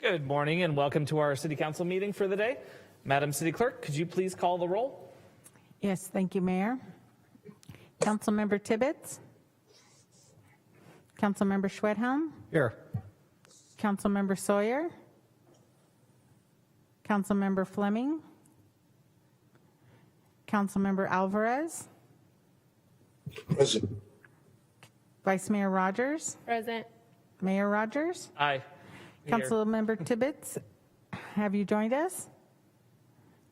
Good morning and welcome to our City Council meeting for the day. Madam City Clerk, could you please call the roll? Yes, thank you, Mayor. Councilmember Tibbetts. Councilmember Schwedhelm. Here. Councilmember Sawyer. Councilmember Fleming. Councilmember Alvarez. Present. Vice Mayor Rogers. Present. Mayor Rogers. Aye. Here. Councilmember Tibbetts, have you joined us?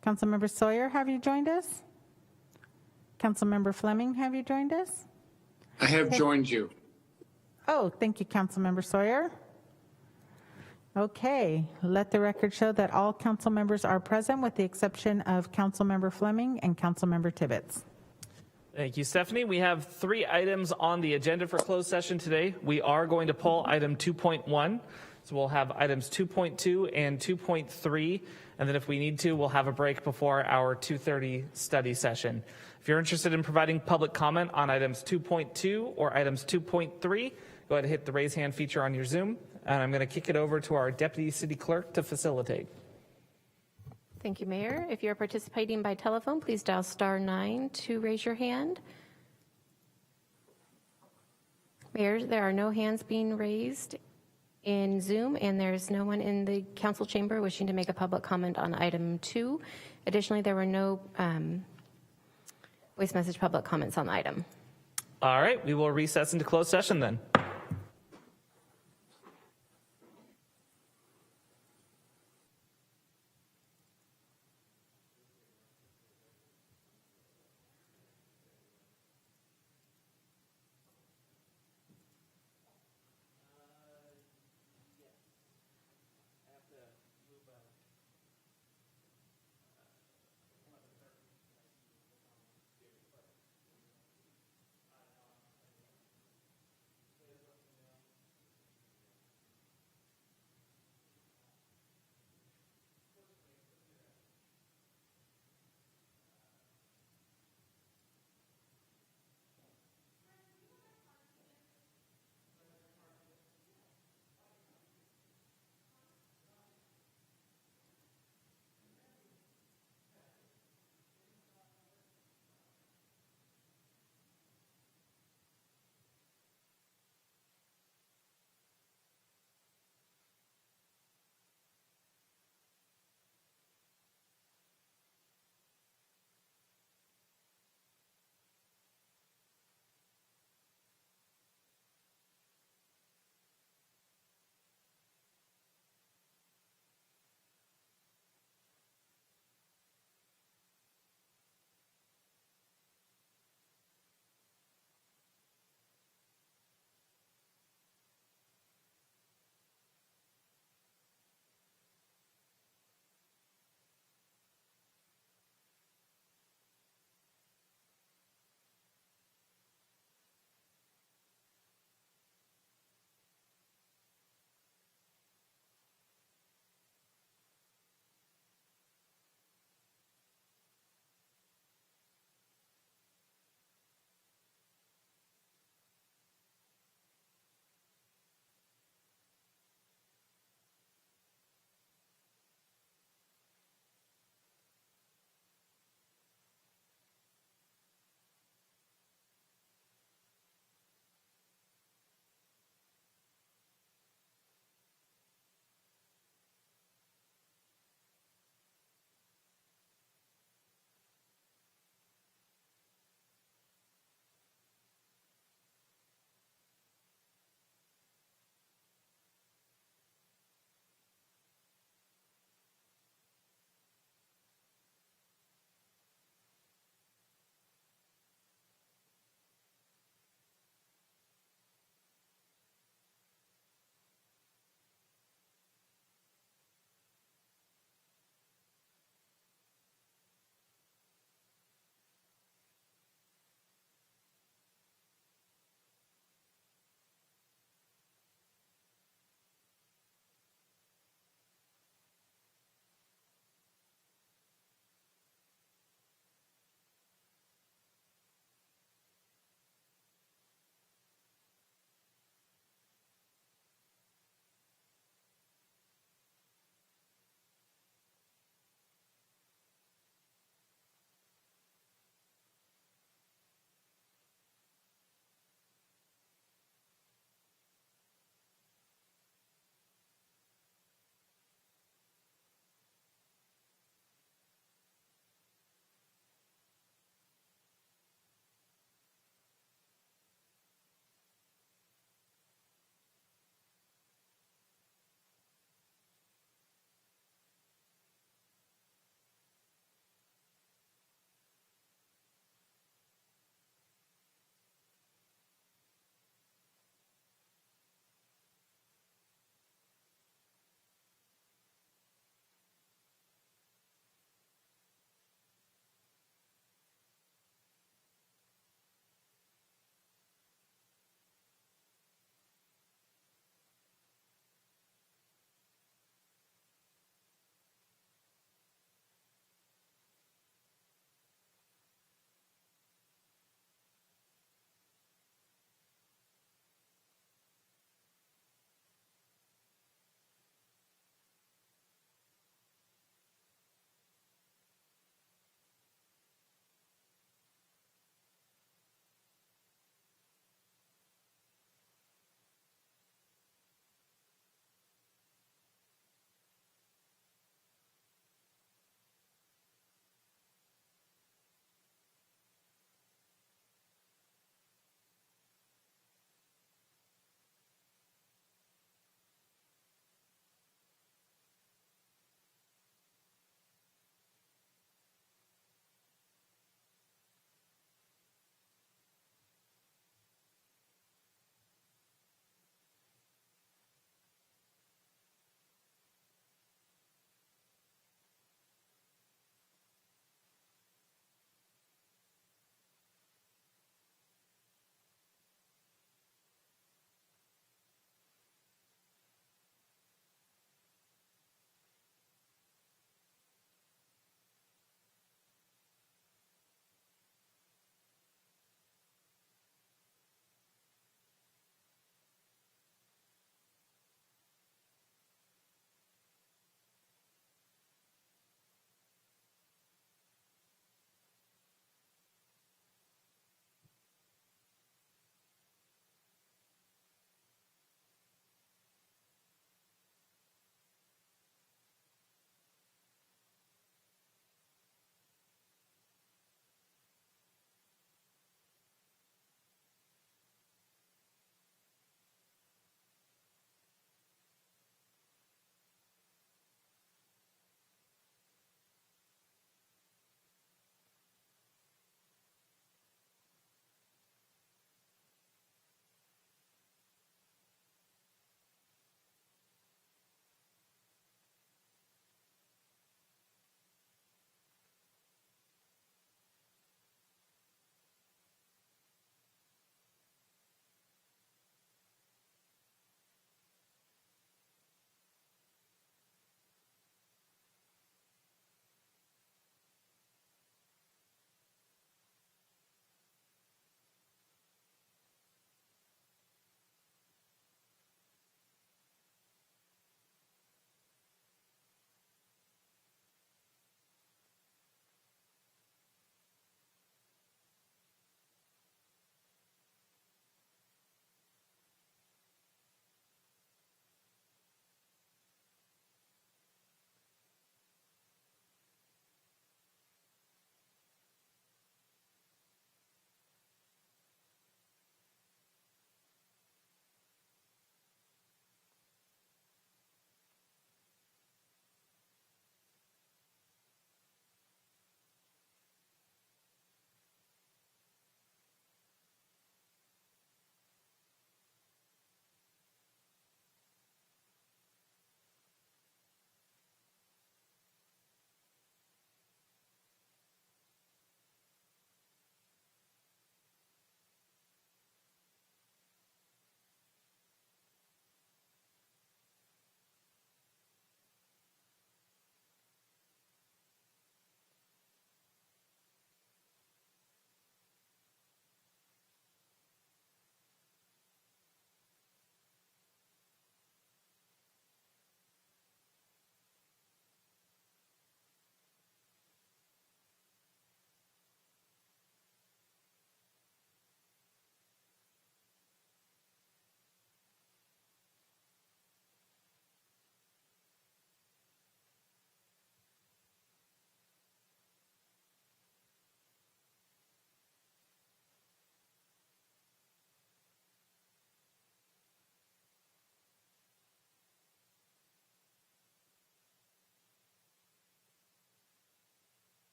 Councilmember Sawyer, have you joined us? Councilmember Fleming, have you joined us? I have joined you. Oh, thank you, Councilmember Sawyer. Okay, let the record show that all council members are present with the exception of Councilmember Fleming and Councilmember Tibbetts. Thank you, Stephanie. We have 3 items on the agenda for closed session today. We are going to pull item 2.1. So we'll have items 2.2 and 2.3, and then if we need to, we'll have a break before our 2:30 study session. If you're interested in providing public comment on items 2.2 or items 2.3, go ahead and hit the raise hand feature on your Zoom, and I'm going to kick it over to our Deputy City Clerk to facilitate. Thank you, Mayor. If you're participating by telephone, please dial *9 to raise your hand. Mayor, there are no hands being raised in Zoom, and there's no one in the council chamber wishing to make a public comment on item 2. Additionally, there were no voice message public comments on the item. All right, we will recess into closed session then.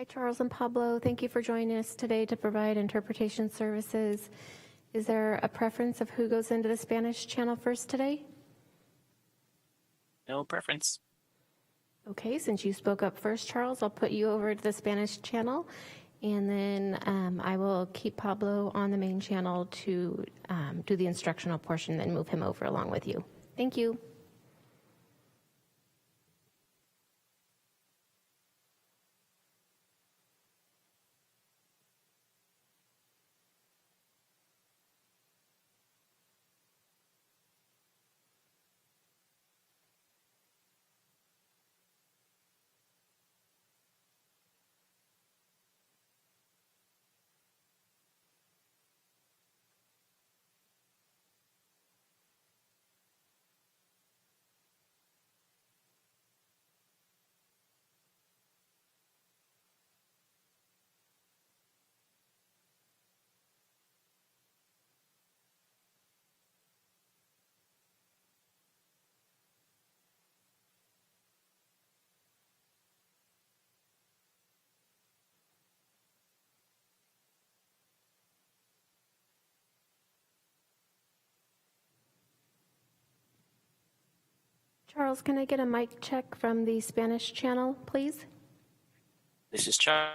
Hi, Charles and Pablo. Thank you for joining us today to provide interpretation services. Is there a preference of who goes into the Spanish channel first today? No preference. Okay, since you spoke up first, Charles, I'll put you over to the Spanish channel, and then I will keep Pablo on the main channel to do the instructional portion, then move him over along with you. Thank you. Charles, can I get a mic check from the Spanish channel, please? This is Charles.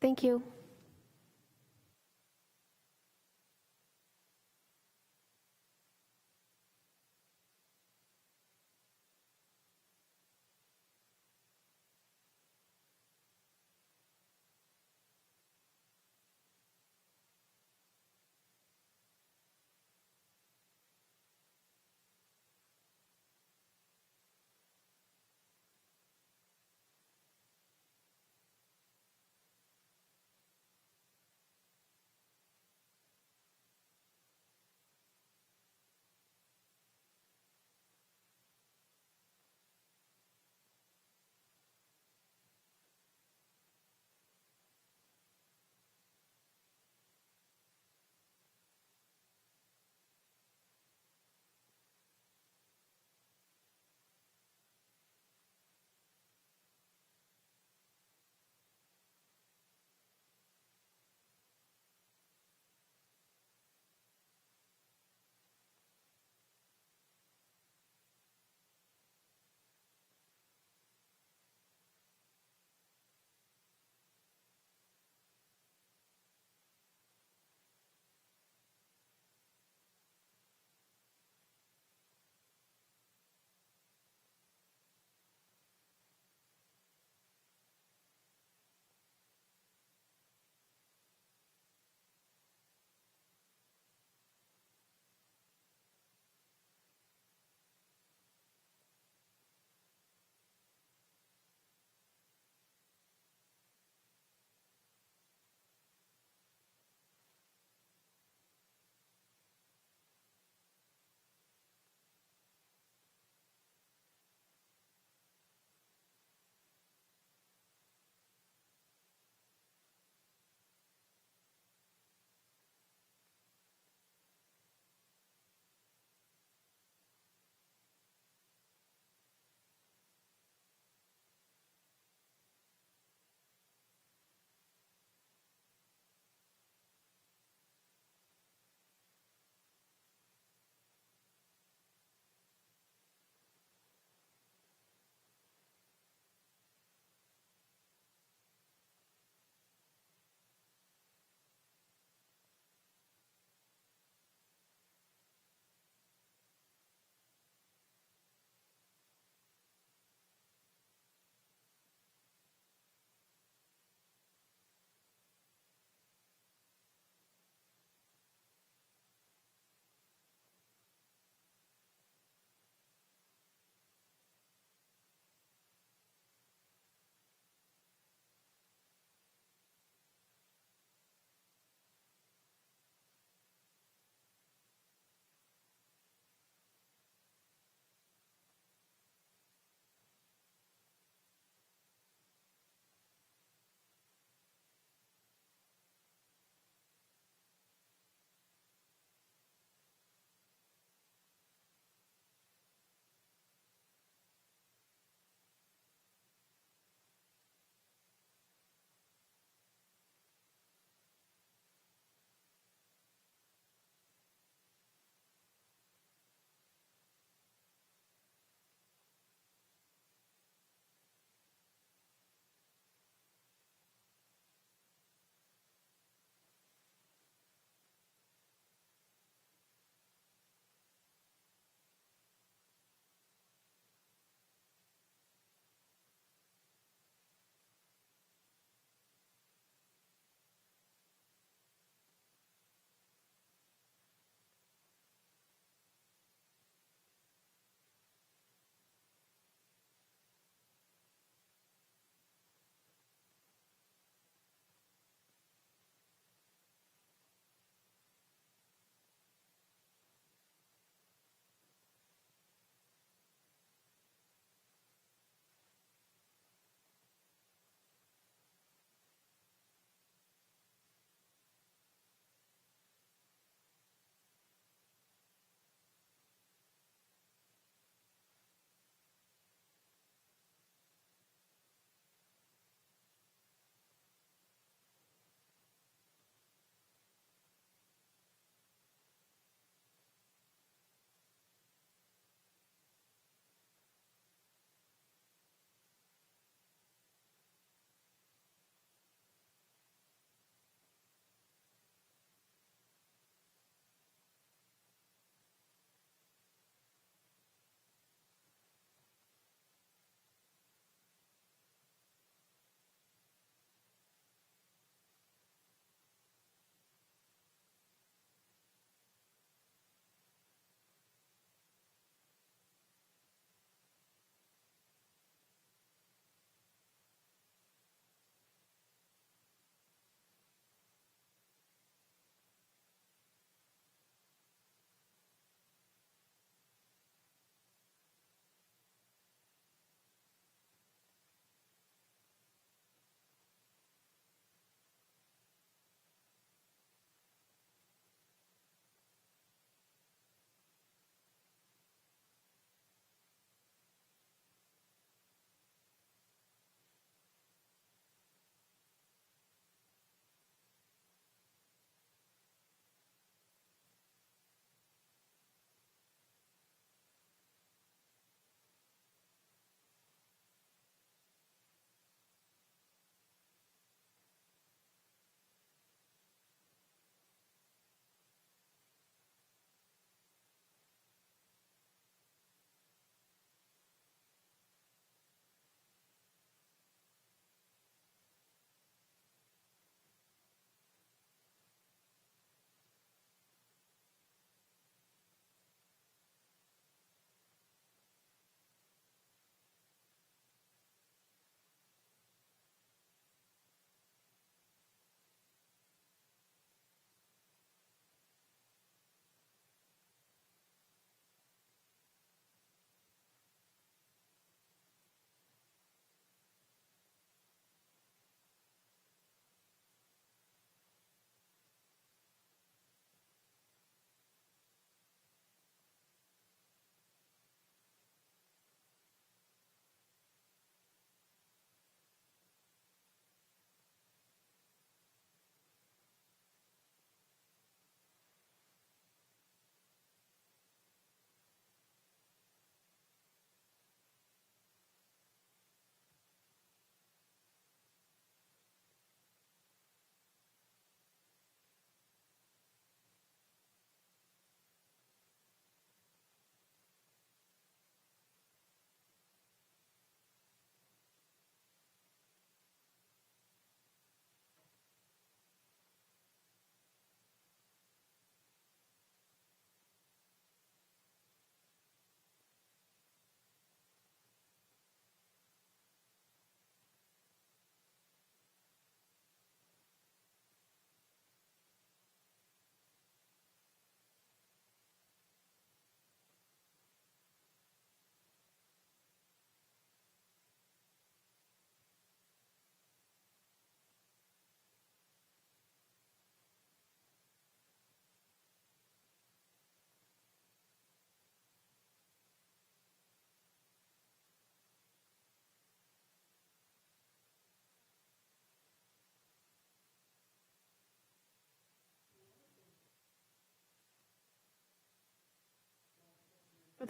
Thank you.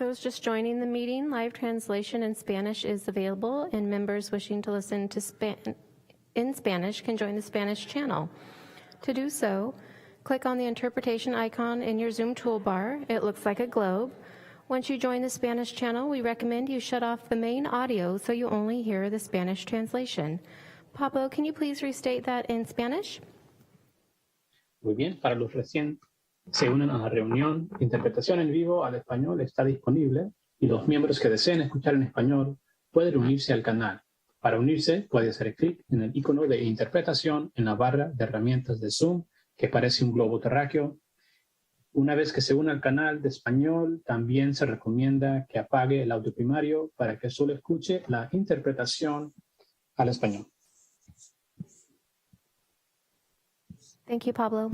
those just joining the meeting, live translation in Spanish is available, and members wishing to listen to in Spanish can join the Spanish channel. To do so, click on the interpretation icon in your Zoom toolbar. It looks like a globe. Once you join the Spanish channel, we recommend you shut off the main audio so you only hear the Spanish translation. Pablo, can you please restate that in Spanish? Muy bien, para los recién se unen a la reunión, interpretación en vivo al español está disponible y los miembros que deseen escuchar en español pueden unirse al canal. Para unirse, puede hacer clic en el icono de interpretación en la barra de herramientas de Zoom, que parece un globo terráqueo. Una vez que se une al canal de español, también se recomienda que apague el audio primario para que solo escuche la interpretación al español. Thank you, Pablo.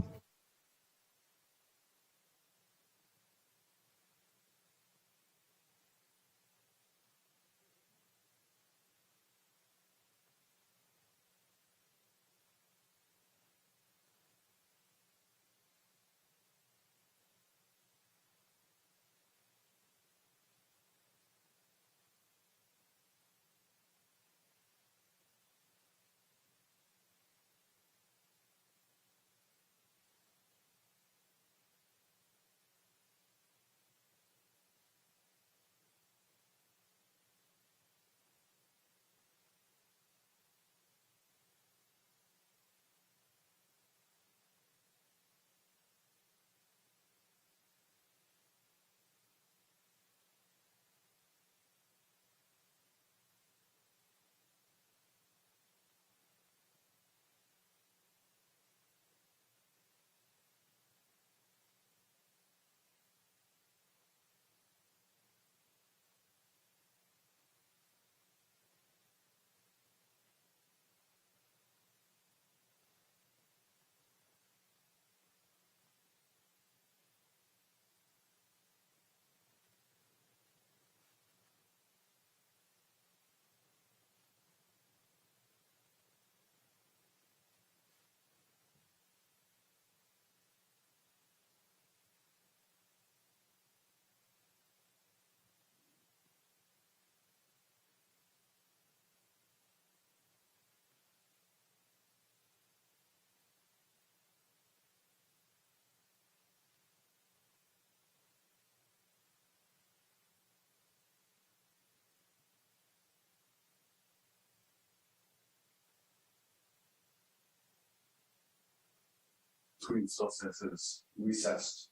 Screen still says it's recessed.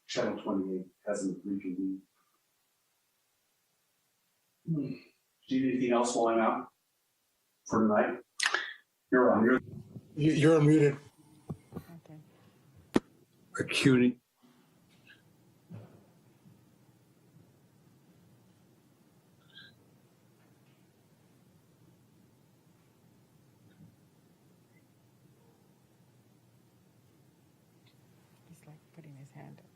Channel 28 hasn't reconvened. Do you need anything else while I'm out for tonight? You're on. You're unmuted. Okay. Acuity. He's like putting his hand up.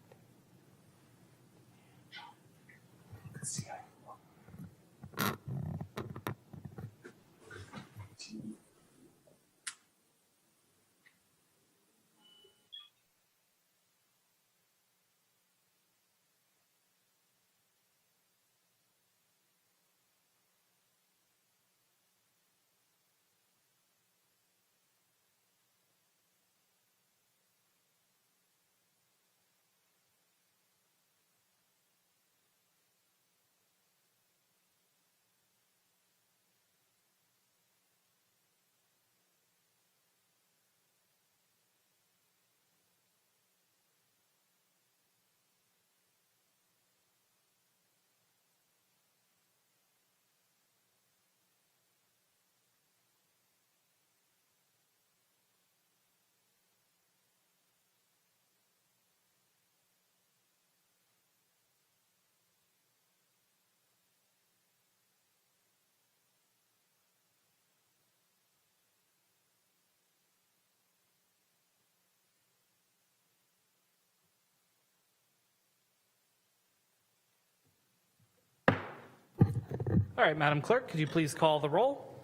All right, Madam Clerk, could you please call the roll?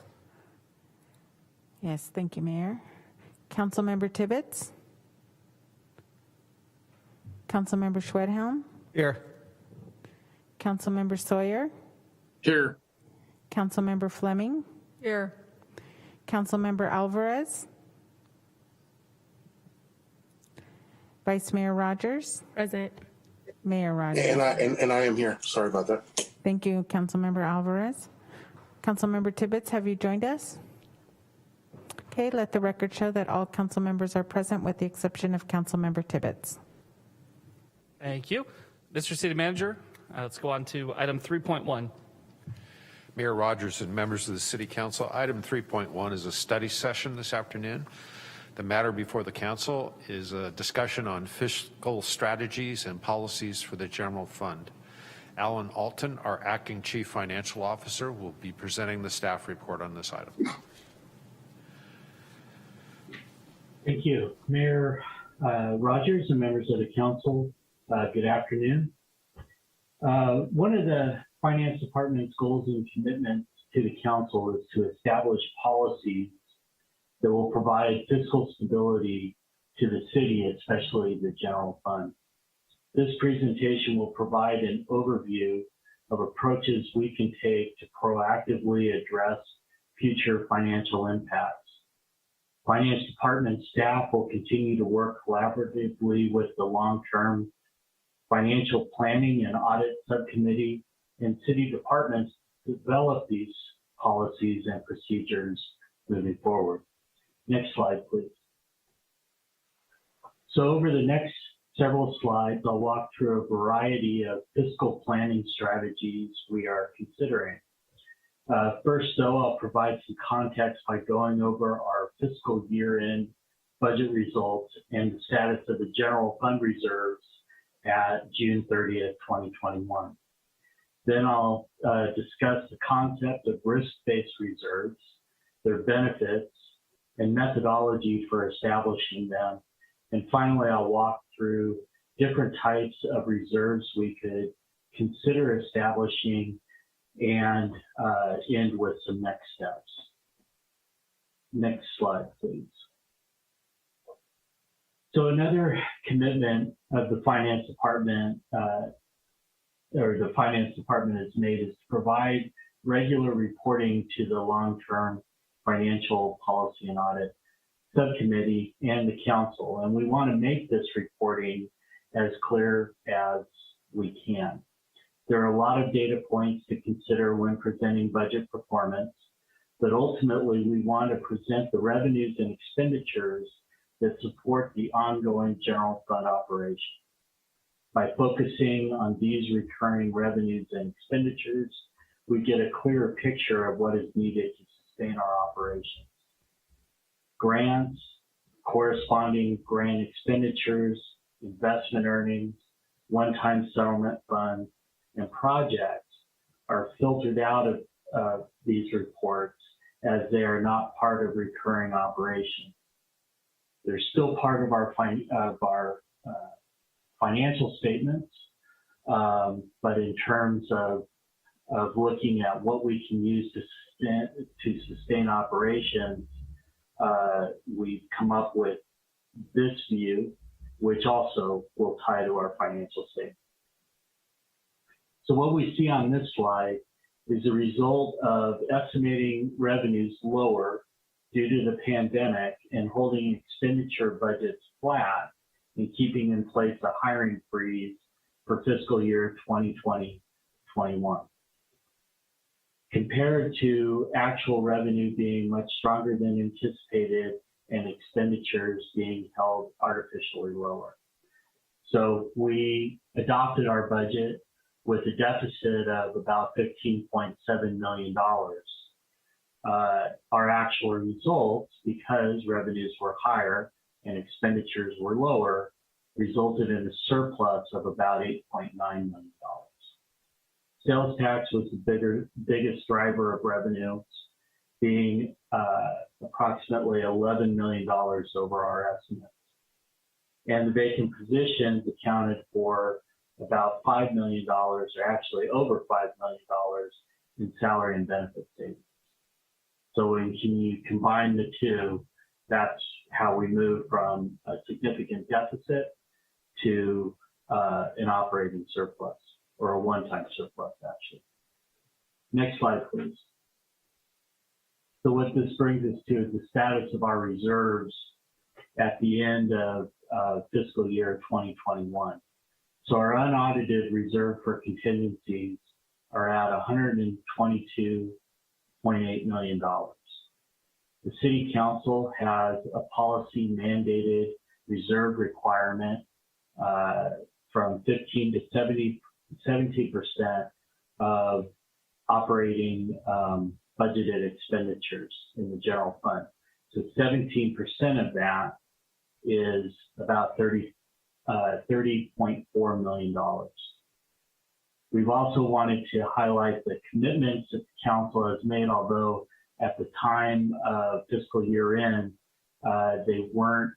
Yes, thank you, Mayor. Councilmember Tibbetts? Councilmember Schwedhelm? Here. Councilmember Sawyer, Here. Councilmember Fleming, Here. Councilmember Alvarez, Vice Mayor Rogers, Present. Mayor Rogers. And I am here. Sorry about that. Thank you, Councilmember Alvarez. Councilmember Tibbetts, have you joined us? Okay, let the record show that all council members are present with the exception of Councilmember Tibbetts. Thank you. Mr. City Manager, let's go on to item 3.1. Mayor Rogers and members of the City Council, item 3.1 is a study session this afternoon. The matter before the council is a discussion on fiscal strategies and policies for the general fund. Alan Alton, our acting chief financial officer, will be presenting the staff report on this item. Thank you. Mayor Rogers and members of the council, good afternoon. One of the Finance Department's goals and commitments to the council is to establish policies that will provide fiscal stability to the city, especially the general fund. This presentation will provide an overview of approaches we can take to proactively address future financial impacts. Finance Department staff will continue to work collaboratively with the long-term financial planning and audit subcommittee and city departments to develop these policies and procedures moving forward. Next slide, please. So over the next several slides, I'll walk through a variety of fiscal planning strategies we are considering. First, though, I'll provide some context by going over our fiscal year-end budget results and the status of the general fund reserves at June 30th, 2021. Then I'll discuss the concept of risk-based reserves, their benefits, and methodology for establishing them. And finally, I'll walk through different types of reserves we could consider establishing and end with some next steps. Next slide, please. So another commitment of the Finance Department, or the Finance Department has made, is to provide regular reporting to the long-term financial policy and audit subcommittee and the council. And we want to make this reporting as clear as we can. There are a lot of data points to consider when presenting budget performance, but ultimately we want to present the revenues and expenditures that support the ongoing general fund operation. By focusing on these recurring revenues and expenditures, we get a clearer picture of what is needed to sustain our operations. Grants, corresponding grant expenditures, investment earnings, one-time settlement funds, and projects are filtered out of these reports as they are not part of recurring operations. They're still part of our financial statements, but in terms of looking at what we can use to sustain operations, we've come up with this view, which also will tie to our financial statement. So what we see on this slide is the result of estimating revenues lower due to the pandemic and holding expenditure budgets flat and keeping in place a hiring freeze for fiscal year 2020-21. Compared to actual revenue being much stronger than anticipated and expenditures being held artificially lower. So we adopted our budget with a deficit of about $15.7 million. Our actual results, because revenues were higher and expenditures were lower, resulted in a surplus of about $8.9 million. Sales tax was the biggest driver of revenues, being approximately $11 million over our estimates. And the vacant positions accounted for about $5 million, or actually over $5 million in salary and benefit savings. So when you combine the two, that's how we move from a significant deficit to an operating surplus or a one-time surplus, actually. Next slide, please. So what this brings us to is the status of our reserves at the end of fiscal year 2021. So our unaudited reserve for contingencies are at $122.8 million. The City Council has a policy mandated reserve requirement from 15 to 70% of operating budgeted expenditures in the general fund. So 17% of that is about $30.4 million. We've also wanted to highlight the commitments that the council has made, although at the time of fiscal year end, they weren't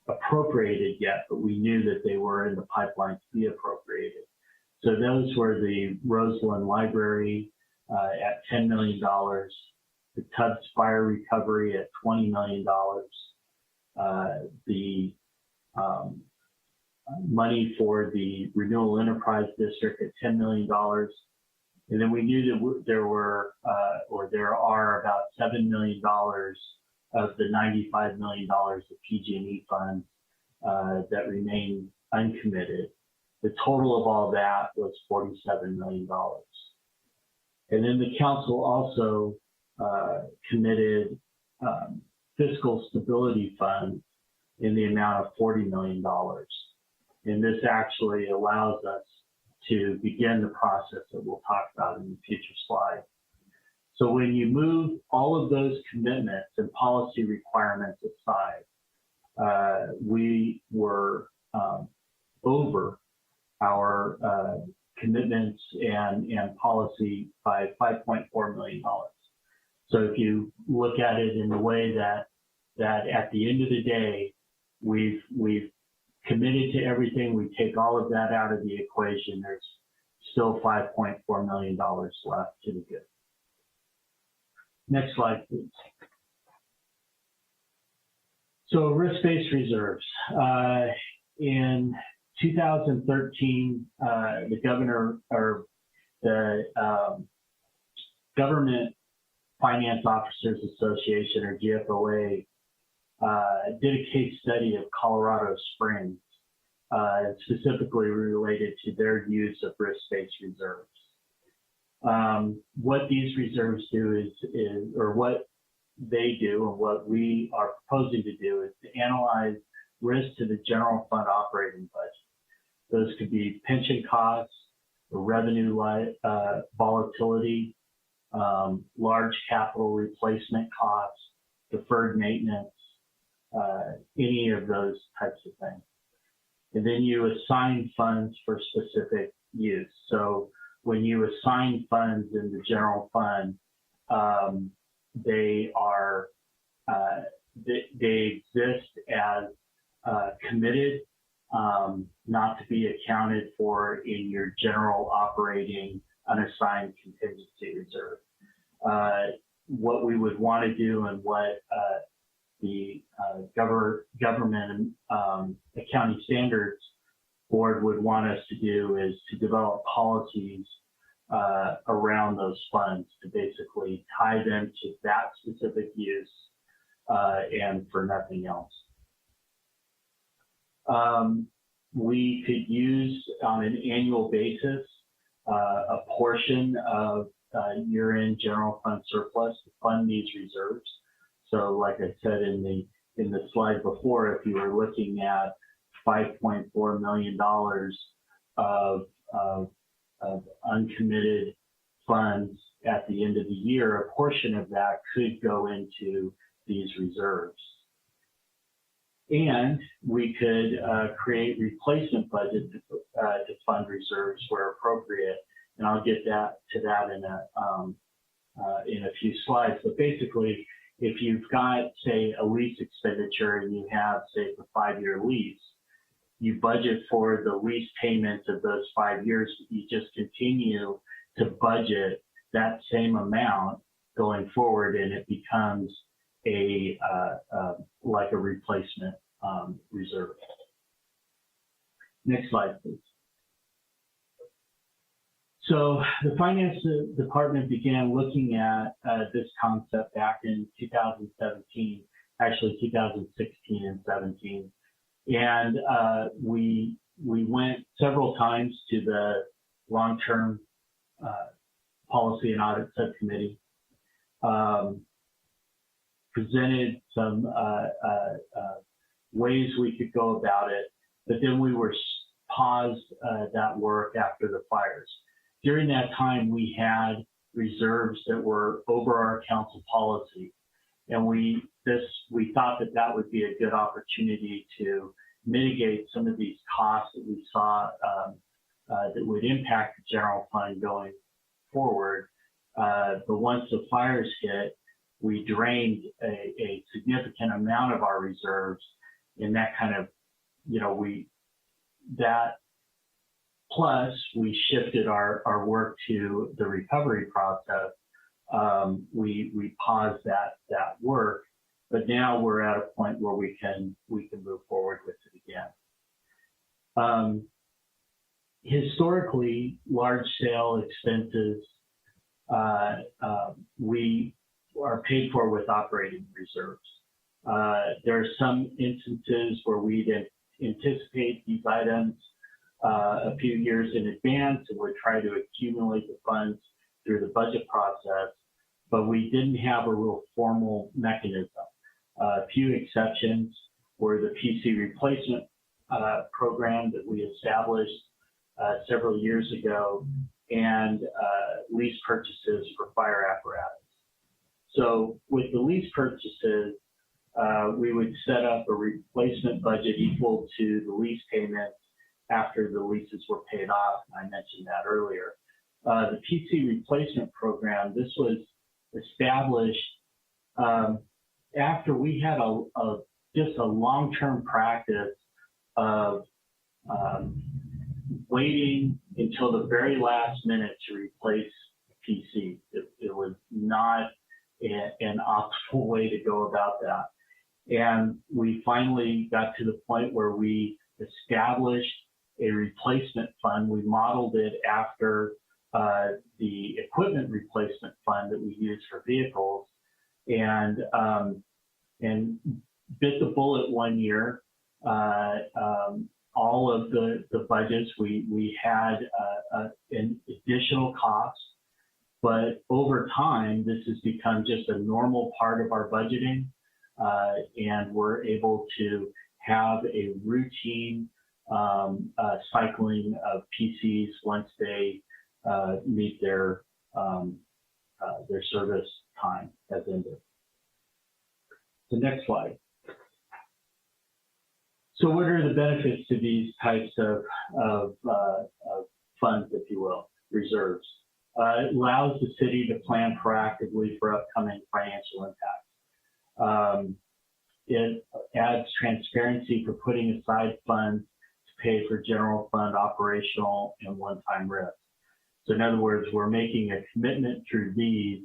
appropriated yet, but we knew that they were in the pipeline to be appropriated. So those were the Rosa Library at $10 million, the Tubbs Fire Recovery at $20 million, the money for the Renewal Enterprise District at $10 million. And then we knew that there were, or there are about $7 million of the $95 million of PG&E funds that remain uncommitted. The total of all that was $47 million. And then the council also committed fiscal stability funds in the amount of $40 million. And this actually allows us to begin the process that we'll talk about in the future slide. So when you move all of those commitments and policy requirements aside, we were over our commitments and policy by $5.4 million. So if you look at it in the way that at the end of the day, we've committed to everything, we take all of that out of the equation, there's still $5.4 million left to the good. Next slide, please. So risk-based reserves. In 2013, the governor or the Government Finance Officers Association, or GFOA, did a case study of Colorado Springs, specifically related to their use of risk-based reserves. What these reserves do is, or what they do and what we are proposing to do is to analyze risk to the general fund operating budget. Those could be pension costs, revenue volatility, large capital replacement costs, deferred maintenance, any of those types of things. And then you assign funds for specific use. So when you assign funds in the general fund, they exist as committed, not to be accounted for in your general operating unassigned contingency reserve. What we would want to do and what the Government Accounting Standards Board would want us to do is to develop policies around those funds to basically tie them to that specific use and for nothing else. We could use on an annual basis a portion of year-end general fund surplus to fund these reserves. So like I said in the slide before, if you were looking at $5.4 million of uncommitted funds at the end of the year, a portion of that could go into these reserves. And we could create replacement budget to fund reserves where appropriate. And I'll get to that in a few slides. But basically, if you've got, say, a lease expenditure and you have, say, a 5-year lease, you budget for the lease payments of those 5 years. You just continue to budget that same amount going forward, and it becomes like a replacement reserve. Next slide, please. So the finance department began looking at this concept back in 2017, actually 2016 and 17. And we went several times to the long-term policy and audit subcommittee, presented some ways we could go about it, but then we were paused that work after the fires. During that time, we had reserves that were over our council policy, and we thought that would be a good opportunity to mitigate some of these costs that we saw that would impact the general fund going forward. But once the fires hit, we drained a significant amount of our reserves, and that kind of, plus we shifted our work to the recovery process. We paused that work, but now we're at a point where we can move forward with it again. Historically, large sale expenses we are paid for with operating reserves. There are some instances where we anticipate these items a few years in advance and would try to accumulate the funds through the budget process, but we didn't have a real formal mechanism. A few exceptions were the PC replacement program that we established several years ago, and lease purchases for fire apparatus. So with the lease purchases, we would set up a replacement budget equal to the lease payments after the leases were paid off. I mentioned that earlier. The PC replacement program, this was established after we had just a long-term practice of waiting until the very last minute to replace PC. It was not an optimal way to go about that. And we finally got to the point where we established a replacement fund. We modeled it after the equipment replacement fund that we use for vehicles, and bit the bullet one year. All of the budgets, we had an additional cost, but over time, this has become just a normal part of our budgeting, and we're able to have a routine cycling of PCs once they meet their service time has ended. The next slide. So what are the benefits to these types of funds, if you will, reserves? It allows the city to plan proactively for upcoming financial impacts. It adds transparency for putting aside funds to pay for general fund operational and one-time risks. So in other words, we're making a commitment through these.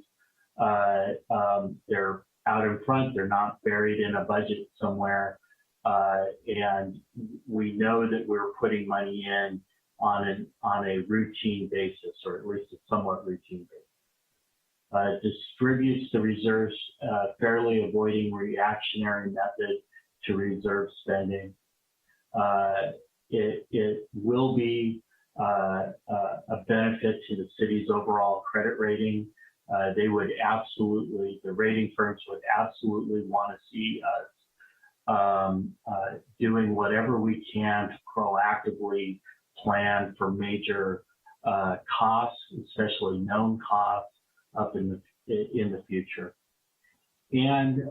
They're out in front, they're not buried in a budget somewhere. And we know that we're putting money in on a routine basis, or at least a somewhat routine basis. It distributes the reserves fairly, avoiding reactionary method to reserve spending. It will be a benefit to the city's overall credit rating. They would absolutely, the rating firms would absolutely want to see us doing whatever we can to proactively plan for major costs, especially known costs, up in the future. And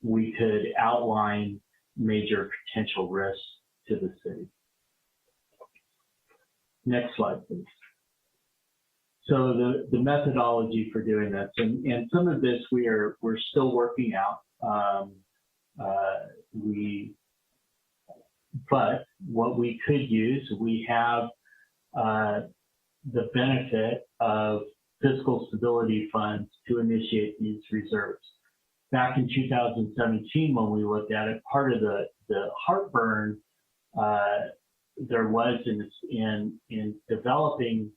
we could outline major potential risks to the city. Next slide, please. So the methodology for doing this, and some of this we're still working out. But what we could use, we have the benefit of fiscal stability funds to initiate these reserves. Back in 2017, when we looked at it, part of the heartburn there was in developing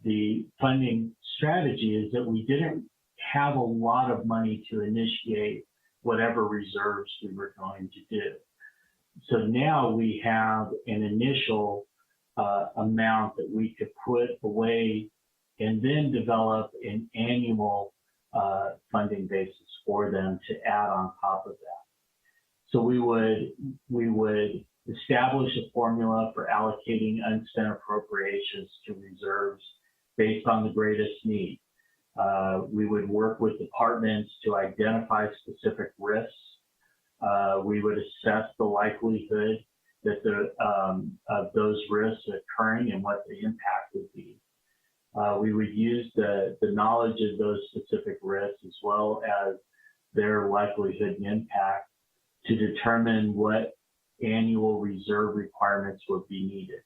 the funding strategy is that we didn't have a lot of money to initiate whatever reserves we were going to do. So now we have an initial amount that we could put away and then develop an annual funding basis for them to add on top of that. So we would establish a formula for allocating unspent appropriations to reserves based on the greatest need. We would work with departments to identify specific risks. We would assess the likelihood that of those risks occurring and what the impact would be. We would use the knowledge of those specific risks as well as their likelihood and impact to determine what annual reserve requirements would be needed.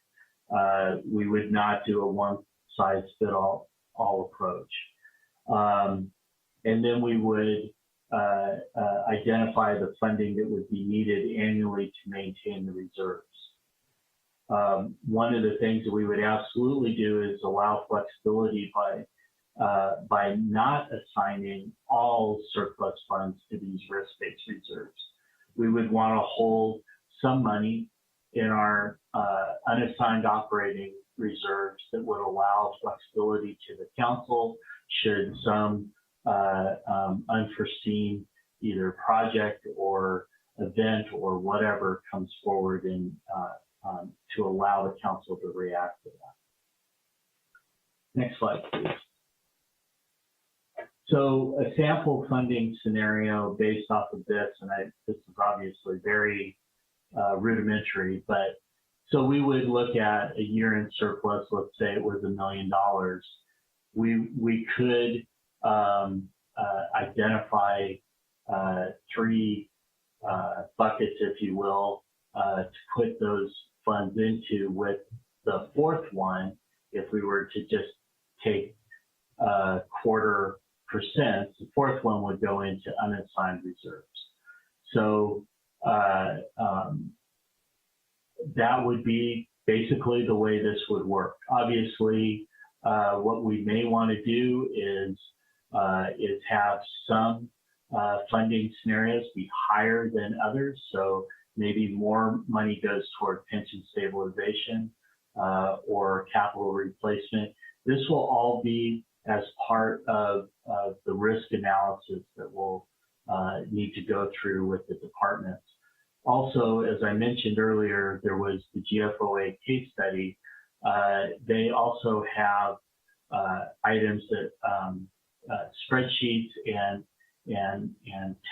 We would not do a one-size-fits-all approach. And then we would identify the funding that would be needed annually to maintain the reserves. One of the things that we would absolutely do is allow flexibility by not assigning all surplus funds to these risk-based reserves. We would want to hold some money in our unassigned operating reserves that would allow flexibility to the council should some unforeseen either project or event or whatever comes forward and to allow the council to react to that. Next slide, please. So a sample funding scenario based off of this, and this is obviously very rudimentary, but so we would look at a year-end surplus, let's say it was $1 million. We could identify 3 buckets, if you will, to put those funds into, with the 4th one, if we were to just take 0.25%, the 4th one would go into unassigned reserves. So that would be basically the way this would work. Obviously, what we may want to do is have some funding scenarios be higher than others. So maybe more money goes toward pension stabilization or capital replacement. This will all be as part of the risk analysis that we'll need to go through with the departments. Also, as I mentioned earlier, there was the GFOA case study. They also have items that spreadsheets and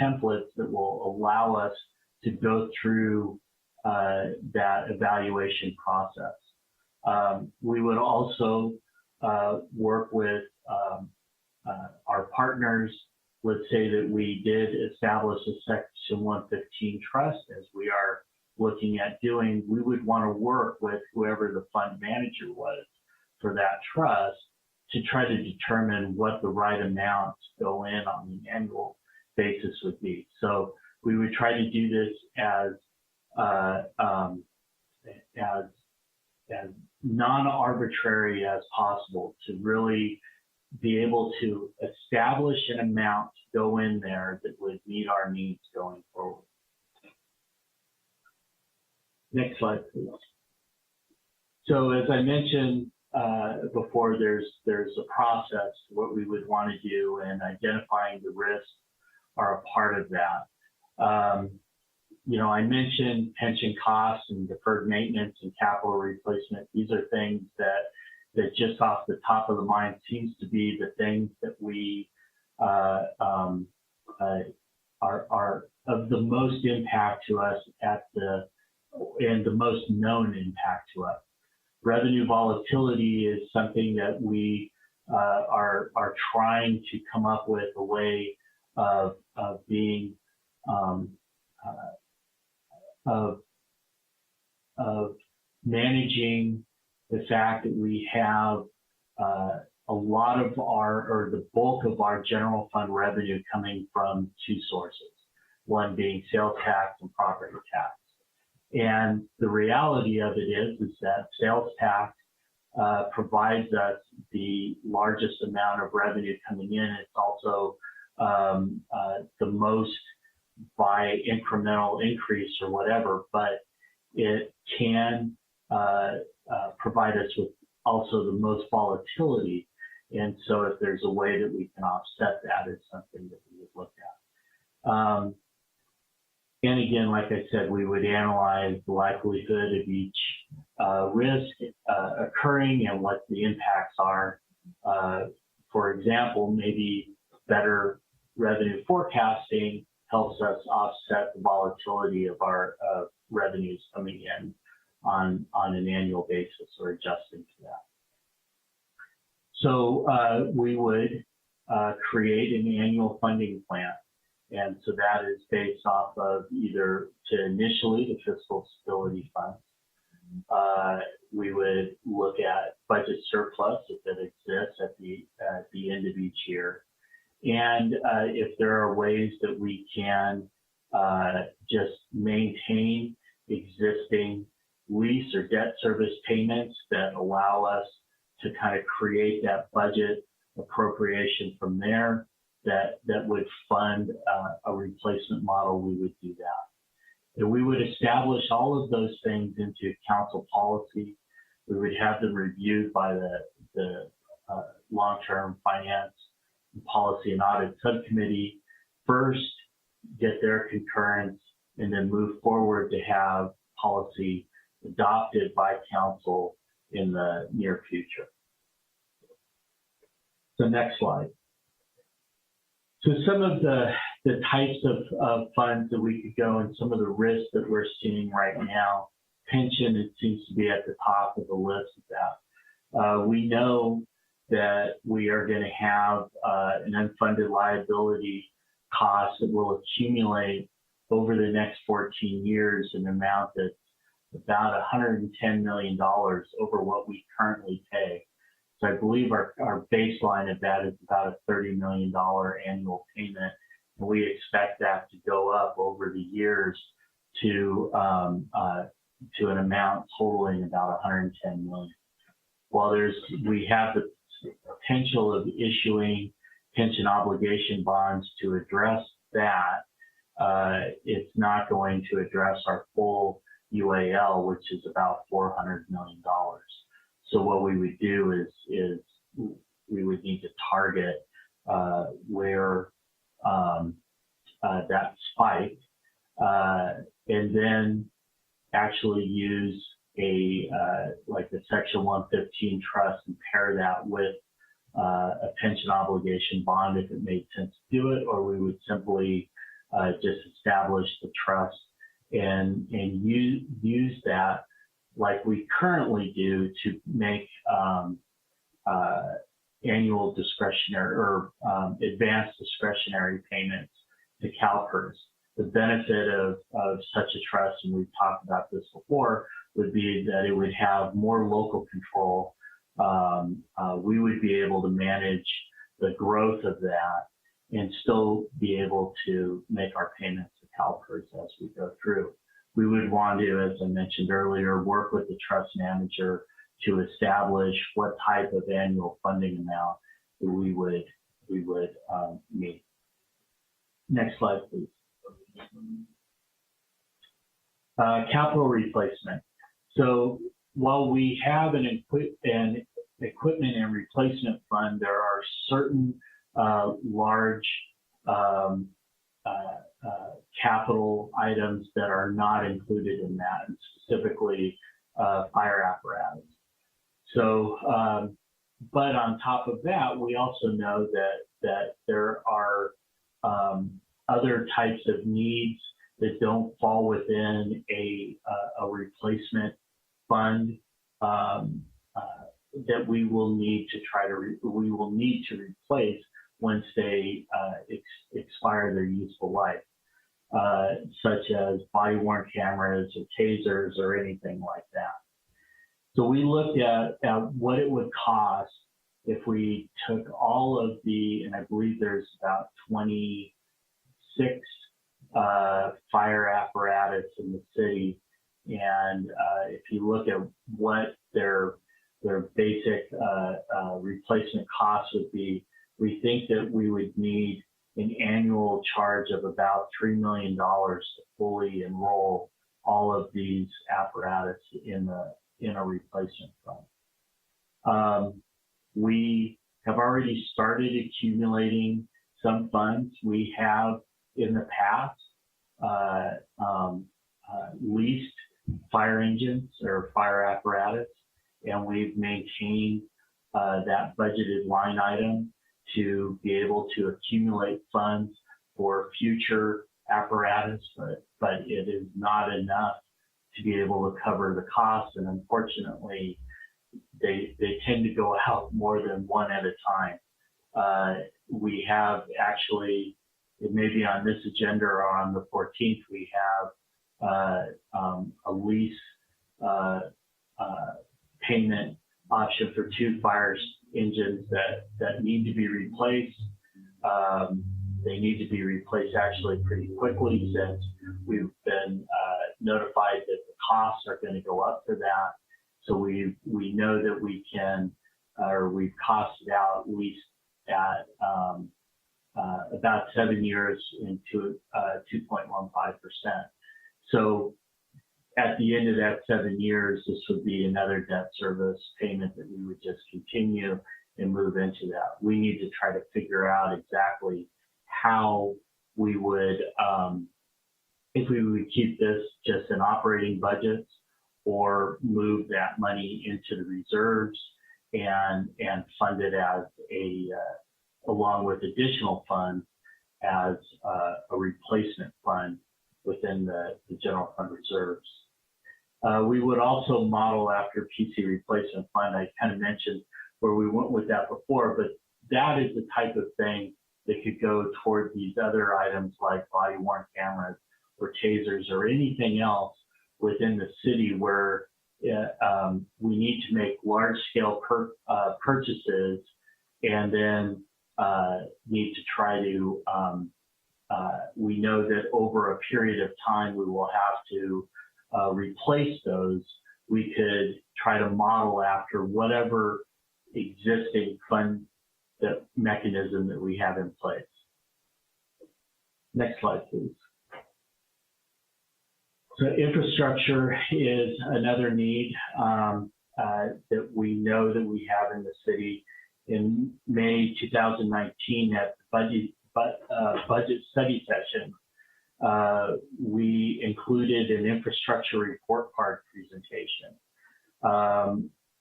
templates that will allow us to go through that evaluation process. We would also work with our partners. Let's say that we did establish a Section 115 trust, as we are looking at doing. We would want to work with whoever the fund manager was for that trust to try to determine what the right amounts go in on an annual basis would be. So we would try to do this as non-arbitrary as possible to really be able to establish an amount to go in there that would meet our needs going forward. Next slide, please. So as I mentioned before, there's a process to what we would want to do, and identifying the risks are a part of that. I mentioned pension costs and deferred maintenance and capital replacement. These are things that just off the top of the mind seems to be the things that we are of the most impact to us and the most known impact to us. Revenue volatility is something that we are trying to come up with a way of being of managing the fact that we have a lot of or the bulk of our general fund revenue coming from 2 sources, one being sales tax and property tax. And the reality of it is that sales tax provides us the largest amount of revenue coming in. It's also the most by incremental increase or whatever, but it can provide us with also the most volatility. And so if there's a way that we can offset that, it's something that we would look at. And again, like I said, we would analyze the likelihood of each risk occurring and what the impacts are. For example, maybe better revenue forecasting helps us offset the volatility of our revenues coming in on an annual basis or adjusting to that. So we would create an annual funding plan. And so that is based off of either to initially the fiscal stability funds. We would look at budget surplus if it exists at the end of each year. And if there are ways that we can just maintain existing lease or debt service payments that allow us to kind of create that budget appropriation from there that would fund a replacement model, we would do that. And we would establish all of those things into council policy. We would have them reviewed by the long-term finance policy and audit subcommittee. First, get their concurrence, and then move forward to have policy adopted by council in the near future. So next slide. So some of the types of funds that we could go and some of the risks that we're seeing right now. Pension, it seems to be at the top of the list of that. We know that we are going to have an unfunded liability cost that will accumulate over the next 14 years, an amount that's about $110 million over what we currently pay. So I believe our baseline of that is about a $30 million annual payment. And we expect that to go up over the years to an amount totaling about $110 million. While we have the potential of issuing pension obligation bonds to address that, it's not going to address our full UAL, which is about $400 million. So what we would do is we would need to target where that spiked, and then actually use like the Section 115 trust and pair that with a pension obligation bond if it made sense to do it, or we would simply just establish the trust and use that like we currently do to make annual discretionary or advanced discretionary payments to CalPERS. The benefit of such a trust, and we've talked about this before, would be that it would have more local control. We would be able to manage the growth of that and still be able to make our payments to CalPERS as we go through. We would want to, as I mentioned earlier, work with the trust manager to establish what type of annual funding amount that we would meet. Next slide, please. Capital replacement. So while we have an equipment and replacement fund, there are certain large capital items that are not included in that, and specifically fire apparatus. So, but on top of that, we also know that there are other types of needs that don't fall within a replacement fund that we will need to replace once they expire their useful life, such as body-worn cameras or tasers or anything like that. So we looked at what it would cost if we took all of and I believe there's about 26 fire apparatus in the city, and if you look at what their basic replacement costs would be, we think that we would need an annual charge of about $3 million to fully enroll all of these apparatus in a replacement fund. We have already started accumulating some funds. We have in the past leased fire engines or fire apparatus, and we've maintained that budgeted line item to be able to accumulate funds for future apparatus, but it is not enough to be able to cover the costs, and unfortunately, they tend to go out more than one at a time. We have actually, it may be on this agenda or on the 14th, we have a lease payment option for 2 fire engines that need to be replaced. They need to be replaced actually pretty quickly, since we've been notified that the costs are going to go up for that. So we know that we can, or we've costed out at least at about 7 years into 2.15%. So at the end of that 7 years, this would be another debt service payment that we would just continue and move into that. We need to try to figure out exactly how we would, if we would keep this just in operating budgets or move that money into the reserves and fund it as along with additional funds as a replacement fund within the general fund reserves. We would also model after PC replacement fund. I kind of mentioned where we went with that before, but that is the type of thing that could go toward these other items like body worn cameras or tasers or anything else within the city where we need to make large scale purchases and then need to try to, we know that over a period of time we will have to replace those. We could try to model after whatever existing fund mechanism that we have in place. Next slide, please. So infrastructure is another need that we know that we have in the city. In May 2019, at the budget study session, we included an infrastructure report card presentation.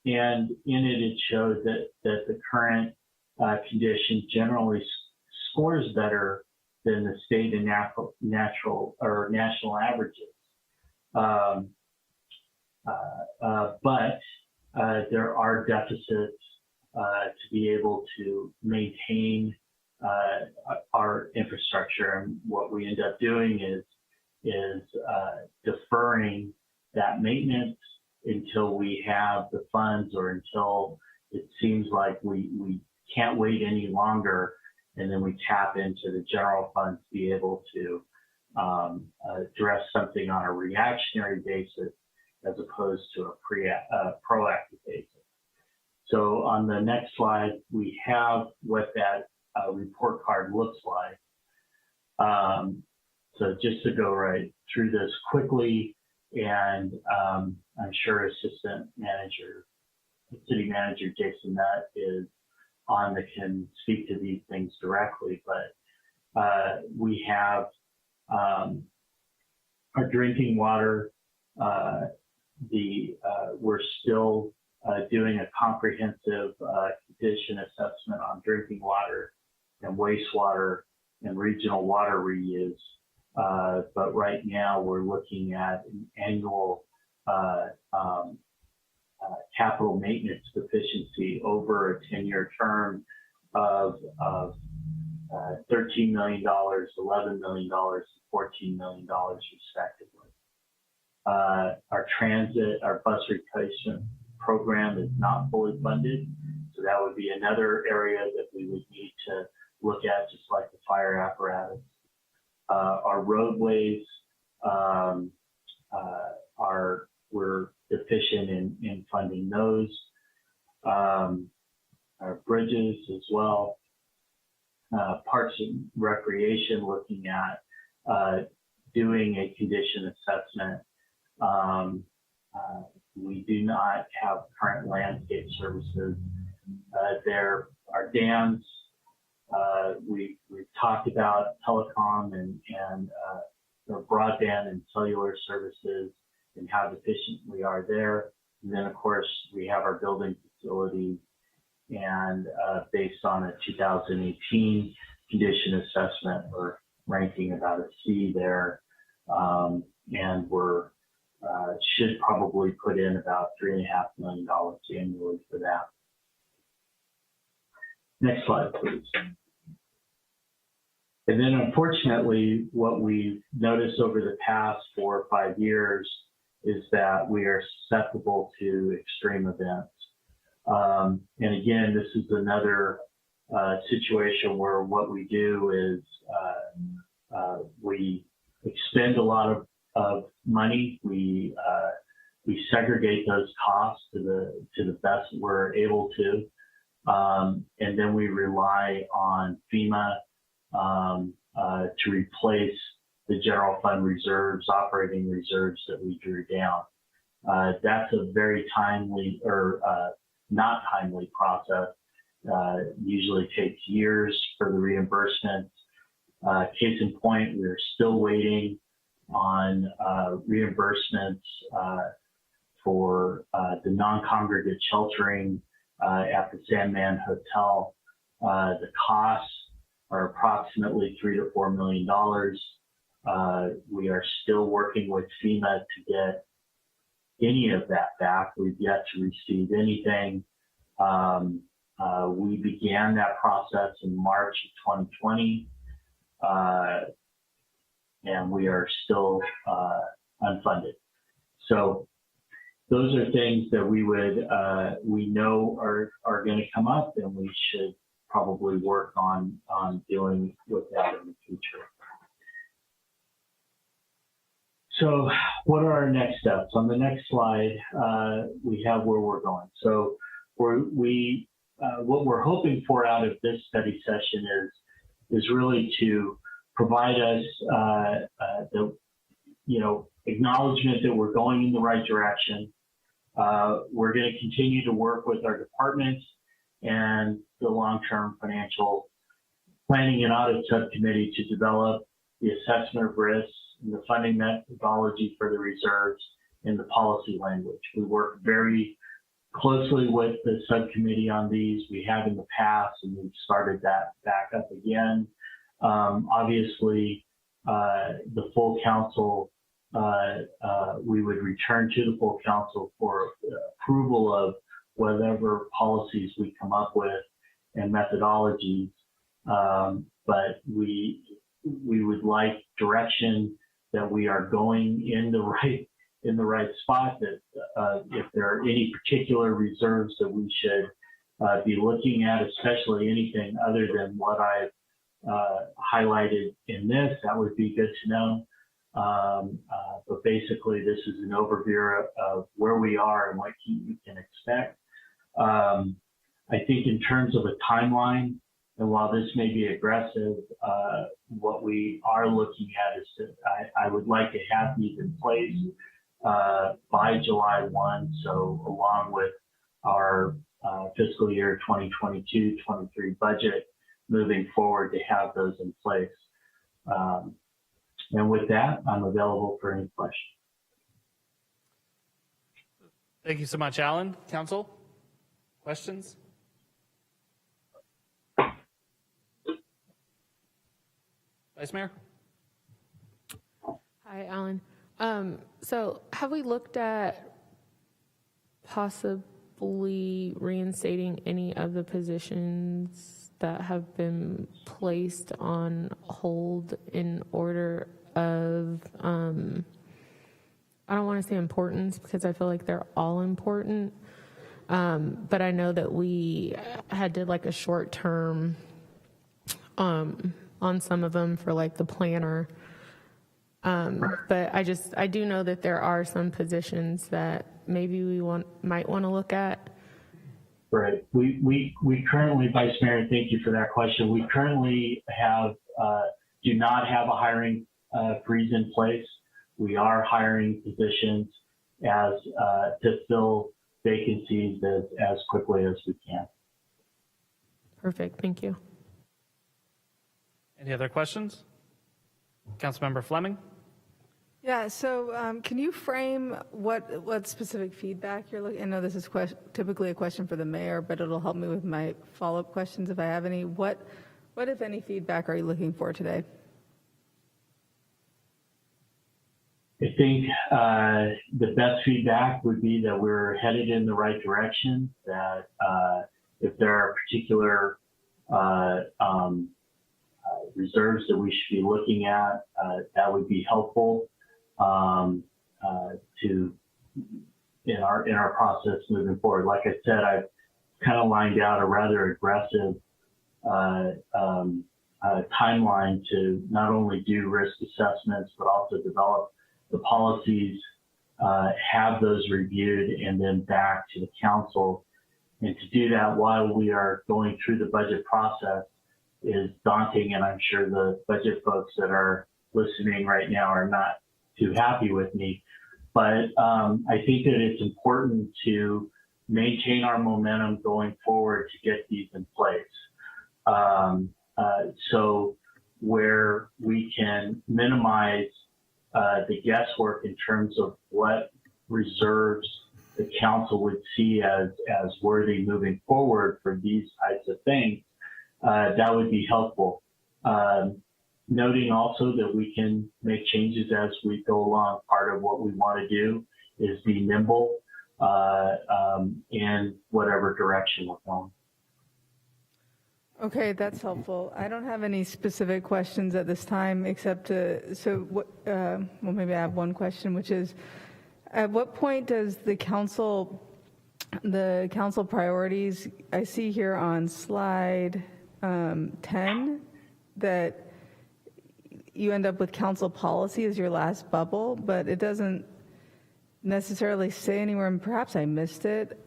And in it, it showed that the current condition generally scores better than the state and national averages. But there are deficits to be able to maintain our infrastructure, and what we end up doing is deferring that maintenance until we have the funds, or until it seems like we can't wait any longer, and then we tap into the general fund to be able to address something on a reactionary basis as opposed to a proactive basis. So on the next slide, we have what that report card looks like. So just to go right through this quickly, and I'm sure Assistant Manager, City Manager Jason Nutt is on that can speak to these things directly, but we have our drinking water. We're still doing a comprehensive condition assessment on drinking water and wastewater and regional water reuse. But right now we're looking at an annual capital maintenance deficiency over a 10-year term of $13 million, $11 million, $14 million respectively. Our transit, our bus replacement program is not fully funded, so that would be another area that we would need to look at, just like the fire apparatus. Our roadways we're deficient in funding those. our bridges as well, parks and recreation, looking at doing a condition assessment. We do not have current landscape services. There are dams. We've talked about telecom and broadband and cellular services and how deficient we are there. And then, of course, we have our building facilities, and based on a 2018 condition assessment, we're ranking about a C there, and we're should probably put in about $3.5 million annually for that. Next slide, please. And then, unfortunately, what we've noticed over the past 4 or 5 years is that we are susceptible to extreme events. And again, this is another situation where what we do is we expend a lot of money. We segregate those costs to the best we're able to, and then we rely on FEMA to replace the general fund reserves, operating reserves that we drew down. That's a very timely or not timely process. Usually takes years for the reimbursements. Case in point, we're still waiting on reimbursements for the non-congregate sheltering at the Sandman Hotel. The costs are approximately $3 to $4 million. We are still working with FEMA to get any of that back. We've yet to receive anything. We began that process in March of 2020, and we are still unfunded. So those are things that we know are going to come up, and we should probably work on dealing with that in the future. So what are our next steps? On the next slide, we have where we're going. So what we're hoping for out of this study session is really to provide us the acknowledgement that we're going in the right direction. We're going to continue to work with our departments and the long-term financial planning and audit subcommittee to develop the assessment of risks and the funding methodology for the reserves and the policy language. We work very closely with the subcommittee on these. We have in the past, and we've started that back up again. Obviously, the full council, we would return to the full council for approval of whatever policies we come up with and methodologies. But we would like direction that we are going in the right spot, that if there are any particular reserves that we should be looking at, especially anything other than what I've highlighted in this, that would be good to know. But basically, this is an overview of where we are and what you can expect. I think in terms of a timeline, and while this may be aggressive, what we are looking at is that I would like to have these in place by July 1, so along with our fiscal year 2022-23 budget moving forward, to have those in place. And with that, I'm available for any questions. Thank you so much, Alan. Council, questions? Vice Mayor? Hi, Alan. So have we looked at possibly reinstating any of the positions that have been placed on hold in order of, I don't want to say importance because I feel like they're all important, but I know that we had did like a short term on some of them for like the planner. But I do know that there are some positions that maybe we might want to look at Right. We currently, Vice Mayor, thank you for that question. We currently do not have a hiring freeze in place. We are hiring positions to fill vacancies as quickly as we can. Perfect. Thank you. Any other questions? Councilmember Fleming? Yeah, so can you frame what specific feedback you're looking? I know this is typically a question for the mayor, but it'll help me with my follow-up questions if I have any. What, if any, feedback are you looking for today? I think the best feedback would be that we're headed in the right direction, that if there are particular reserves that we should be looking at, that would be helpful in our process moving forward. Like I said, I've kind of lined out a rather aggressive timeline to not only do risk assessments, but also develop the policies, have those reviewed, and then back to the council. And to do that while we are going through the budget process is daunting, and I'm sure the budget folks that are listening right now are not too happy with me. But I think that it's important to maintain our momentum going forward to get these in place. So where we can minimize the guesswork in terms of what reserves the council would see as worthy moving forward for these types of things, that would be helpful. Noting also that we can make changes as we go along. Part of what we want to do is be nimble in whatever direction we're going. Okay, that's helpful. I don't have any specific questions at this time, except well, maybe I have one question, which is, at what point does the council priorities, I see here on slide 10 that you end up with council policy as your last bubble, but it doesn't necessarily say anywhere, and perhaps I missed it,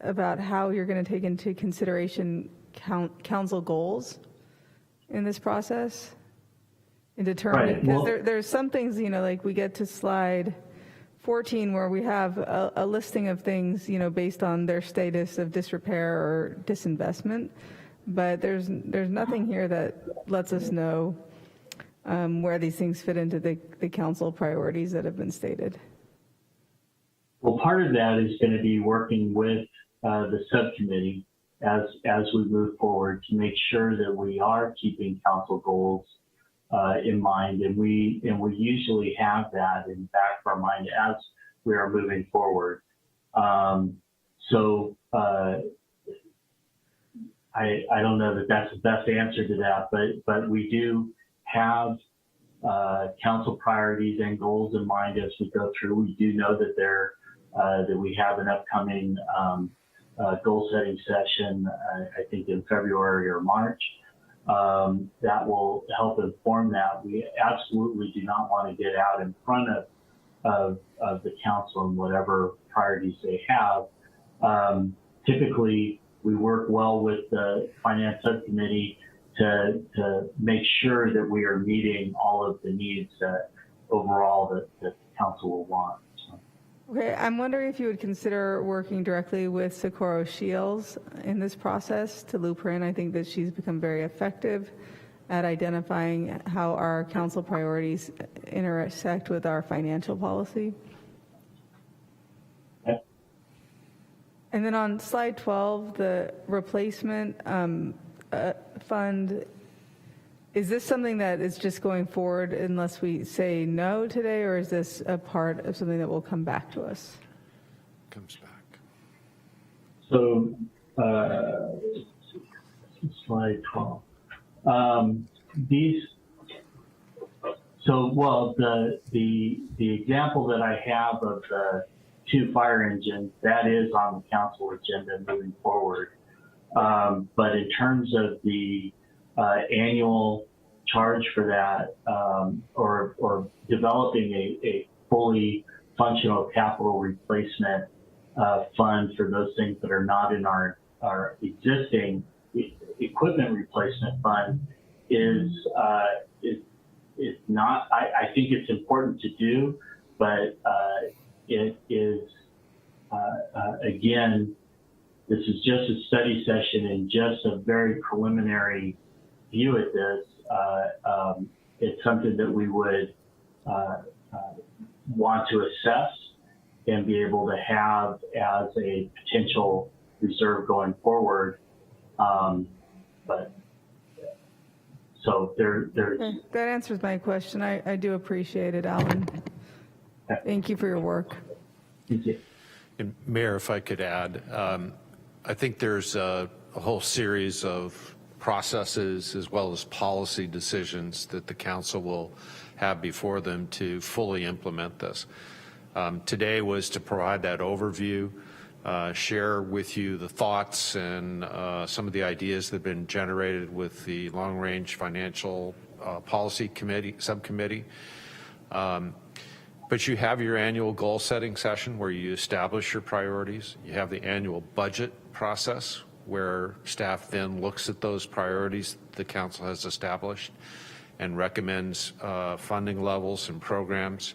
about how you're going to take into consideration council goals in this process and determine, because there's some things, like we get to slide 14 where we have a listing of things, based on their status of disrepair or disinvestment, but there's nothing here that lets us know where these things fit into the council priorities that have been stated. Well, part of that is going to be working with the subcommittee as we move forward to make sure that we are keeping council goals in mind, and we usually have that in the back of our mind as we are moving forward. So I don't know that that's the best answer to that, but we do have council priorities and goals in mind as we go through. We do know that that we have an upcoming goal setting session, I think in February or March, that will help inform that. We absolutely do not want to get out in front of the council and whatever priorities they have. Typically, we work well with the finance subcommittee to make sure that we are meeting all of the needs that overall that the council will want. Okay, I'm wondering if you would consider working directly with Socorro Shields in this process to loop her in. I think that she's become very effective at identifying how our council priorities intersect with our financial policy. Okay. And then on slide 12, the replacement fund, is this something that is just going forward unless we say no today, or is this a part of something that will come back to us? Comes back. So slide 12. The example that I have of the 2 fire engines, that is on the council agenda moving forward. But in terms of the annual charge for that, or developing a fully functional capital replacement fund for those things that are not in our our existing equipment replacement fund is not. I think it's important to do, but it is again. This is just a study session and just a very preliminary view at this. It's something that we would want to assess and be able to have as a potential reserve going forward. But so there's. That answers my question. I do appreciate it, Alan. Thank you for your work. Thank you. And Mayor, if I could add, I think there's a whole series of processes as well as policy decisions that the council will have before them to fully implement this. Today was to provide that overview, share with you the thoughts and some of the ideas that have been generated with the Long Range Financial Policy Committee subcommittee. But you have your annual goal setting session where you establish your priorities. You have the annual budget process where staff then looks at those priorities the council has established and recommends funding levels and programs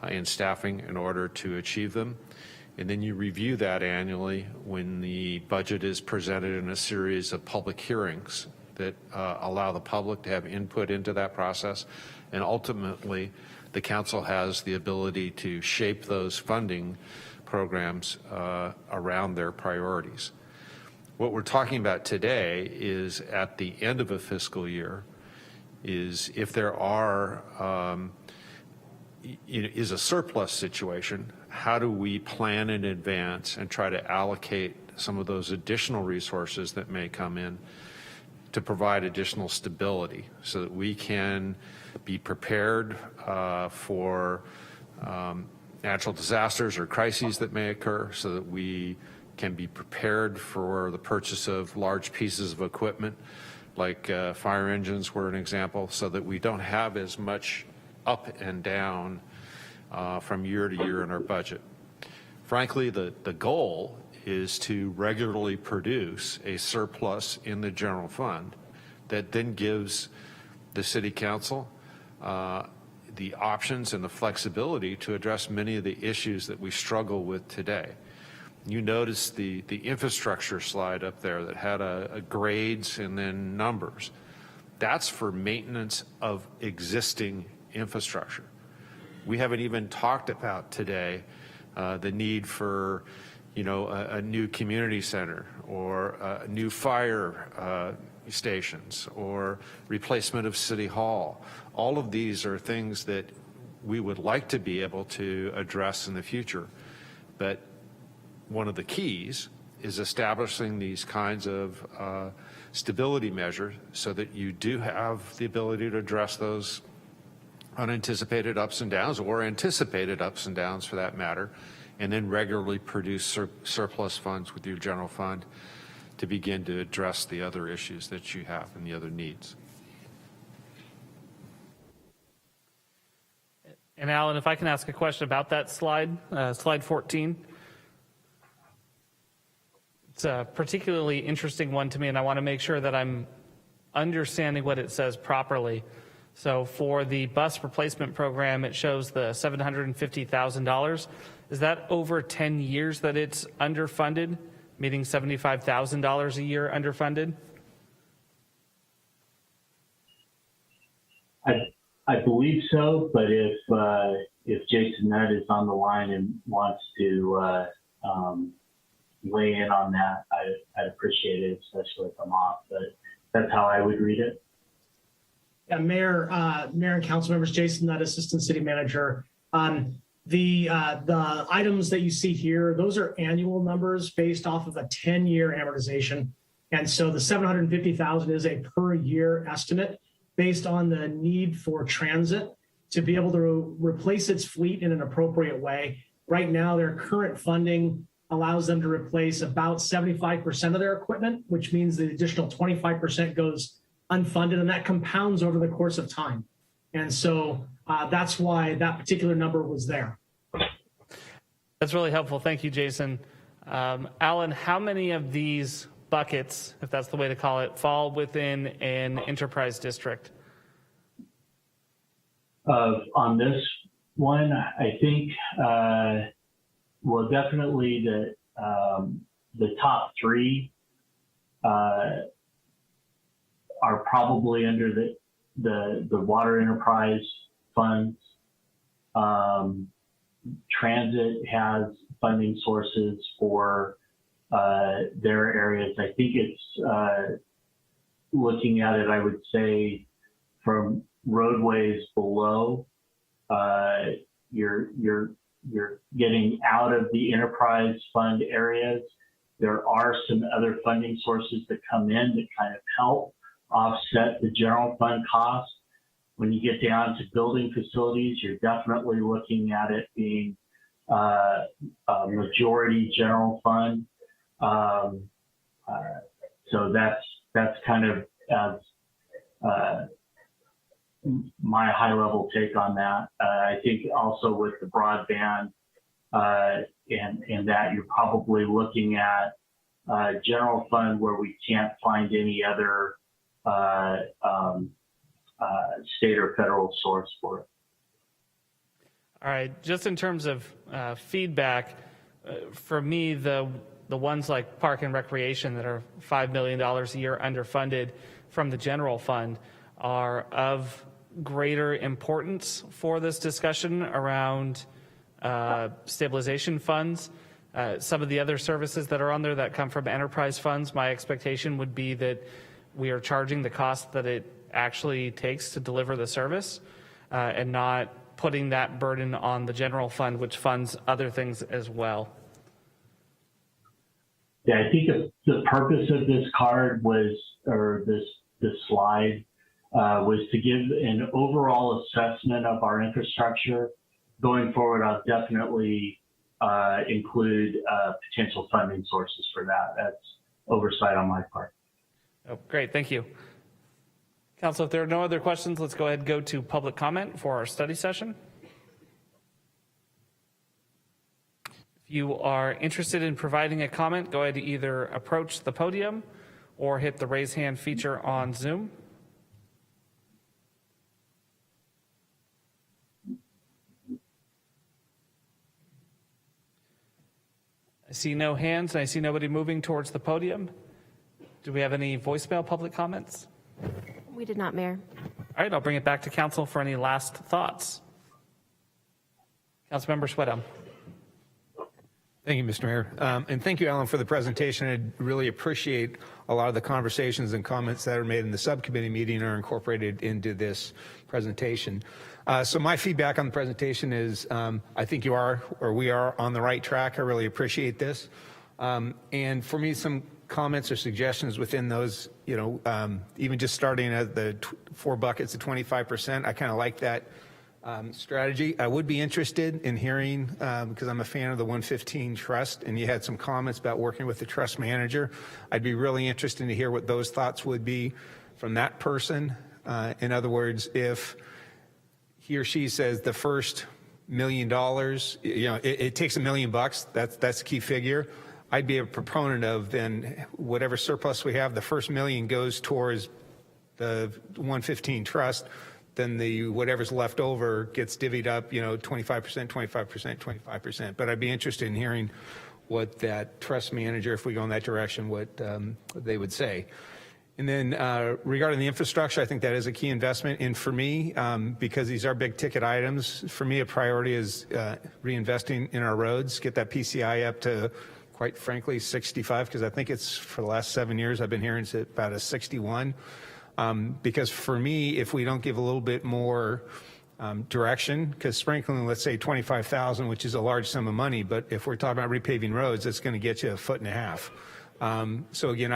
and staffing in order to achieve them. And then you review that annually when the budget is presented in a series of public hearings that allow the public to have input into that process. And ultimately, the council has the ability to shape those funding programs around their priorities. What we're talking about today is at the end of a fiscal year is if there are is a surplus situation, how do we plan in advance and try to allocate some of those additional resources that may come in to provide additional stability so that we can be prepared for natural disasters or crises that may occur, so that we can be prepared for the purchase of large pieces of equipment like fire engines were an example, so that we don't have as much up and down from year to year in our budget. Frankly, the goal is to regularly produce a surplus in the general fund that then gives the City Council the options and the flexibility to address many of the issues that we struggle with today. You notice the infrastructure slide up there that had a grades and then numbers. That's for maintenance of existing infrastructure. We haven't even talked about today the need for a new community center or new fire stations or replacement of City Hall. All of these are things that we would like to be able to address in the future. But one of the keys is establishing these kinds of stability measures so that you do have the ability to address those unanticipated ups and downs, or anticipated ups and downs for that matter, and then regularly produce surplus funds with your general fund to begin to address the other issues that you have and the other needs. And Alan, if I can ask a question about that slide, slide 14. It's a particularly interesting one to me, and I want to make sure that I'm understanding what it says properly. So for the bus replacement program, it shows the $750,000. Is that over 10 years that it's underfunded, meaning $75,000 a year underfunded? I believe so, but if Jason Nutt is on the line and wants to weigh in on that, I'd appreciate it, especially if I'm off. But that's how I would read it. Yeah, Mayor and council members, Jason Nutt, Assistant City Manager. The items that you see here, those are annual numbers based off of a 10-year amortization. And so the $750,000 is a per year estimate based on the need for transit to be able to replace its fleet in an appropriate way. Right now, their current funding allows them to replace about 75% of their equipment, which means the additional 25% goes unfunded, and that compounds over the course of time. And so that's why that particular number was there. That's really helpful. Thank you, Jason. Alan, how many of these buckets, if that's the way to call it, fall within an enterprise district? On this one, I think, well, definitely the top three are probably under the water enterprise funds. Transit has funding sources for their areas. I think it's looking at it, I would say, from roadways below, you're getting out of the enterprise fund areas. There are some other funding sources that come in that kind of help offset the general fund costs. When you get down to building facilities, you're definitely looking at it being a majority general fund. So that's kind of my high level take on that. I think also with the broadband and that you're probably looking at general fund where we can't find any other state or federal source for it. All right, just in terms of feedback, for me, the ones like Park and Recreation that are $5 million a year underfunded from the general fund are of greater importance for this discussion around stabilization funds. Some of the other services that are on there that come from enterprise funds, my expectation would be that we are charging the cost that it actually takes to deliver the service and not putting that burden on the general fund, which funds other things as well. Yeah, I think the purpose of this card was, or this slide, was to give an overall assessment of our infrastructure. Going forward, I'll definitely include potential funding sources for that. That's oversight on my part. Oh, great, thank you. Council, if there are no other questions, let's go ahead and go to public comment for our study session. If you are interested in providing a comment, go ahead to either approach the podium or hit the raise hand feature on Zoom. I see no hands, and I see nobody moving towards the podium. Do we have any voicemail public comments? We did not, Mayor. All right, I'll bring it back to council for any last thoughts. Councilmember Schwedam. Thank you, Mr. Mayor. And thank you, Alan, for the presentation. I really appreciate a lot of the conversations and comments that are made in the subcommittee meeting are incorporated into this presentation. So my feedback on the presentation is I think you are, or we are, on the right track. I really appreciate this. And for me, some comments or suggestions within those, you know, even just starting at the 4 buckets of 25%, I kind of like that strategy. I would be interested in hearing, because I'm a fan of the 115 trust, and you had some comments about working with the trust manager. I'd be really interested to hear what those thoughts would be from that person. In other words, if he or she says the first $1 million, you know, it takes $1 million, that's the key figure. I'd be a proponent of then whatever surplus we have, the first $1 million goes towards the 115 trust, then the whatever's left over gets divvied up, you know, 25%, 25%, 25%. But I'd be interested in hearing what that trust manager, if we go in that direction, what they would say. And then regarding the infrastructure, I think that is a key investment. And for me, because these are big ticket items, for me a priority is reinvesting in our roads, get that PCI up to, quite frankly, 65, because I think it's, for the last 7 years, I've been hearing it's about a 61. Because for me, if we don't give a little bit more direction, because sprinkling, let's say 25,000, which is a large sum of money, but if we're talking about repaving roads, it's going to get you 1.5 feet. So again,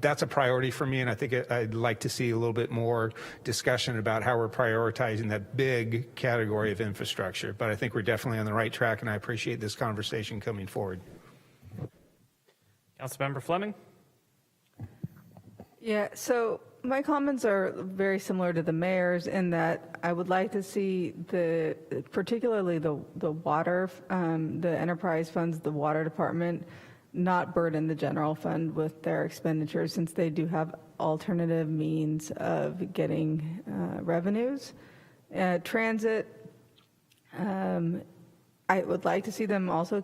that's a priority for me, and I think I'd like to see a little bit more discussion about how we're prioritizing that big category of infrastructure. But I think we're definitely on the right track, and I appreciate this conversation coming forward. Councilmember Fleming. Yeah, so my comments are very similar to the mayor's in that I would like to see particularly the water, the enterprise funds, the water department, not burden the general fund with their expenditures, since they do have alternative means of getting revenues. Transit, I would like to see them also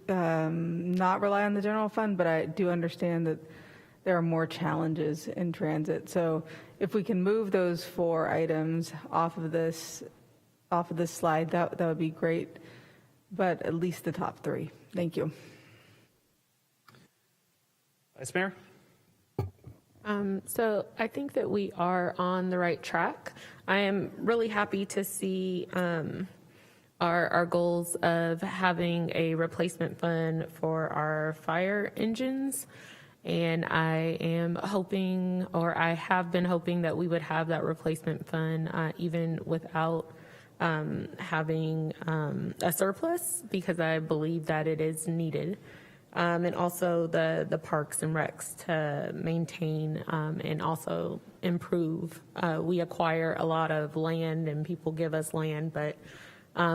not rely on the general fund, but I do understand that there are more challenges in transit. So if we can move those 4 items off of this slide, that would be great. But at least the top 3. Thank you. Vice Mayor? So I think that we are on the right track. I am really happy to see our goals of having a replacement fund for our fire engines. And I am hoping, or I have been hoping, that we would have that replacement fund even without having a surplus, because I believe that it is needed. And also the parks and recs to maintain and also improve. We acquire a lot of land and people give us land, but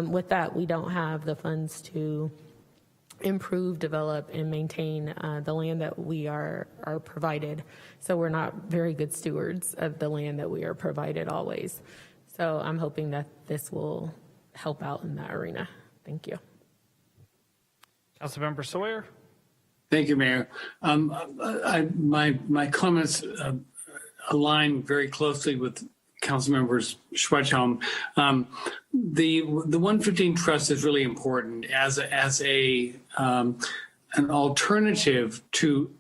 with that, we don't have the funds to improve, develop, and maintain the land that we are provided. So we're not very good stewards of the land that we are provided always. So I'm hoping that this will help out in that arena. Thank you. Councilmember Sawyer? Thank you, Mayor. My comments align very closely with Councilmembers Schweithelm. The 115 Trust is really important as an alternative to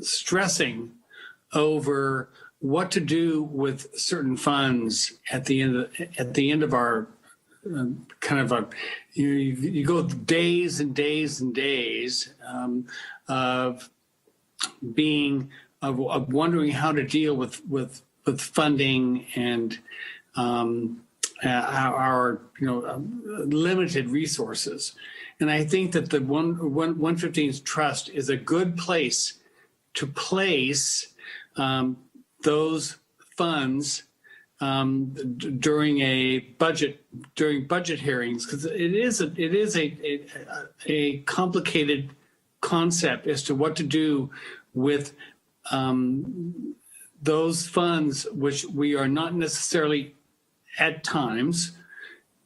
stressing over what to do with certain funds at the end of our you go days and days and days of wondering how to deal with funding and our limited resources. And I think that the 115 Trust is a good place to place those funds during budget hearings, because it is a complicated concept as to what to do with those funds which we are not necessarily at times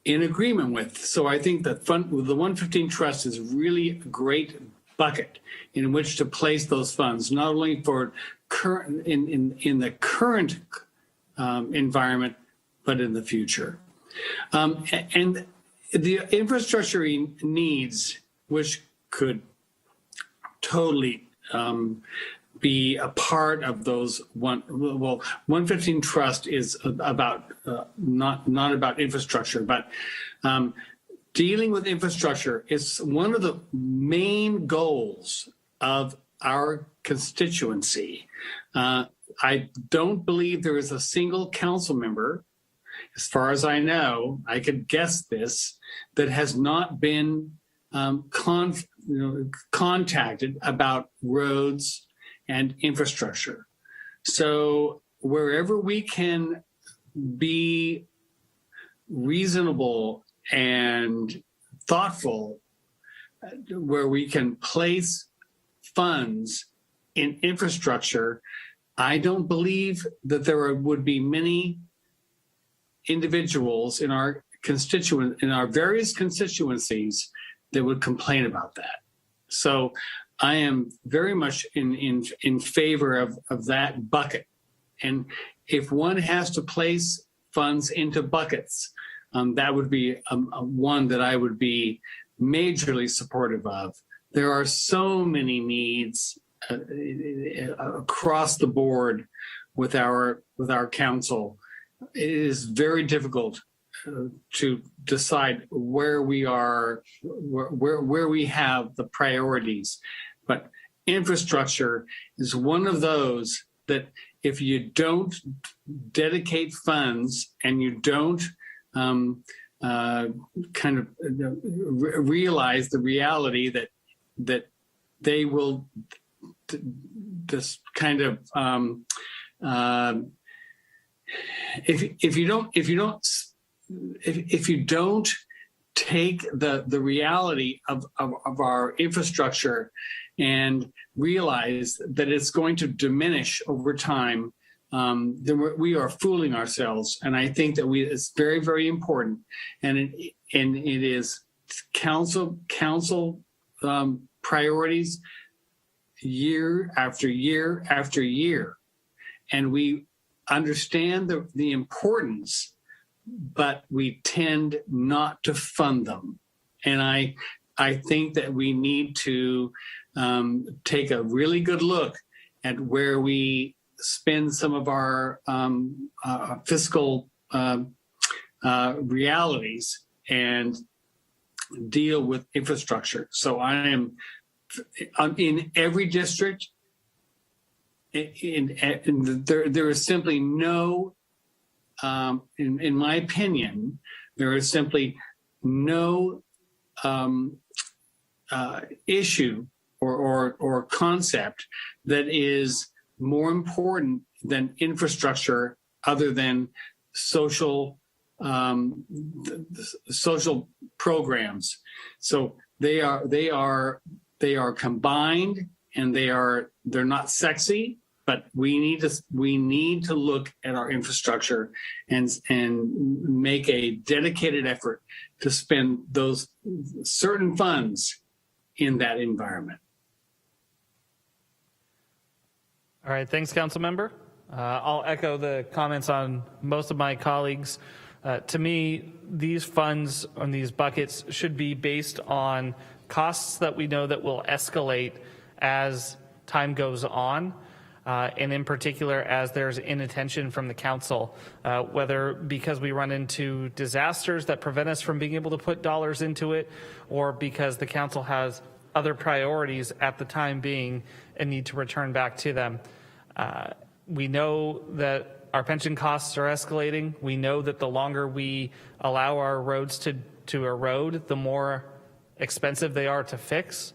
in agreement with. So I think that the 115 Trust is really a great bucket in which to place those funds, not only for current in the current environment, but in the future. And the infrastructure needs, which could totally be a part of those 115 Trust is about not about infrastructure, but dealing with infrastructure is one of the main goals of our constituency. I don't believe there is a single council member, as far as I know, I could guess this, that has not been contacted about roads and infrastructure. So wherever we can be reasonable and thoughtful, where we can place funds in infrastructure, I don't believe that there would be many individuals in our various constituencies that would complain about that. So I am very much in favor of that bucket. And if one has to place funds into buckets, that would be one that I would be majorly supportive of. There are so many needs across the board with our council. It is very difficult to decide where we are, where we have the priorities. But infrastructure is one of those that if you don't dedicate funds and you don't realize the reality that they will just kind of if you don't take the reality of our infrastructure and realize that it's going to diminish over time, then we are fooling ourselves. And I think that it's very, very important. And it is council priorities year after year after year. And we understand the importance, but we tend not to fund them. And I think that we need to take a really good look at where we spend some of our fiscal realities and deal with infrastructure. So I am in every district. There is simply no, in my opinion, there is simply no issue or concept that is more important than infrastructure, other than social programs. So they are combined, and they're not sexy, but we need to look at our infrastructure and make a dedicated effort to spend those certain funds in that environment. All right, thanks, Council Member. I'll echo the comments on most of my colleagues. To me, these funds on these buckets should be based on costs that we know that will escalate as time goes on, and in particular as there's inattention from the council, whether because we run into disasters that prevent us from being able to put dollars into it, or because the council has other priorities at the time being and need to return back to them. We know that our pension costs are escalating. We know that the longer we allow our roads to erode, the more expensive they are to fix.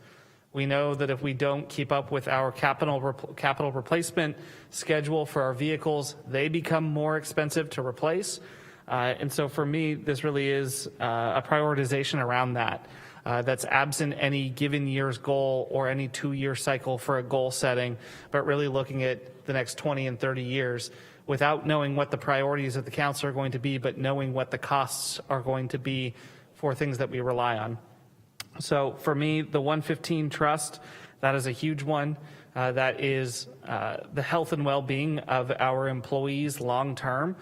We know that if we don't keep up with our capital replacement schedule for our vehicles, they become more expensive to replace. And so for me, this really is a prioritization around that. That's absent any given year's goal or any 2-year cycle for a goal setting, but really looking at the next 20 and 30 years without knowing what the priorities of the council are going to be, but knowing what the costs are going to be for things that we rely on. So for me, the 115 Trust, that is a huge one. That is the health and well-being of our employees long-term,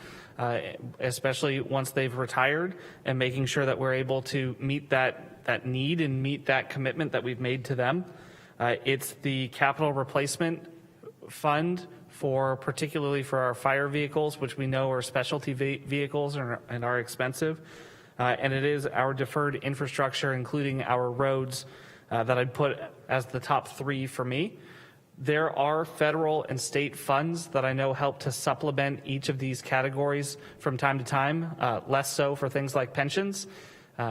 especially once they've retired, and making sure that we're able to meet that need and meet that commitment that we've made to them. It's the capital replacement fund particularly for our fire vehicles, which we know are specialty vehicles and are expensive. And it is our deferred infrastructure, including our roads, that I'd put as the top 3 for me. There are federal and state funds that I know help to supplement each of these categories from time to time, less so for things like pensions.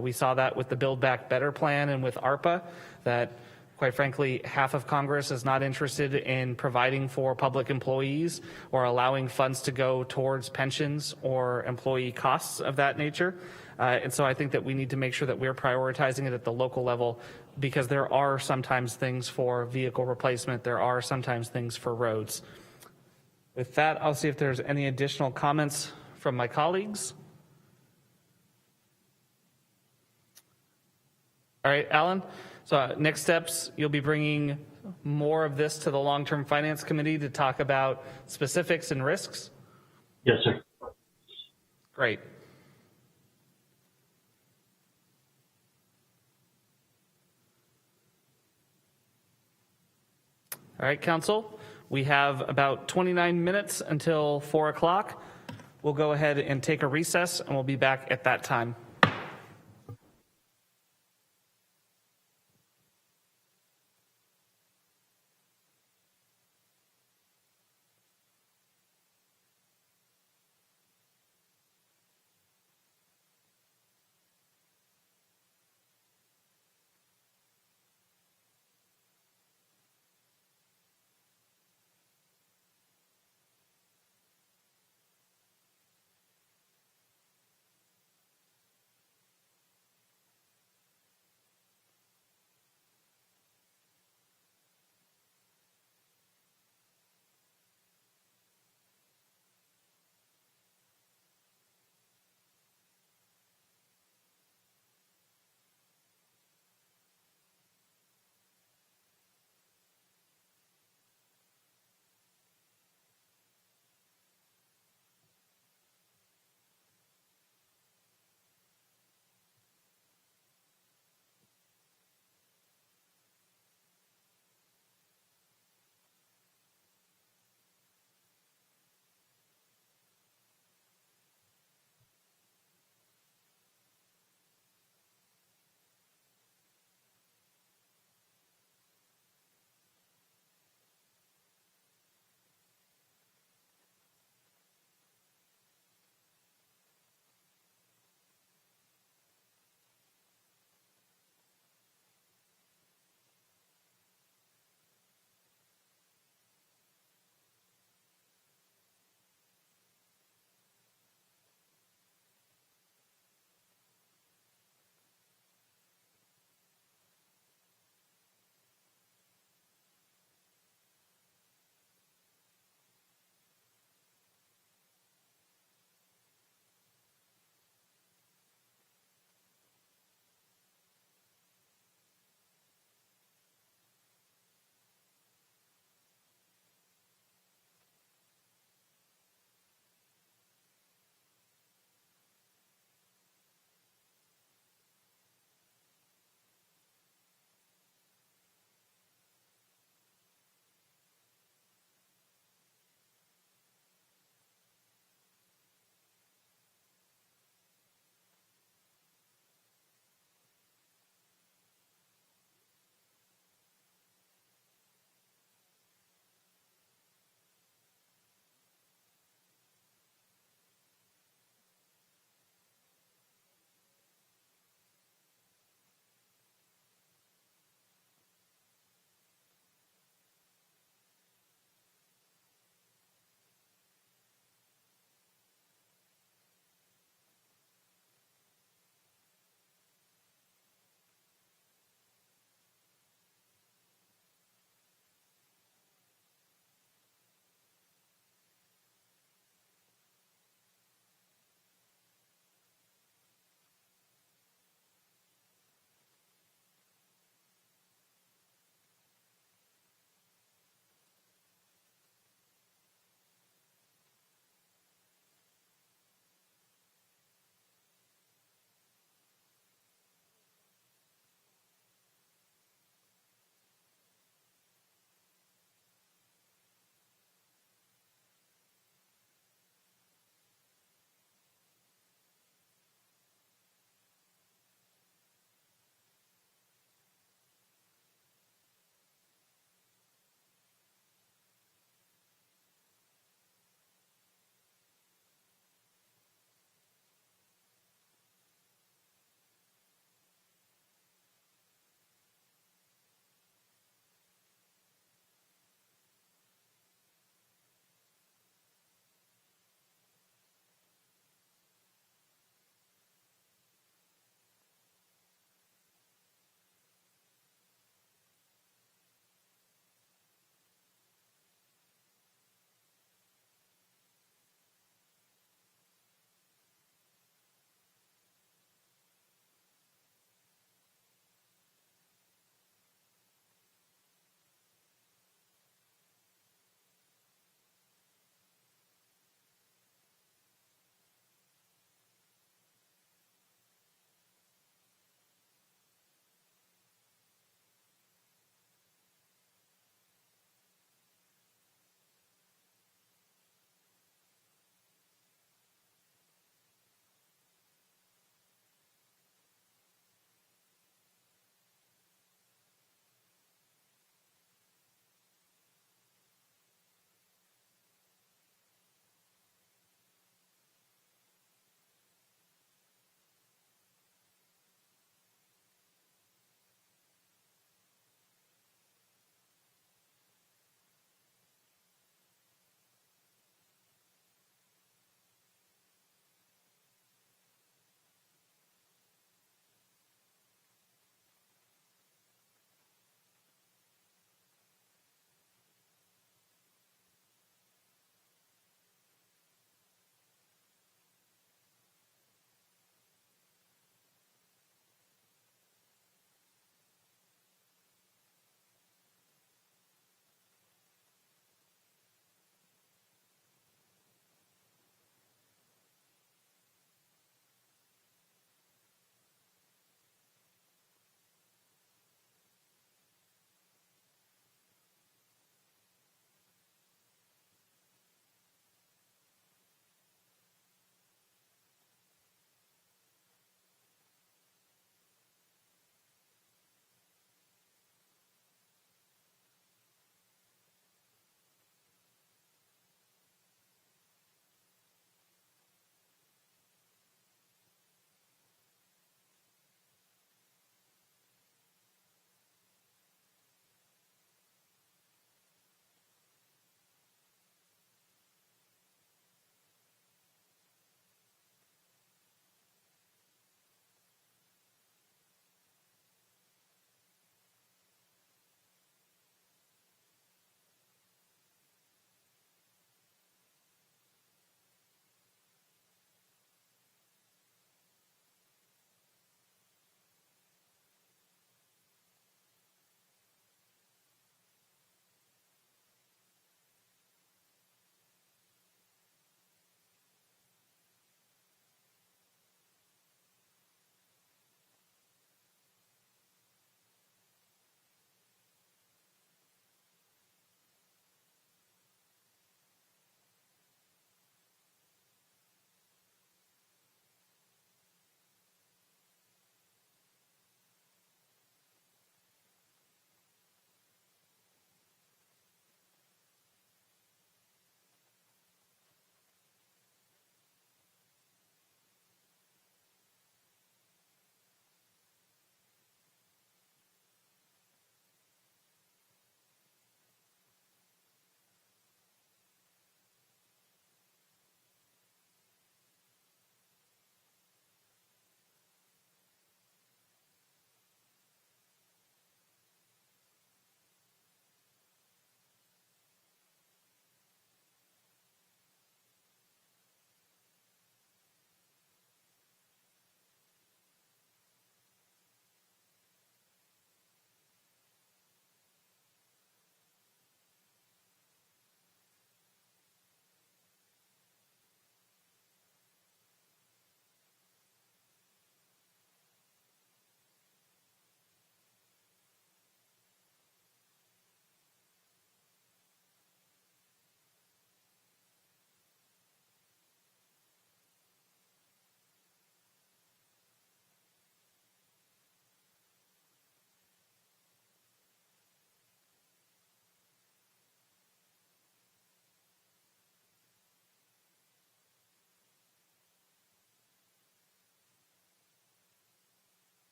We saw that with the Build Back Better plan and with ARPA, that quite frankly, half of Congress is not interested in providing for public employees or allowing funds to go towards pensions or employee costs of that nature. And so I think that we need to make sure that we're prioritizing it at the local level, because there are sometimes things for vehicle replacement. There are sometimes things for roads. With that, I'll see if there's any additional comments from my colleagues. All right, Alan. So next steps, you'll be bringing more of this to the Long-Term Finance Committee to talk about specifics and risks? Yes, sir. Great. All right, Council, we have about 29 minutes until 4 o'clock. We'll go ahead and take a recess, and we'll be back at that time.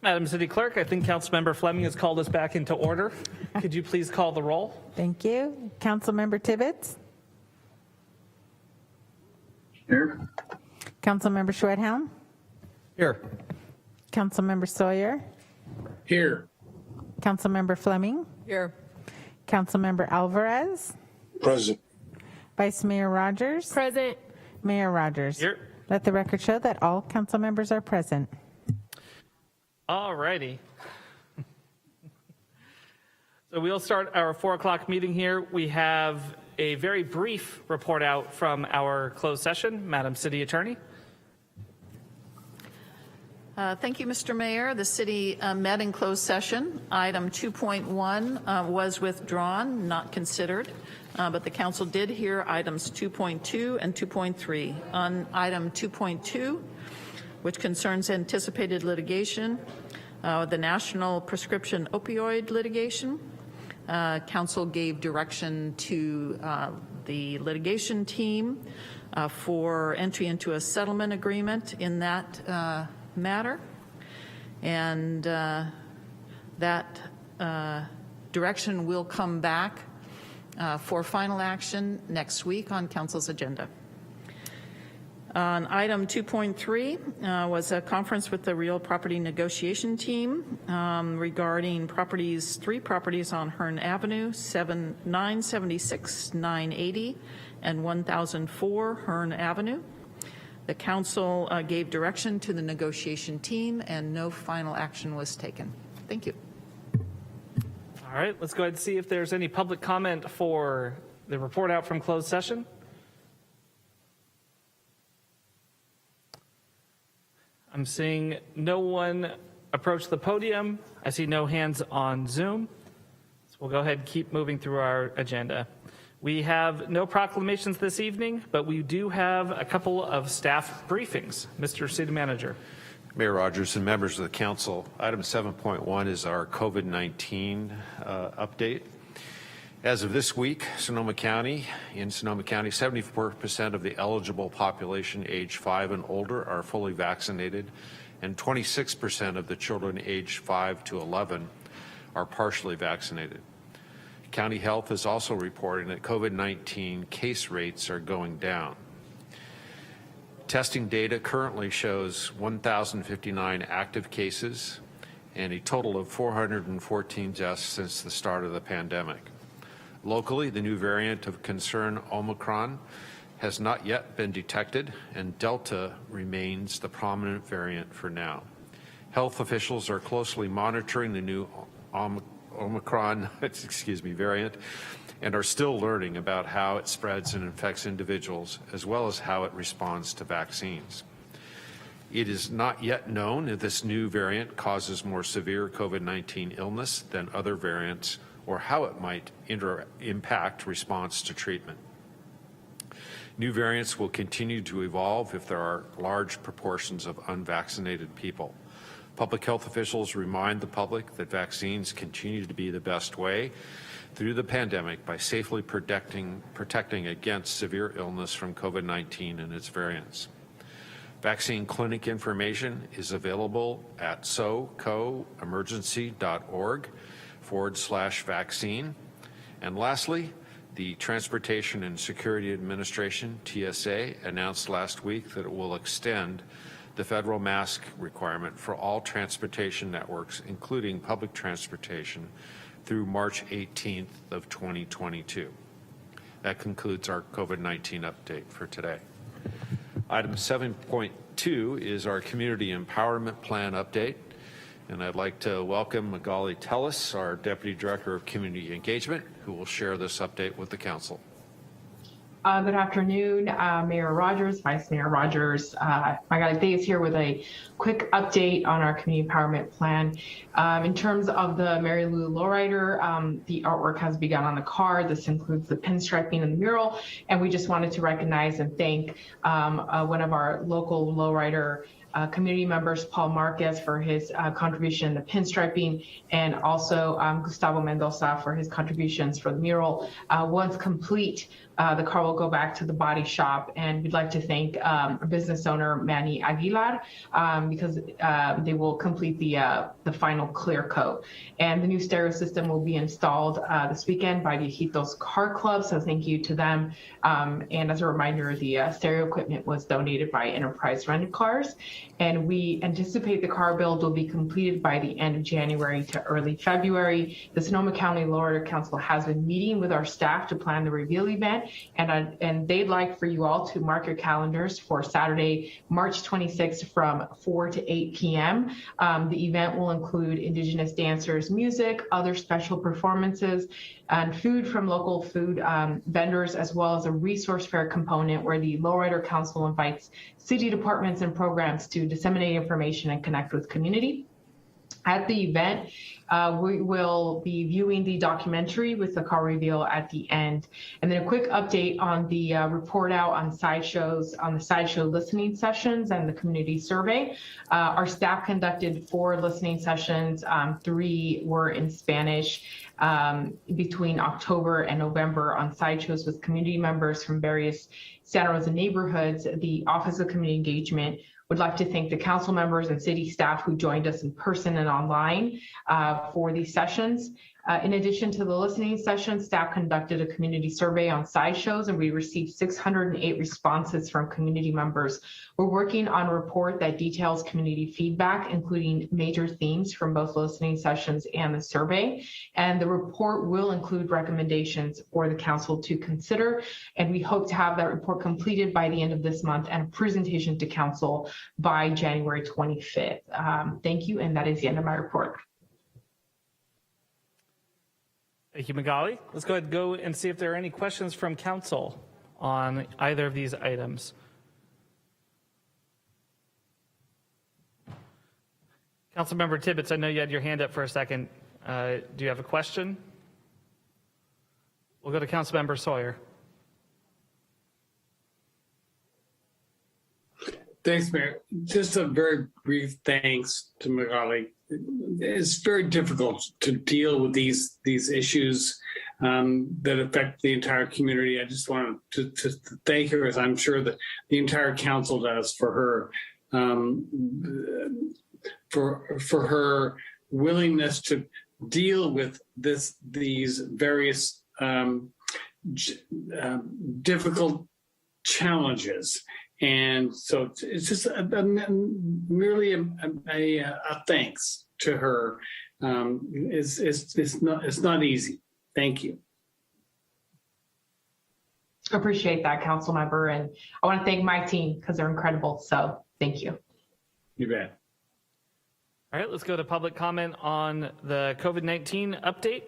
Madam City Clerk, I think Councilmember Fleming has called us back into order. Could you please call the roll? Thank you. Councilmember Tibbetts? Here. Councilmember Schwedhelm? Here. Councilmember Sawyer? Here. Councilmember Fleming? Here. Councilmember Alvarez? Present. Vice Mayor Rogers? Present. Mayor Rogers? Here. Let the record show that all council members are present. All righty. So we'll start our 4 o'clock meeting here. We have a very brief report out from our closed session. Madam City Attorney. Thank you, Mr. Mayor. The city met in closed session. Item 2.1 was withdrawn, not considered, but the council did hear items 2.2 and 2.3. On item 2.2, which concerns anticipated litigation, the national prescription opioid litigation, council gave direction to the litigation team for entry into a settlement agreement in that matter, and that direction will come back for final action next week on council's agenda. On item 2.3 was a conference with the real property negotiation team regarding three properties on Hearn Avenue, 976, 980, and 1004 Hearn Avenue. The council gave direction to the negotiation team and no final action was taken. Thank you. All right, let's go ahead and see if there's any public comment for the report out from closed session. I'm seeing no one approach the podium. I see no hands on Zoom. So we'll go ahead and keep moving through our agenda. We have no proclamations this evening, but we do have a couple of staff briefings. Mr. City Manager. Mayor Rogers and members of the council, item 7.1 is our COVID-19 update. As of this week, in Sonoma County, 74% of the eligible population age 5 and older are fully vaccinated, and 26% of the children aged 5 to 11 are partially vaccinated. County Health is also reporting that COVID-19 case rates are going down. Testing data currently shows 1,059 active cases and a total of 414 deaths since the start of the pandemic. Locally, the new variant of concern, Omicron, has not yet been detected, and Delta remains the prominent variant for now. Health officials are closely monitoring the new Omicron variant and are still learning about how it spreads and infects individuals, as well as how it responds to vaccines. It is not yet known if this new variant causes more severe COVID-19 illness than other variants, or how it might impact response to treatment. New variants will continue to evolve if there are large proportions of unvaccinated people. Public health officials remind the public that vaccines continue to be the best way through the pandemic by safely protecting against severe illness from COVID-19 and its variants. Vaccine clinic information is available at socoemergency.org/vaccine. And lastly, the Transportation and Security Administration, TSA, announced last week that it will extend the federal mask requirement for all transportation networks, including public transportation, through March 18th of 2022. That concludes our COVID-19 update for today. Item 7.2 is our Community Empowerment Plan update. And I'd like to welcome Magali Tellis, our Deputy Director of Community Engagement, who will share this update with the Council. Good afternoon, Mayor Rogers, Vice Mayor Rogers. Magali Tellis here with a quick update on our Community Empowerment Plan. In terms of the Mary Lou Lowrider, the artwork has begun on the car. This includes the pinstriping and the mural, and we just wanted to recognize and thank one of our local lowrider community members Paul Marquez for his contribution in the pinstriping, and also Gustavo Mendoza for his contributions for the mural. Once complete, the car will go back to the body shop, and we'd like to thank business owner Manny Aguilar because they will complete the final clear coat. And the new stereo system will be installed this weekend by Viejitos Car Club, so thank you to them. And as a reminder, the stereo equipment was donated by Enterprise Rent Cars, and we anticipate the car build will be completed by the end of January to early February. The Sonoma County Lawyer Council has been meeting with our staff to plan the reveal event, and they'd like for you all to mark your calendars for Saturday, March 26th from 4 to 8 p.m. The event will include Indigenous dancers, music, other special performances, and food from local food vendors, as well as a resource fair component where the Lowrider Council invites city departments and programs to disseminate information and connect with community. At the event, we will be viewing the documentary with the car reveal at the end. And then a quick update on the report out on sideshows, on the sideshow listening sessions and the community survey. Our staff conducted 4 listening sessions. 3 were in Spanish between October and November on sideshows with community members from various Santa Rosa neighborhoods. The Office of Community Engagement would like to thank the council members and city staff who joined us in person and online for these sessions. In addition to the listening sessions, staff conducted a community survey on sideshows, and we received 608 responses from community members. We're working on a report that details community feedback, including major themes from both listening sessions and the survey. And the report will include recommendations for the council to consider. And we hope to have that report completed by the end of this month and a presentation to council by January 25th. Thank you, and that is the end of my report. Thank you, Magali. Let's go ahead and and see if there are any questions from council on either of these items. Councilmember Tibbetts, I know you had your hand up for a second. Do you have a question? We'll go to Councilmember Sawyer. Thanks, Mayor. Just a very brief thanks to Magali. It's very difficult to deal with these issues that affect the entire community. I just wanted to thank her, as I'm sure that the entire council does, for her willingness to deal with these various difficult challenges. And so it's just merely a thanks to her. It's not easy. Thank you. Appreciate that, council member, and I want to thank my team because they're incredible. So thank you. You bet. All right, let's go to public comment on the COVID-19 update.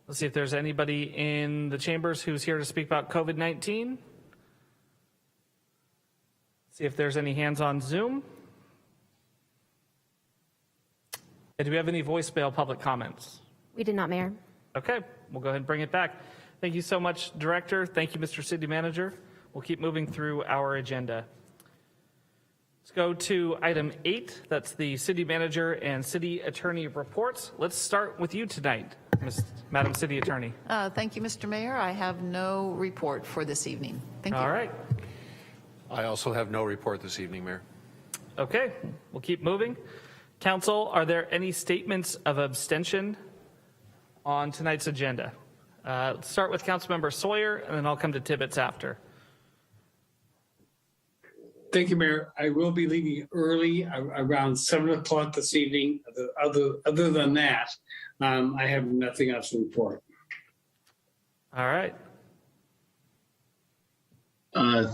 Let's see if there's anybody in the chambers who's here to speak about COVID-19. See if there's any hands on Zoom. And do we have any voicemail public comments? We did not, Mayor. Okay, we'll go ahead and bring it back. Thank you so much, Director. Thank you, Mr. City Manager. We'll keep moving through our agenda. Let's go to item 8. That's the City Manager and City Attorney reports. Let's start with you tonight, Madam City Attorney. Thank you, Mr. Mayor. I have no report for this evening. Thank you. All right. I also have no report this evening, Mayor. Okay, we'll keep moving. Council, are there any statements of abstention on tonight's agenda? Let's start with Councilmember Sawyer, and then I'll come to Tibbetts after. Thank you, Mayor. I will be leaving early, around 7 o'clock this evening. Other than that, I have nothing else to report. All right.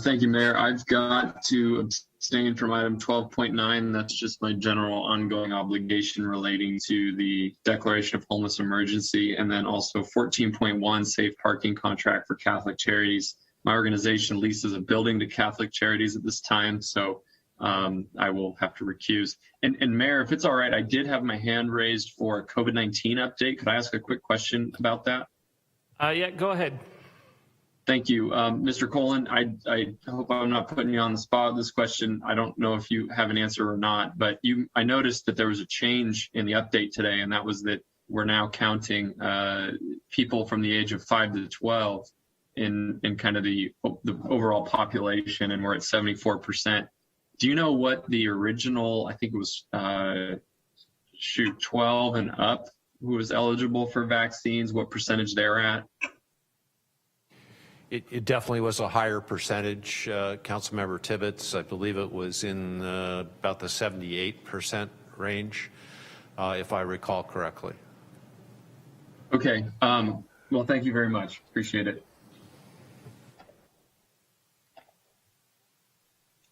Thank you, Mayor. I've got to abstain from item 12.9. That's just my general ongoing obligation relating to the declaration of homeless emergency, and then also 14.1 safe parking contract for Catholic Charities. My organization leases a building to Catholic Charities at this time, so I will have to recuse. And Mayor, if it's all right, I did have my hand raised for a COVID-19 update. Could I ask a quick question about that? Yeah, go ahead. Thank you. Mr. Colon, I hope I'm not putting you on the spot with this question. I don't know if you have an answer or not, but I noticed that there was a change in the update today, and that was that we're now counting people from the age of 5 to 12 in kind of the overall population, and we're at 74%. Do you know what the original, I think it was 12 and up, who was eligible for vaccines, what percentage they're at? It definitely was a higher percentage, Councilmember Tibbetts. I believe it was in about the 78% range, if I recall correctly. Okay. Well, thank you very much. Appreciate it.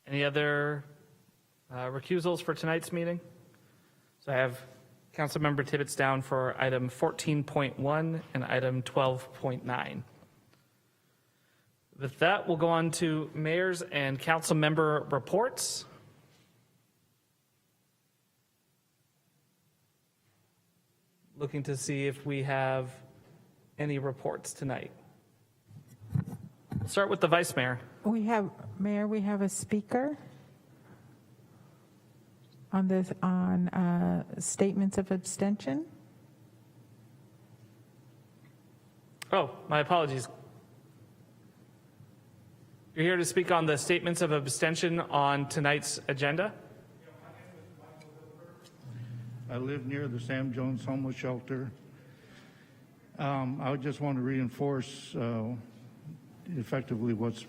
Any other recusals for tonight's meeting? So I have Councilmember Tibbetts down for item 14.1 and item 12.9. With that, we'll go on to mayor's and council member reports. Looking to see if we have any reports tonight. We'll start with the vice mayor. Mayor, we have a speaker on statements of abstention. Oh, my apologies. You're here to speak on the statements of abstention on tonight's agenda? I live near the Sam Jones Homeless Shelter. I just want to reinforce effectively what's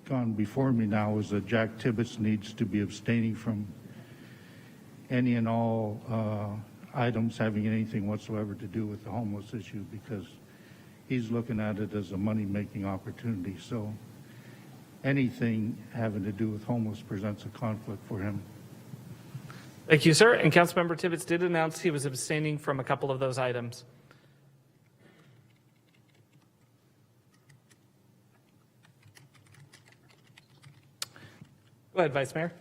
gone before me now is that Jack Tibbetts needs to be abstaining from any and all items having anything whatsoever to do with the homeless issue, because he's looking at it as a money-making opportunity. So anything having to do with homeless presents a conflict for him. Thank you, sir. And Councilmember Tibbetts did announce he was abstaining from a couple of those items. Go ahead, Vice Mayor.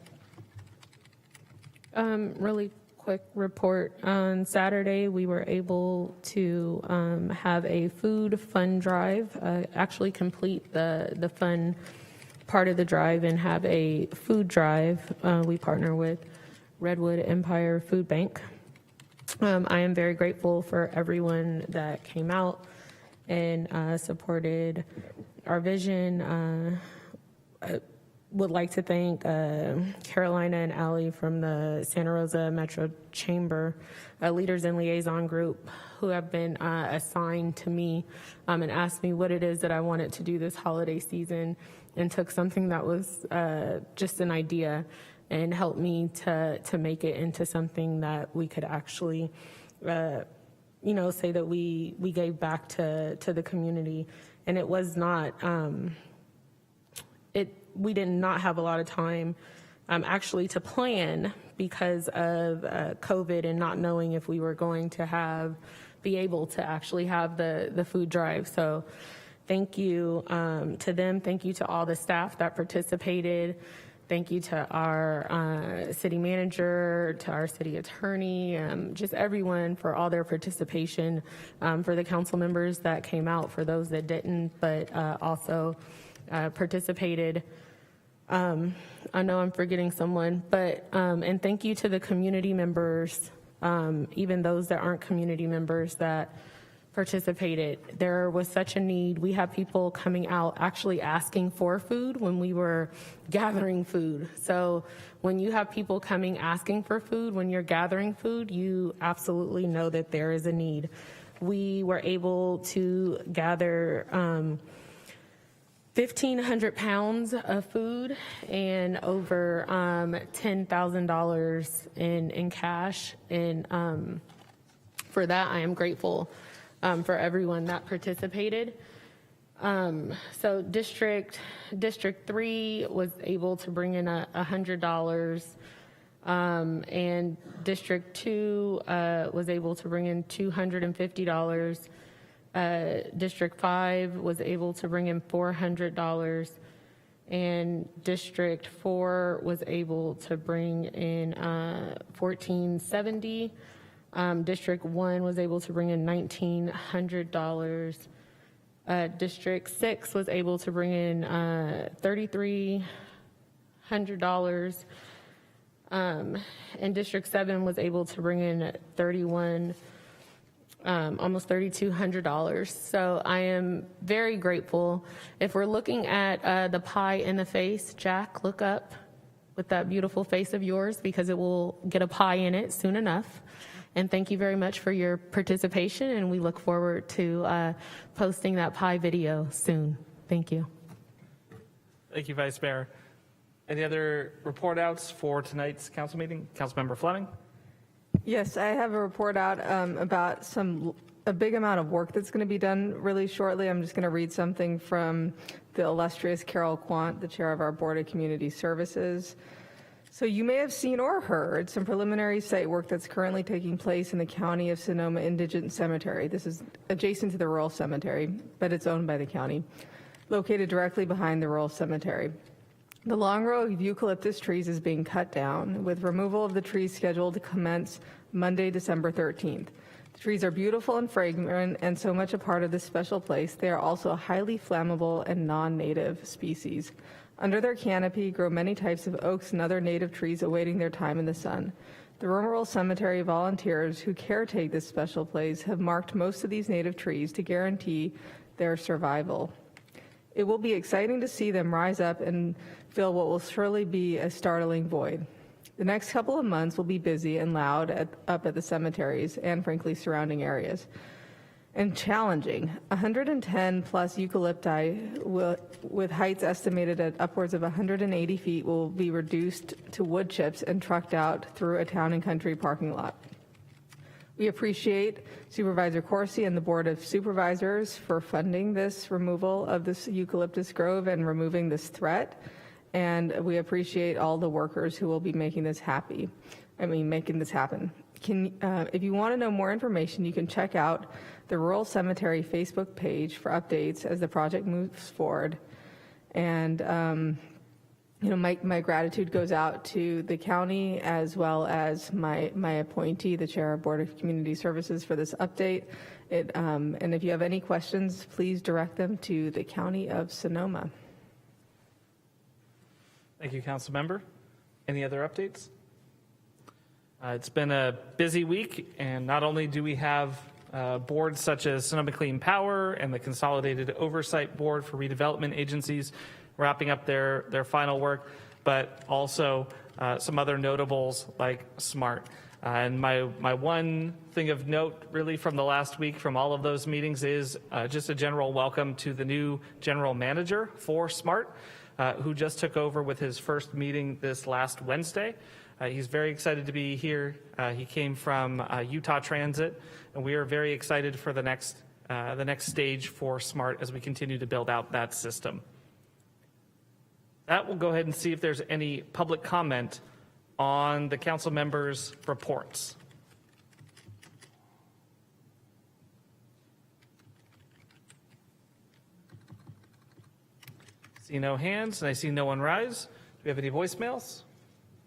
Really quick report. On Saturday, we were able to have a food fun drive, actually complete the fun part of the drive and have a food drive. We partner with Redwood Empire Food Bank. I am very grateful for everyone that came out and supported our vision. I would like to thank Carolina and Allie from the Santa Rosa Metro Chamber, leaders and liaison group, who have been assigned to me and asked me what it is that I wanted to do this holiday season, and took something that was just an idea and helped me to make it into something that we could actually, say that we gave back to the community. And it was not, we did not have a lot of time actually to plan because of COVID and not knowing if we were going to be able to actually have the food drive. So thank you to them. Thank you to all the staff that participated. Thank you to our city manager, to our city attorney, just everyone for all their participation, for the council members that came out, for those that didn't, but also participated. I know I'm forgetting someone, but, and thank you to the community members, even those that aren't community members that participated. There was such a need. We have people coming out actually asking for food when we were gathering food. So when you have people coming asking for food, when you're gathering food, you absolutely know that there is a need. We were able to gather 1,500 pounds of food and over $10,000 in cash. And for that, I am grateful for everyone that participated. So District 3 was able to bring in $100, and District 2 was able to bring in $250. District 5 was able to bring in $400, and District 4 was able to bring in $1,470. District 1 was able to bring in $1,900. District 6 was able to bring in $3,300, and District 7 was able to bring in almost $3,200. So I am very grateful. If we're looking at the pie in the face, Jack, look up with that beautiful face of yours, because it will get a pie in it soon enough. And thank you very much for your participation, and we look forward to posting that pie video soon. Thank you. Thank you, Vice Mayor. Any other report outs for tonight's council meeting? Councilmember Fleming? Yes, I have a report out about a big amount of work that's going to be done really shortly. I'm just going to read something from the illustrious Carol Quant, the chair of our Board of Community Services. So you may have seen or heard some preliminary site work that's currently taking place in the County of Sonoma Indigent Cemetery. This is adjacent to the rural cemetery, but it's owned by the county, located directly behind the rural cemetery. The long row of eucalyptus trees is being cut down, with removal of the trees scheduled to commence Monday, December 13th. The trees are beautiful and fragrant, and so much a part of this special place, they are also highly flammable and non-native species. Under their canopy grow many types of oaks and other native trees awaiting their time in the sun. The rural cemetery volunteers who caretake this special place have marked most of these native trees to guarantee their survival. It will be exciting to see them rise up and fill what will surely be a startling void. The next couple of months will be busy and loud up at the cemeteries and, frankly, surrounding areas, and challenging. 110 plus eucalypti with heights estimated at upwards of 180 feet will be reduced to wood chips and trucked out through a town and country parking lot. We appreciate Supervisor Corsi and the Board of Supervisors for funding this removal of this eucalyptus grove and removing this threat. And we appreciate all the workers who will be making this happen. If you want to know more information, you can check out the Rural Cemetery Facebook page for updates as the project moves forward. And my gratitude goes out to the county as well as my appointee, the chair of Board of Community Services, for this update. And if you have any questions, please direct them to the County of Sonoma. Thank you, Council Member. Any other updates? It's been a busy week, and not only do we have boards such as Sonoma Clean Power and the Consolidated Oversight Board for Redevelopment Agencies wrapping up their final work, but also some other notables like SMART. And my one thing of note really from the last week from all of those meetings is just a general welcome to the new general manager for SMART, who just took over with his first meeting this last Wednesday. He's very excited to be here. He came from Utah Transit, and we are very excited for the next stage for SMART as we continue to build out that system. That will go ahead and see if there's any public comment on the council members' reports. See no hands, and I see no one rise. Do we have any voicemails?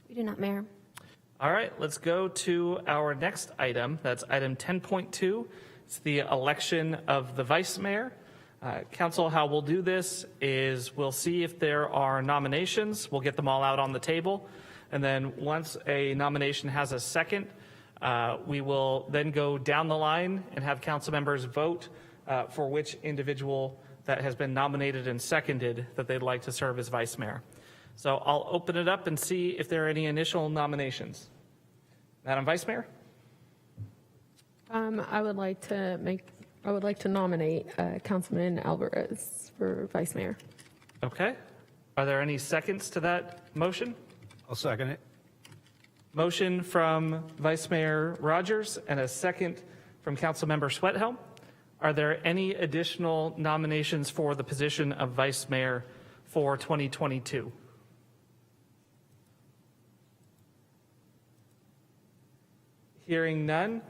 We do not, Mayor. All right, let's go to our next item. That's item 10.2. It's the election of the vice mayor. Council, how we'll do this is we'll see if there are nominations. We'll get them all out on the table. And then once a nomination has a second, we will then go down the line and have council members vote for which individual that has been nominated and seconded that they'd like to serve as vice mayor. So I'll open it up and see if there are any initial nominations. Madam Vice Mayor? I would like to nominate Councilman Alvarez for vice mayor. Okay. Are there any seconds to that motion? I'll second it. Motion from Vice Mayor Rogers and a second from Councilmember Sweathelm. Are there any additional nominations for the position of vice mayor for 2022? Hearing none,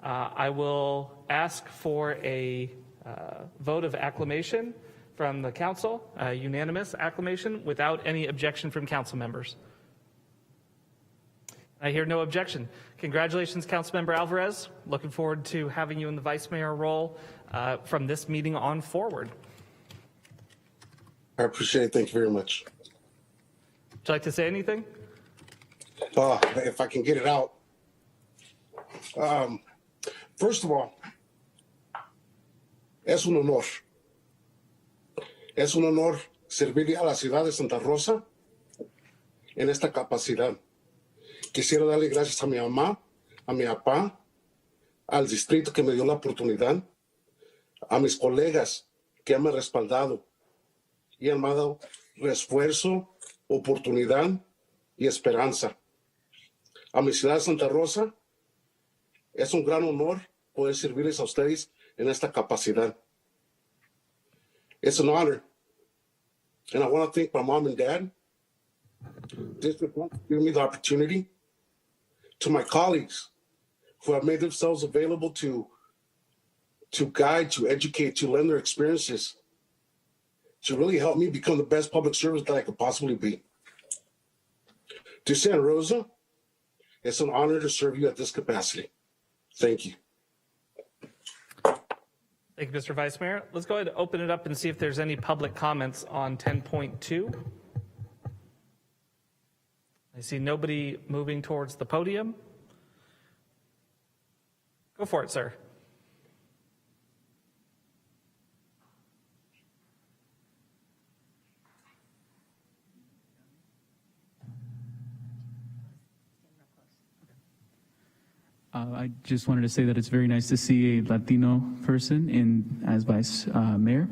I will ask for a vote of acclamation from the council, a unanimous acclamation without any objection from council members. I hear no objection. Congratulations, Councilmember Alvarez. Looking forward to having you in the vice mayor role from this meeting on forward. I appreciate it. Thank you very much. Would you like to say anything? If I can get it out. First of all, es un honor. Es un honor servirle a la ciudad de Santa Rosa en esta capacidad. Quisiera darle gracias a mi mamá, a mi papá, al distrito que me dio la oportunidad, a mis colegas que me han respaldado y han dado refuerzo, oportunidad y esperanza. A mi ciudad de Santa Rosa, es un gran honor poder servirles a ustedes en esta capacidad. It's an honor. And I want to thank my mom and dad, District 1, for giving me the opportunity, to my colleagues who have made themselves available to guide, to educate, to lend their experiences, to really help me become the best public servant that I could possibly be. To Santa Rosa, it's an honor to serve you at this capacity. Thank you. Thank you, Mr. Vice Mayor. Let's go ahead and open it up and see if there's any public comments on 10.2. I see nobody moving towards the podium. Go for it, sir. I just wanted to say that it's very nice to see a Latino person as vice mayor.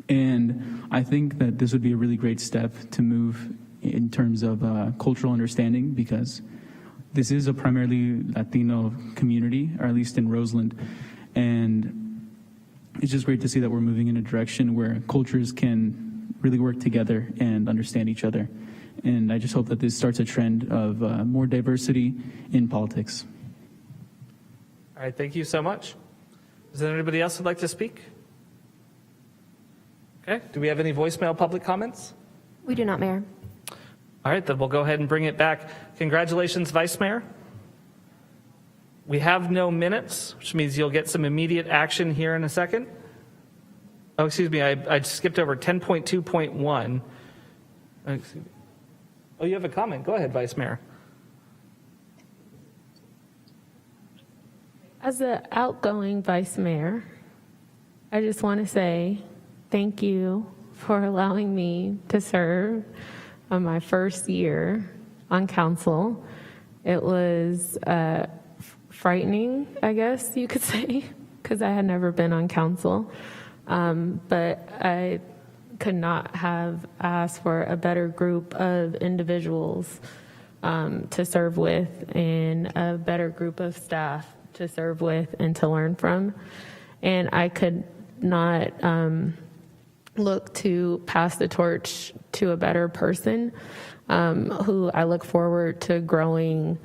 And I think that this would be a really great step to move in terms of cultural understanding, because this is a primarily Latino community, or at least in Roseland. And it's just great to see that we're moving in a direction where cultures can really work together and understand each other. And I just hope that this starts a trend of more diversity in politics. All right, thank you so much. Is there anybody else who'd like to speak? Okay, do we have any voicemail public comments? We do not, Mayor. All right, then we'll go ahead and bring it back. Congratulations, Vice Mayor. We have no minutes, which means you'll get some immediate action here in a second. Oh, excuse me, I skipped over 10.2.1. Oh, you have a comment. Go ahead, Vice Mayor. As the outgoing vice mayor, I just want to say thank you for allowing me to serve on my first year on council. It was frightening, I guess you could say, because I had never been on council. But I could not have asked for a better group of individuals to serve with, and a better group of staff to serve with and to learn from. And I could not look to pass the torch to a better person who I look forward to growing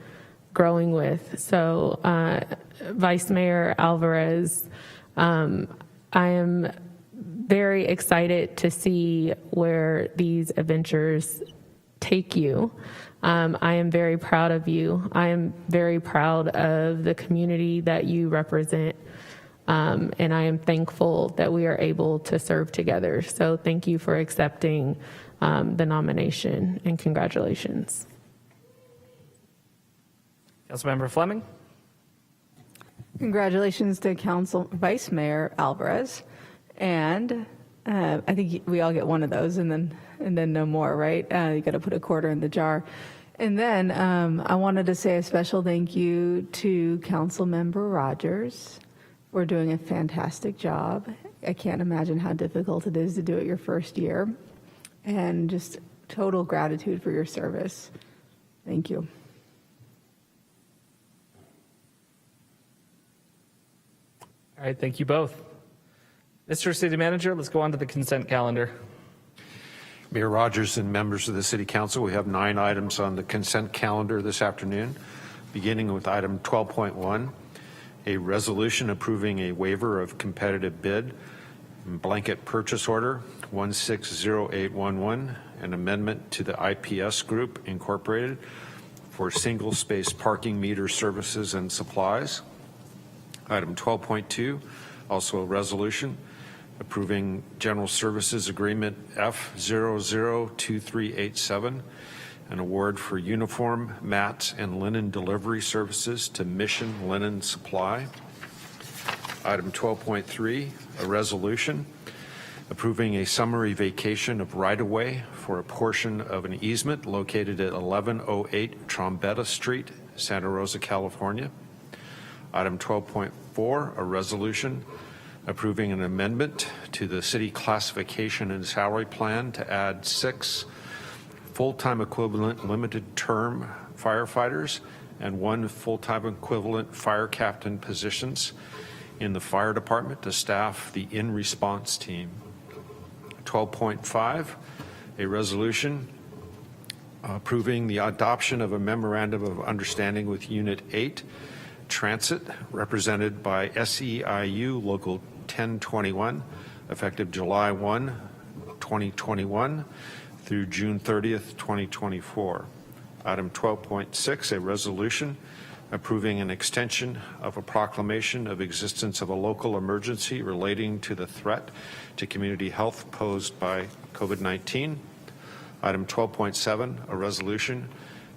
with. So Vice Mayor Alvarez, I am very excited to see where these adventures take you. I am very proud of you. I am very proud of the community that you represent. And I am thankful that we are able to serve together. So thank you for accepting the nomination, and congratulations. Councilmember Fleming. Congratulations to Vice Mayor Alvarez. And I think we all get one of those, and then no more, right? You got to put a quarter in the jar. And then I wanted to say a special thank you to Councilmember Rogers for doing a fantastic job. I can't imagine how difficult it is to do it your first year, and just total gratitude for your service. Thank you. All right, thank you both. Mr. City Manager, let's go on to the consent calendar. Mayor Rogers and members of the City Council, we have 9 items on the consent calendar this afternoon, beginning with item 12.1, a resolution approving a waiver of competitive bid, blanket purchase order 160811, an amendment to the IPS Group Incorporated for single-space parking meter services and supplies. Item 12.2, also a resolution approving General Services Agreement F002387, an award for uniform, mats, and linen delivery services to Mission Linen Supply. Item 12.3, a resolution approving a summary vacation of right-of-way for a portion of an easement located at 1108 Trombetta Street, Santa Rosa, California. Item 12.4, a resolution approving an amendment to the city classification and salary plan to add 6 full-time equivalent limited term firefighters and 1 full-time equivalent fire captain positions in the fire department to staff the in-response team. 12.5, a resolution approving the adoption of a memorandum of understanding with Unit 8 Transit, represented by SEIU Local 1021, effective July 1, 2021 through June 30th, 2024. Item 12.6, a resolution approving an extension of a proclamation of existence of a local emergency relating to the threat to community health posed by COVID-19. Item 12.7, a resolution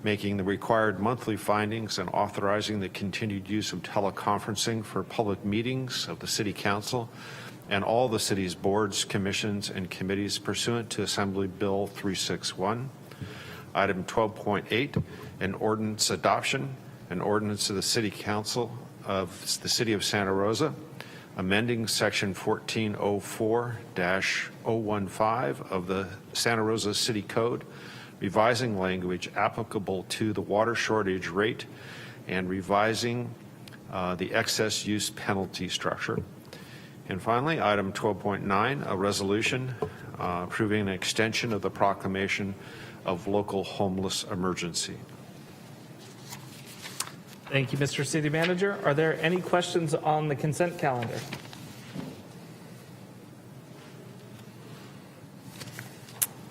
making the required monthly findings and authorizing the continued use of teleconferencing for public meetings of the City Council and all the city's boards, commissions, and committees pursuant to Assembly Bill 361. Item 12.8, an ordinance adoption, an ordinance of the City Council of the City of Santa Rosa, amending Section 1404-015 of the Santa Rosa City Code, revising language applicable to the water shortage rate, and revising the excess use penalty structure. And finally, item 12.9, a resolution approving an extension of the proclamation of local homeless emergency. Thank you, Mr. City Manager. Are there any questions on the consent calendar?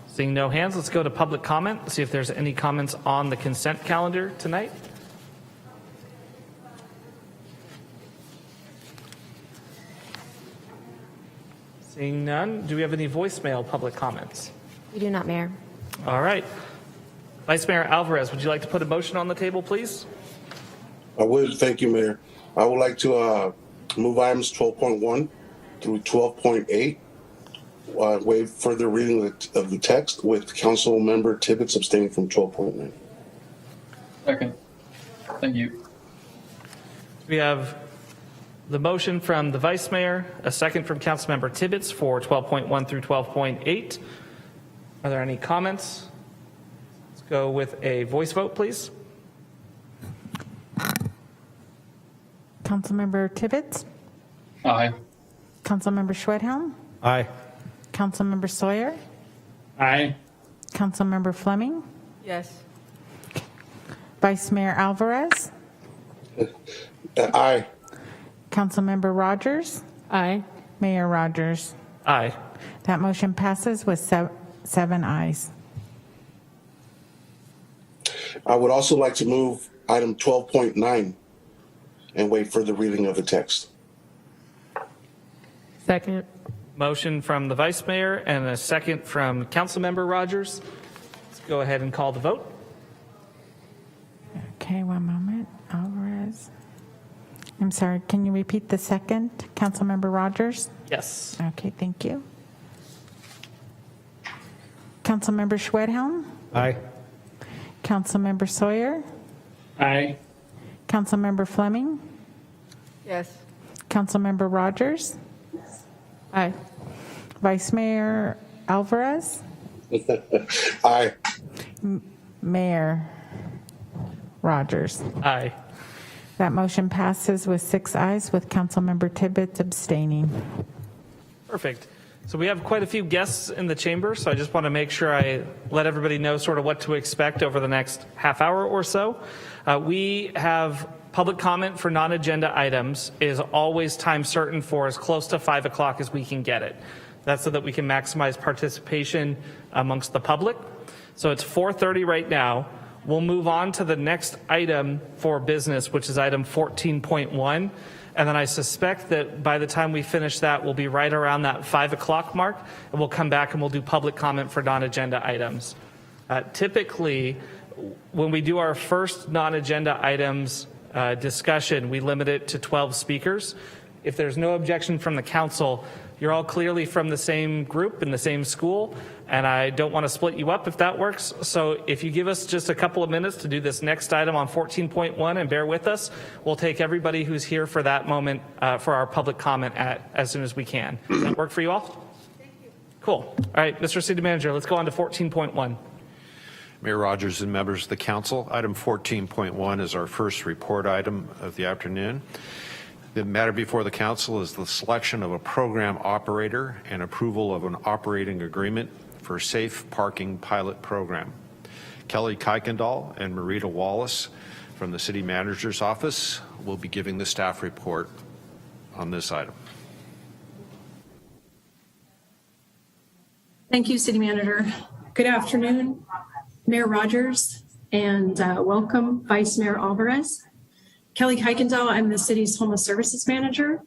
Seeing no hands, let's go to public comment. See if there's any comments on the consent calendar tonight. Seeing none, do we have any voicemail public comments? We do not, Mayor. All right. Vice Mayor Alvarez, would you like to put a motion on the table, please? I would. Thank you, Mayor. I would like to move items 12.1 through 12.8. Waive further reading of the text with Council Member Tibbetts abstaining from 12.9. Second. Thank you. We have the motion from the Vice Mayor, a second from Councilmember Tibbetts for 12.1 through 12.8. Are there any comments? Let's go with a voice vote, please. Councilmember Tibbetts? Aye. Councilmember Schwedhelm? Aye. Councilmember Sawyer? Aye. Councilmember Fleming? Yes. Vice Mayor Alvarez? Aye. Councilmember Rogers? Aye. Mayor Rogers? Aye. That motion passes with 7 ayes. I would also like to move item 12.9 and wait for the reading of the text. Second. Motion from the Vice Mayor and a second from Councilmember Rogers. Let's go ahead and call the vote. Okay, one moment. Alvarez. I'm sorry, can you repeat the second? Councilmember Rogers? Yes. Okay, thank you. Councilmember Schwedhelm? Aye. Councilmember Sawyer? Aye. Councilmember Fleming? Yes. Councilmember Rogers? Aye. Vice Mayor Alvarez? Aye. Mayor Rogers? Aye. That motion passes with 6 ayes with Councilmember Tibbetts abstaining. Perfect. So we have quite a few guests in the chamber, so I just want to make sure I let everybody know sort of what to expect over the next half hour or so. We have public comment for non-agenda items is always time certain for as close to 5 o'clock as we can get it. That's so that we can maximize participation amongst the public. So it's 4:30 right now. we'll move on to the next item for business, which is item 14.1. And then I suspect that by the time we finish that, we'll be right around that 5 o'clock mark, and we'll come back and we'll do public comment for non-agenda items. Typically, when we do our first non-agenda items discussion, we limit it to 12 speakers. If there's no objection from the council, you're all clearly from the same group in the same school, and I don't want to split you up if that works. So if you give us just a couple of minutes to do this next item on 14.1 and bear with us, we'll take everybody who's here for that moment for our public comment as soon as we can. Does that work for you all? Thank you. Cool. All right, Mr. City Manager, let's go on to 14.1. Mayor Rogers and members of the council, item 14.1 is our first report item of the afternoon. The matter before the council is the selection of a program operator and approval of an operating agreement for safe parking pilot program. Kelly Kuykendall and Marita Wallace from the city manager's office will be giving the staff report on this item. Thank you, City Manager. Good afternoon, Mayor Rogers, and welcome, Vice Mayor Alvarez. Kelly Kuykendall, I'm the city's homeless services manager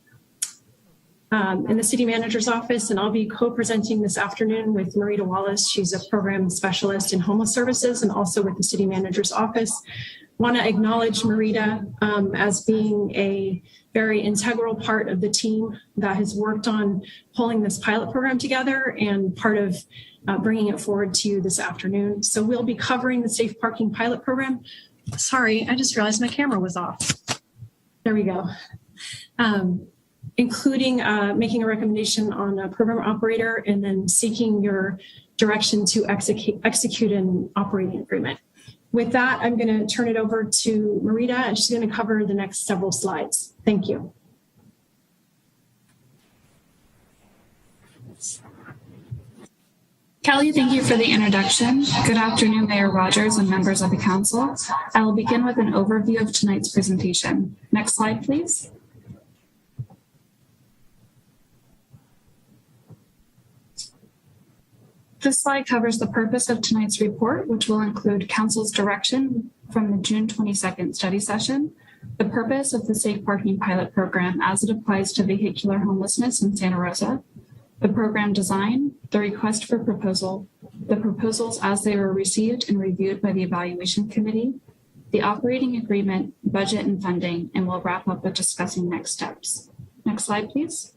in the city manager's office, and I'll be co-presenting this afternoon with Marita Wallace. She's a program specialist in homeless services and also with the city manager's office. Want to acknowledge Marita as being a very integral part of the team that has worked on pulling this pilot program together and part of bringing it forward to you this afternoon. So we'll be covering the safe parking pilot program. Sorry, I just realized my camera was off. There we go. Including making a recommendation on a program operator and then seeking your direction to execute an operating agreement. With that, I'm going to turn it over to Marita, and she's going to cover the next several slides. Thank you. Kelly, thank you for the introduction. Good afternoon, Mayor Rogers and members of the council. I will begin with an overview of tonight's presentation. Next slide, please. This slide covers the purpose of tonight's report, which will include council's direction from the June 22nd study session, the purpose of the Safe Parking Pilot Program as it applies to vehicular homelessness in Santa Rosa, the program design, the request for proposal, the proposals as they were received and reviewed by the evaluation committee, the operating agreement, budget and funding, and we'll wrap up with discussing next steps. Next slide, please.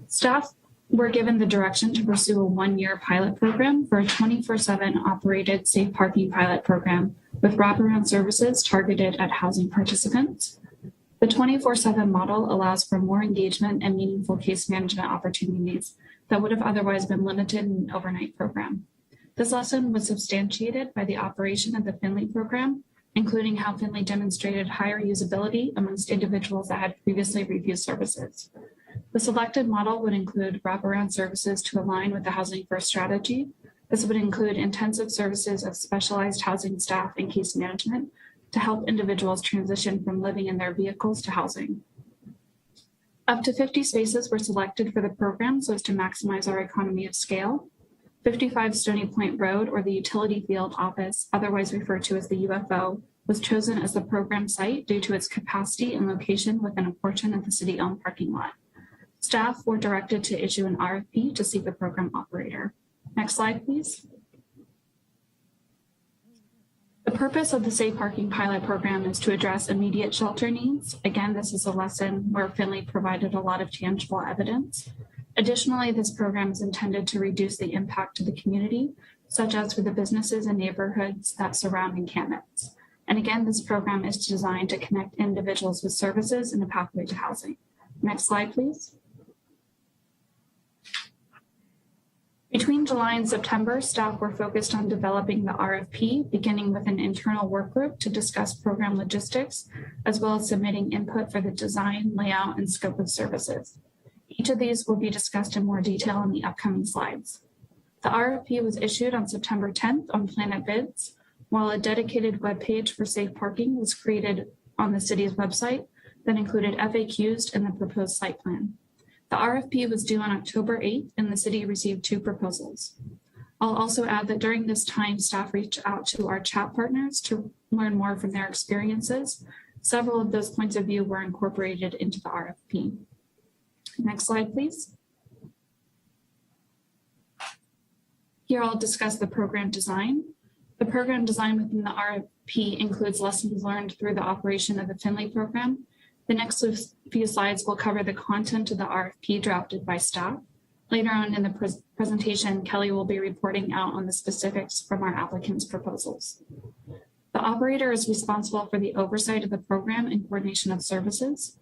Staff were given the direction to pursue a one-year pilot program for a 24/7 operated safe parking pilot program with wraparound services targeted at housing participants. The 24/7 model allows for more engagement and meaningful case management opportunities that would have otherwise been limited in an overnight program. This lesson was substantiated by the operation of the Finley program, including how Finley demonstrated higher usability amongst individuals that had previously refused services. The selected model would include wraparound services to align with the Housing First strategy. This would include intensive services of specialized housing staff and case management to help individuals transition from living in their vehicles to housing. Up to 50 spaces were selected for the program so as to maximize our economy of scale. 55 Stony Point Road, or the Utility Field Office, otherwise referred to as the UFO, was chosen as the program site due to its capacity and location within a portion of the city-owned parking lot. Staff were directed to issue an RFP to seek a program operator. Next slide, please. The purpose of the Safe Parking Pilot Program is to address immediate shelter needs. Again, this is a lesson where Finley provided a lot of tangible evidence. Additionally, this program is intended to reduce the impact to the community, such as for the businesses and neighborhoods that surround encampments. And again, this program is designed to connect individuals with services and a pathway to housing. Next slide, please. Between July and September, staff were focused on developing the RFP, beginning with an internal work group to discuss program logistics, as well as submitting input for the design, layout, and scope of services. Each of these will be discussed in more detail in the upcoming slides. The RFP was issued on September 10th on Planet Bids, while a dedicated webpage for safe parking was created on the city's website that included FAQs and the proposed site plan. The RFP was due on October 8th, and the city received 2 proposals. I'll also add that during this time, staff reached out to our chat partners to learn more from their experiences. Several of those points of view were incorporated into the RFP. Next slide, please. Here I'll discuss the program design. The program design within the RFP includes lessons learned through the operation of the Finley program. The next few slides will cover the content of the RFP drafted by staff. Later on in the presentation, Kelly will be reporting out on the specifics from our applicants' proposals. The operator is responsible for the oversight of the program and coordination of services.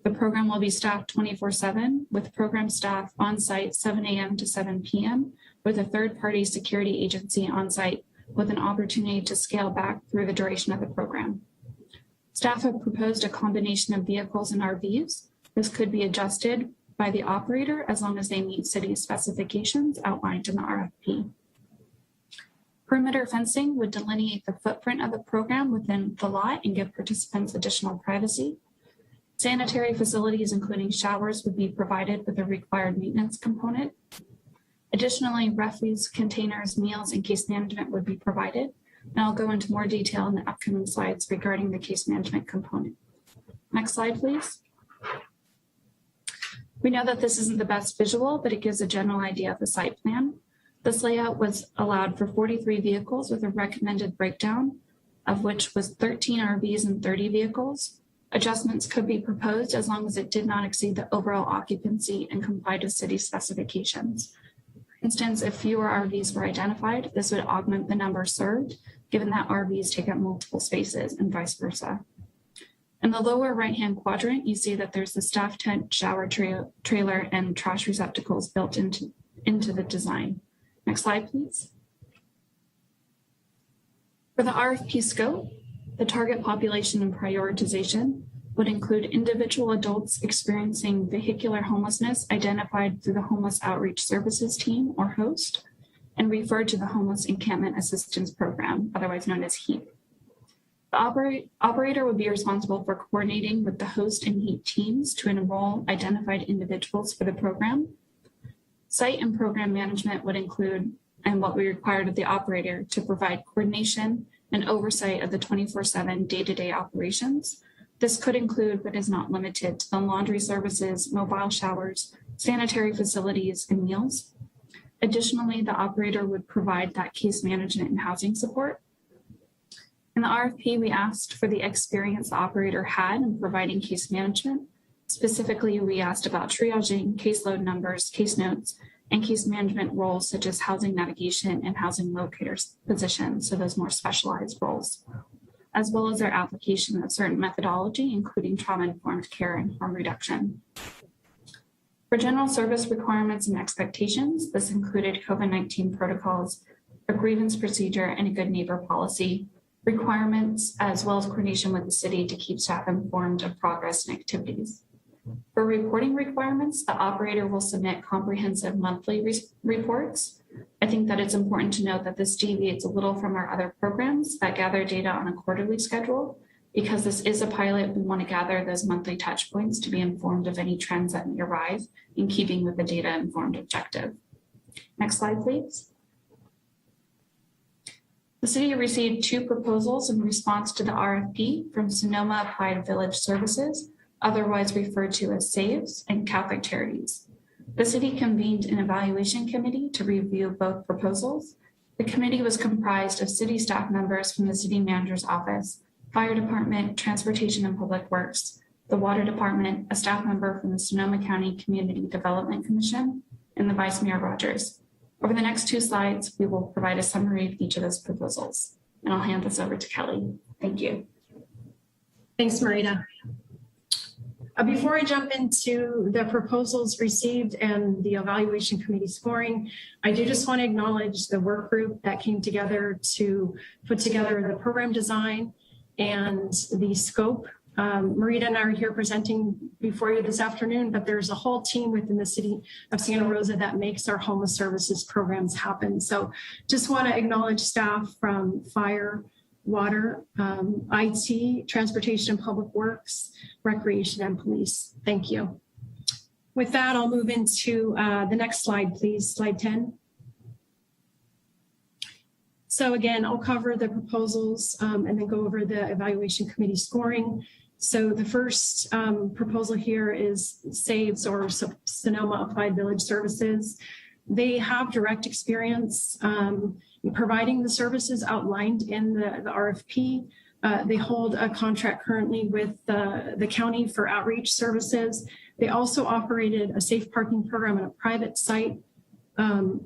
The program will be staffed 24/7 with program staff on site 7 a.m. to 7 p.m. with a third-party security agency on site with an opportunity to scale back through the duration of the program. Staff have proposed a combination of vehicles and RVs. This could be adjusted by the operator as long as they meet city specifications outlined in the RFP. Perimeter fencing would delineate the footprint of the program within the lot and give participants additional privacy. Sanitary facilities, including showers, would be provided with a required maintenance component. Additionally, refuse containers, meals, and case management would be provided. And I'll go into more detail in the upcoming slides regarding the case management component. Next slide, please. We know that this isn't the best visual, but it gives a general idea of the site plan. This layout was allowed for 43 vehicles with a recommended breakdown, of which was 13 RVs and 30 vehicles. Adjustments could be proposed as long as it did not exceed the overall occupancy and complied with city specifications. For instance, if fewer RVs were identified, this would augment the number served, given that RVs take up multiple spaces and vice versa. In the lower right-hand quadrant, you see that there's the staff tent, shower trailer, and trash receptacles built into the design. Next slide, please. For the RFP scope, the target population and prioritization would include individual adults experiencing vehicular homelessness identified through the Homeless Outreach Services Team or HOST and referred to the Homeless Encampment Assistance Program, otherwise known as HEAP. The operator would be responsible for coordinating with the HOST and HEAP teams to enroll identified individuals for the program. Site and program management would include, and what we required of the operator, to provide coordination and oversight of the 24/7 day-to-day operations. This could include, but is not limited to, the laundry services, mobile showers, sanitary facilities, and meals. Additionally, the operator would provide that case management and housing support. In the RFP, we asked for the experience the operator had in providing case management. Specifically, we asked about triaging, caseload numbers, case notes, and case management roles such as housing navigation and housing locator positions, so those more specialized roles, as well as their application of certain methodology, including trauma-informed care and harm reduction. For general service requirements and expectations, this included COVID-19 protocols, a grievance procedure, and a good neighbor policy requirements, as well as coordination with the city to keep staff informed of progress and activities. For reporting requirements, the operator will submit comprehensive monthly reports. I think that it's important to note that this deviates a little from our other programs that gather data on a quarterly schedule. Because this is a pilot, we want to gather those monthly touch points to be informed of any trends that may arise in keeping with the data-informed objective. Next slide, please. The city received 2 proposals in response to the RFP from Sonoma Applied Village Services, otherwise referred to as SAVES, and Catholic Charities. The city convened an evaluation committee to review both proposals. The committee was comprised of city staff members from the city manager's office, fire department, transportation and public works, the water department, a staff member from the Sonoma County Community Development Commission, and the Vice Mayor Rogers. Over the next 2 slides, we will provide a summary of each of those proposals. And I'll hand this over to Kelly. Thank you. Thanks, Marita. Before I jump into the proposals received and the evaluation committee scoring, I do just want to acknowledge the work group that came together to put together the program design and the scope. Marita and I are here presenting before you this afternoon, but there's a whole team within the city of Santa Rosa that makes our homeless services programs happen. So just want to acknowledge staff from fire, water, IT, transportation and public works, recreation, and police. Thank you. With that, I'll move into the next slide, please. Slide 10. So again, I'll cover the proposals and then go over the evaluation committee scoring. So the first proposal here is SAVES, or Sonoma Applied Village Services. They have direct experience in providing the services outlined in the RFP. They hold a contract currently with the county for outreach services. They also operated a safe parking program at a private site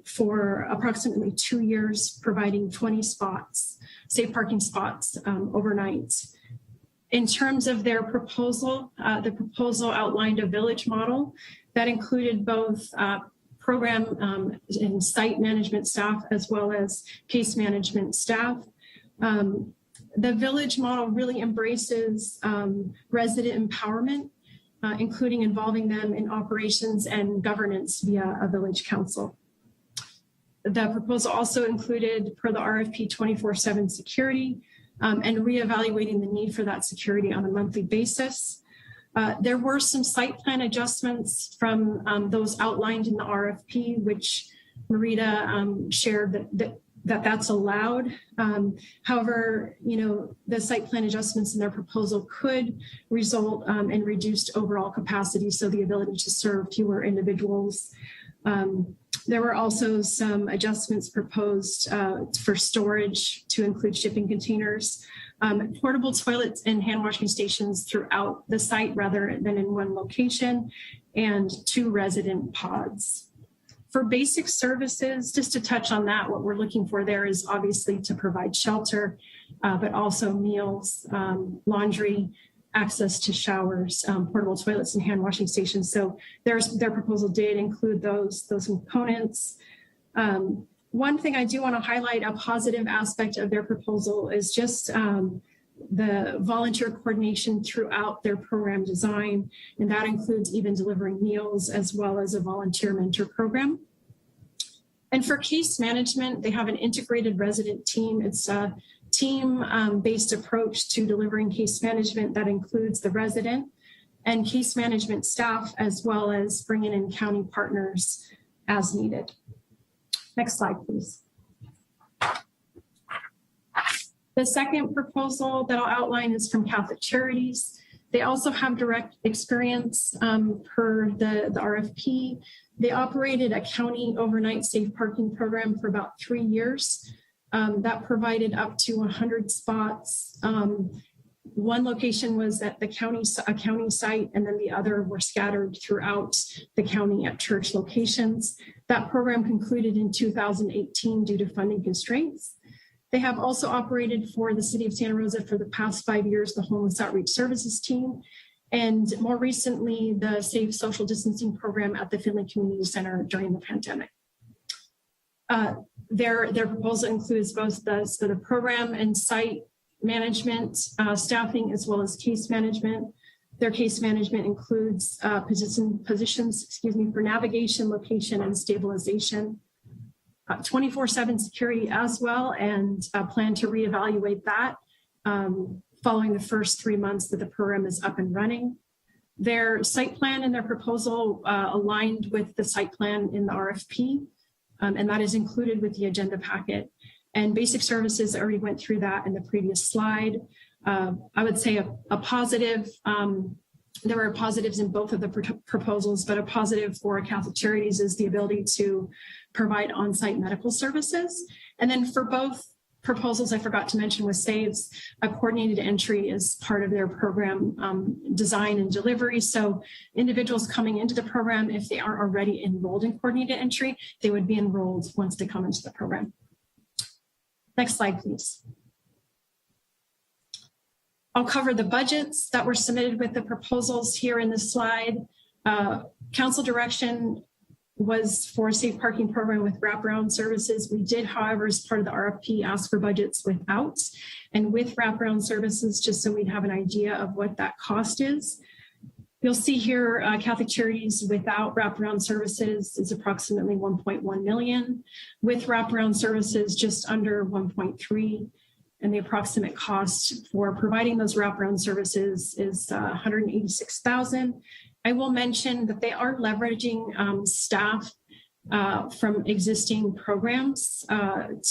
for approximately 2 years, providing 20 spots, safe parking spots overnight. In terms of their proposal, the proposal outlined a village model that included both program and site management staff as well as case management staff. The village model really embraces resident empowerment, including involving them in operations and governance via a village council. The proposal also included, per the RFP, 24/7 security and reevaluating the need for that security on a monthly basis. There were some site plan adjustments from those outlined in the RFP, which Marita shared that's allowed. However, the site plan adjustments in their proposal could result in reduced overall capacity, so the ability to serve fewer individuals. There were also some adjustments proposed for storage to include shipping containers, portable toilets and hand washing stations throughout the site rather than in one location, and 2 resident pods. For basic services, just to touch on that, what we're looking for there is obviously to provide shelter, but also meals, laundry, access to showers, portable toilets and hand washing stations. So their proposal did include those components. One thing I do want to highlight, a positive aspect of their proposal is just the volunteer coordination throughout their program design, and that includes even delivering meals as well as a volunteer mentor program. And for case management, they have an integrated resident team. It's a team-based approach to delivering case management that includes the resident and case management staff, as well as bringing in county partners as needed. Next slide, please. The second proposal that I'll outline is from Catholic Charities. They also have direct experience per the RFP. They operated a county overnight safe parking program for about 3 years. That provided up to 100 spots. One location was at a county site, and then the other were scattered throughout the county at church locations. That program concluded in 2018 due to funding constraints. They have also operated for the city of Santa Rosa for the past 5 years, the Homeless Outreach Services team, and more recently, the Safe Social Distancing program at the Finley Community Center during the pandemic. Their proposal includes both the program and site management, staffing, as well as case management. Their case management includes positions for navigation, location, and stabilization. 24/7 security as well, and plan to reevaluate that following the first 3 months that the program is up and running. Their site plan and their proposal aligned with the site plan in the RFP, and that is included with the agenda packet. And basic services, I already went through that in the previous slide. I would say a positive, there were positives in both of the proposals, but a positive for Catholic Charities is the ability to provide on-site medical services. And then for both proposals, I forgot to mention with SAVES, a coordinated entry is part of their program design and delivery. So individuals coming into the program, if they aren't already enrolled in coordinated entry, they would be enrolled once they come into the program. Next slide, please. I'll cover the budgets that were submitted with the proposals here in this slide. Council direction was for a safe parking program with wraparound services. We did, however, as part of the RFP, ask for budgets without and with wraparound services, just so we'd have an idea of what that cost is. You'll see here Catholic Charities without wraparound services is approximately 1.1 million. With wraparound services, just under 1.3. And the approximate cost for providing those wraparound services is $186,000. I will mention that they are leveraging staff from existing programs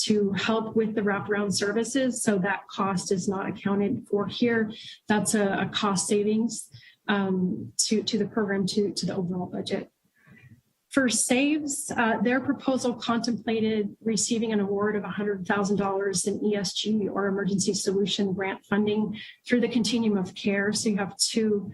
to help with the wraparound services. So that cost is not accounted for here. That's a cost savings to the program, to the overall budget. For SAVES, their proposal contemplated receiving an award of $100,000 in ESG or emergency solution grant funding through the continuum of care. So you have two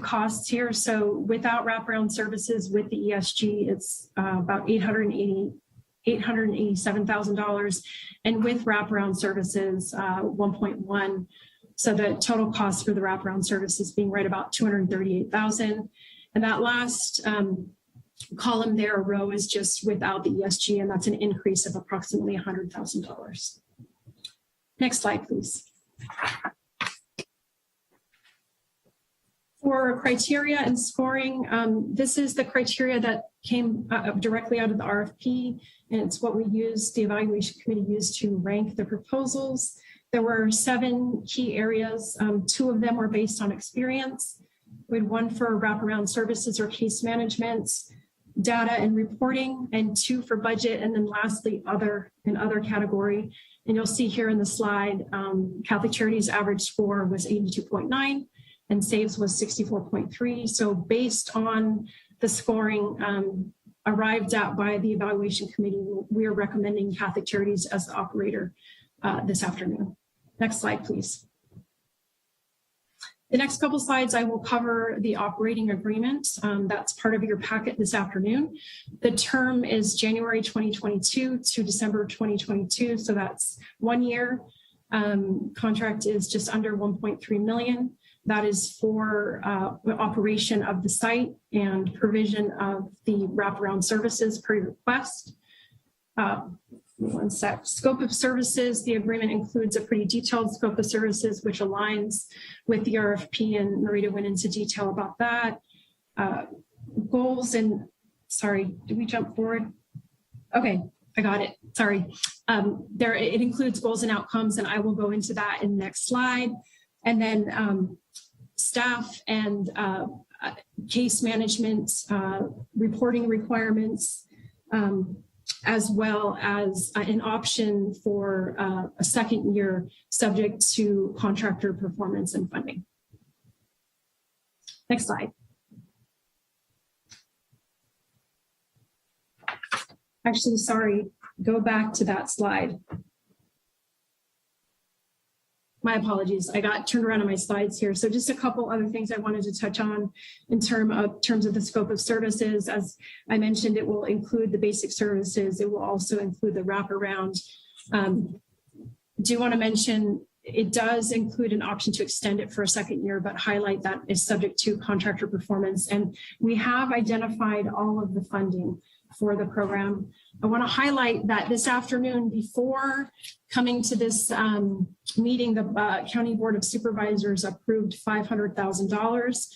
costs here. So without wraparound services, with the ESG, it's about $887,000, and with wraparound services, 1.1. So the total cost for the wraparound services being right about $238,000. And that last column there, a row, is just without the ESG, and that's an increase of approximately $100,000. Next slide, please. For criteria and scoring, this is the criteria that came directly out of the RFP, and it's what we used, the evaluation committee used to rank the proposals. There were 7 key areas. 2 of them were based on experience. We had 1 for wraparound services or case management, data and reporting, and 2 for budget, and then lastly, other category. And you'll see here in the slide, Catholic Charities' average score was 82.9, and SAVES was 64.3. So based on the scoring arrived at by the evaluation committee, we are recommending Catholic Charities as the operator this afternoon. Next slide, please. The next couple slides, I will cover the operating agreement. That's part of your packet this afternoon. The term is January 2022 to December 2022, so that's 1 year. Contract is just under $1.3 million. That is for operation of the site and provision of the wraparound services per request. One sec. Scope of services, the agreement includes a pretty detailed scope of services, which aligns with the RFP, and Marita went into detail about that. Goals and, sorry, did we jump forward? Okay, I got it, sorry. It includes goals and outcomes, and I will go into that in the next slide. And then staff and case management, reporting requirements, as well as an option for a second year subject to contractor performance and funding. Next slide. Actually, sorry, go back to that slide. My apologies, I got turned around on my slides here. So just a couple other things I wanted to touch on in terms of the scope of services. As I mentioned, it will include the basic services. It will also include the wraparound. Do want to mention, it does include an option to extend it for a second year, but highlight that is subject to contractor performance. And we have identified all of the funding for the program. I want to highlight that this afternoon, before coming to this meeting, the County Board of Supervisors approved $500,000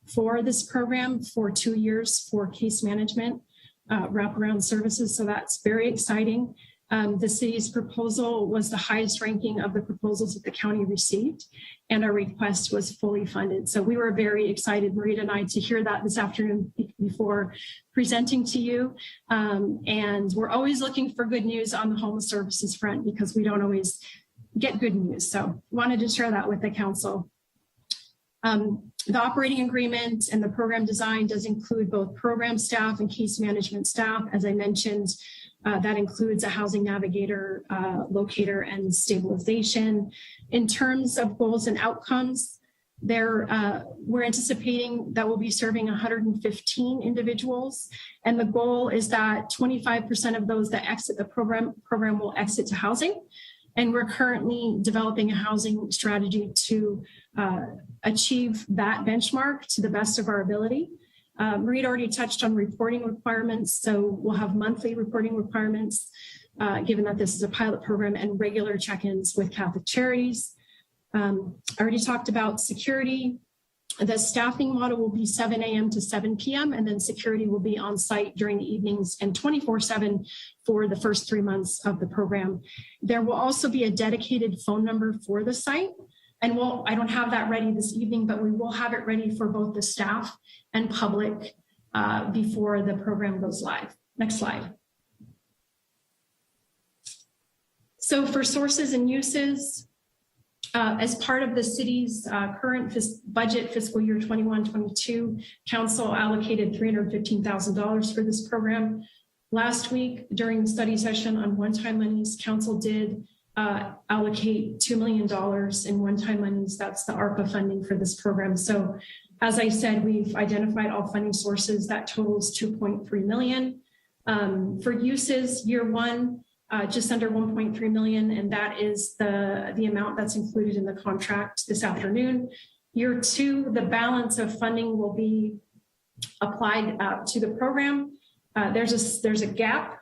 for this program for 2 years for case management wraparound services. So that's very exciting. The city's proposal was the highest ranking of the proposals that the county received, and our request was fully funded. So we were very excited, Marita and I, to hear that this afternoon before presenting to you. And we're always looking for good news on the homeless services front because we don't always get good news. So wanted to share that with the council. The operating agreement and the program design does include both program staff and case management staff. As I mentioned, that includes a housing navigator, locator, and stabilization. In terms of goals and outcomes, we're anticipating that we'll be serving 115 individuals. And the goal is that 25% of those that exit the program will exit to housing. And we're currently developing a housing strategy to achieve that benchmark to the best of our ability. Marita already touched on reporting requirements, so we'll have monthly reporting requirements, given that this is a pilot program, and regular check-ins with Catholic Charities. I already talked about security. The staffing model will be 7 a.m. to 7 p.m., and then security will be on site during the evenings and 24/7 for the first 3 months of the program. There will also be a dedicated phone number for the site. And I don't have that ready this evening, but we will have it ready for both the staff and public before the program goes live. Next slide. So for sources and uses, as part of the city's current budget fiscal year 21-22, council allocated $315,000 for this program. Last week during the study session on one-time monies, council did allocate $2 million in one-time monies. That's the ARPA funding for this program. So as I said, we've identified all funding sources. That totals $2.3 million. For uses, year one, just under $1.3 million, and that is the amount that's included in the contract this afternoon. Year two, the balance of funding will be applied to the program. There's a gap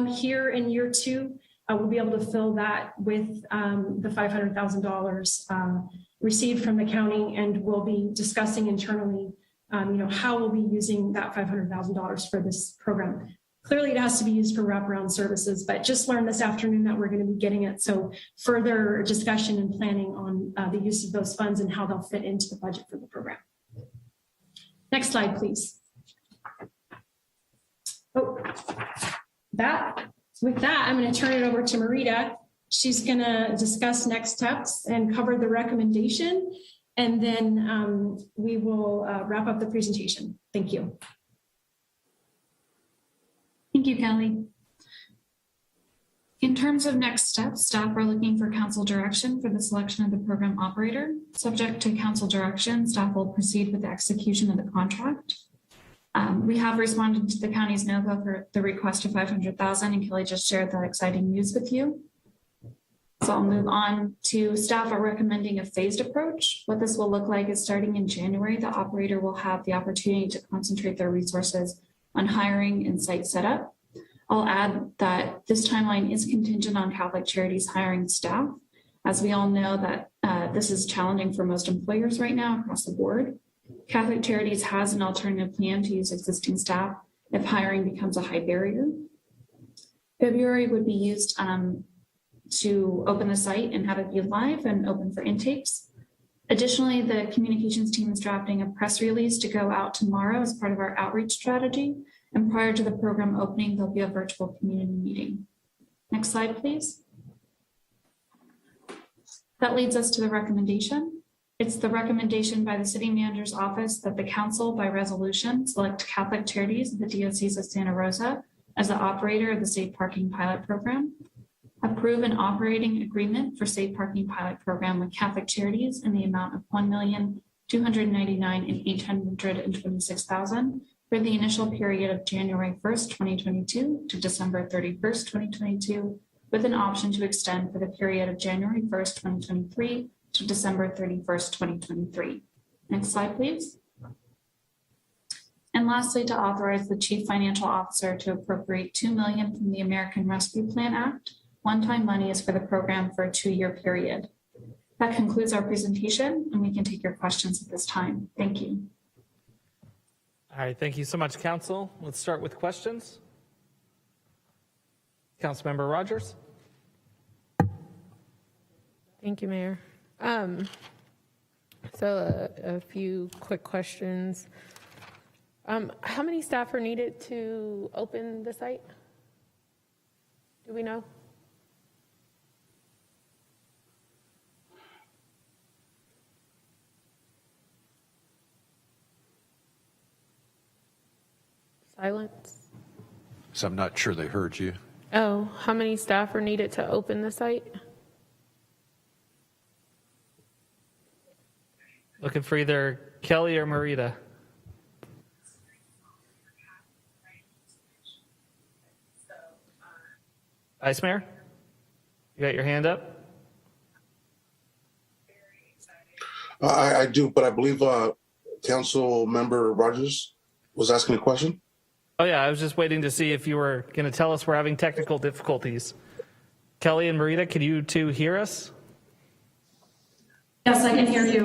here in year two. We'll be able to fill that with the $500,000 received from the county, and we'll be discussing internally, how we'll be using that $500,000 for this program. Clearly, it has to be used for wraparound services, but just learned this afternoon that we're going to be getting it. So further discussion and planning on the use of those funds and how they'll fit into the budget for the program. Next slide, please. With that, I'm going to turn it over to Marita. She's going to discuss next steps and cover the recommendation, and then we will wrap up the presentation. Thank you. Thank you, Kelly. In terms of next steps, staff are looking for council direction for the selection of the program operator. Subject to council direction, staff will proceed with the execution of the contract. We have responded to the county's no-go for the request of $500,000, and Kelly just shared that exciting news with you. So I'll move on to staff are recommending a phased approach. What this will look like is starting in January, the operator will have the opportunity to concentrate their resources on hiring and site setup. I'll add that this timeline is contingent on Catholic Charities hiring staff. As we all know that this is challenging for most employers right now across the board. Catholic Charities has an alternative plan to use existing staff if hiring becomes a high barrier. February would be used to open the site and have it be live and open for intakes. Additionally, the communications team is drafting a press release to go out tomorrow as part of our outreach strategy. And prior to the program opening, there'll be a virtual community meeting. Next slide, please. That leads us to the recommendation. It's the recommendation by the city manager's office that the council by resolution select Catholic Charities of the Diocese of Santa Rosa as the operator of the safe parking pilot program. Approve an operating agreement for safe parking pilot program with Catholic Charities in the amount of $1,299,826 for the initial period of January 1st, 2022 to December 31st, 2022, with an option to extend for the period of January 1st, 2023 to December 31st, 2023. Next slide, please. And lastly, to authorize the Chief Financial Officer to appropriate $2 million from the American Rescue Plan Act. One-time money is for the program for a 2-year period. That concludes our presentation, and we can take your questions at this time. Thank you. All right, thank you so much, Council. Let's start with questions. Councilmember Rogers. Thank you, Mayor. So a few quick questions. How many staff are needed to open the site? Do we know? Silence. So I'm not sure they heard you. Oh, how many staff are needed to open the site? Looking for either Kelly or Marita. Vice Mayor, you got your hand up? I do, but I believe Council Member Rogers was asking a question. Oh yeah, I was just waiting to see if you were going to tell us we're having technical difficulties. Kelly and Marita, can you two hear us? Yes, I can hear you.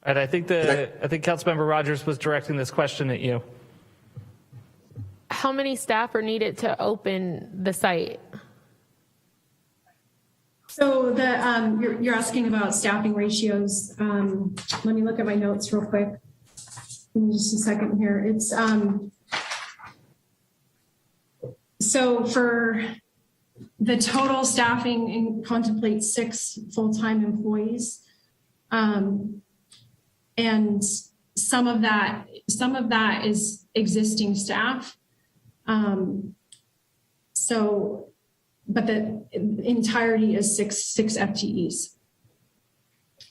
All right, I think Councilmember Rogers was directing this question at you. How many staff are needed to open the site? So you're asking about staffing ratios. Let me look at my notes real quick. Give me just a second here. It's So for the total staffing contemplates 6 full-time employees. And some of that is existing staff. But the entirety is six FTEs.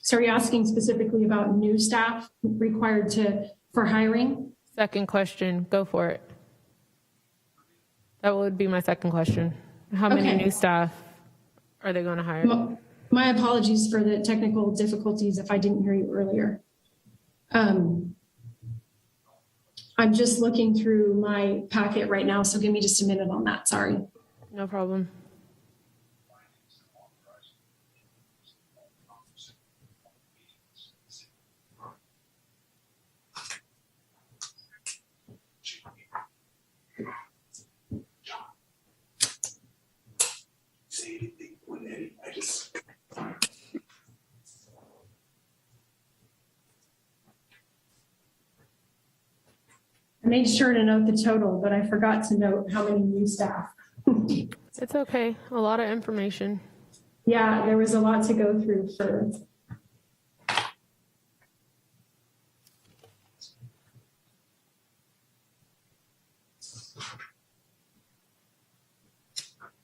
So are you asking specifically about new staff required for hiring? Second question, go for it. That would be my second question. How many new staff are they going to hire? My apologies for the technical difficulties if I didn't hear you earlier. I'm just looking through my packet right now, so give me just a minute on that, sorry. No problem. I made sure to note the total, but I forgot to note how many new staff. It's okay. A lot of information. Yeah, there was a lot to go through for.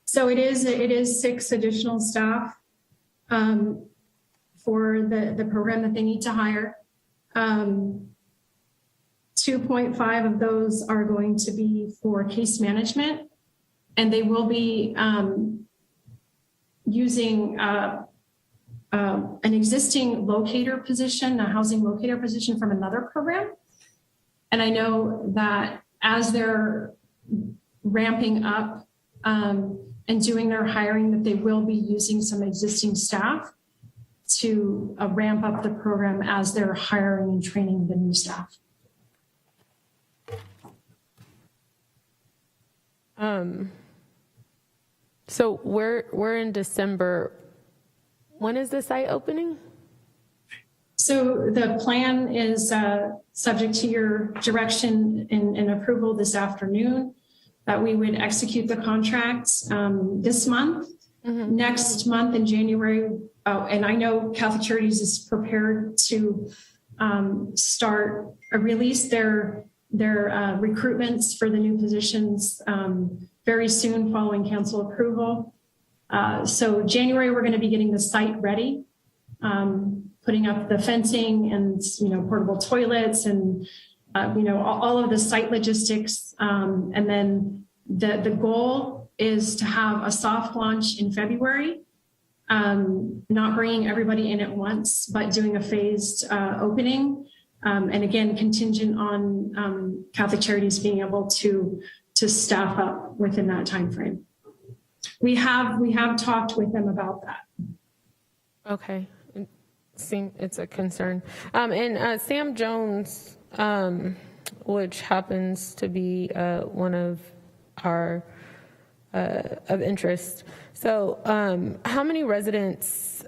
So it is 6 additional staff for the program that they need to hire. 2.5 of those are going to be for case management, and they will be using an existing locator position, a housing locator position from another program. And I know that as they're ramping up and doing their hiring, that they will be using some existing staff to ramp up the program as they're hiring and training the new staff. So we're in December. When is the site opening? So the plan is subject to your direction and approval this afternoon that we would execute the contracts this month. Mm-hmm. Next month in January, and I know Catholic Charities is prepared to start release their recruitments for the new positions very soon following council approval. So January, we're going to be getting the site ready, putting up the fencing and portable toilets and all of the site logistics. And then the goal is to have a soft launch in February, not bringing everybody in at once, but doing a phased opening. And again, contingent on Catholic Charities being able to staff up within that time frame. We have talked with them about that. Okay, it's a concern. And Sam Jones, which happens to be one of our of interest. So, how many residents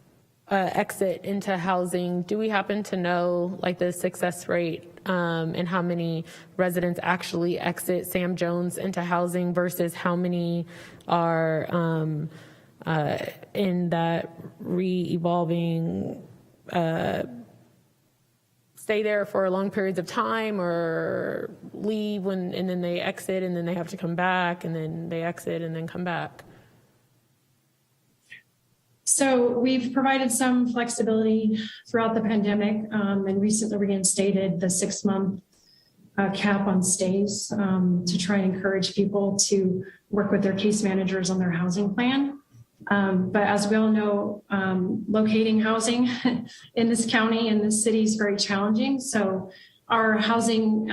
exit into housing? Do we happen to know like the success rate and how many residents actually exit Sam Jones into housing versus how many are in that re-evolving stay there for long periods of time or leave and then they exit and then they have to come back and then they exit and then come back? So we've provided some flexibility throughout the pandemic and recently reinstated the 6-month cap on stays to try and encourage people to work with their case managers on their housing plan. But as we all know, locating housing in this county and this city is very challenging. So our housing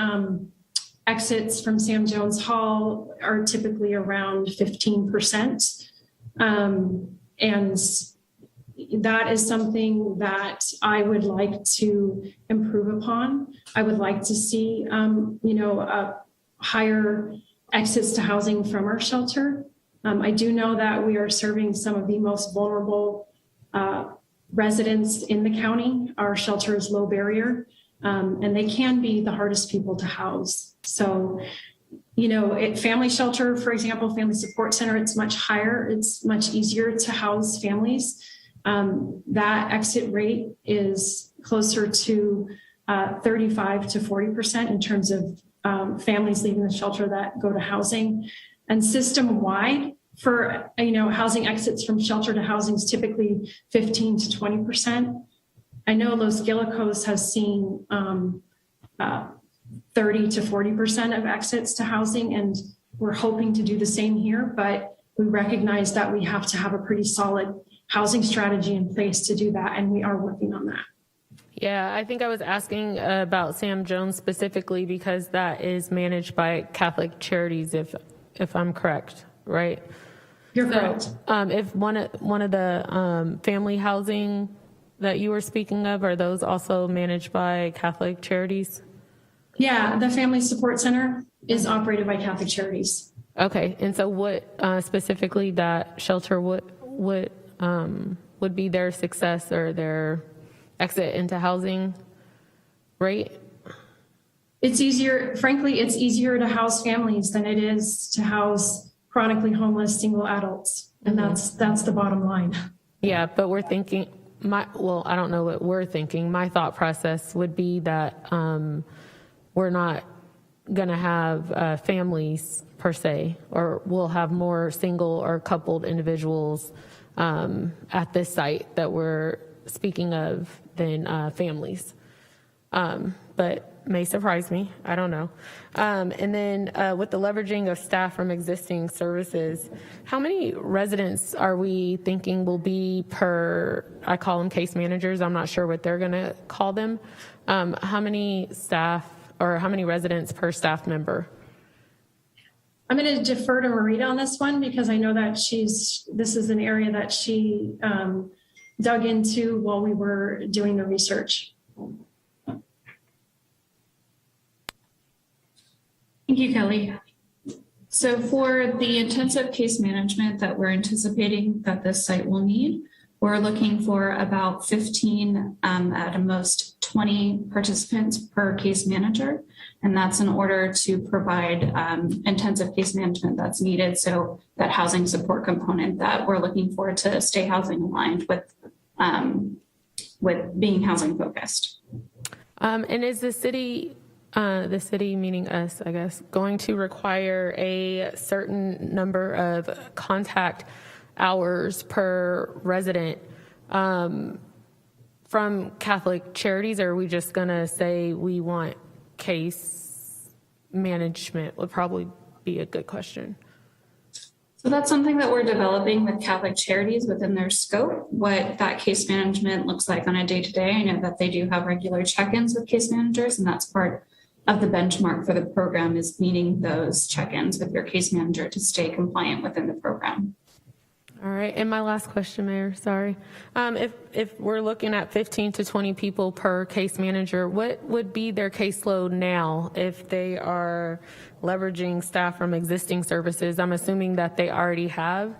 exits from Sam Jones Hall are typically around 15%. And that is something that I would like to improve upon. I would like to see, higher exits to housing from our shelter. I do know that we are serving some of the most vulnerable residents in the county. Our shelter is low barrier, and they can be the hardest people to house. So, Family shelter, for example, family support center, it's much higher. It's much easier to house families. That exit rate is closer to 35 to 40% in terms of families leaving the shelter that go to housing. And system-wide for housing exits from shelter to housing is typically 15 to 20%. I know Los Guilacos has seen 30 to 40% of exits to housing, and we're hoping to do the same here, but we recognize that we have to have a pretty solid housing strategy in place to do that, and we are working on that. Yeah, I think I was asking about Sam Jones specifically because that is managed by Catholic Charities, if I'm correct, right? You're correct. If one of the family housing that you were speaking of, are those also managed by Catholic Charities? Yeah, the Family Support Center is operated by Catholic Charities. Okay, and so what specifically that shelter would be their success or their exit into housing rate? It's easier, frankly, it's easier to house families than it is to house chronically homeless single adults. And that's the bottom line. Yeah, but we're thinking, I don't know what we're thinking. My thought process would be that we're not going to have families per se, or we'll have more single or coupled individuals at this site that we're speaking of than families. But may surprise me. I don't know. And then with the leveraging of staff from existing services, how many residents are we thinking will be per, I call them case managers, I'm not sure what they're going to call them. How many staff or how many residents per staff member? I'm going to defer to Marita on this one because I know that this is an area that she dug into while we were doing the research. Thank you, Kelly. So for the intensive case management that we're anticipating that this site will need, we're looking for about 15 at a most 20 participants per case manager. And that's in order to provide intensive case management that's needed. So that housing support component that we're looking for to stay housing aligned with being housing focused. And is the city meaning us, I guess, going to require a certain number of contact hours per resident from Catholic Charities, or are we just going to say we want case management? Would probably be a good question. So that's something that we're developing with Catholic Charities within their scope, what that case management looks like on a day-to-day. I know that they do have regular check-ins with case managers, and that's part of the benchmark for the program is meeting those check-ins with your case manager to stay compliant within the program. All right, and my last question, Mayor, sorry. If we're looking at 15 to 20 people per case manager, what would be their caseload now if they are leveraging staff from existing services? I'm assuming that they already have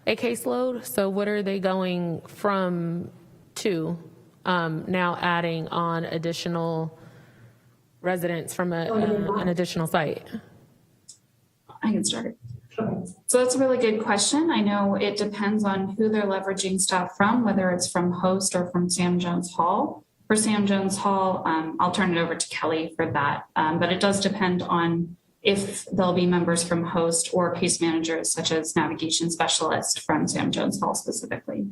a caseload, so what are they going from to now adding on additional residents from an additional site? I can start. So that's a really good question. I know it depends on who they're leveraging staff from, whether it's from Host or from Sam Jones Hall. For Sam Jones Hall, I'll turn it over to Kelly for that. But it does depend on if there'll be members from Host or case managers, such as navigation specialist from Sam Jones Hall specifically.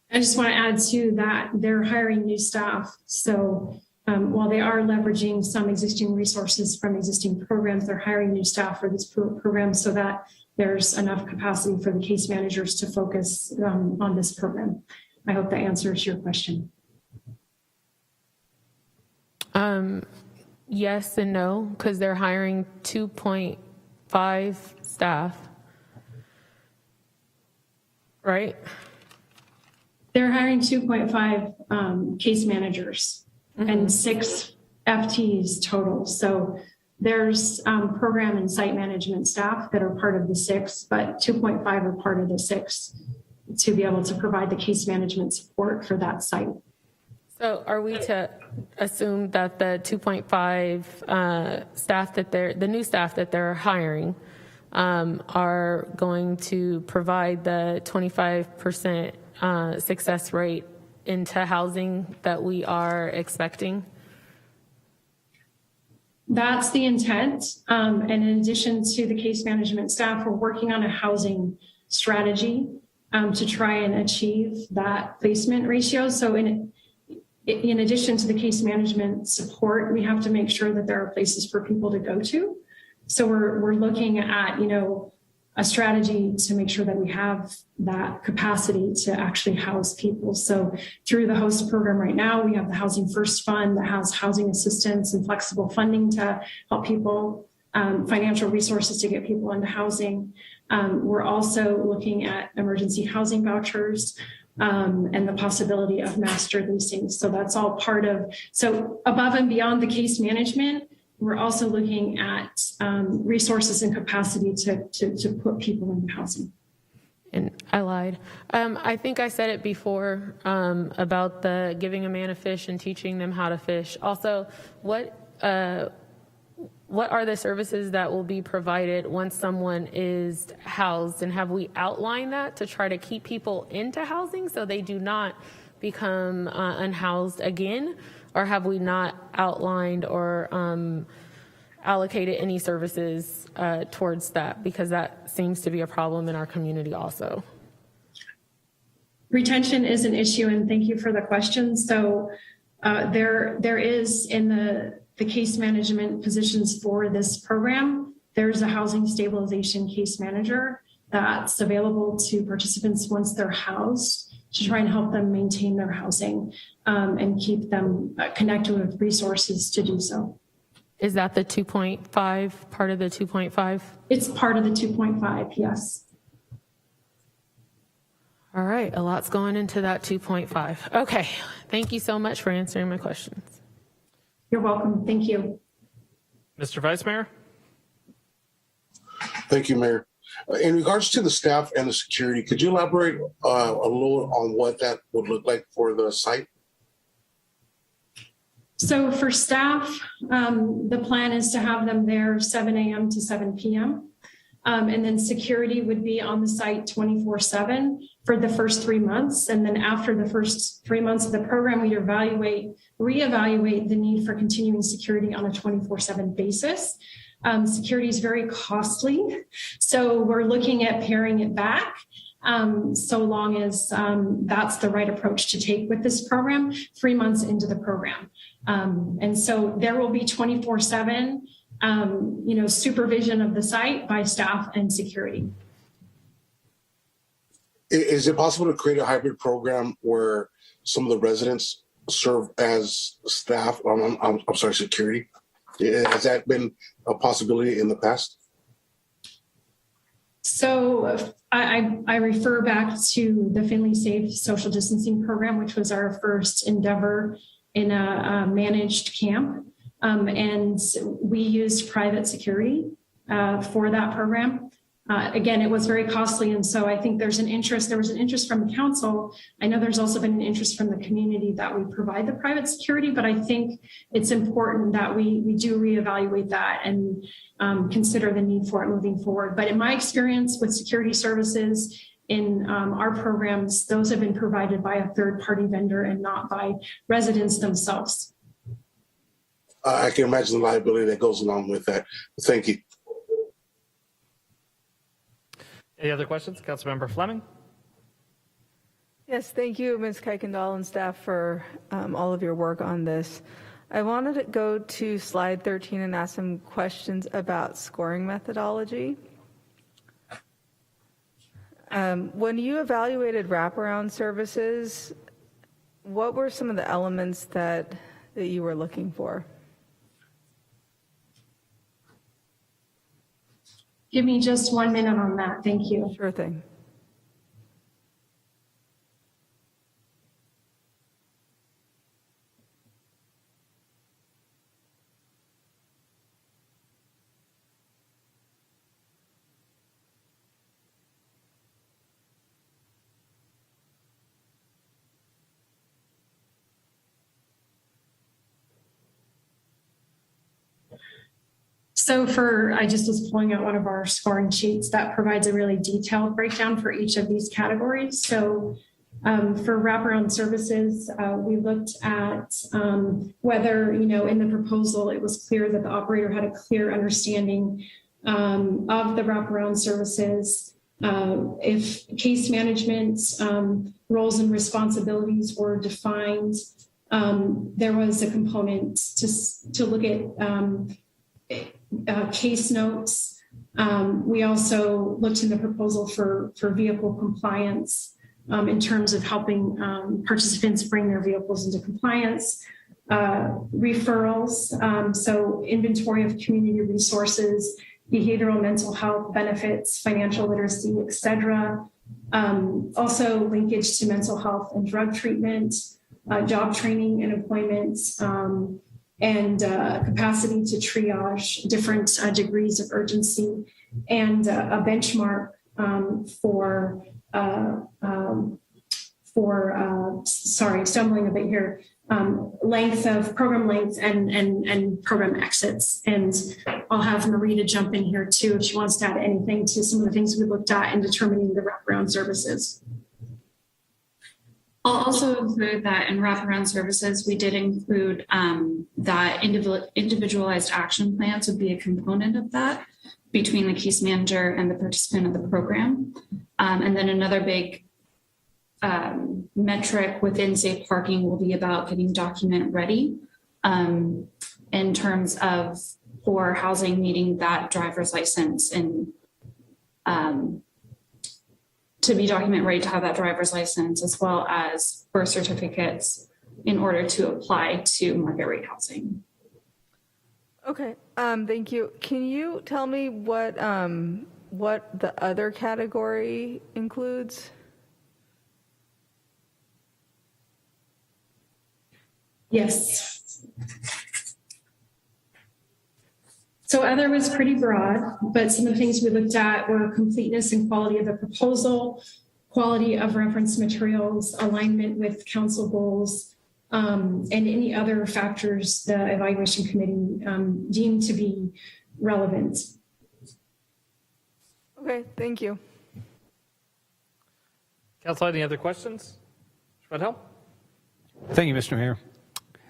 I just want to add to that, they're hiring new staff. So while they are leveraging some existing resources from existing programs, they're hiring new staff for this program so that there's enough capacity for the case managers to focus on this program. I hope that answers your question. Yes and no, because they're hiring 2.5 staff, right? They're hiring 2.5 case managers and 6 FTEs total. So there's program and site management staff that are part of the 6, but 2.5 are part of the 6 to be able to provide the case management support for that site. So are we to assume that the 2.5 staff the new staff that they're hiring are going to provide the 25% success rate into housing that we are expecting? That's the intent. And in addition to the case management staff, we're working on a housing strategy to try and achieve that placement ratio. So in addition to the case management support, we have to make sure that there are places for people to go to. So we're looking at, a strategy to make sure that we have that capacity to actually house people. So through the host program right now, we have the Housing First Fund that has housing assistance and flexible funding to help people, financial resources to get people into housing. We're also looking at emergency housing vouchers and the possibility of master leasing. So that's all part of, so above and beyond the case management, we're also looking at resources and capacity to put people into housing. And I lied. I think I said it before about the giving a man a fish and teaching them how to fish. Also, what are the services that will be provided once someone is housed? And have we outlined that to try to keep people into housing so they do not become unhoused again? Or have we not outlined or allocated any services towards that? Because that seems to be a problem in our community also. Retention is an issue, and thank you for the question. So there is in the case management positions for this program, there's a housing stabilization case manager that's available to participants once they're housed to try and help them maintain their housing and keep them connected with resources to do so. Is that the 2.5, part of the 2.5? It's part of the 2.5, yes. All right, a lot's going into that 2.5. Okay, thank you so much for answering my questions. You're welcome, thank you. Mr. Vice Mayor? Thank you, Mayor. In regards to the staff and the security, could you elaborate a little on what that would look like for the site? So for staff, the plan is to have them there 7 a.m. to 7 p.m. And then security would be on the site 24/7 for the first 3 months. And then after the first 3 months of the program, we reevaluate the need for continuing security on a 24/7 basis. Security is very costly. So we're looking at paring it back so long as that's the right approach to take with this program 3 months into the program. And so there will be 24/7 supervision of the site by staff and security. Is it possible to create a hybrid program where some of the residents serve as staff? I'm sorry, security. Has that been a possibility in the past? So I refer back to the Finley Safe Social Distancing Program, which was our first endeavor in a managed camp. And we used private security for that program. Again, it was very costly. And so I think there was an interest from the council. I know there's also been an interest from the community that we provide the private security, but I think it's important that we do reevaluate that and consider the need for it moving forward. But in my experience with security services in our programs, those have been provided by a third-party vendor and not by residents themselves. I can imagine the liability that goes along with that. Thank you. Any other questions? Councilmember Fleming? Yes, thank you, Ms. Kuykendall and staff for all of your work on this. I wanted to go to slide 13 and ask some questions about scoring methodology. When you evaluated wraparound services, what were some of the elements that you were looking for? Give me just 1 minute on that. Thank you. Sure thing. So I just was pulling out one of our scoring sheets that provides a really detailed breakdown for each of these categories. So for wraparound services, we looked at whether, in the proposal, it was clear that the operator had a clear understanding of the wraparound services. If case management roles and responsibilities were defined, there was a component to look at case notes. We also looked in the proposal for vehicle compliance in terms of helping participants bring their vehicles into compliance. Referrals, so inventory of community resources, behavioral mental health benefits, financial literacy, et cetera. Also linkage to mental health and drug treatment, job training and employment, and capacity to triage different degrees of urgency, and a benchmark stumbling a bit here, length of program length and program exits. And I'll have Marita jump in here too if she wants to add anything to some of the things we looked at in determining the wraparound services. I'll also include that in wraparound services, we did include that individualized action plans would be a component of that between the case manager and the participant of the program. And then another big metric within safe parking will be about getting document ready in terms of for housing needing that driver's license and to be document ready to have that driver's license, as well as birth certificates in order to apply to market rate housing. Okay, thank you. Can you tell me what the other category includes? Yes. So other was pretty broad, but some of the things we looked at were completeness and quality of the proposal, quality of reference materials, alignment with council goals, and any other factors the evaluation committee deemed to be relevant. Okay, thank you. Council, any other questions? Shredhill? Thank you, Mr. Mayor.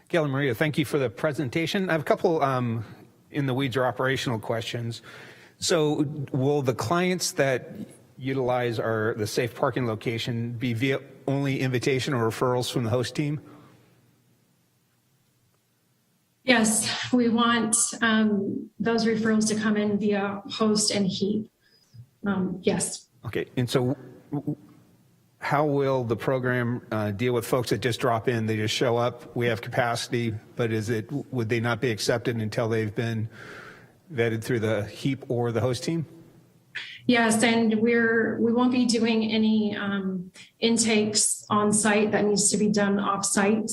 Gail and Maria, thank you for the presentation. I have a couple in the weeds or operational questions. So will the clients that utilize the safe parking location be via only invitation or referrals from the host team? Yes, we want those referrals to come in via host and HEAP. Yes. Okay, and so how will the program deal with folks that just drop in? They just show up, we have capacity, but would they not be accepted until they've been vetted through the HEAP or the host team? Yes, and we won't be doing any intakes on site. That needs to be done off site.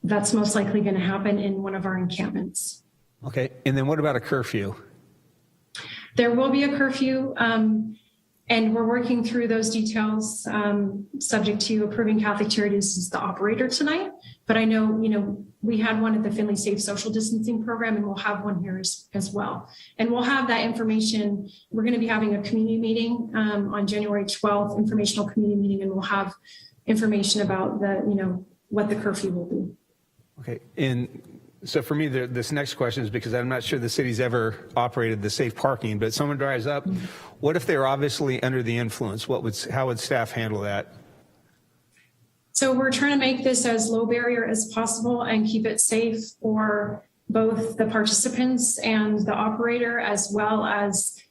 That's most likely going to happen in one of our encampments. Okay, and then what about a curfew? There will be a curfew, and we're working through those details, subject to approving Catholic Charities as the operator tonight. But I know, we had one at the Finley Safe Social Distancing Program, and we'll have one here as well. And we'll have that information. We're going to be having a community meeting on January 12th, informational community meeting, and we'll have information about what the curfew will be. Okay, and so for me, this next question is because I'm not sure the city's ever operated the safe parking, but someone drives up, what if they're obviously under the influence? How would staff handle that? So we're trying to make this as low barrier as possible and keep it safe for both the participants and the operator, as well as,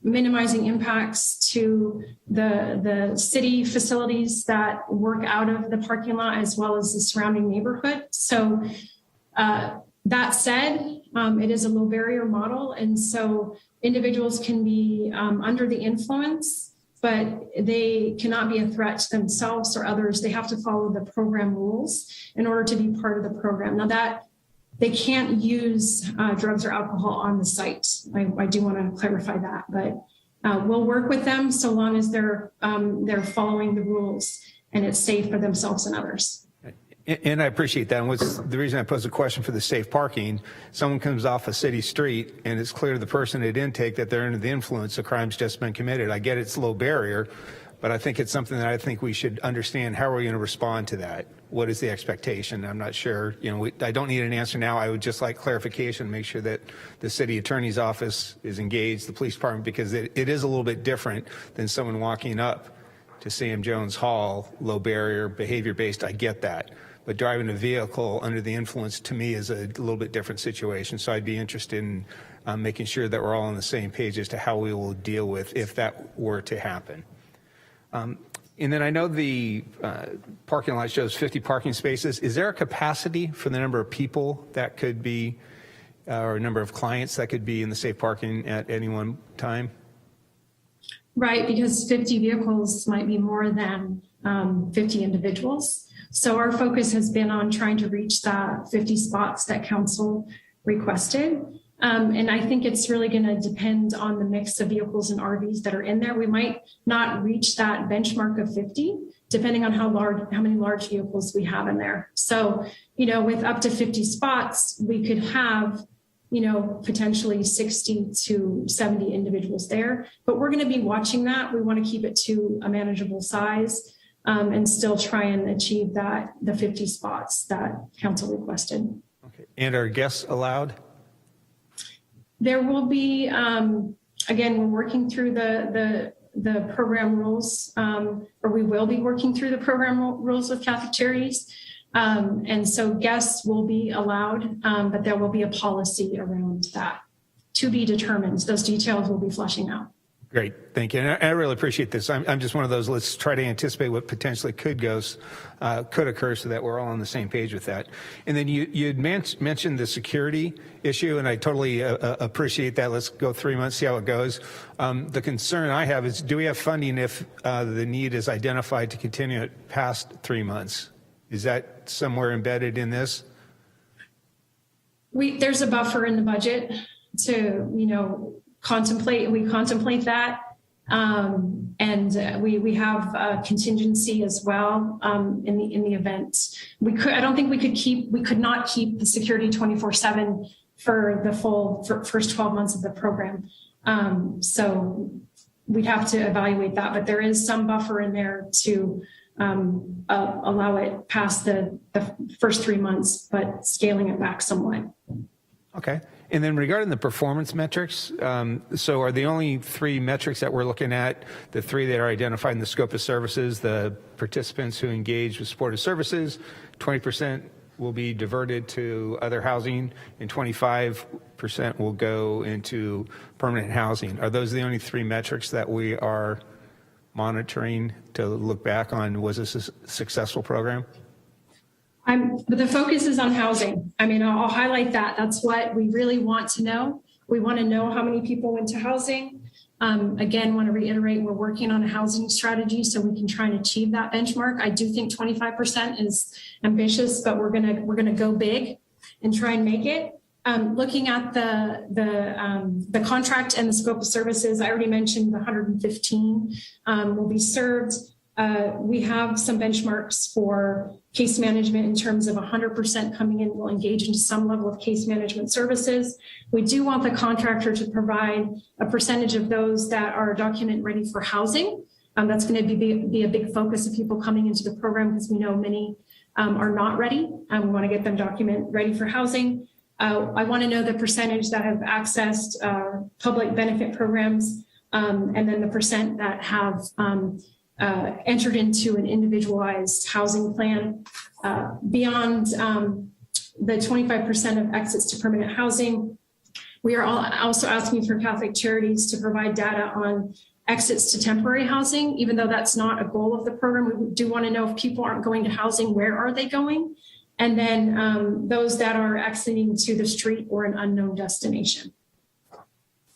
minimizing impacts to the city facilities that work out of the parking lot, as well as the surrounding neighborhood. So that said, it is a low barrier model. And so individuals can be under the influence, but they cannot be a threat to themselves or others. They have to follow the program rules in order to be part of the program. Now that they can't use drugs or alcohol on the site. I do want to clarify that, but we'll work with them so long as they're following the rules and it's safe for themselves and others. And I appreciate that. And what's the reason I posed a question for the safe parking? Someone comes off a city street and it's clear to the person at intake that they're under the influence, a crime's just been committed. I get it's a low barrier, but I think it's something that I think we should understand. How are we going to respond to that? What is the expectation? I'm not sure. I don't need an answer now. I would just like clarification, make sure that the city attorney's office is engaged, the police department, because it is a little bit different than someone walking up to Sam Jones Hall, low barrier, behavior-based. I get that. But driving a vehicle under the influence, to me, is a little bit different situation. So I'd be interested in making sure that we're all on the same page as to how we will deal with if that were to happen. And then I know the parking lot shows 50 parking spaces. Is there a capacity for the number of people that could be, or number of clients that could be in the safe parking at any one time? Right, because 50 vehicles might be more than 50 individuals. So our focus has been on trying to reach that 50 spots that council requested. And I think it's really going to depend on the mix of vehicles and RVs that are in there. We might not reach that benchmark of 50, depending on how many large vehicles we have in there. So, with up to 50 spots, we could have, potentially 60 to 70 individuals there. But we're going to be watching that. We want to keep it to a manageable size and still try and achieve the 50 spots that council requested. Okay. And are guests allowed? There will be, again, we're working through the program rules, or we will be working through the program rules with Catholic Charities. And so guests will be allowed, but there will be a policy around that to be determined. Those details will be fleshing out. Great, thank you. And I really appreciate this. I'm just one of those, let's try to anticipate what potentially could occur so that we're all on the same page with that. And then you had mentioned the security issue, and I totally appreciate that. Let's go 3 months, see how it goes. The concern I have is, do we have funding if the need is identified to continue it past 3 months? Is that somewhere embedded in this? There's a buffer in the budget to, contemplate. We contemplate that, and we have a contingency as well in the event. I don't think we could not keep the security 24/7 for the full first 12 months of the program. So we'd have to evaluate that, but there is some buffer in there to allow it past the first 3 months, but scaling it back somewhat. Okay. And then regarding the performance metrics, so are the only 3 metrics that we're looking at, the 3 that are identified in the scope of services, the participants who engage with supportive services, 20% will be diverted to other housing, and 25% will go into permanent housing. Are those the only 3 metrics that we are monitoring to look back on? Was this a successful program? But the focus is on housing. I'll highlight that. That's what we really want to know. We want to know how many people went to housing. Again, want to reiterate, we're working on a housing strategy so we can try and achieve that benchmark. I do think 25% is ambitious, but we're gonna go big and try and make it. Looking at the contract and the scope of services, I already mentioned the 115 will be served. We have some benchmarks for case management in terms of 100% coming in will engage into some level of case management services. We do want the contractor to provide a percentage of those that are document ready for housing. That's going to be a big focus of people coming into the program, because we know many are not ready. We want to get them document ready for housing. I want to know the percentage that have accessed public benefit programs, and then the percent that have entered into an individualized housing plan. Beyond the 25% of exits to permanent housing, we are also asking for Catholic Charities to provide data on exits to temporary housing. Even though that's not a goal of the program, we do want to know if people aren't going to housing, where are they going? And then those that are exiting to the street or an unknown destination.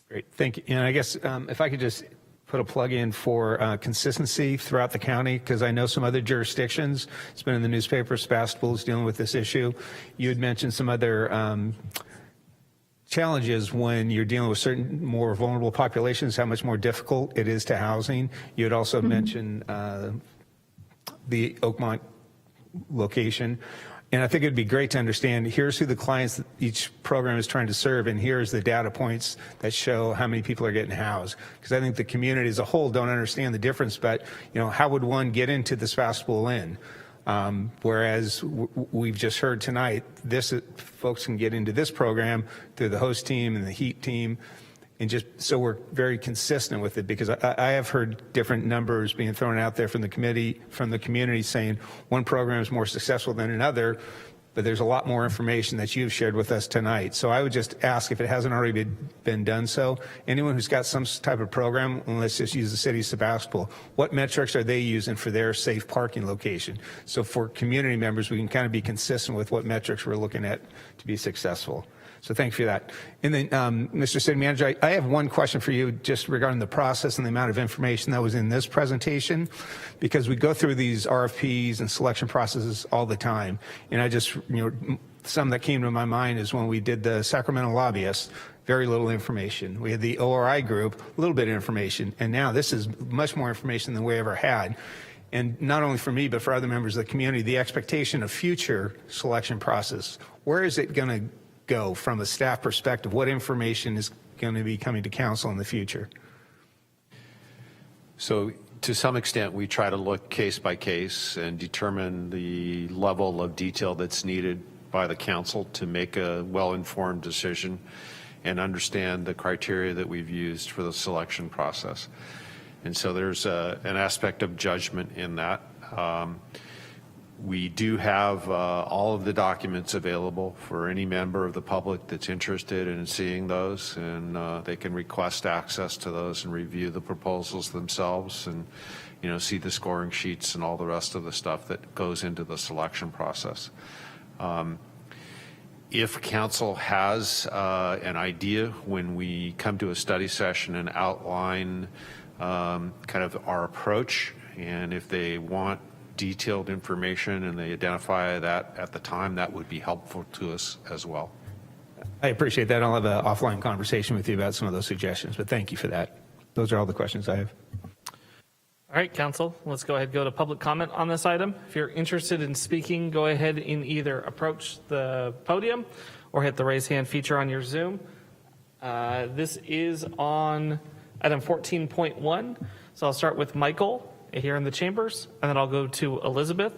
Great, thank you. And I guess if I could just put a plug in for consistency throughout the county, because I know some other jurisdictions, it's been in the newspaper, Sebastopol is dealing with this issue. You had mentioned some other challenges when you're dealing with certain more vulnerable populations, how much more difficult it is to housing. You had also mentioned the Oakmont location. And I think it'd be great to understand, here's who the clients that each program is trying to serve, and here's the data points that show how many people are getting housed. Because I think the community as a whole don't understand the difference, but how would one get into the Sebastopol Inn? Whereas we've just heard tonight, folks can get into this program through the host team and the heat team. And just so we're very consistent with it, because I have heard different numbers being thrown out there from the community saying one program is more successful than another, but there's a lot more information that you've shared with us tonight. So I would just ask, if it hasn't already been done so, anyone who's got some type of program, and let's just use the city of Sebastopol, what metrics are they using for their safe parking location? So for community members, we can kind of be consistent with what metrics we're looking at to be successful. So thank you for that. And then, Mr. City Manager, I have one question for you just regarding the process and the amount of information that was in this presentation, because we go through these RFPs and selection processes all the time. And I just, some that came to my mind is when we did the Sacramento lobbyists, very little information. We had the ORI group, a little bit of information. And now this is much more information than we ever had. And not only for me, but for other members of the community, the expectation of future selection process. Where is it going to go from a staff perspective? What information is going to be coming to council in the future? So to some extent, we try to look case by case and determine the level of detail that's needed by the council to make a well-informed decision and understand the criteria that we've used for the selection process. And so there's an aspect of judgment in that. We do have all of the documents available for any member of the public that's interested in seeing those, and they can request access to those and review the proposals themselves and see the scoring sheets and all the rest of the stuff that goes into the selection process. If council has an idea when we come to a study session and outline kind of our approach, and if they want detailed information and they identify that at the time, that would be helpful to us as well. I appreciate that. I'll have an offline conversation with you about some of those suggestions, but thank you for that. Those are all the questions I have. All right, council, let's go ahead and go to public comment on this item. If you're interested in speaking, go ahead and either approach the podium or hit the raise hand feature on your Zoom. This is on item 14.1. So I'll start with Michael here in the chambers, and then I'll go to Elizabeth.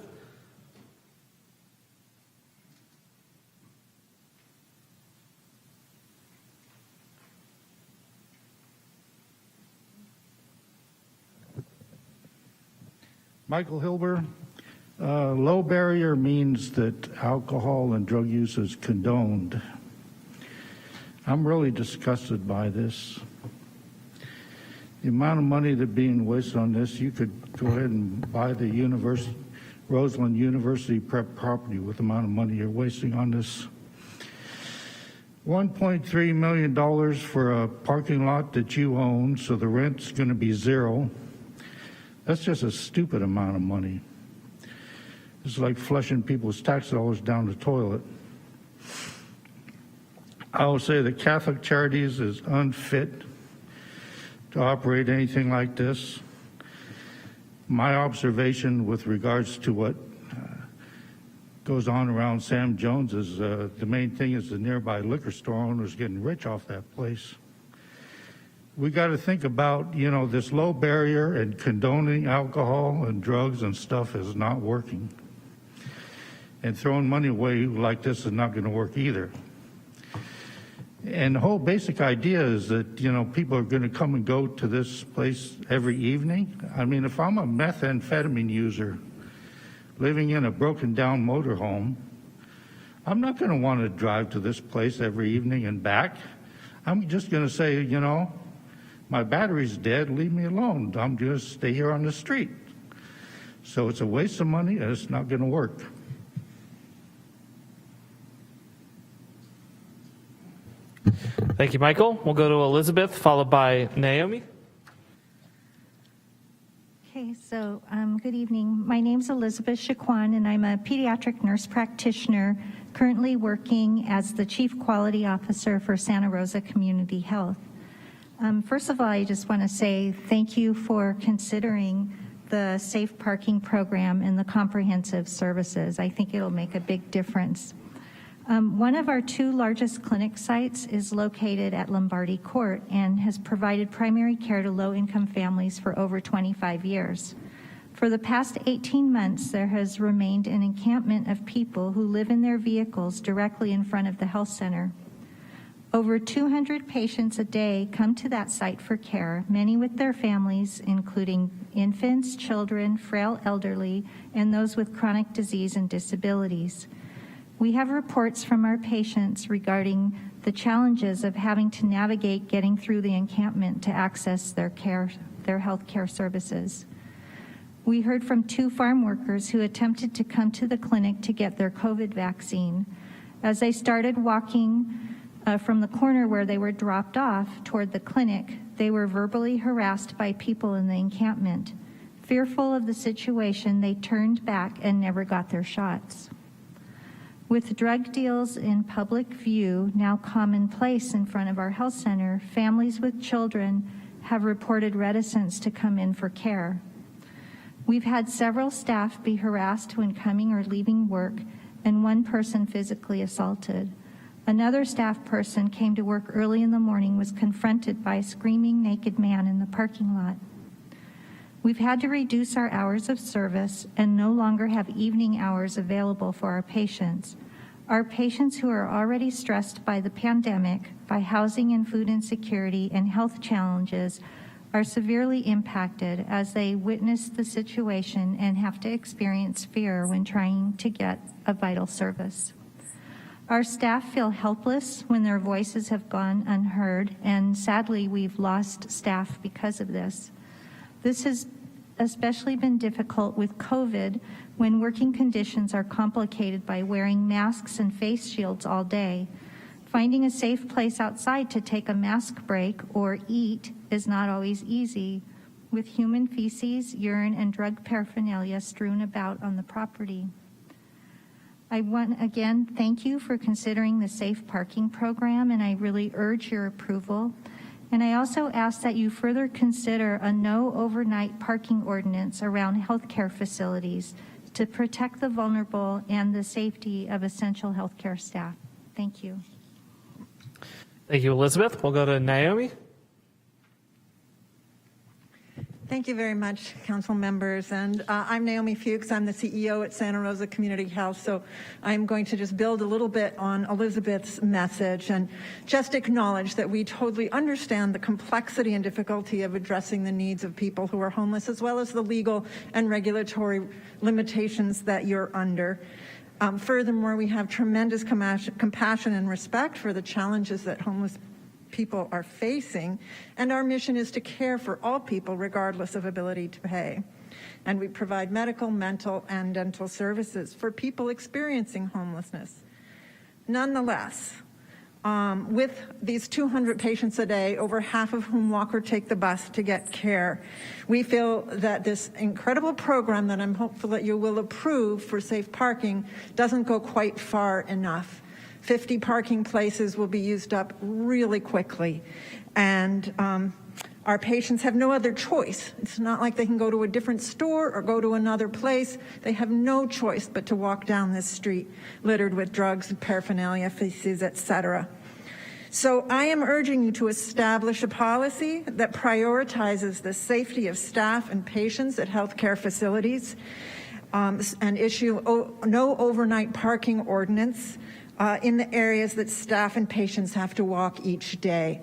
Michael Hilber. Low barrier means that alcohol and drug use is condoned. I'm really disgusted by this. The amount of money that's being wasted on this, you could go ahead and buy the Roseland University prep property with the amount of money you're wasting on this. $1.3 million for a parking lot that you own, so the rent's going to be zero. That's just a stupid amount of money. It's like flushing people's tax dollars down the toilet. I will say that Catholic Charities is unfit to operate anything like this. My observation with regards to what goes on around Sam Jones is the main thing is the nearby liquor store owners getting rich off that place. We got to think about, this low barrier and condoning alcohol and drugs and stuff is not working. And throwing money away like this is not going to work either. And the whole basic idea is that, people are going to come and go to this place every evening. I mean, if I'm a methamphetamine user living in a broken down motorhome, I'm not going to want to drive to this place every evening and back. I'm just going to say, my battery's dead, leave me alone. I'm just stay here on the street. So it's a waste of money and it's not going to work. Thank you, Michael. We'll go to Elizabeth, followed by Naomi. Okay, so good evening. My name's Elizabeth Shaquan, and I'm a pediatric nurse practitioner currently working as the Chief Quality Officer for Santa Rosa Community Health. First of all, I just want to say thank you for considering the safe parking program and the comprehensive services. I think it'll make a big difference. One of our 2 largest clinic sites is located at Lombardi Court and has provided primary care to low-income families for over 25 years. For the past 18 months, there has remained an encampment of people who live in their vehicles directly in front of the health center. Over 200 patients a day come to that site for care, many with their families, including infants, children, frail elderly, and those with chronic disease and disabilities. We have reports from our patients regarding the challenges of having to navigate getting through the encampment to access their health care services. We heard from 2 farm workers who attempted to come to the clinic to get their COVID vaccine. As they started walking from the corner where they were dropped off toward the clinic, they were verbally harassed by people in the encampment. Fearful of the situation, they turned back and never got their shots. With drug deals in public view now commonplace in front of our health center, families with children have reported reticence to come in for care. We've had several staff be harassed when coming or leaving work, and 1 person physically assaulted. Another staff person came to work early in the morning, was confronted by a screaming naked man in the parking lot. We've had to reduce our hours of service and no longer have evening hours available for our patients. Our patients who are already stressed by the pandemic, by housing and food insecurity and health challenges, are severely impacted as they witness the situation and have to experience fear when trying to get a vital service. Our staff feel helpless when their voices have gone unheard, and sadly, we've lost staff because of this. This has especially been difficult with COVID, when working conditions are complicated by wearing masks and face shields all day. Finding a safe place outside to take a mask break or eat is not always easy, with human feces, urine, and drug paraphernalia strewn about on the property. I want again thank you for considering the safe parking program, and I really urge your approval. And I also ask that you further consider a no overnight parking ordinance around healthcare facilities to protect the vulnerable and the safety of essential healthcare staff. Thank you. Thank you, Elizabeth. We'll go to Naomi. Thank you very much, council members. And I'm Naomi Fuchs. I'm the CEO at Santa Rosa Community Health. So I'm going to just build a little bit on Elizabeth's message and just acknowledge that we totally understand the complexity and difficulty of addressing the needs of people who are homeless, as well as the legal and regulatory limitations that you're under. Furthermore, we have tremendous compassion and respect for the challenges that homeless people are facing, and our mission is to care for all people regardless of ability to pay. And we provide medical, mental, and dental services for people experiencing homelessness. Nonetheless, with these 200 patients a day, over half of whom walk or take the bus to get care, we feel that this incredible program that I'm hopeful that you will approve for safe parking doesn't go quite far enough. 50 parking places will be used up really quickly, and our patients have no other choice. It's not like they can go to a different store or go to another place. They have no choice but to walk down this street littered with drugs, paraphernalia, feces, etc. So I am urging you to establish a policy that prioritizes the safety of staff and patients at healthcare facilities, and issue no overnight parking ordinance in the areas that staff and patients have to walk each day.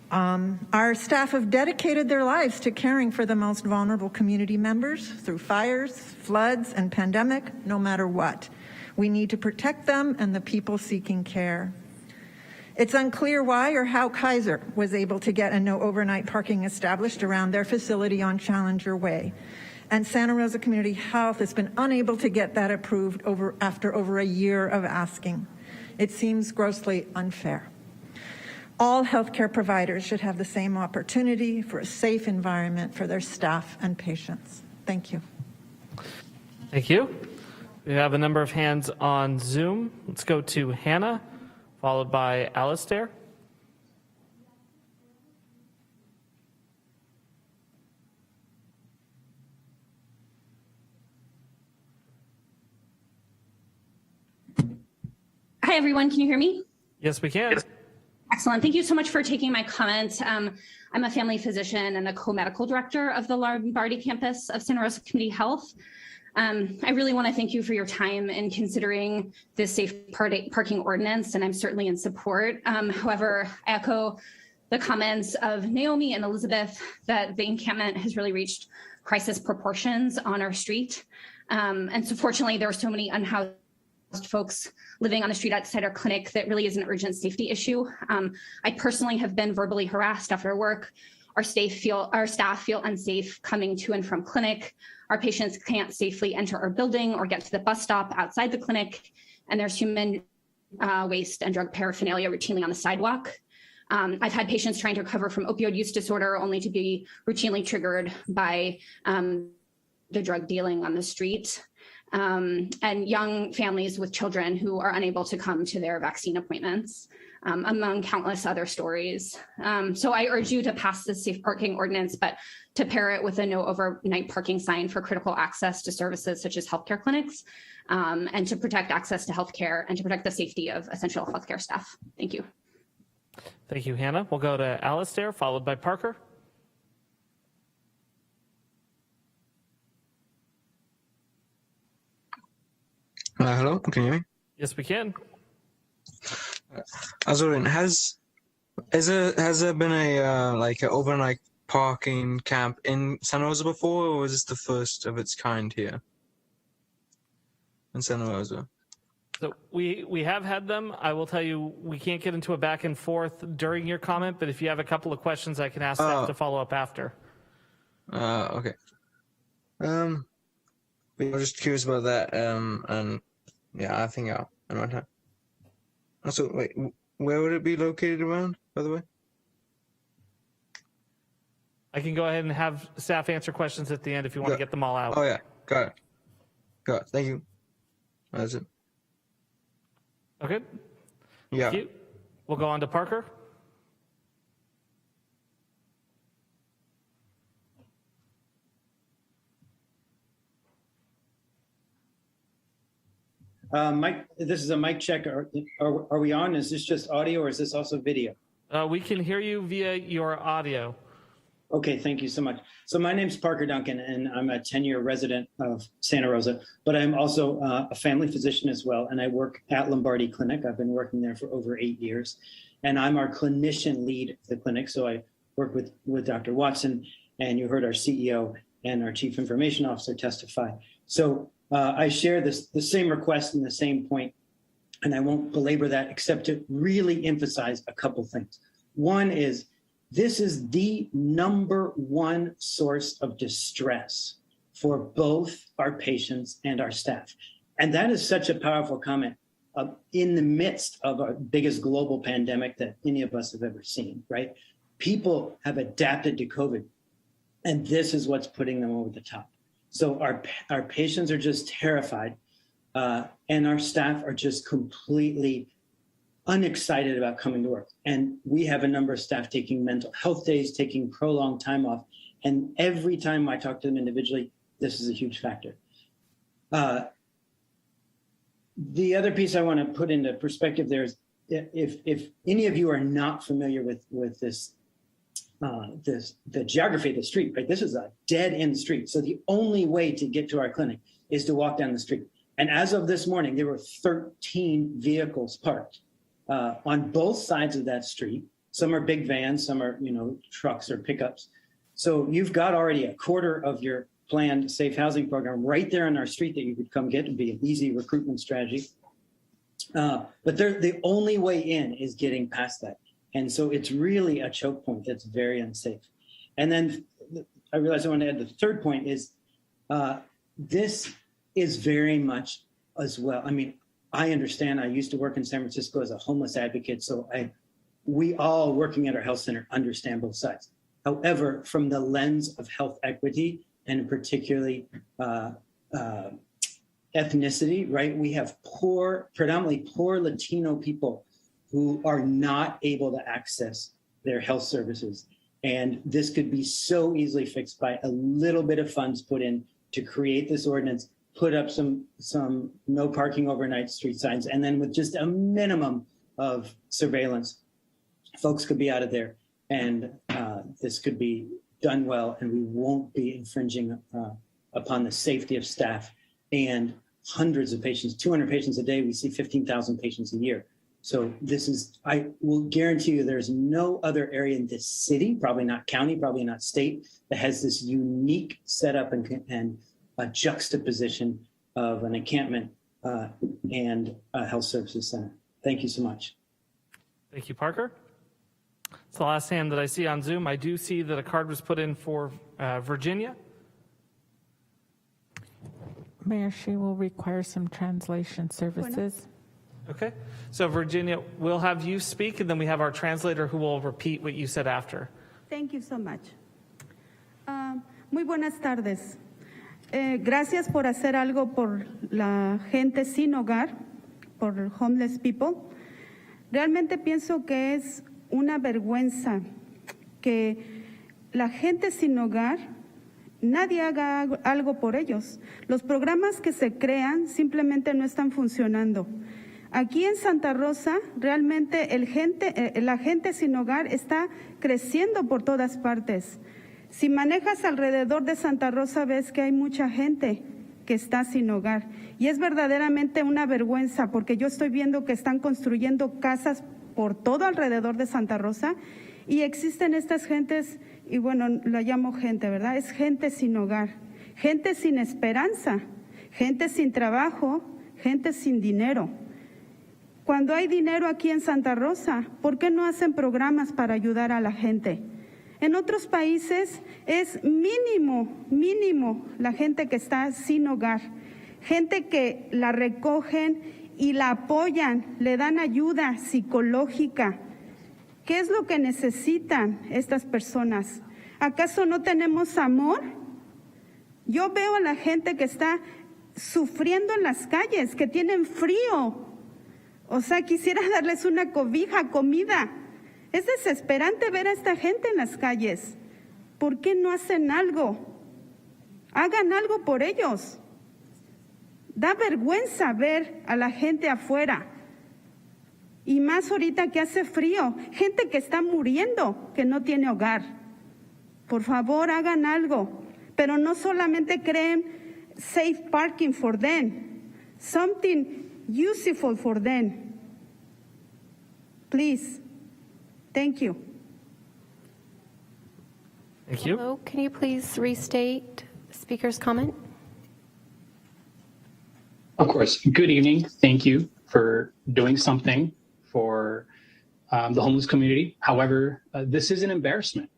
Our staff have dedicated their lives to caring for the most vulnerable community members through fires, floods, and pandemic, no matter what. We need to protect them and the people seeking care. It's unclear why or how Kaiser was able to get a no overnight parking established around their facility on Challenger Way. And Santa Rosa Community Health has been unable to get that approved after over a year of asking. It seems grossly unfair. All healthcare providers should have the same opportunity for a safe environment for their staff and patients. Thank you. Thank you. We have a number of hands on Zoom. Let's go to Hannah, followed by Alistair. Hi, everyone. Can you hear me? Yes, we can. Excellent. Thank you so much for taking my comment. I'm a family physician and the co-medical director of the Lombardi campus of Santa Rosa Community Health. I really want to thank you for your time in considering this safe parking ordinance, and I'm certainly in support. However, I echo the comments of Naomi and Elizabeth that the encampment has really reached crisis proportions on our street. And so fortunately, there are so many unhoused folks living on the street outside our clinic that really is an urgent safety issue. I personally have been verbally harassed after work. Our staff feel unsafe coming to and from clinic. Our patients can't safely enter our building or get to the bus stop outside the clinic. And there's human waste and drug paraphernalia routinely on the sidewalk. I've had patients trying to recover from opioid use disorder only to be routinely triggered by the drug dealing on the street. And young families with children who are unable to come to their vaccine appointments, among countless other stories. So I urge you to pass this safe parking ordinance, but to pair it with a no overnight parking sign for critical access to services such as healthcare clinics, and to protect access to healthcare and to protect the safety of essential healthcare staff. Thank you. Thank you, Hannah. We'll go to Alistair, followed by Parker. Hello, can you hear me? Yes, we can. I was wondering, has there been a like an overnight parking camp in Santa Rosa before, or is this the first of its kind here in Santa Rosa? So we have had them. I will tell you, we can't get into a back and forth during your comment, but if you have a couple of questions, I can ask staff to follow up after. Okay. But I'm just curious about that. And yeah, I think I might have. Also, wait, where would it be located around, by the way? I can go ahead and have staff answer questions at the end if you want to get them all out. Oh yeah, got it. Thank you. That's it. Okay. Yeah. Thank you. We'll go on to Parker. Mike, this is a mic check. Are we on? Is this just audio or is this also video? We can hear you via your audio. Okay, thank you so much. So my name's Parker Duncan, and I'm a 10-year resident of Santa Rosa, but I'm also a family physician as well, and I work at Lombardi Clinic. I've been working there for over 8 years, and I'm our clinician lead at the clinic, so I work with Dr. Watson, and you heard our CEO and our Chief Information Officer testify. So I share the same request and the same point, and I won't belabor that except to really emphasize a couple things. One is, this is the #1 source of distress for both our patients and our staff. And that is such a powerful comment in the midst of our biggest global pandemic that any of us have ever seen, right? People have adapted to COVID, and this is what's putting them over the top. So our patients are just terrified, and our staff are just completely unexcited about coming to work. And we have a number of staff taking mental health days, taking prolonged time off. And every time I talk to them individually, this is a huge factor. The other piece I want to put into perspective there is, if any of you are not familiar with this, the geography of the street, right? This is a dead end street. So the only way to get to our clinic is to walk down the street. And as of this morning, there were 13 vehicles parked on both sides of that street. Some are big vans, some are, trucks or pickups. So you've got already a quarter of your planned safe housing program right there on our street that you could come get and be an easy recruitment strategy. But the only way in is getting past that. And so it's really a choke point that's very unsafe. And then I realized I want to add the third point is this is very much as well. I mean, I understand. I used to work in San Francisco as a homeless advocate, so we all working at our health center understand both sides. However, from the lens of health equity and particularly ethnicity, right? We have predominantly poor Latino people who are not able to access their health services. And this could be so easily fixed by a little bit of funds put in to create this ordinance put up some no parking overnight street signs, and then with just a minimum of surveillance, folks could be out of there, and this could be done well, and we won't be infringing upon the safety of staff and hundreds of patients. 200 patients a day, we see 15,000 patients a year. So this is, I will guarantee you there's no other area in this city, probably not county, probably not state, that has this unique setup and a juxtaposition of an encampment and a health services center. Thank you so much. Thank you, Parker. It's the last hand that I see on Zoom. I do see that a card was put in for Virginia. Mayor, she will require some translation services. Okay, so Virginia, we'll have you speak, and then we have our translator who will repeat what you said after. Thank you so much. Muy buenas tardes. Gracias por hacer algo por la gente sin hogar, por homeless people. Realmente pienso que es una vergüenza que la gente sin hogar, nadie haga algo por ellos. Los programas que se crean simplemente no están funcionando. Aquí en Santa Rosa, realmente la gente sin hogar está creciendo por todas partes. Si manejas alrededor de Santa Rosa, ves que hay mucha gente que está sin hogar. Y es verdaderamente una vergüenza, porque yo estoy viendo que están construyendo casas por todo alrededor de Santa Rosa y existen estas gentes, y bueno, la llamo gente, ¿verdad? Es gente sin hogar, gente sin esperanza, gente sin trabajo, gente sin dinero. Cuando hay dinero aquí en Santa Rosa, ¿por qué no hacen programas para ayudar a la gente? En otros países es mínimo la gente que está sin hogar, gente que la recogen y la apoyan, le dan ayuda psicológica. ¿Qué es lo que necesitan estas personas? ¿Acaso no tenemos amor? Yo veo a la gente que está sufriendo en las calles, que tienen frío. O sea, quisiera darles una cobija, comida. Es desesperante ver a esta gente en las calles. ¿Por qué no hacen algo? Hagan algo por ellos. Da vergüenza ver a la gente afuera. Y más ahorita que hace frío. Gente que está muriendo, que no tiene hogar. Por favor, hagan algo. Pero no solamente creen safe parking for them. Something useful for them. Please. Thank you. Thank you. Hello, can you please restate the speaker's comment? Of course. Good evening. Thank you for doing something for the homeless community. However, this is an embarrassment.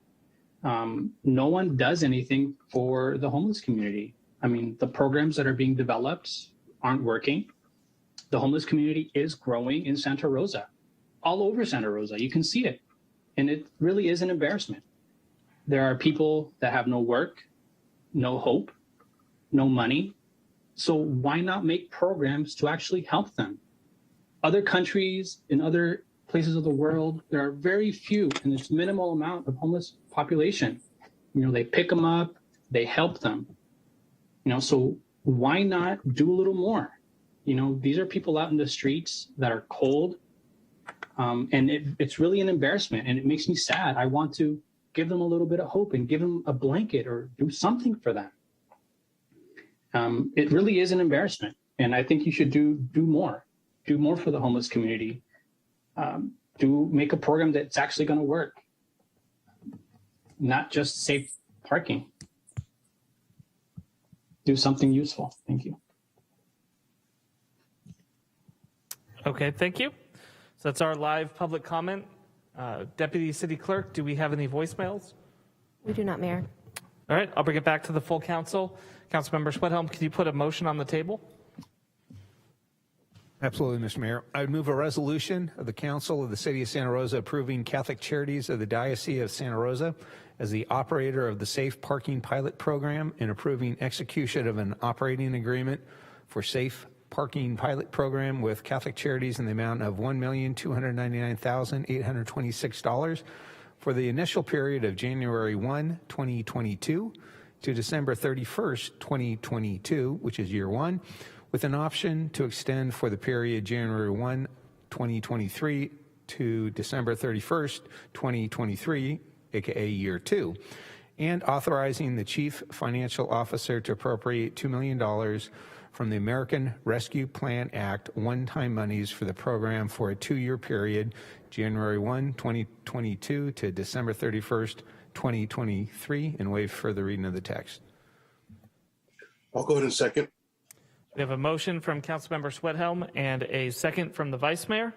No one does anything for the homeless community. I mean, the programs that are being developed aren't working. The homeless community is growing in Santa Rosa, all over Santa Rosa. You can see it. And it really is an embarrassment. There are people that have no work, no hope, no money. So why not make programs to actually help them? Other countries in other places of the world, there are very few, and there's minimal amount of homeless population. You know, they pick them up, they help them. You know, so why not do a little more? You know, these are people out in the streets that are cold, and it's really an embarrassment, and it makes me sad. I want to give them a little bit of hope and give them a blanket or do something for them. It really is an embarrassment, and I think you should do more for the homeless community. Make a program that's actually going to work, not just safe parking. Do something useful. Thank you. Okay, thank you. So that's our live public comment. Deputy City Clerk, do we have any voicemails? We do not, Mayor. All right, I'll bring it back to the full council. Councilmember Schwedhelm, can you put a motion on the table? Absolutely, Mr. Mayor. I would move a resolution of the Council of the City of Santa Rosa approving Catholic Charities of the Diocese of Santa Rosa as the operator of the Safe Parking Pilot Program and approving execution of an operating agreement for Safe Parking Pilot Program with Catholic Charities in the amount of $1,299,826 for the initial period of January 1, 2022 to December 31st, 2022, which is year one, with an option to extend for the period January 1, 2023 to December 31st, 2023, aka year two, and authorizing the Chief Financial Officer to appropriate $2 million from the American Rescue Plan Act one-time monies for the program for a 2-year period, January 1, 2022 to December 31st, 2023, and waive further reading of the text. I'll go ahead and second. We have a motion from Councilmember Sweathelm and a second from the Vice Mayor.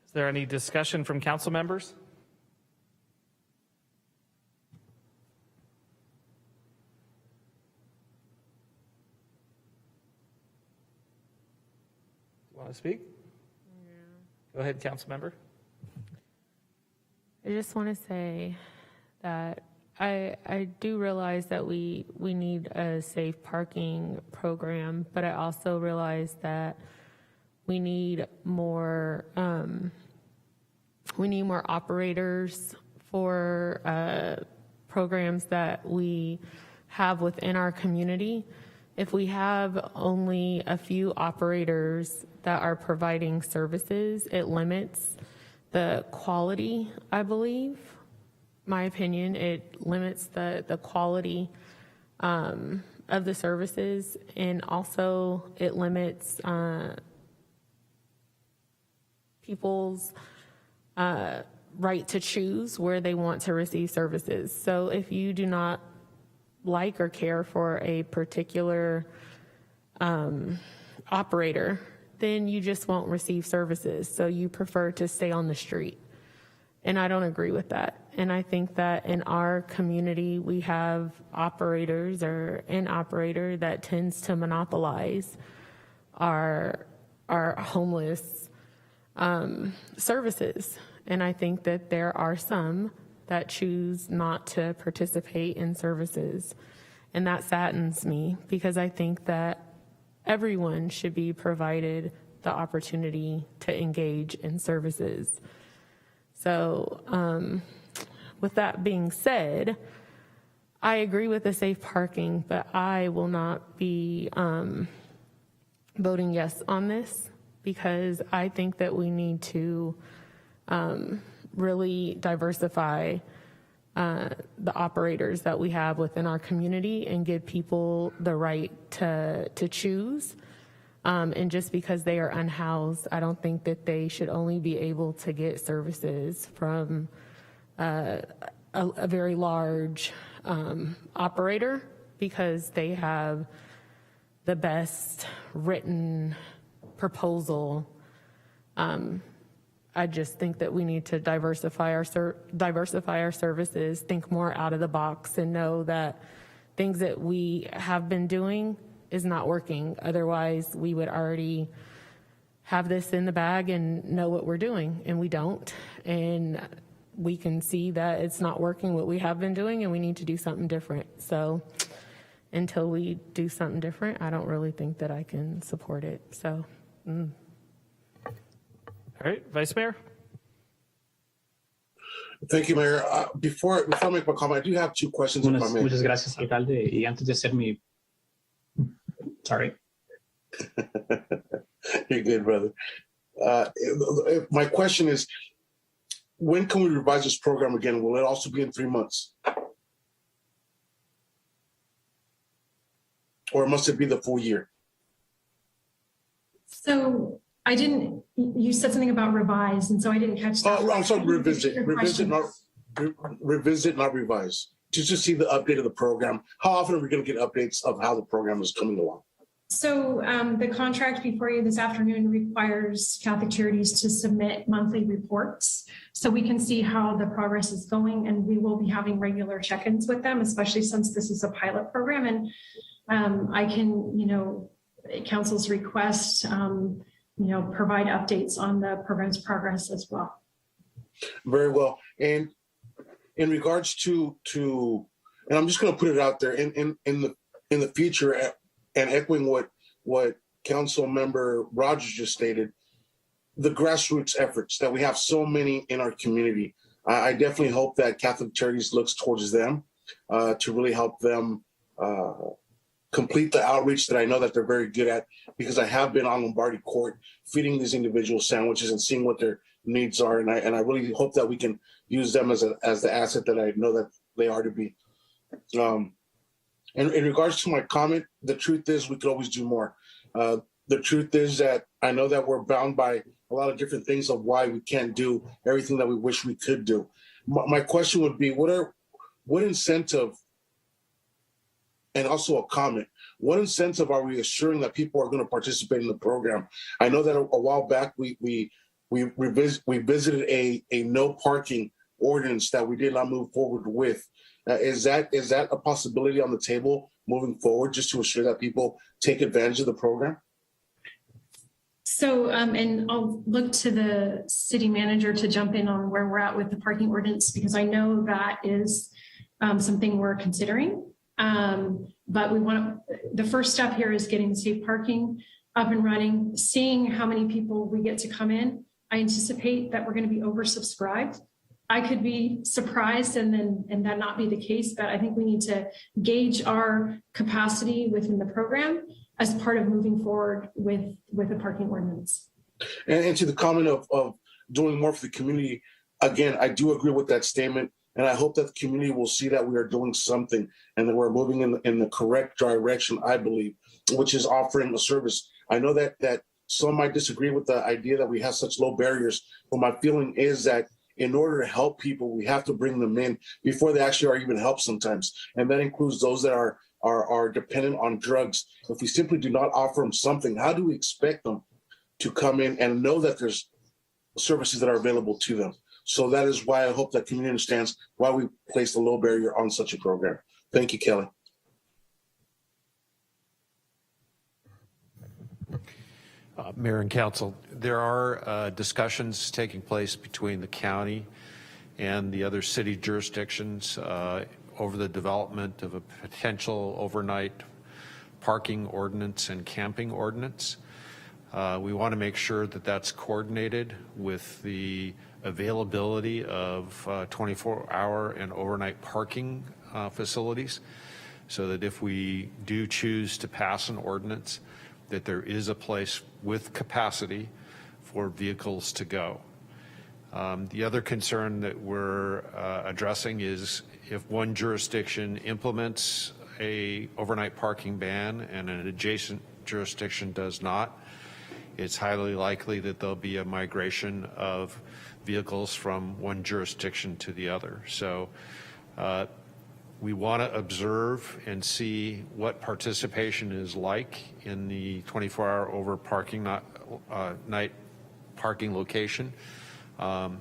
Is there any discussion from council members? Want to speak? Yeah. Go ahead, council member. I just want to say that I do realize that we need a safe parking program, but I also realize that we need more operators for programs that we have within our community. If we have only a few operators that are providing services, it limits the quality, I believe. My opinion, it limits the quality of the services, and also it limits people's right to choose where they want to receive services. So if you do not like or care for a particular operator, then you just won't receive services. So you prefer to stay on the street. And I don't agree with that. And I think that in our community, we have operators or an operator that tends to monopolize our homeless services. And I think that there are some that choose not to participate in services. And that saddens me, because I think that everyone should be provided the opportunity to engage in services. So with that being said, I agree with the safe parking, but I will not be voting yes on this, because I think that we need to really diversify the operators that we have within our community and give people the right to choose. And just because they are unhoused, I don't think that they should only be able to get services from a very large operator because they have the best written proposal. I just think that we need to diversify our services, think more out of the box, and know that things that we have been doing is not working. Otherwise, we would already have this in the bag and know what we're doing, and we don't. And we can see that it's not working what we have been doing, and we need to do something different. So until we do something different, I don't really think that I can support it. So. All right, Vice Mayor. Thank you, Mayor. Before I make my comment, I do have two questions. Muchas gracias, alcalde. Y antes de hacer mi... Sorry. You're good, brother. My question is, when can we revise this program again? Will it also be in 3 months? Or must it be the full year? So you said something about revise, and so I didn't catch that. Oh, I'm sorry, revisit, not revise. Just to see the update of the program. How often are we going to get updates of how the program is coming along? So the contract before you this afternoon requires Catholic Charities to submit monthly reports so we can see how the progress is going, and we will be having regular check-ins with them, especially since this is a pilot program. And I can, council's request, provide updates on the program's progress as well. Very well. And in regards to, and I'm just going to put it out there in the future, and echoing what Council Member Rogers just stated, the grassroots efforts that we have so many in our community. I definitely hope that Catholic Charities looks towards them to really help them complete the outreach that I know that they're very good at, because I have been on Lombardi Court feeding these individuals sandwiches and seeing what their needs are, and I really hope that we can use them as the asset that I know that they are to be. And in regards to my comment, the truth is we could always do more. The truth is that I know that we're bound by a lot of different things of why we can't do everything that we wish we could do. My question would be, what incentive, and also a comment, what incentive are we assuring that people are going to participate in the program? I know that a while back we visited a no parking ordinance that we did not move forward with. Is that a possibility on the table moving forward, just to ensure that people take advantage of the program? So, and I'll look to the city manager to jump in on where we're at with the parking ordinance, because I know that is something we're considering. But the first step here is getting safe parking up and running, seeing how many people we get to come in. I anticipate that we're going to be oversubscribed. I could be surprised and that not be the case, but I think we need to gauge our capacity within the program as part of moving forward with the parking ordinance. And to the comment of doing more for the community, again, I do agree with that statement. And I hope that the community will see that we are doing something and that we're moving in the correct direction, I believe, which is offering a service. I know that some might disagree with the idea that we have such low barriers, but my feeling is that in order to help people, we have to bring them in before they actually are even helped sometimes. And that includes those that are dependent on drugs. If we simply do not offer them something, how do we expect them to come in and know that there's services that are available to them? So that is why I hope that community understands why we placed a low barrier on such a program. Thank you, Kelly. Mayor and Council, there are discussions taking place between the county and the other city jurisdictions over the development of a potential overnight parking ordinance and camping ordinance. We want to make sure that that's coordinated with the availability of 24-hour and overnight parking facilities, so that if we do choose to pass an ordinance, that there is a place with capacity for vehicles to go. The other concern that we're addressing is if one jurisdiction implements a overnight parking ban and an adjacent jurisdiction does not, it's highly likely that there'll be a migration of vehicles from one jurisdiction to the other. So we want to observe and see what participation is like in the 24-hour over parking night parking location. And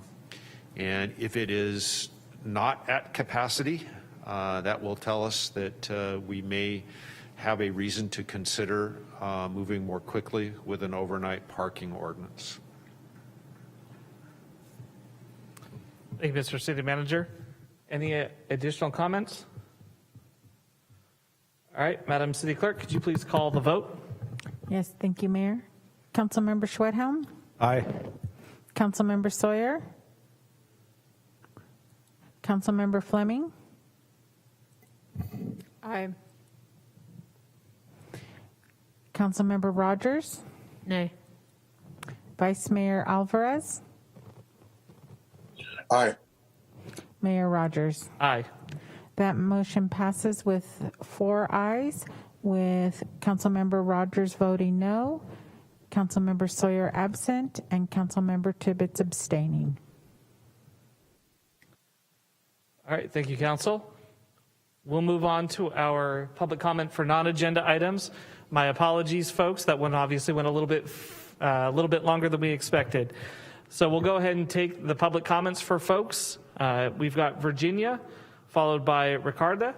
if it is not at capacity, that will tell us that we may have a reason to consider moving more quickly with an overnight parking ordinance. Thank you, Mr. City Manager. Any additional comments? All right, Madam City Clerk, could you please call the vote? Yes, thank you, Mayor. Councilmember Schwedhelm? Aye. Councilmember Sawyer? Councilmember Fleming? Aye. Councilmember Rogers? Nay. Vice Mayor Alvarez? Aye. Mayor Rogers? Aye. That motion passes with 4 ayes, with Councilmember Rogers voting no, Councilmember Sawyer absent, and Councilmember Tibbetts abstaining. All right, thank you, Council. We'll move on to our public comment for non-agenda items. My apologies, folks. That one obviously went a little bit longer than we expected. So we'll go ahead and take the public comments for folks. We've got Virginia, followed by Ricarda.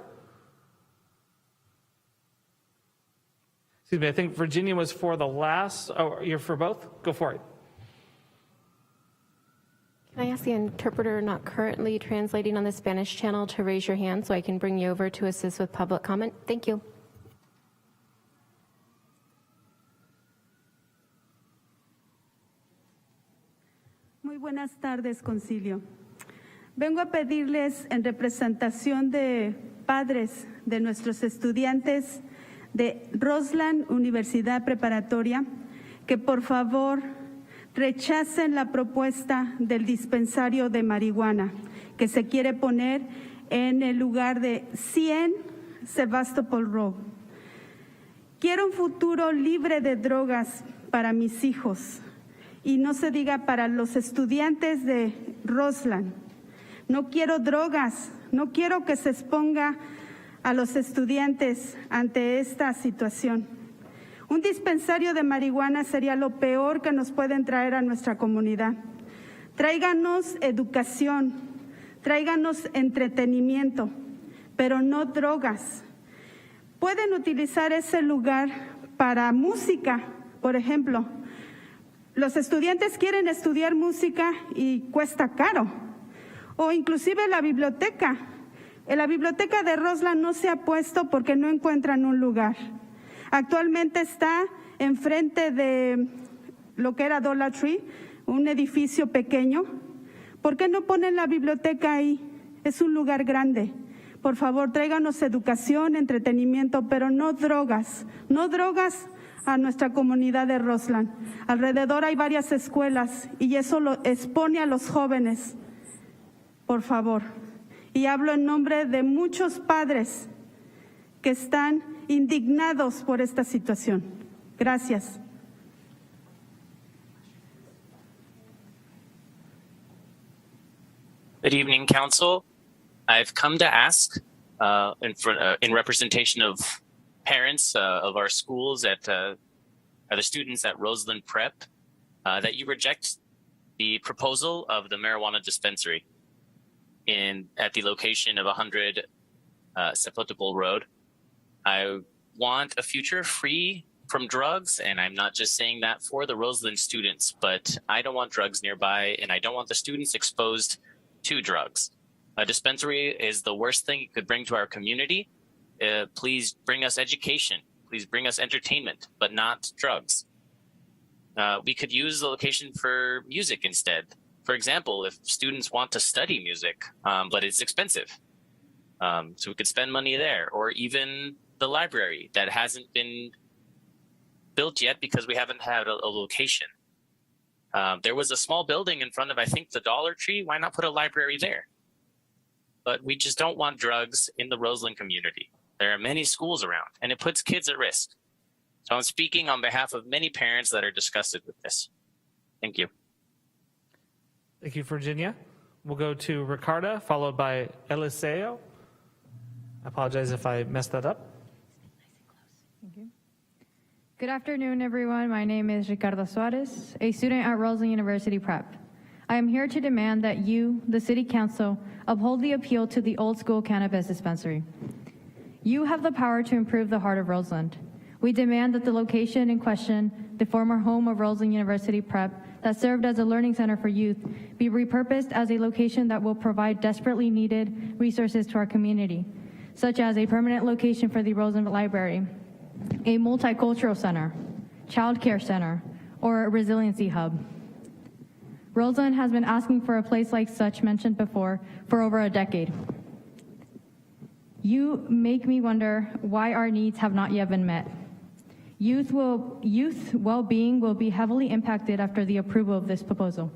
Excuse me, I think Virginia was for the last. Oh, you're for both? Go for it. Can I ask the interpreter not currently translating on the Spanish channel to raise your hand so I can bring you over to assist with public comment? Thank you. Muy buenas tardes, Concilio. Vengo a pedirles en representación de padres de nuestros estudiantes de Roseland Universidad Preparatoria que por favor rechacen la propuesta del dispensario de marihuana que se quiere poner en el lugar de 100 Sebastopol Road. Quiero un futuro libre de drogas para mis hijos y no se diga para los estudiantes de Roseland. No quiero drogas, no quiero que se exponga a los estudiantes ante esta situación. Un dispensario de marihuana sería lo peor que nos pueden traer a nuestra comunidad. Tráiganos educación, tráiganos entretenimiento, pero no drogas. Pueden utilizar ese lugar para música, por ejemplo. Los estudiantes quieren estudiar música y cuesta caro. O inclusive la biblioteca. En la biblioteca de Roseland no se ha puesto porque no encuentran un lugar. Actualmente está enfrente de lo que era Dollar Tree, un edificio pequeño. ¿Por qué no ponen la biblioteca ahí? Es un lugar grande. Por favor, tráiganos educación, entretenimiento, pero no drogas a nuestra comunidad de Roseland. Alrededor hay varias escuelas y eso lo expone a los jóvenes. Por favor. Y hablo en nombre de muchos padres que están indignados por esta situación. Gracias. Good evening, Council. I've come to ask in representation of parents of our schools or the students at Roseland Prep that you reject the proposal of the marijuana dispensary at the location of 100 Sepultipol Road. I want a future free from drugs, and I'm not just saying that for the Roseland students, but I don't want drugs nearby, and I don't want the students exposed to drugs. A dispensary is the worst thing you could bring to our community. Please bring us education. Please bring us entertainment, but not drugs. We could use the location for music instead. For example, if students want to study music, but it's expensive, so we could spend money there, or even the library that hasn't been built yet because we haven't had a location. There was a small building in front of, I think, the Dollar Tree. Why not put a library there? But we just don't want drugs in the Roseland community. There are many schools around, and it puts kids at risk. So I'm speaking on behalf of many parents that are disgusted with this. Thank you. Thank you, Virginia. We'll go to Ricarda, followed by Eliseo. I apologize if I messed that up. Good afternoon, everyone. My name is Ricardo Suarez, a student at Roseland University Prep. I am here to demand that you, the City Council, uphold the appeal to the old school cannabis dispensary. You have the power to improve the heart of Roseland. We demand that the location in question, the former home of Roseland University Prep, that served as a learning center for youth, be repurposed as a location that will provide desperately needed resources to our community, such as a permanent location for the Roseland Library, a multicultural center, child care center, or a resiliency hub. Roseland has been asking for a place like such mentioned before for over a decade. You make me wonder why our needs have not yet been met. Youth well-being will be heavily impacted after the approval of this proposal.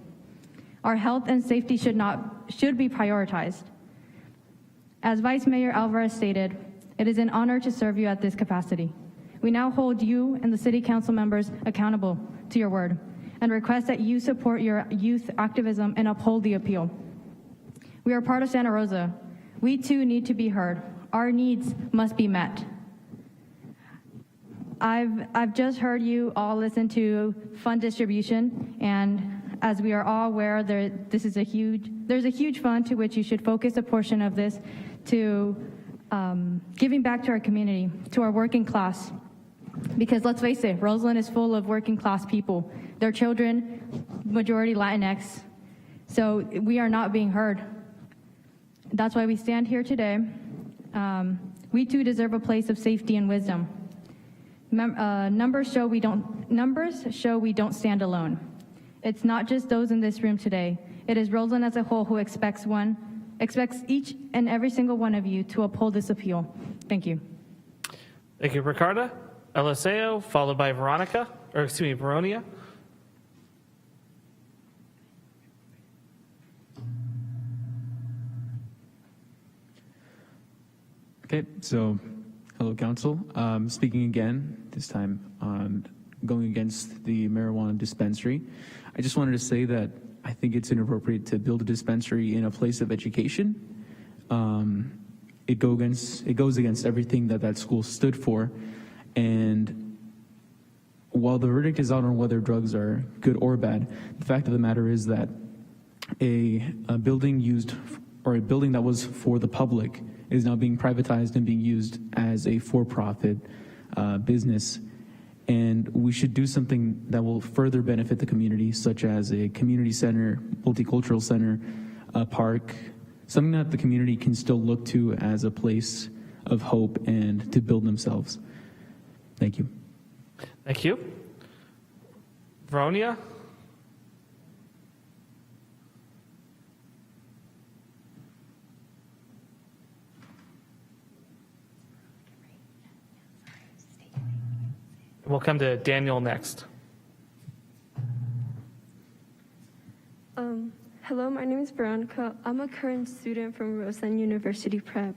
Our health and safety should be prioritized. As Vice Mayor Alvarez stated, it is an honor to serve you at this capacity. We now hold you and the City Council members accountable to your word and request that you support your youth activism and uphold the appeal. We are part of Santa Rosa. We too need to be heard. Our needs must be met. I've just heard you all listen to fund distribution, and as we are all aware, there's a huge fund to which you should focus a portion of this to giving back to our community, to our working class. Because let's face it, Roseland is full of working class people. Their children, majority Latinx. So we are not being heard. That's why we stand here today. We too deserve a place of safety and wisdom. Numbers show we don't stand alone. It's not just those in this room today. It is Roseland as a whole who expects expects each and every single one of you to uphold this appeal. Thank you. Thank you, Ricarda. Eliseo, followed by Veronica, or excuse me, Veronia. Okay, so hello, Council. Speaking again, this time on going against the marijuana dispensary. I just wanted to say that I think it's inappropriate to build a dispensary in a place of education. It goes against everything that school stood for. And while the verdict is out on whether drugs are good or bad, the fact of the matter is that a building that was for the public is now being privatized and being used as a for-profit business. And we should do something that will further benefit the community, such as a community center, multicultural center, a park, something that the community can still look to as a place of hope and to build themselves. Thank you. Thank you. Veronia? We'll come to Daniel next. Hello, my name is Veronica. I'm a current student from Rosa University Prep.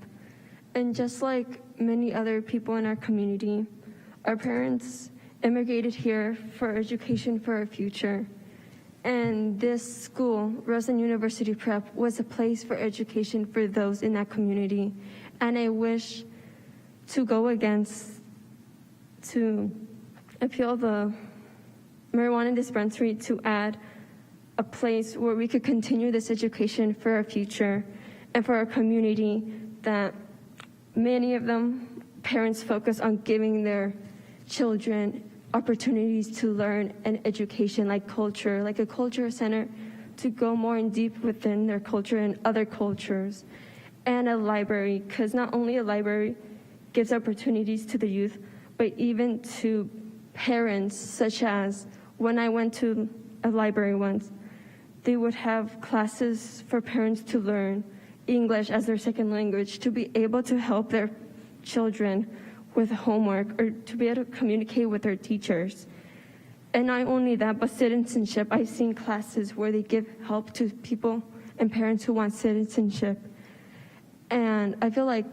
And just like many other people in our community, our parents immigrated here for education for our future. And this school, Rosa University Prep, was a place for education for those in that community. And I wish to appeal the marijuana dispensary to add a place where we could continue this education for our future and for our community, that many of them, parents focus on giving their children opportunities to learn an education like culture, like a culture center to go more in deep within their culture and other cultures, and a library, because not only a library gives opportunities to the youth, but even to parents, such as when I went to a library once, they would have classes for parents to learn English as their second language, to be able to help their children with homework or to be able to communicate with their teachers. And not only that, but citizenship. I've seen classes where they give help to people and parents who want citizenship. And I feel like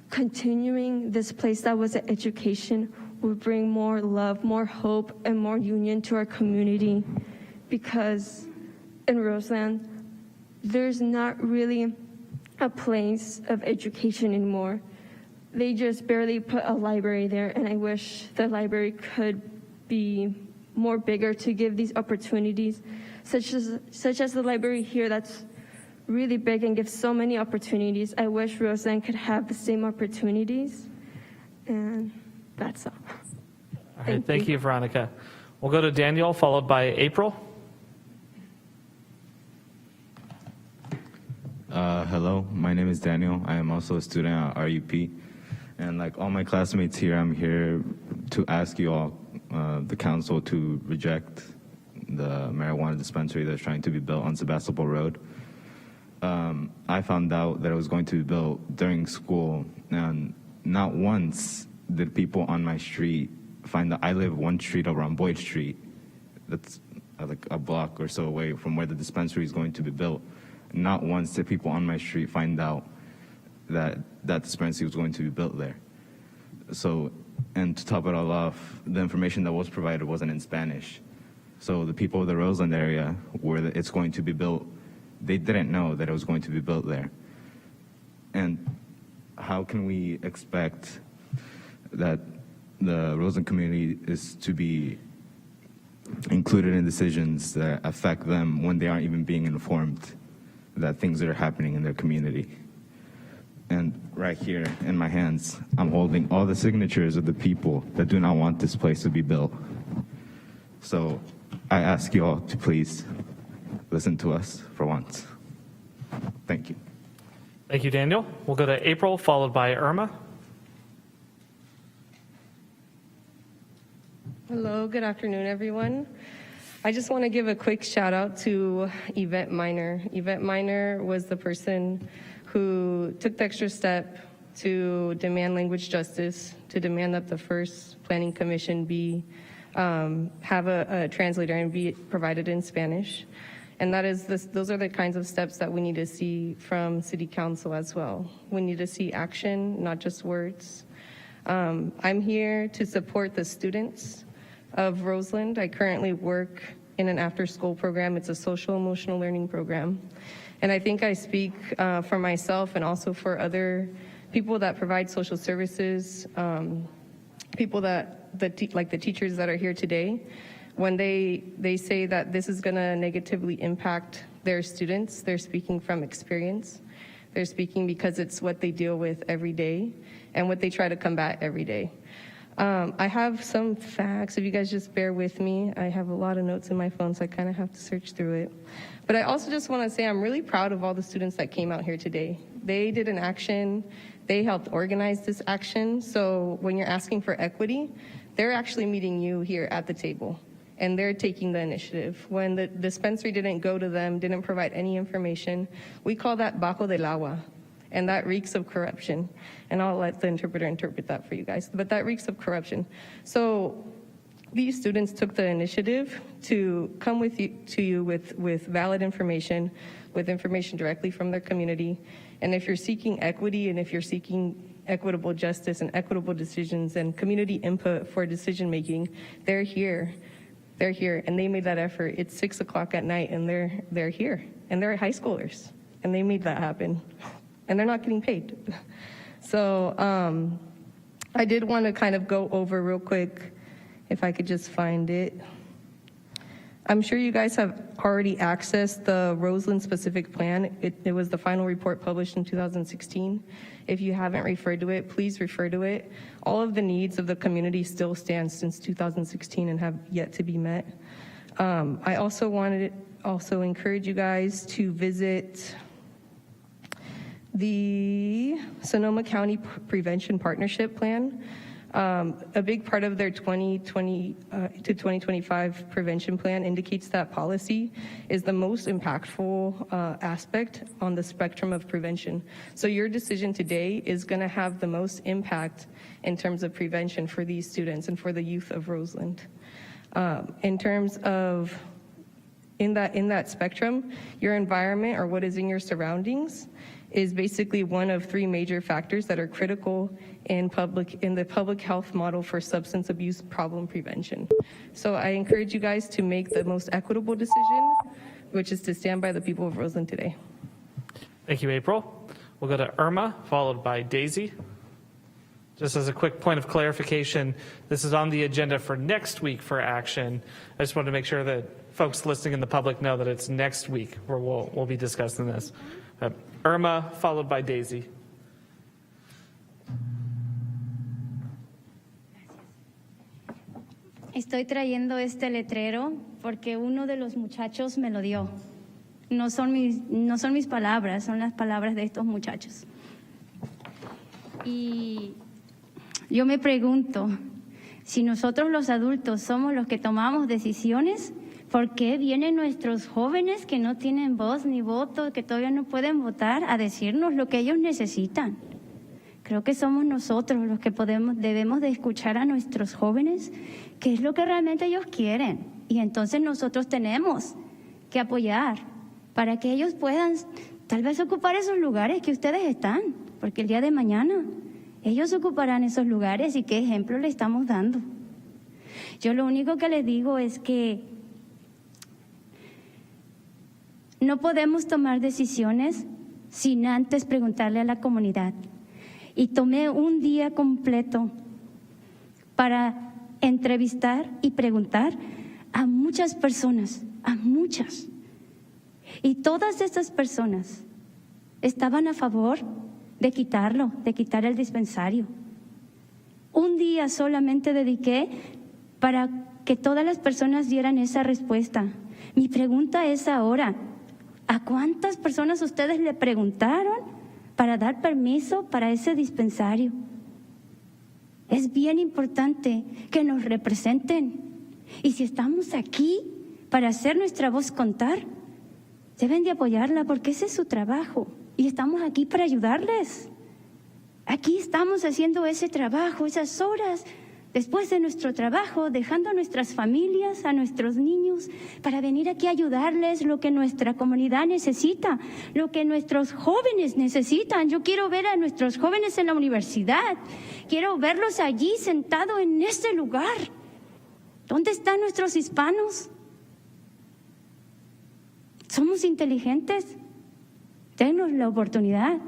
continuing this place that was an education would bring more love, more hope, and more union to our community, because in Roseland, there's not really a place of education anymore. They just barely put a library there, and I wish the library could be more bigger to give these opportunities, such as the library here that's really big and gives so many opportunities. I wish Roseland could have the same opportunities, and that's all. All right, thank you, Veronica. We'll go to Daniel, followed by April. Hello, my name is Daniel. I am also a student at RUP. And like all my classmates here, I'm here to ask you all, the council, to reject the marijuana dispensary that's trying to be built on Sebastopol Road. I found out that it was going to be built during school, and not once did people on my street find that I live one street over on Boyd Street. That's like a block or so away from where the dispensary is going to be built. Not once did people on my street find out that that dispensary was going to be built there. So, and to top it all off, the information that was provided wasn't in Spanish. So the people of the Roseland area where it's going to be built, they didn't know that it was going to be built there. And how can we expect that the Roseland community is to be included in decisions that affect them when they aren't even being informed that things are happening in their community? And right here in my hands, I'm holding all the signatures of the people that do not want this place to be built. So I ask you all to please listen to us for once. Thank you. Thank you, Daniel. We'll go to April, followed by Irma. Hello, good afternoon, everyone. I just want to give a quick shout out to Yvette Miner. Yvette Miner was the person who took the extra step to demand language justice, to demand that the first planning commission be have a translator and be provided in Spanish. And those are the kinds of steps that we need to see from City Council as well. We need to see action, not just words. I'm here to support the students of Roseland. I currently work in an after-school program. It's a social emotional learning program. And I think I speak for myself and also for other people that provide social services, people like the teachers that are here today. When they say that this is going to negatively impact their students, they're speaking from experience. They're speaking because it's what they deal with every day and what they try to combat every day. I have some facts, if you guys just bear with me. I have a lot of notes in my phone, so I kind of have to search through it. But I also just want to say I'm really proud of all the students that came out here today. They did an action. They helped organize this action. So when you're asking for equity, they're actually meeting you here at the table, and they're taking the initiative. When the dispensary didn't go to them, didn't provide any information, we call that bajo del agua, and that reeks of corruption. And I'll let the interpreter interpret that for you guys, but that reeks of corruption. So these students took the initiative to come to you with valid information, with information directly from their community. And if you're seeking equity and if you're seeking equitable justice and equitable decisions and community input for decision making, they're here. They're here, and they made that effort. It's 6 o'clock at night, and they're here, and they're high schoolers, and they made that happen, and they're not getting paid. So I did want to kind of go over real quick, if I could just find it. I'm sure you guys have already accessed the Roseland specific plan. It was the final report published in 2016. If you haven't referred to it, please refer to it. All of the needs of the community still stand since 2016 and have yet to be met. I also wanted to encourage you guys to visit the Sonoma County Prevention Partnership Plan. A big part of their 2020 to 2025 prevention plan indicates that policy is the most impactful aspect on the spectrum of prevention. So your decision today is going to have the most impact in terms of prevention for these students and for the youth of Roseland. In terms of in that spectrum, your environment or what is in your surroundings is basically one of three major factors that are critical in the public health model for substance abuse problem prevention. So I encourage you guys to make the most equitable decision, which is to stand by the people of Roseland today. Thank you, April. We'll go to Irma, followed by Daisy. Just as a quick point of clarification, this is on the agenda for next week for action. I just wanted to make sure that folks listening in the public know that it's next week where we'll be discussing this. Irma, followed by Daisy. Estoy trayendo este letrero porque uno de los muchachos me lo dio. No son mis palabras, son las palabras de estos muchachos. Y yo me pregunto, si nosotros los adultos somos los que tomamos decisiones, ¿por qué vienen nuestros jóvenes que no tienen voz ni voto, que todavía no pueden votar, a decirnos lo que ellos necesitan? Creo que somos nosotros los que debemos de escuchar a nuestros jóvenes, qué es lo que realmente ellos quieren. Y entonces nosotros tenemos que apoyar para que ellos puedan tal vez ocupar esos lugares que ustedes están, porque el día de mañana ellos ocuparán esos lugares y qué ejemplo le estamos dando. Yo lo único que les digo es que no podemos tomar decisiones sin antes preguntarle a la comunidad. Y tomé un día completo para entrevistar y preguntar a muchas personas, a muchas. Y todas estas personas estaban a favor de quitarlo, de quitar el dispensario. Un día solamente dediqué para que todas las personas dieran esa respuesta. Mi pregunta es ahora, ¿a cuántas personas ustedes le preguntaron para dar permiso para ese dispensario? Es bien importante que nos representen. Y si estamos aquí, para hacer nuestra voz contar, deben de apoyarla porque ese es su trabajo y estamos aquí para ayudarles. Aquí estamos haciendo ese trabajo, esas horas después de nuestro trabajo, dejando a nuestras familias, a nuestros niños, para venir aquí a ayudarles lo que nuestra comunidad necesita, lo que nuestros jóvenes necesitan. Yo quiero ver a nuestros jóvenes en la universidad, quiero verlos allí sentados en este lugar. ¿Dónde están nuestros hispanos? ¿Somos inteligentes? Denos la oportunidad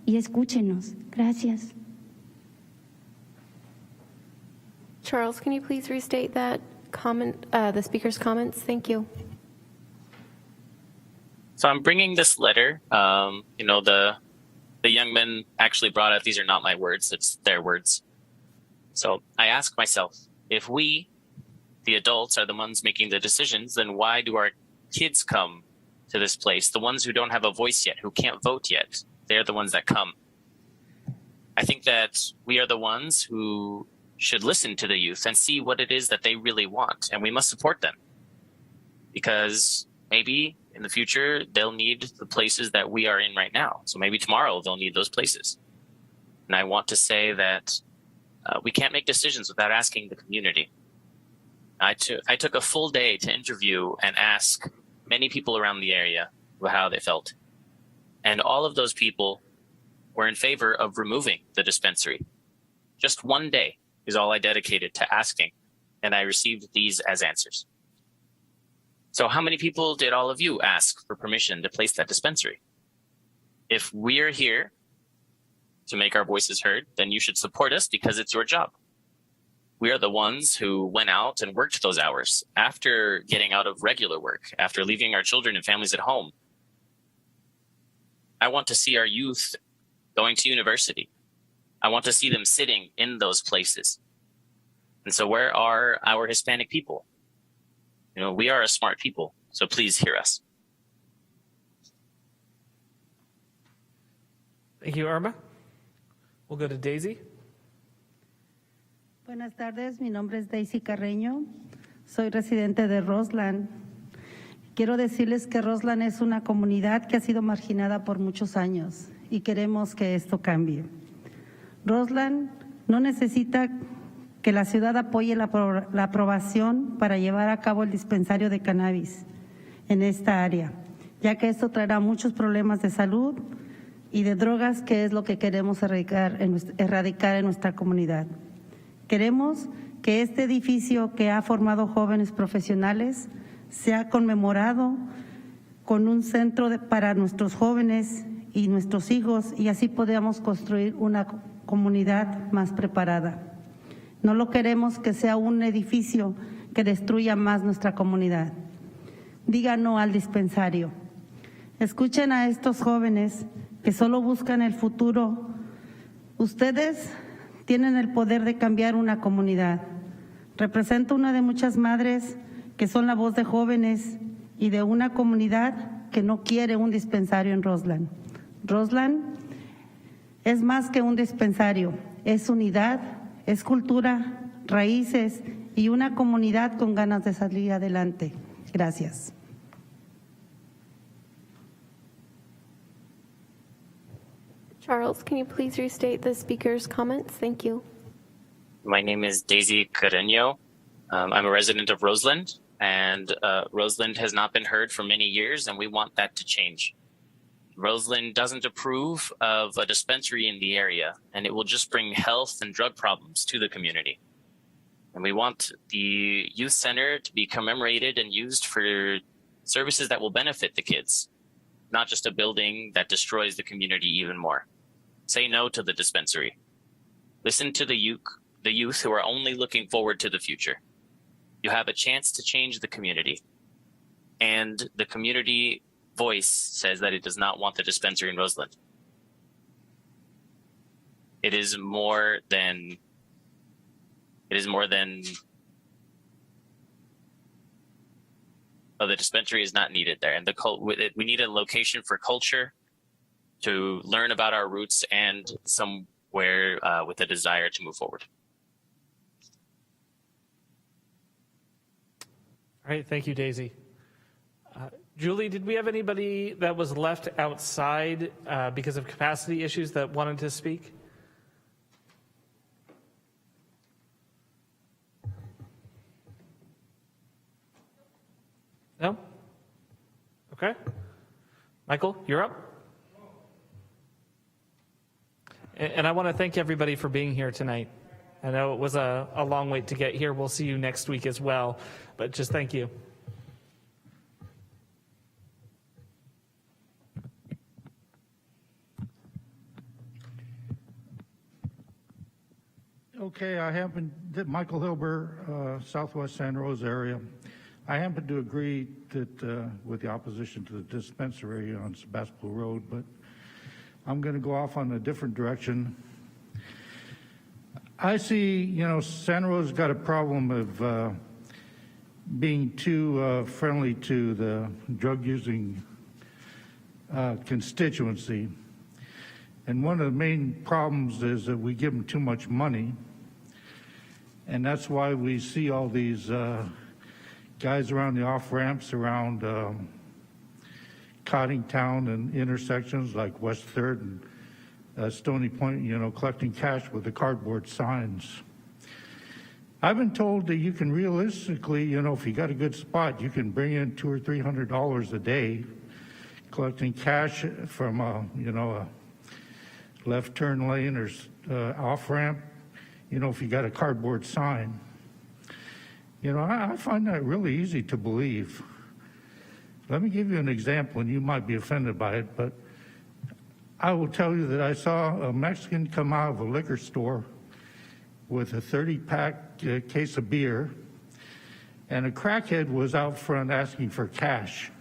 y escúchenos. Gracias. Charles, can you please restate that comment, the speaker's comments? Thank you. So I'm bringing this letter. The young men actually brought it. These are not my words; it's their words. So I ask myself, if we, the adults, are the ones making the decisions, then why do our kids come to this place? The ones who don't have a voice yet, who can't vote yet, they're the ones that come. I think that we are the ones who should listen to the youth and see what it is that they really want, and we must support them, because maybe in the future they'll need the places that we are in right now. So maybe tomorrow they'll need those places. And I want to say that we can't make decisions without asking the community. I took a full day to interview and ask many people around the area how they felt, and all of those people were in favor of removing the dispensary. Just one day is all I dedicated to asking, and I received these as answers. So how many people did all of you ask for permission to place that dispensary? If we're here to make our voices heard, then you should support us because it's your job. We are the ones who went out and worked those hours after getting out of regular work, after leaving our children and families at home. I want to see our youth going to university. I want to see them sitting in those places. And so where are our Hispanic people? We are a smart people, so please hear us. Thank you, Irma. We'll go to Daisy. Buenas tardes, mi nombre es Daisy Carreño, soy residente de Roseland. Quiero decirles que Roseland es una comunidad que ha sido marginada por muchos años y queremos que esto cambie. Roseland no necesita que la ciudad apoye la aprobación para llevar a cabo el dispensario de cannabis en esta área, ya que esto traerá muchos problemas de salud y de drogas, que es lo que queremos erradicar en nuestra comunidad. Queremos que este edificio que ha formado jóvenes profesionales sea conmemorado con un centro para nuestros jóvenes y nuestros hijos, y así podamos construir una comunidad más preparada. No lo queremos que sea un edificio que destruya más nuestra comunidad. Digan no al dispensario. Escuchen a estos jóvenes que solo buscan el futuro. Ustedes tienen el poder de cambiar una comunidad. Represento una de muchas madres que son la voz de jóvenes y de una comunidad que no quiere un dispensario en Roseland. Roseland es más que un dispensario, es unidad, es cultura, raíces y una comunidad con ganas de salir adelante. Gracias. Charles, can you please restate the speaker's comments? Thank you. My name is Daisy Carreño. I'm a resident of Roseland, and Roseland has not been heard for many years, and we want that to change. Roseland doesn't approve of a dispensary in the area, and it will just bring health and drug problems to the community. And we want the youth center to be commemorated and used for services that will benefit the kids, not just a building that destroys the community even more. Say no to the dispensary. Listen to the youth who are only looking forward to the future. You have a chance to change the community. And the community voice says that it does not want the dispensary in Roseland. It is more than the dispensary is not needed there, and we need a location for culture, to learn about our roots, and somewhere with a desire to move forward. All right, thank you, Daisy. Julie, did we have anybody that was left outside because of capacity issues that wanted to speak? No? Okay. Michael, you're up. And I want to thank everybody for being here tonight. I know it was a long wait to get here. We'll see you next week as well, but just thank you. Okay, Michael Hilber, Southwest San Jose area. I happen to agree that with the opposition to the dispensary on Sebastopol Road, but I'm going to go off on a different direction. I see, San Jose's got a problem of being too friendly to the drug-using constituency. And one of the main problems is that we give them too much money. And that's why we see all these guys around the off-ramps around Cottingtown and intersections like West 3rd and Stony Point, collecting cash with the cardboard signs. I've been told that you can realistically, if you got a good spot, you can bring in $200 or $300 a day collecting cash from a left turn lane or off-ramp, if you got a cardboard sign. I find that really easy to believe. Let me give you an example, and you might be offended by it, but I will tell you that I saw a Mexican come out of a liquor store with a 30-pack case of beer, and a crackhead was out front asking for cash.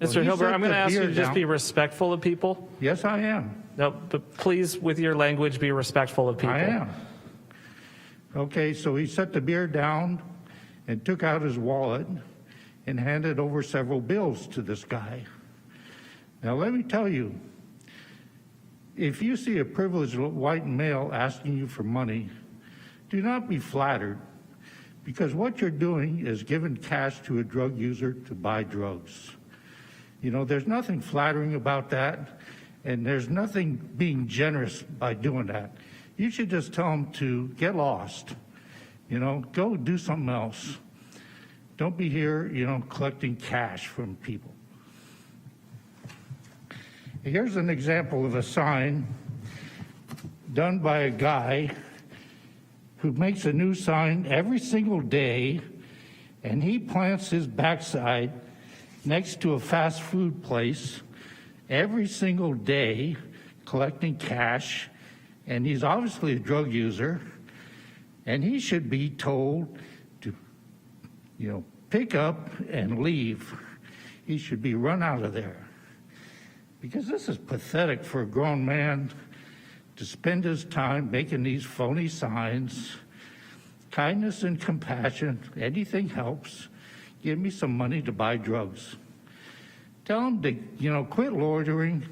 Mr. Hilbert, I'm going to ask you to just be respectful of people. Yes, I am. No, but please, with your language, be respectful of people. I am. Okay, so he set the beer down and took out his wallet and handed over several bills to this guy. Now, let me tell you, if you see a privileged white male asking you for money, do not be flattered, because what you're doing is giving cash to a drug user to buy drugs. There's nothing flattering about that, and there's nothing being generous by doing that. You should just tell them to get lost, go do something else. Don't be here, collecting cash from people. Here's an example of a sign done by a guy who makes a new sign every single day, and he plants his backside next to a fast food place every single day, collecting cash, and he's obviously a drug user, and he should be told to, pick up and leave. He should be run out of there. Because this is pathetic for a grown man to spend his time making these phony signs. Kindness and compassion, anything helps. Give me some money to buy drugs. Tell him to, quit loitering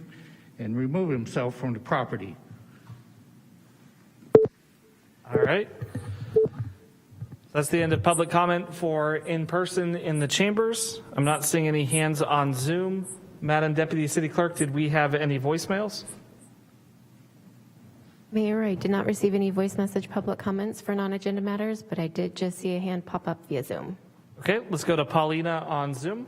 and remove himself from the property. All right. That's the end of public comment for in person in the chambers. I'm not seeing any hands on Zoom. Madam Deputy City Clerk, did we have any voicemails? Mayor, I did not receive any voice message public comments for non-agenda matters, but I did just see a hand pop up via Zoom. Okay, let's go to Paulina on Zoom.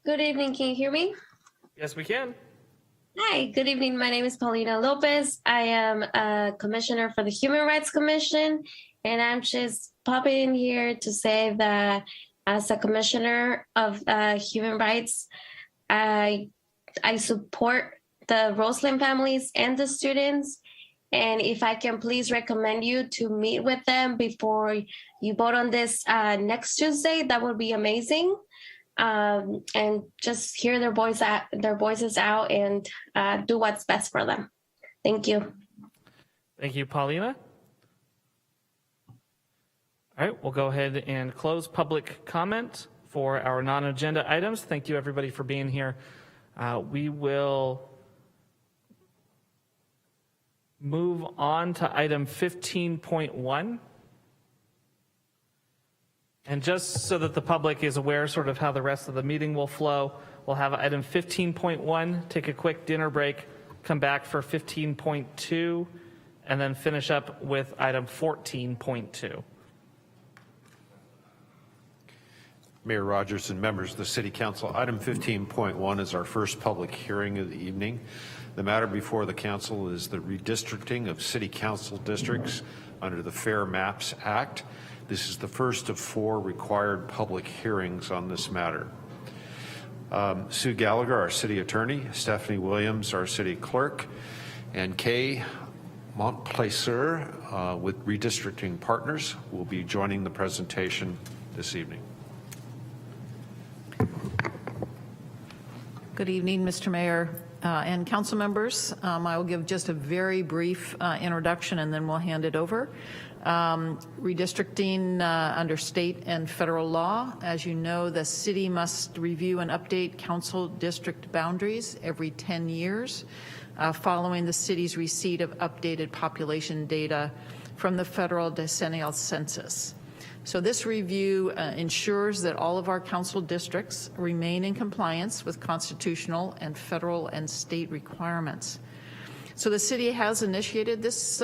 Good evening. Can you hear me? Yes, we can. Hi, good evening. My name is Paulina Lopez. I am a commissioner for the Human Rights Commission, and I'm just popping in here to say that as a commissioner of human rights, I support the Roseland families and the students. And if I can please recommend you to meet with them before you vote on this next Tuesday, that would be amazing. And just hear their voices out and do what's best for them. Thank you. Thank you, Paulina. All right, we'll go ahead and close public comment for our non-agenda items. Thank you, everybody, for being here. We will move on to item 15.1. And just so that the public is aware sort of how the rest of the meeting will flow, we'll have item 15.1, take a quick dinner break, come back for 15.2, and then finish up with item 14.2. Mayor Rogers and members of the City Council, item 15.1 is our first public hearing of the evening. The matter before the Council is the redistricting of City Council districts under the Fair Maps Act. This is the first of 4 required public hearings on this matter. Sue Gallagher, our City Attorney, Stephanie Williams, our City Clerk, and Kay Montplaisir with Redistricting Partners will be joining the presentation this evening. Good evening, Mr. Mayor and council members. I will give just a very brief introduction and then we'll hand it over. Redistricting under state and federal law. As you know, the city must review and update council district boundaries every 10 years following the city's receipt of updated population data from the federal decennial census. So this review ensures that all of our council districts remain in compliance with constitutional and federal and state requirements. So the city has initiated this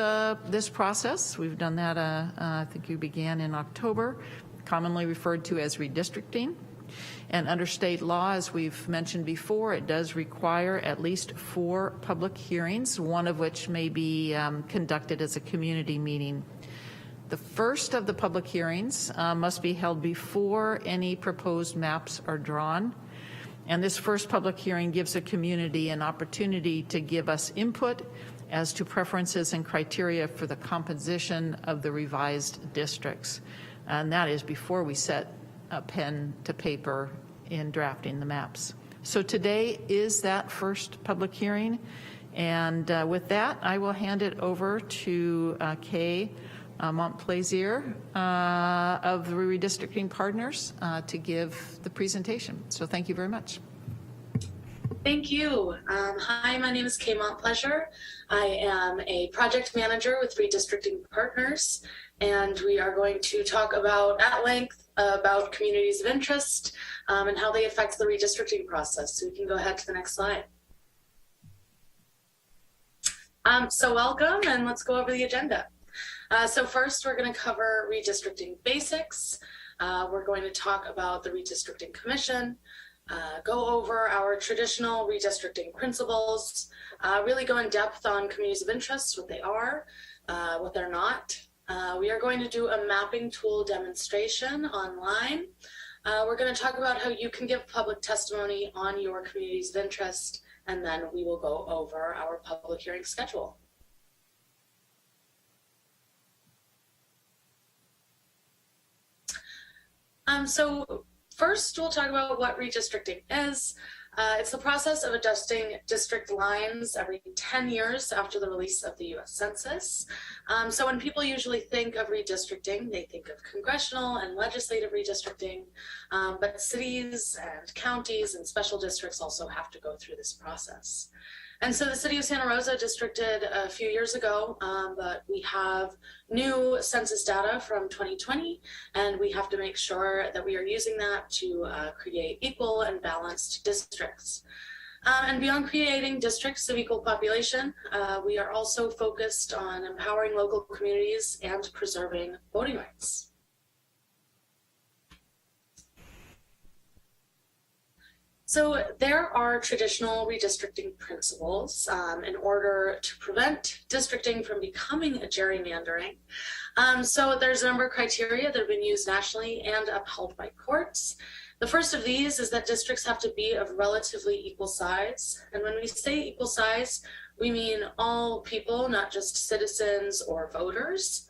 process. We've done that, I think you began in October, commonly referred to as redistricting. And under state law, as we've mentioned before, it does require at least 4 public hearings, one of which may be conducted as a community meeting. The first of the public hearings must be held before any proposed maps are drawn. And this first public hearing gives the community an opportunity to give us input as to preferences and criteria for the composition of the revised districts. And that is before we set a pen to paper in drafting the maps. So today is that first public hearing. And with that, I will hand it over to Kay Montplaisir of the Redistricting Partners to give the presentation. So thank you very much. Thank you. Hi, my name is Kay Montplaisir. I am a project manager with Redistricting Partners, and we are going to talk at length about communities of interest and how they affect the redistricting process. So we can go ahead to the next slide. So welcome, and let's go over the agenda. So first, we're going to cover redistricting basics. We're going to talk about the Redistricting Commission, go over our traditional redistricting principles, really go in depth on communities of interest, what they are, what they're not. We are going to do a mapping tool demonstration online. We're going to talk about how you can give public testimony on your communities of interest, and then we will go over our public hearing schedule. So first, we'll talk about what redistricting is. It's the process of adjusting district lines every 10 years after the release of the U.S. Census. So when people usually think of redistricting, they think of congressional and legislative redistricting, but cities and counties and special districts also have to go through this process. And so the city of Santa Rosa districted a few years ago, but we have new census data from 2020, and we have to make sure that we are using that to create equal and balanced districts. And beyond creating districts of equal population, we are also focused on empowering local communities and preserving voting rights. So there are traditional redistricting principles in order to prevent districting from becoming a gerrymandering. So there's a number of criteria that have been used nationally and upheld by courts. The first of these is that districts have to be of relatively equal size. And when we say equal size, we mean all people, not just citizens or voters.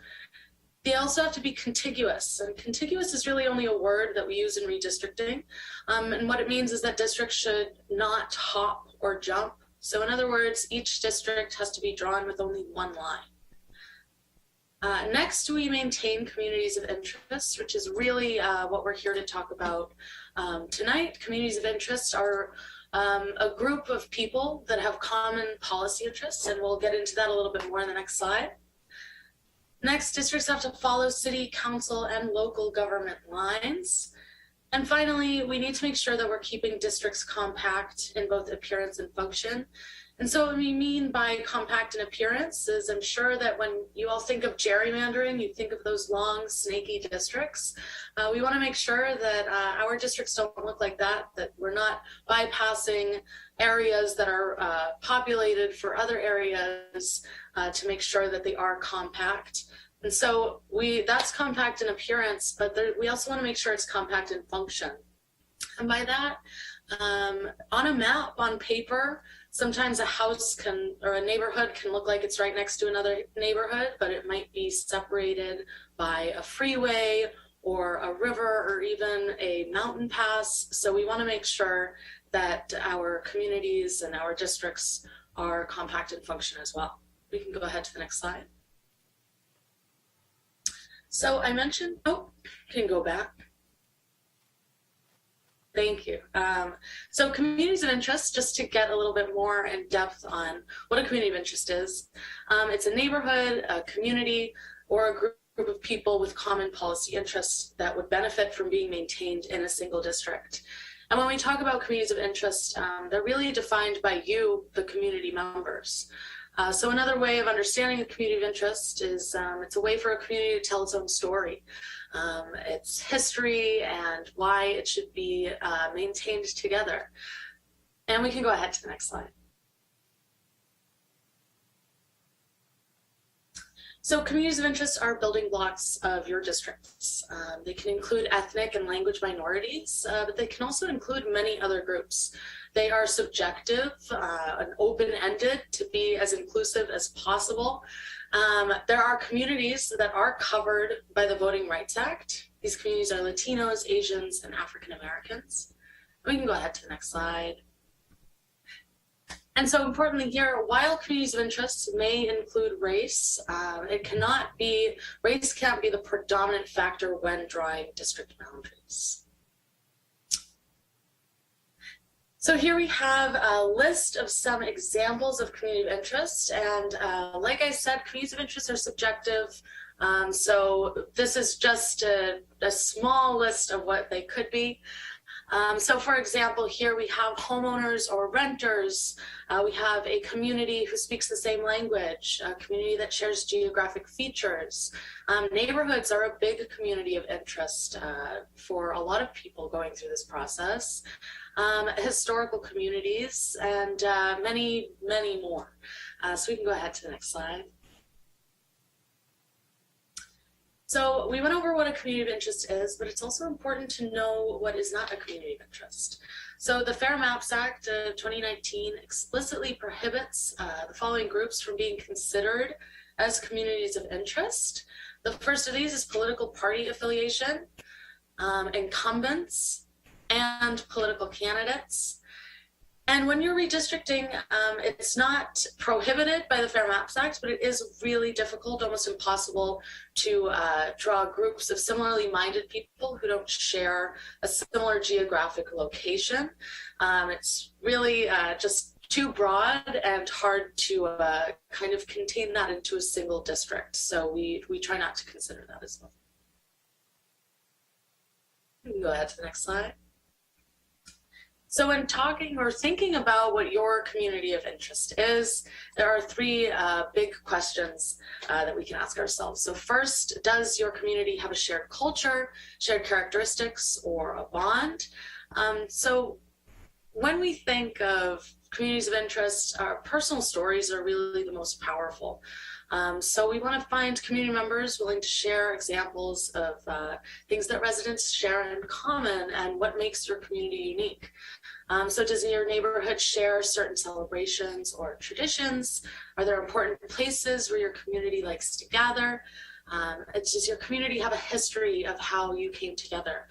They also have to be contiguous, and contiguous is really only a word that we use in redistricting. And what it means is that districts should not hop or jump. So in other words, each district has to be drawn with only one line. Next, we maintain communities of interest, which is really what we're here to talk about tonight. Communities of interest are a group of people that have common policy interests, and we'll get into that a little bit more in the next slide. Next, districts have to follow city, council, and local government lines. And finally, we need to make sure that we're keeping districts compact in both appearance and function. And so what we mean by compact in appearance is ensure that when you all think of gerrymandering, you think of those long, snaky districts. We want to make sure that our districts don't look like that, that we're not bypassing areas that are populated for other areas to make sure that they are compact. And so that's compact in appearance, but we also want to make sure it's compact in function. And by that, on a map, on paper, sometimes a house or a neighborhood can look like it's right next to another neighborhood, but it might be separated by a freeway or a river or even a mountain pass. So we want to make sure that our communities and our districts are compact in function as well. We can go ahead to the next slide. So I mentioned, can go back. Thank you. So communities of interest, just to get a little bit more in depth on what a community of interest is. It's a neighborhood, a community, or a group of people with common policy interests that would benefit from being maintained in a single district. And when we talk about communities of interest, they're really defined by you, the community members. So another way of understanding a community of interest is it's a way for a community to tell its own story. Its history and why it should be maintained together. And we can go ahead to the next slide. So communities of interest are building blocks of your districts. They can include ethnic and language minorities, but they can also include many other groups. They are subjective and open-ended to be as inclusive as possible. There are communities that are covered by the Voting Rights Act. These communities are Latinos, Asians, and African Americans. We can go ahead to the next slide. And so importantly here, while communities of interest may include race, race can't be the predominant factor when drawing district boundaries. So here we have a list of some examples of community of interest. And like I said, communities of interest are subjective. So this is just a small list of what they could be. So for example, here we have homeowners or renters. We have a community who speaks the same language, a community that shares geographic features. Neighborhoods are a big community of interest for a lot of people going through this process. Historical communities, and many, many more. So we can go ahead to the next slide. So we went over what a community of interest is, but it's also important to know what is not a community of interest. So the Fair Maps Act of 2019 explicitly prohibits the following groups from being considered as communities of interest. The first of these is political party affiliation, incumbents, and political candidates. And when you're redistricting, it's not prohibited by the Fair Maps Act, but it is really difficult, almost impossible, to draw groups of similarly minded people who don't share a similar geographic location. It's really just too broad and hard to kind of contain that into a single district. So we try not to consider that as well. We can go ahead to the next slide. So when talking or thinking about what your community of interest is, there are three big questions that we can ask ourselves. So first, does your community have a shared culture, shared characteristics, or a bond? So when we think of communities of interest, our personal stories are really the most powerful. So we want to find community members willing to share examples of things that residents share in common and what makes your community unique. So does your neighborhood share certain celebrations or traditions? Are there important places where your community likes to gather? Does your community have a history of how you came together?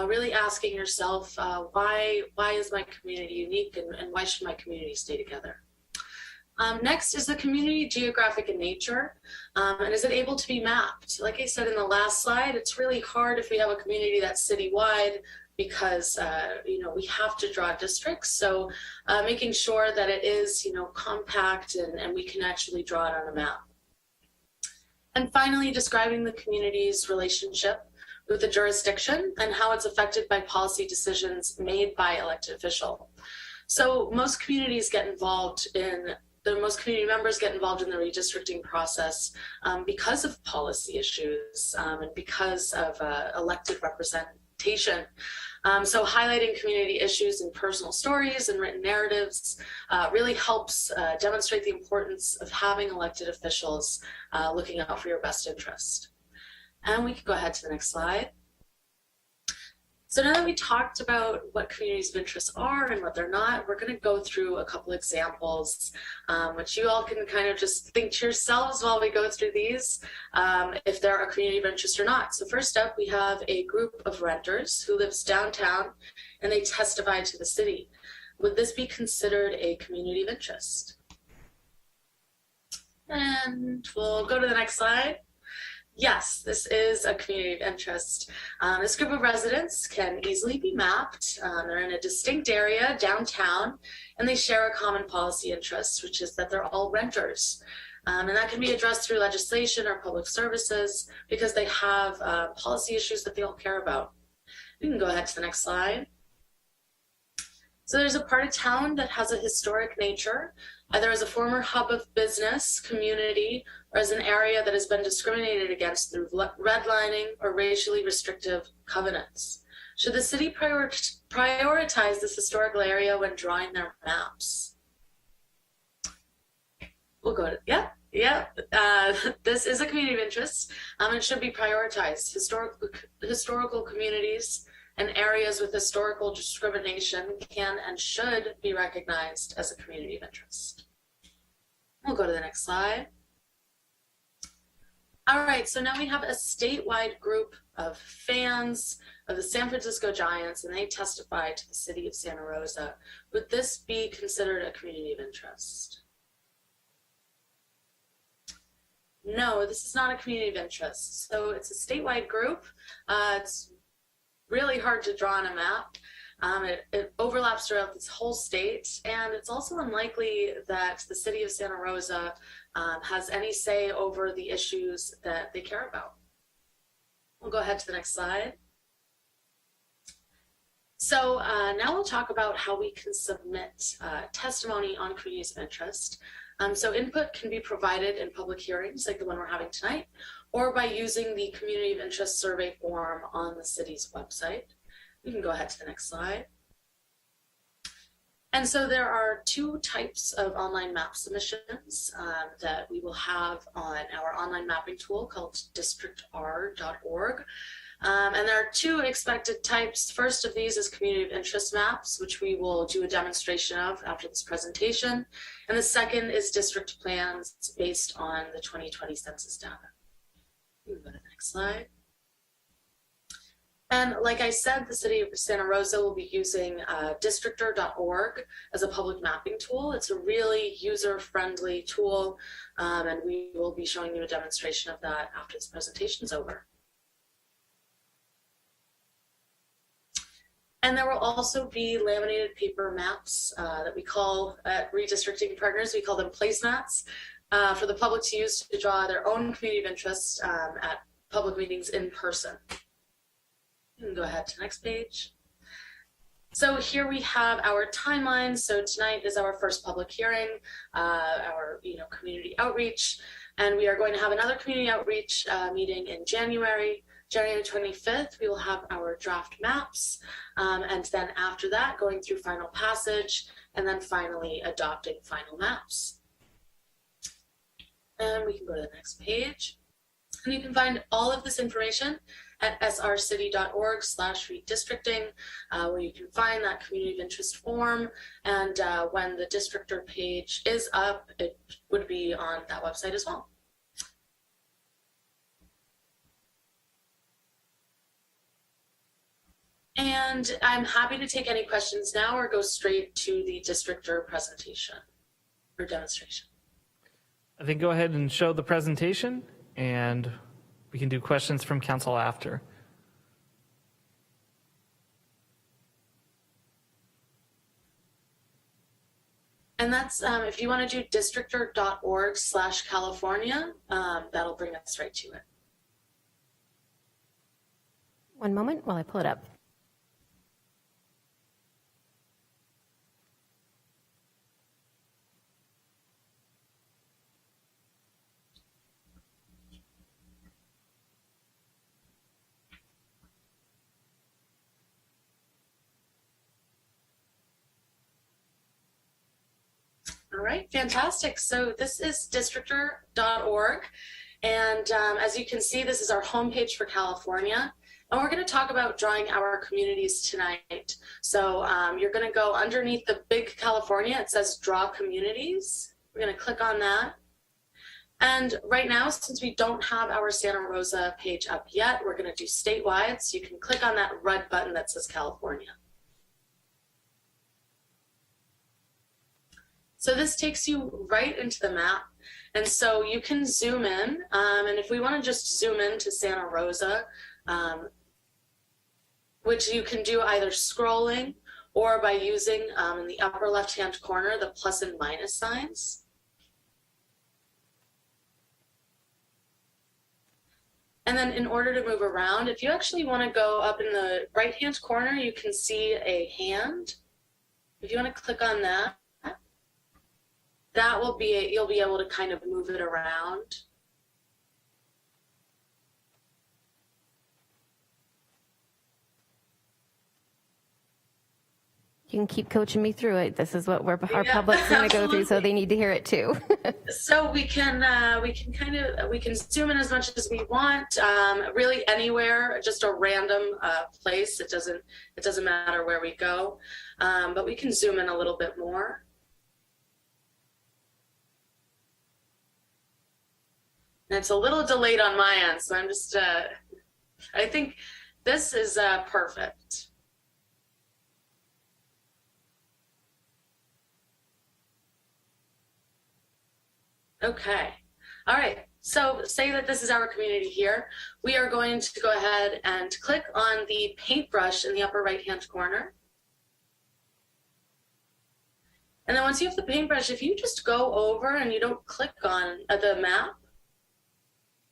Really asking yourself, why is my community unique, and why should my community stay together? Next is the community geographic in nature, and is it able to be mapped? Like I said in the last slide, it's really hard if we have a community that's citywide because we have to draw districts. So making sure that it is compact and we can actually draw it on a map. And finally, describing the community's relationship with the jurisdiction and how it's affected by policy decisions made by elected official. So most communities get involved in most community members get involved in the redistricting process because of policy issues and because of elected representation. So highlighting community issues in personal stories and written narratives really helps demonstrate the importance of having elected officials looking out for your best interest. And we can go ahead to the next slide. So now that we talked about what communities of interest are and what they're not, we're going to go through a couple examples, which you all can kind of just think to yourselves while we go through these, if they're a community of interest or not. So first up, we have a group of renters who lives downtown and they testify to the city. Would this be considered a community of interest? And we'll go to the next slide. Yes, this is a community of interest. This group of residents can easily be mapped. They're in a distinct area downtown, and they share a common policy interest, which is that they're all renters. And that can be addressed through legislation or public services because they have policy issues that they all care about. We can go ahead to the next slide. So there's a part of town that has a historic nature, either as a former hub of business, community, or as an area that has been discriminated against through redlining or racially restrictive covenants. Should the city prioritize this historical area when drawing their maps? We'll go to, this is a community of interest. It should be prioritized. Historical communities and areas with historical discrimination can and should be recognized as a community of interest. We'll go to the next slide. All right, so now we have a statewide group of fans of the San Francisco Giants, and they testify to the city of Santa Rosa. Would this be considered a community of interest? No, this is not a community of interest. So it's a statewide group. It's really hard to draw on a map. It overlaps throughout this whole state, and it's also unlikely that the city of Santa Rosa has any say over the issues that they care about. We'll go ahead to the next slide. So now we'll talk about how we can submit testimony on communities of interest. So input can be provided in public hearings like the one we're having tonight, or by using the community of interest survey form on the city's website. We can go ahead to the next slide. And so there are two types of online map submissions that we will have on our online mapping tool called districtr.org. And there are two expected types. First of these is community of interest maps, which we will do a demonstration of after this presentation. And the second is district plans based on the 2020 census data. We'll go to the next slide. And like I said, the city of Santa Rosa will be using districtr.org as a public mapping tool. It's a really user-friendly tool, and we will be showing you a demonstration of that after this presentation is over. And there will also be laminated paper maps that we call, at Redistricting Partners, we call them placemats, for the public to use to draw their own community of interest at public meetings in person. You can go ahead to the next page. So here we have our timeline. So tonight is our first public hearing, our community outreach, and we are going to have another community outreach meeting in January 25th. We will have our draft maps, and then after that, going through final passage, and then finally adopting final maps. And we can go to the next page. And you can find all of this information at srcity.org/redistricting, where you can find that community of interest form. And when the districtor page is up, it would be on that website as well. And I'm happy to take any questions now or go straight to the districtor presentation or demonstration. I think go ahead and show the presentation, and we can do questions from council after. And that's, if you want to do districtor.org/California, that'll bring us right to it. One moment while I pull it up. All right, fantastic. So this is districtor.org. And as you can see, this is our homepage for California. And we're going to talk about drawing our communities tonight. So you're going to go underneath the big California. It says Draw Communities. We're going to click on that. And right now, since we don't have our Santa Rosa page up yet, we're going to do statewide. So you can click on that red button that says California. So this takes you right into the map. And so you can zoom in. And if we want to just zoom in to Santa Rosa, which you can do either scrolling or by using in the upper left-hand corner, the plus and minus signs. And then in order to move around, if you actually want to go up in the right-hand corner, you can see a hand. If you want to click on that, that will be, you'll be able to kind of move it around. You can keep coaching me through it. This is what our public's going to go through, so they need to hear it too. So we can zoom in as much as we want, really anywhere, just a random place. It doesn't matter where we go, but we can zoom in a little bit more. And it's a little delayed on my end, so I'm just, I think this is perfect. Okay, all right, so say that this is our community here. We are going to go ahead and click on the paintbrush in the upper right-hand corner. And then once you have the paintbrush, if you just go over and you don't click on the map,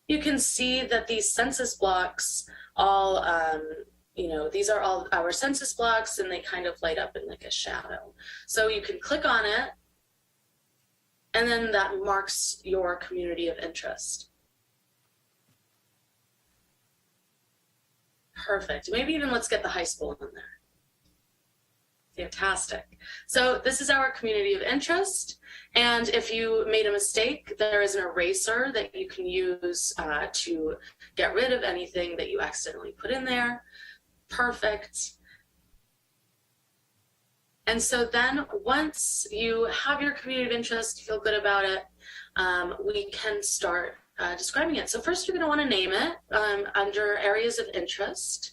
you can see that these census blocks all, these are all our census blocks, and they kind of light up in like a shadow. So you can click on it, and then that marks your community of interest. Perfect. Maybe even let's get the high school in there. Fantastic. So this is our community of interest. And if you made a mistake, there is an eraser that you can use to get rid of anything that you accidentally put in there. Perfect. And so then once you have your community of interest, feel good about it, we can start describing it. So first you're going to want to name it under areas of interest.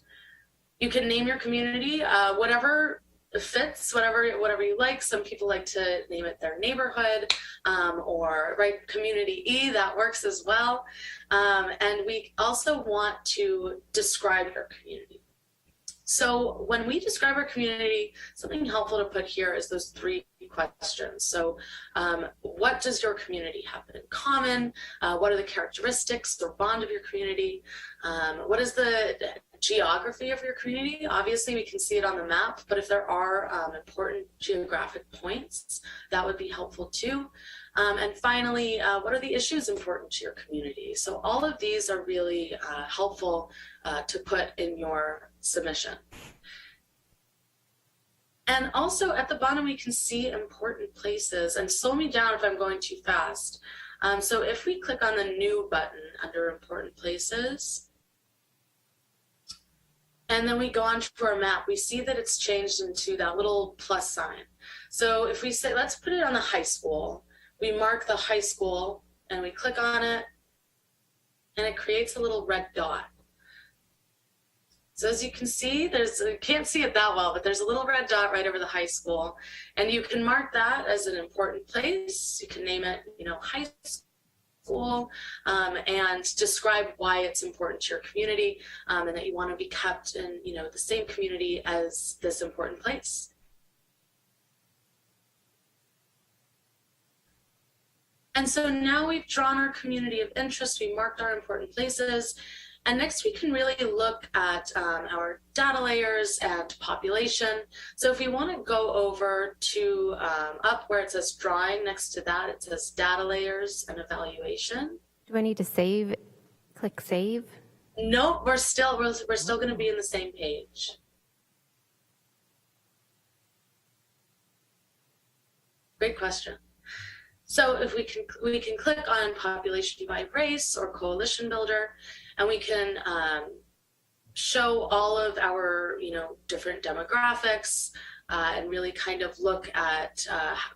You can name your community whatever fits, whatever you like. Some people like to name it their neighborhood or community E, that works as well. And we also want to describe your community. So when we describe our community, something helpful to put here is those 3 questions. So what does your community have in common? What are the characteristics or bond of your community? What is the geography of your community? Obviously, we can see it on the map, but if there are important geographic points, that would be helpful too. And finally, what are the issues important to your community? So all of these are really helpful to put in your submission. And also at the bottom, we can see important places, and slow me down if I'm going too fast. So if we click on the new button under important places, and then we go on to our map, we see that it's changed into that little plus sign. So if we say, let's put it on the high school, we mark the high school and we click on it, and it creates a little red dot. So as you can see, you can't see it that well, but there's a little red dot right over the high school, and you can mark that as an important place. You can name it, high school, and describe why it's important to your community, and that you want to be kept in, the same community as this important place. And so now we've drawn our community of interest, we marked our important places, and next we can really look at our data layers and population. So if we want to go over to up where it says drawing, next to that it says data layers and evaluation. Do I need to save? Click save? No, we're still going to be in the same page. Great question. So if we can click on population by race or coalition builder, and we can show all of our different demographics and really kind of look at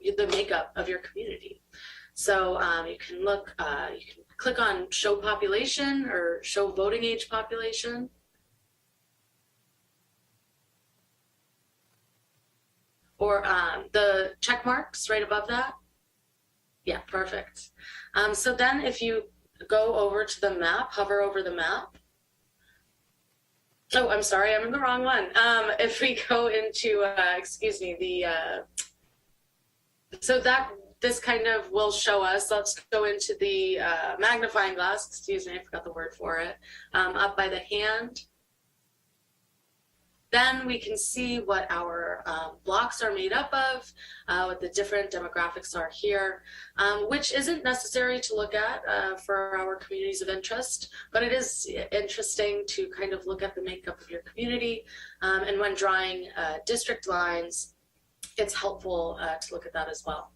the makeup of your community. So you can look, you can click on show population or show voting age population. Or the check marks right above that. Yeah, perfect. So then if you go over to the map, hover over the map. Oh, I'm sorry, I'm in the wrong one. If we go into, excuse me, so this kind of will show us, let's go into the magnifying glass, excuse me, I forgot the word for it, up by the hand. Then we can see what our blocks are made up of, what the different demographics are here, which isn't necessary to look at for our communities of interest, but it is interesting to kind of look at the makeup of your community. And when drawing district lines, it's helpful to look at that as well.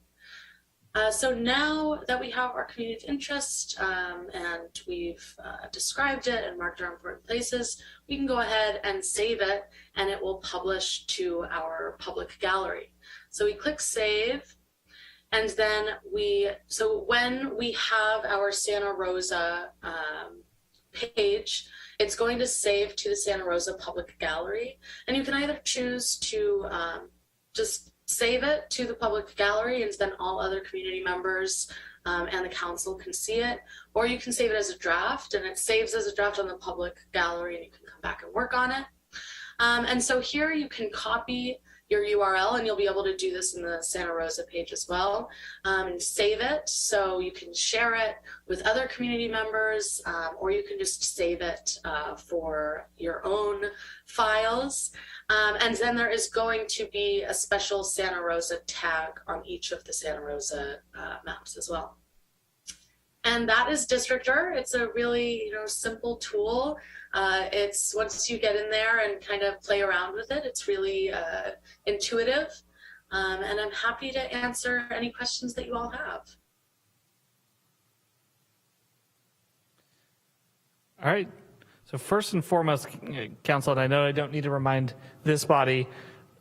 So now that we have our community of interest and we've described it and marked our important places, we can go ahead and save it, and it will publish to our public gallery. So we click save, and then so when we have our Santa Rosa page, it's going to save to the Santa Rosa public gallery, and you can either choose to just save it to the public gallery and then all other community members and the council can see it, or you can save it as a draft, and it saves as a draft on the public gallery and you can come back and work on it. And so here you can copy your URL, and you'll be able to do this in the Santa Rosa page as well, and save it so you can share it with other community members, or you can just save it for your own files. And then there is going to be a special Santa Rosa tag on each of the Santa Rosa maps as well. And that is Districtor. It's a really simple tool. It's once you get in there and kind of play around with it, it's really intuitive. And I'm happy to answer any questions that you all have. All right. So first and foremost, Council, and I know I don't need to remind this body,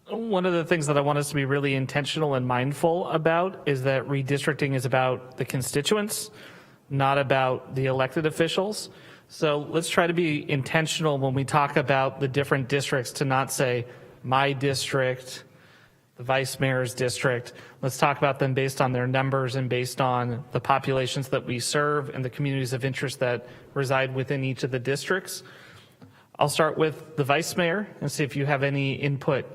one of the things that I want us to be really intentional and mindful about is that redistricting is about the constituents, not about the elected officials. So let's try to be intentional when we talk about the different districts to not say my district, the vice mayor's district. Let's talk about them based on their numbers and based on the populations that we serve and the communities of interest that reside within each of the districts. I'll start with the vice mayor and see if you have any input.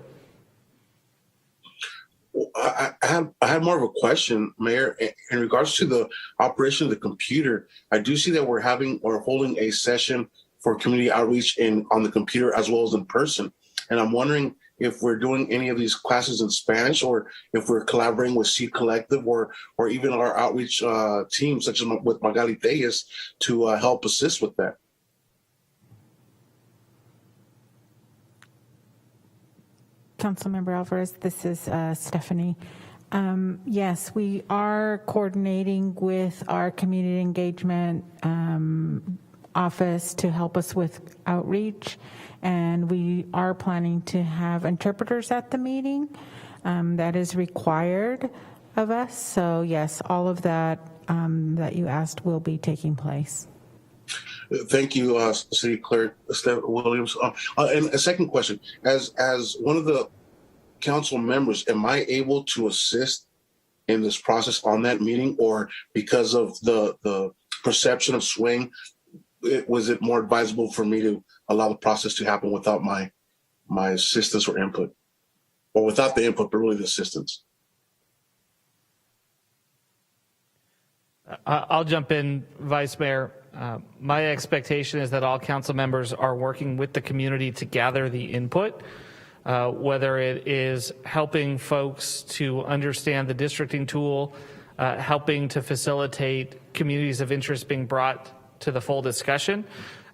I have more of a question, Mayor, in regards to the operation of the computer. I do see that we're holding a session for community outreach on the computer as well as in person. And I'm wondering if we're doing any of these classes in Spanish, or if we're collaborating with C Collective or even our outreach team, such as with Magali Tellez, to help assist with that. Councilmember Alvarez, this is Stephanie. Yes, we are coordinating with our community engagement office to help us with outreach, and we are planning to have interpreters at the meeting. That is required of us. So yes, all of that that you asked will be taking place. Thank you, City Clerk Steph Williams. And a second question: as one of the council members, am I able to assist in this process on that meeting, or because of the perception of swing, was it more advisable for me to allow the process to happen without my assistance or input, or without the input, but really the assistance? I'll jump in, Vice Mayor. My expectation is that all council members are working with the community to gather the input, whether it is helping folks to understand the districting tool, helping to facilitate communities of interest being brought to the full discussion.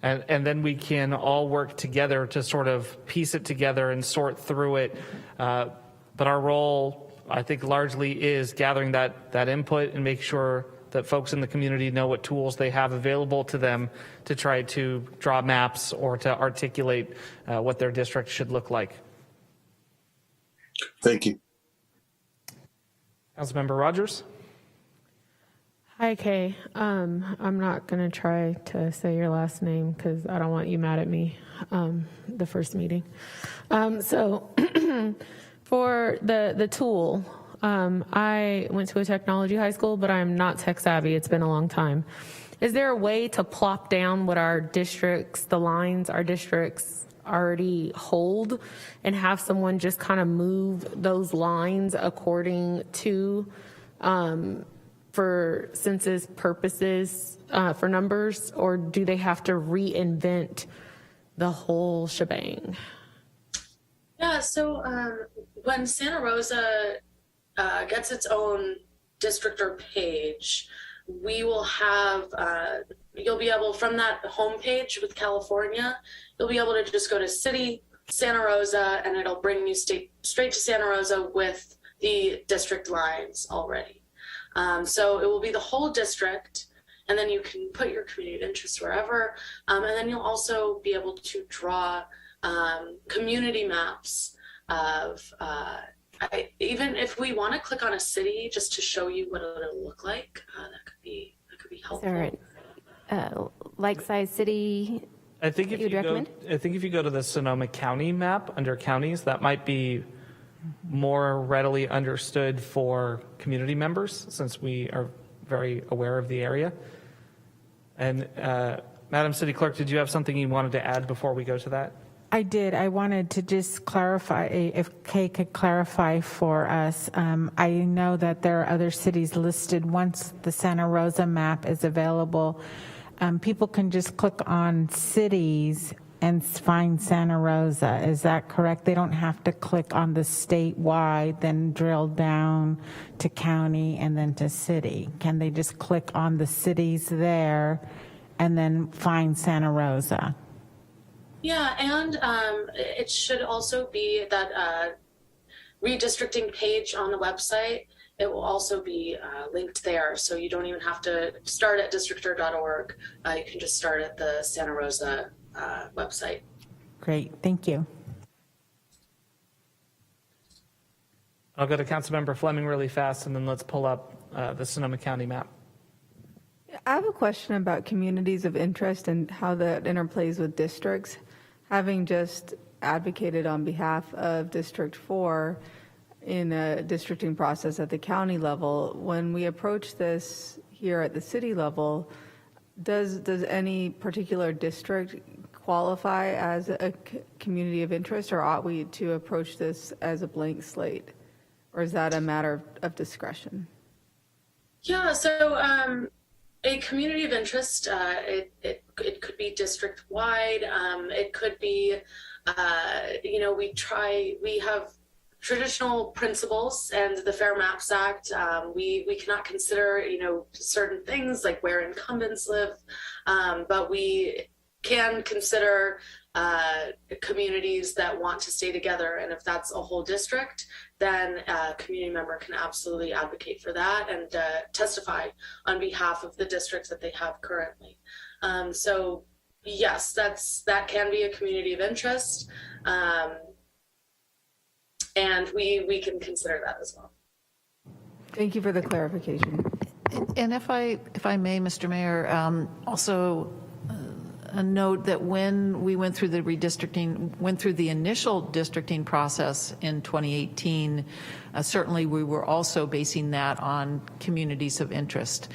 And then we can all work together to sort of piece it together and sort through it. But our role, I think, largely is gathering that input and make sure that folks in the community know what tools they have available to them to try to draw maps or to articulate what their district should look like. Thank you. Councilmember Rogers. Hi, Kay. I'm not going to try to say your last name because I don't want you mad at me the first meeting. So for the tool, I went to a technology high school, but I'm not tech savvy. It's been a long time. Is there a way to plop down what our districts, the lines our districts already hold, and have someone just kind of move those lines according to, for census purposes, for numbers, or do they have to reinvent the whole shebang? Yeah, so when Santa Rosa gets its own district or page, we will have, you'll be able, from that home page with California, you'll be able to just go to City, Santa Rosa, and it'll bring you straight to Santa Rosa with the district lines already. So it will be the whole district, and then you can put your community of interest wherever, and then you'll also be able to draw community maps of, even if we want to click on a city just to show you what it'll look like, that could be helpful. Is there a like-sized city I think if you go to the Sonoma County map under counties, that might be more readily understood for community members, since we are very aware of the area. And Madam City Clerk, did you have something you wanted to add before we go to that? I did. I wanted to just clarify, if Kay could clarify for us. I know that there are other cities listed. Once the Santa Rosa map is available, people can just click on cities and find Santa Rosa. Is that correct? They don't have to click on the statewide, then drill down to county and then to city. Can they just click on the cities there and then find Santa Rosa? Yeah, and it should also be that redistricting page on the website. It will also be linked there, so you don't even have to start at districtor.org. You can just start at the Santa Rosa website. Great, thank you. I'll go to Councilmember Fleming really fast, and then let's pull up the Sonoma County map. I have a question about communities of interest and how that interplays with districts. Having just advocated on behalf of District 4 in a districting process at the county level, when we approach this here at the city level, does any particular district qualify as a community of interest, or ought we to approach this as a blank slate? Or is that a matter of discretion? Yeah, so a community of interest, it could be district wide. It could be, we have traditional principles and the Fair Maps Act. We cannot consider, certain things like where incumbents live, but we can consider communities that want to stay together. And if that's a whole district, then a community member can absolutely advocate for that and testify on behalf of the districts that they have currently. So yes, that can be a community of interest. And we can consider that as well. Thank you for the clarification. And if I may, Mr. Mayor, also a note that when we went through the initial districting process in 2018, certainly we were also basing that on communities of interest,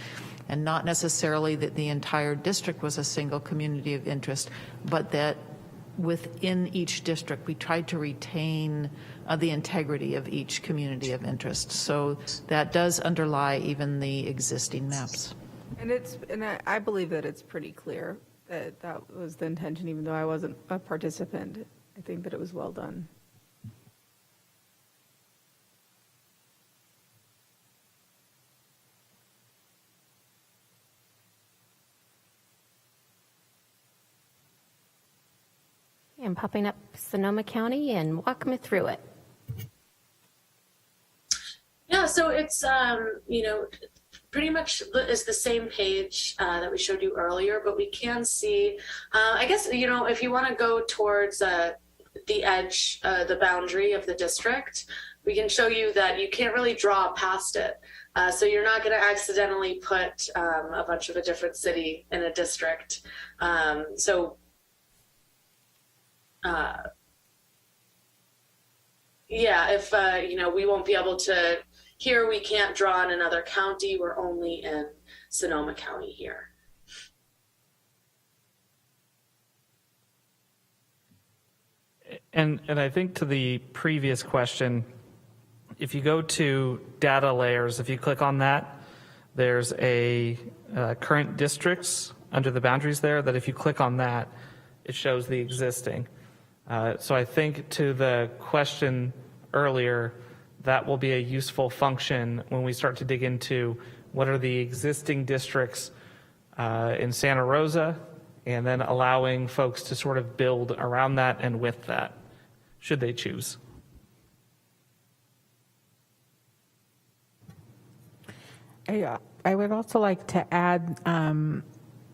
and not necessarily that the entire district was a single community of interest, but that within each district we tried to retain the integrity of each community of interest. So that does underlie even the existing maps. And I believe that it's pretty clear that that was the intention, even though I wasn't a participant. I think that it was well done. I'm popping up Sonoma County and walk me through it. Yeah, so it's, pretty much is the same page that we showed you earlier, but we can see, I guess, if you want to go towards the edge, the boundary of the district, we can show you that you can't really draw past it. So you're not going to accidentally put a bunch of a different city in a district. If, we won't be able to, here we can't draw in another county, we're only in Sonoma County here. And I think to the previous question, if you go to data layers, if you click on that, there's a current districts under the boundaries there, that if you click on that, it shows the existing. So I think to the question earlier, that will be a useful function when we start to dig into what are the existing districts in Santa Rosa, and then allowing folks to sort of build around that and with that, should they choose. I would also like to add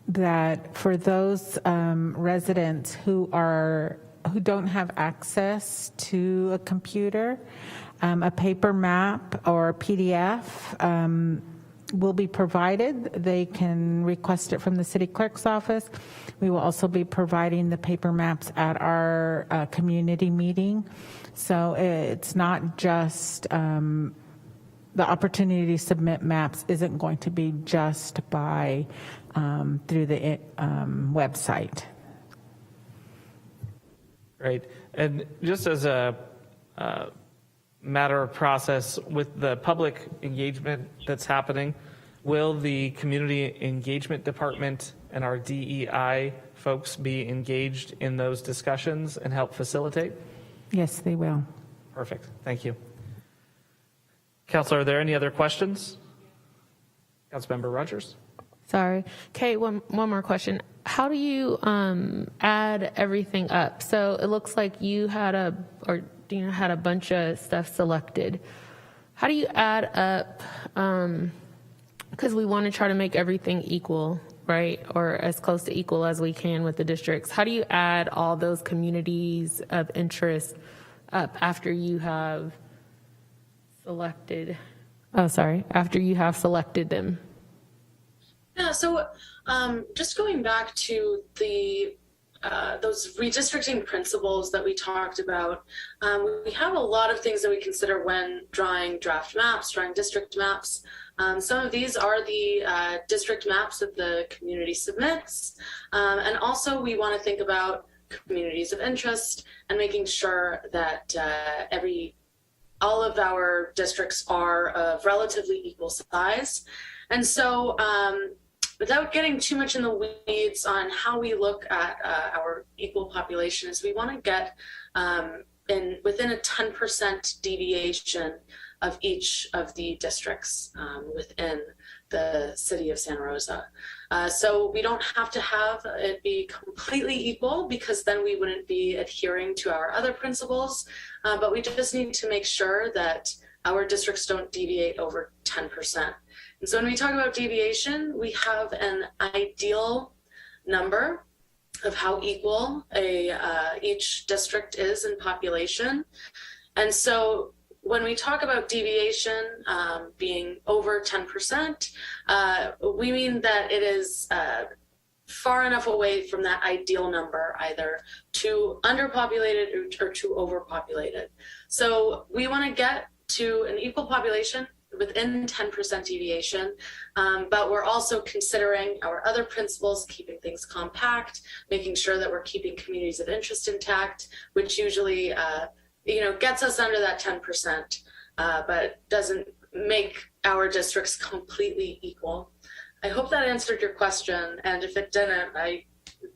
that for those residents who don't have access to a computer, a paper map or PDF will be provided. They can request it from the city clerk's office. We will also be providing the paper maps at our community meeting. So it's not just the opportunity to submit maps isn't going to be just by through the website. Right, and just as a matter of process with the public engagement that's happening, will the community engagement department and our DEI folks be engaged in those discussions and help facilitate? Yes, they will. Perfect, thank you. Councilor, are there any other questions? Councilmember Rogers? Sorry. Okay, one more question. How do you add everything up? So it looks like you had Dina had a bunch of stuff selected. How do you add up? Because we want to try to make everything equal, right? Or as close to equal as we can with the districts. How do you add all those communities of interest up after you have selected? After you have selected them. Yeah, so just going back to the those redistricting principles that we talked about, we have a lot of things that we consider when drawing draft maps, drawing district maps. Some of these are the district maps that the community submits. And also we want to think about communities of interest and making sure that all of our districts are of relatively equal size. And so without getting too much in the weeds on how we look at our equal population, is we want to get within a 10% deviation of each of the districts within the city of Santa Rosa. So we don't have to have it be completely equal, because then we wouldn't be adhering to our other principles, but we just need to make sure that our districts don't deviate over 10%. And so when we talk about deviation, we have an ideal number of how equal each district is in population. And so when we talk about deviation being over 10%, we mean that it is far enough away from that ideal number, either too underpopulated or too overpopulated. So we want to get to an equal population within 10% deviation, but we're also considering our other principles, keeping things compact, making sure that we're keeping communities of interest intact, which usually gets us under that 10%, but doesn't make our districts completely equal. I hope that answered your question, and if it didn't, I'm It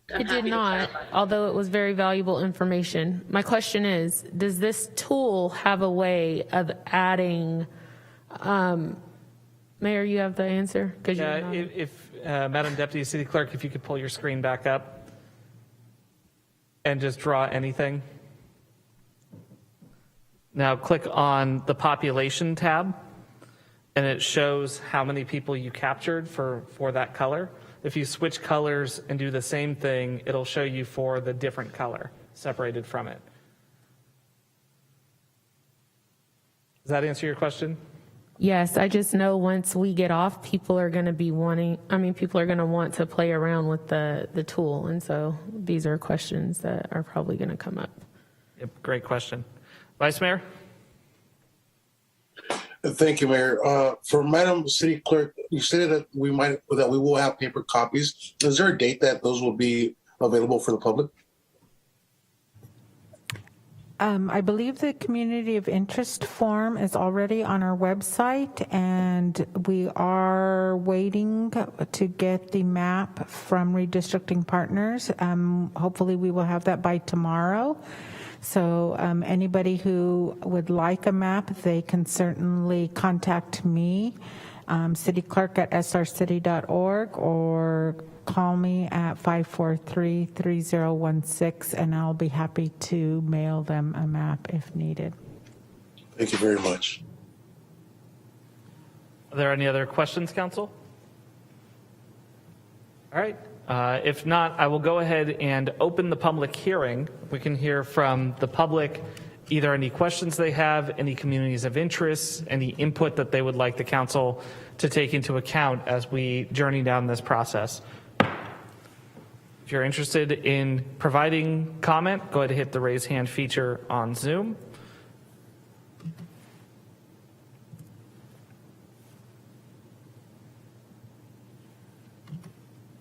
happy did to not, clarify. although it was very valuable information. My question is, does this tool have a way of adding, Mayor, you have the answer? 'Cause you're Yeah, not- if Madam Deputy City Clerk, if you could pull your screen back up and just draw anything. Now click on the population tab, and it shows how many people you captured for that color. If you switch colors and do the same thing, it'll show you for the different color separated from it. Does that answer your question? Yes, I just know once we get off, people are going to be people are going to want to play around with the tool. And so these are questions that are probably going to come up. Yep, great question. Vice Mayor? Thank you, Mayor. For Madam City Clerk, you said that we will have paper copies. Is there a date that those will be available for the public? I believe the community of interest form is already on our website, and we are waiting to get the map from redistricting partners. Hopefully we will have that by tomorrow. So anybody who would like a map, they can certainly contact me, cityclerk@srcity.org, or call me at 543-3016, and I'll be happy to mail them a map if needed. Thank you very much. Are there any other questions, Council? All right. If not, I will go ahead and open the public hearing. We can hear from the public either any questions they have, any communities of interest, any input that they would like the council to take into account as we journey down this process. If you're interested in providing comment, go ahead and hit the raise hand feature on Zoom.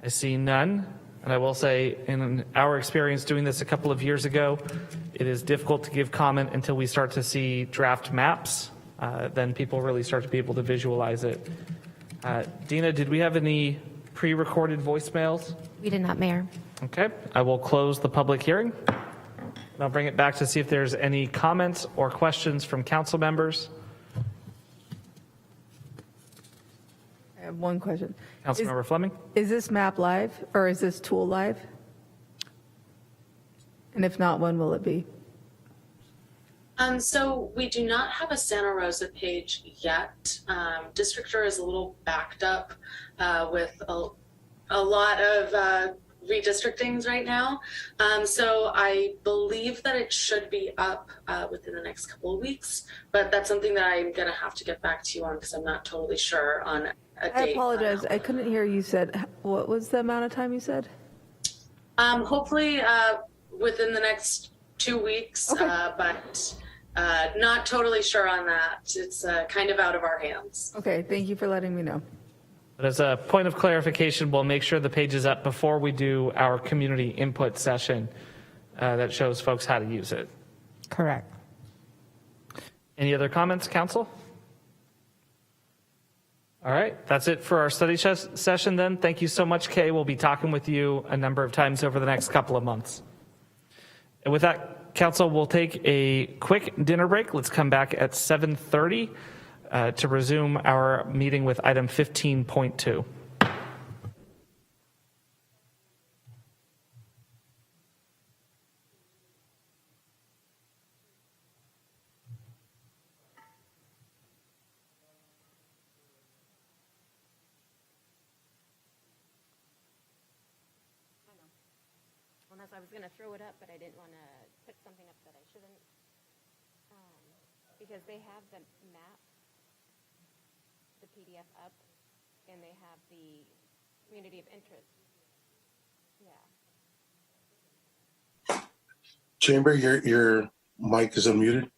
I see none. And I will say, in our experience doing this a couple of years ago, it is difficult to give comment until we start to see draft maps. Then people really start to be able to visualize it. Dina, did we have any pre-recorded voicemails? We did not, Mayor. Okay, I will close the public hearing. And I'll bring it back to see if there's any comments or questions from council members. I have one question. Councilmember Fleming? Is this map live, or is this tool live? And if not, when will it be? So we do not have a Santa Rosa page yet. Districtor is a little backed up with a lot of redistrictings right now. So I believe that it should be up within the next couple of weeks, but that's something that I'm going to have to get back to you on because I'm not totally sure on a date. I apologize. I couldn't hear you said. What was the amount of time you said? Hopefully within the next 2 weeks, but not totally sure on that. It's kind of out of our hands. Okay, thank you for letting me know. But as a point of clarification, we'll make sure the page is up before we do our community input session that shows folks how to use it. Correct. Any other comments, council? All right, that's it for our study session then. Thank you so much, Kay. We'll be talking with you a number of times over the next couple of months. And with that, council, we'll take a quick dinner break. Let's come back at 7:30 to resume our meeting with item 15.2. I was going to throw it up, but I didn't want to put something up that I shouldn't, because they have the map, the PDF up, and they have the community of interest. Yeah. Chamber, your mic is unmuted.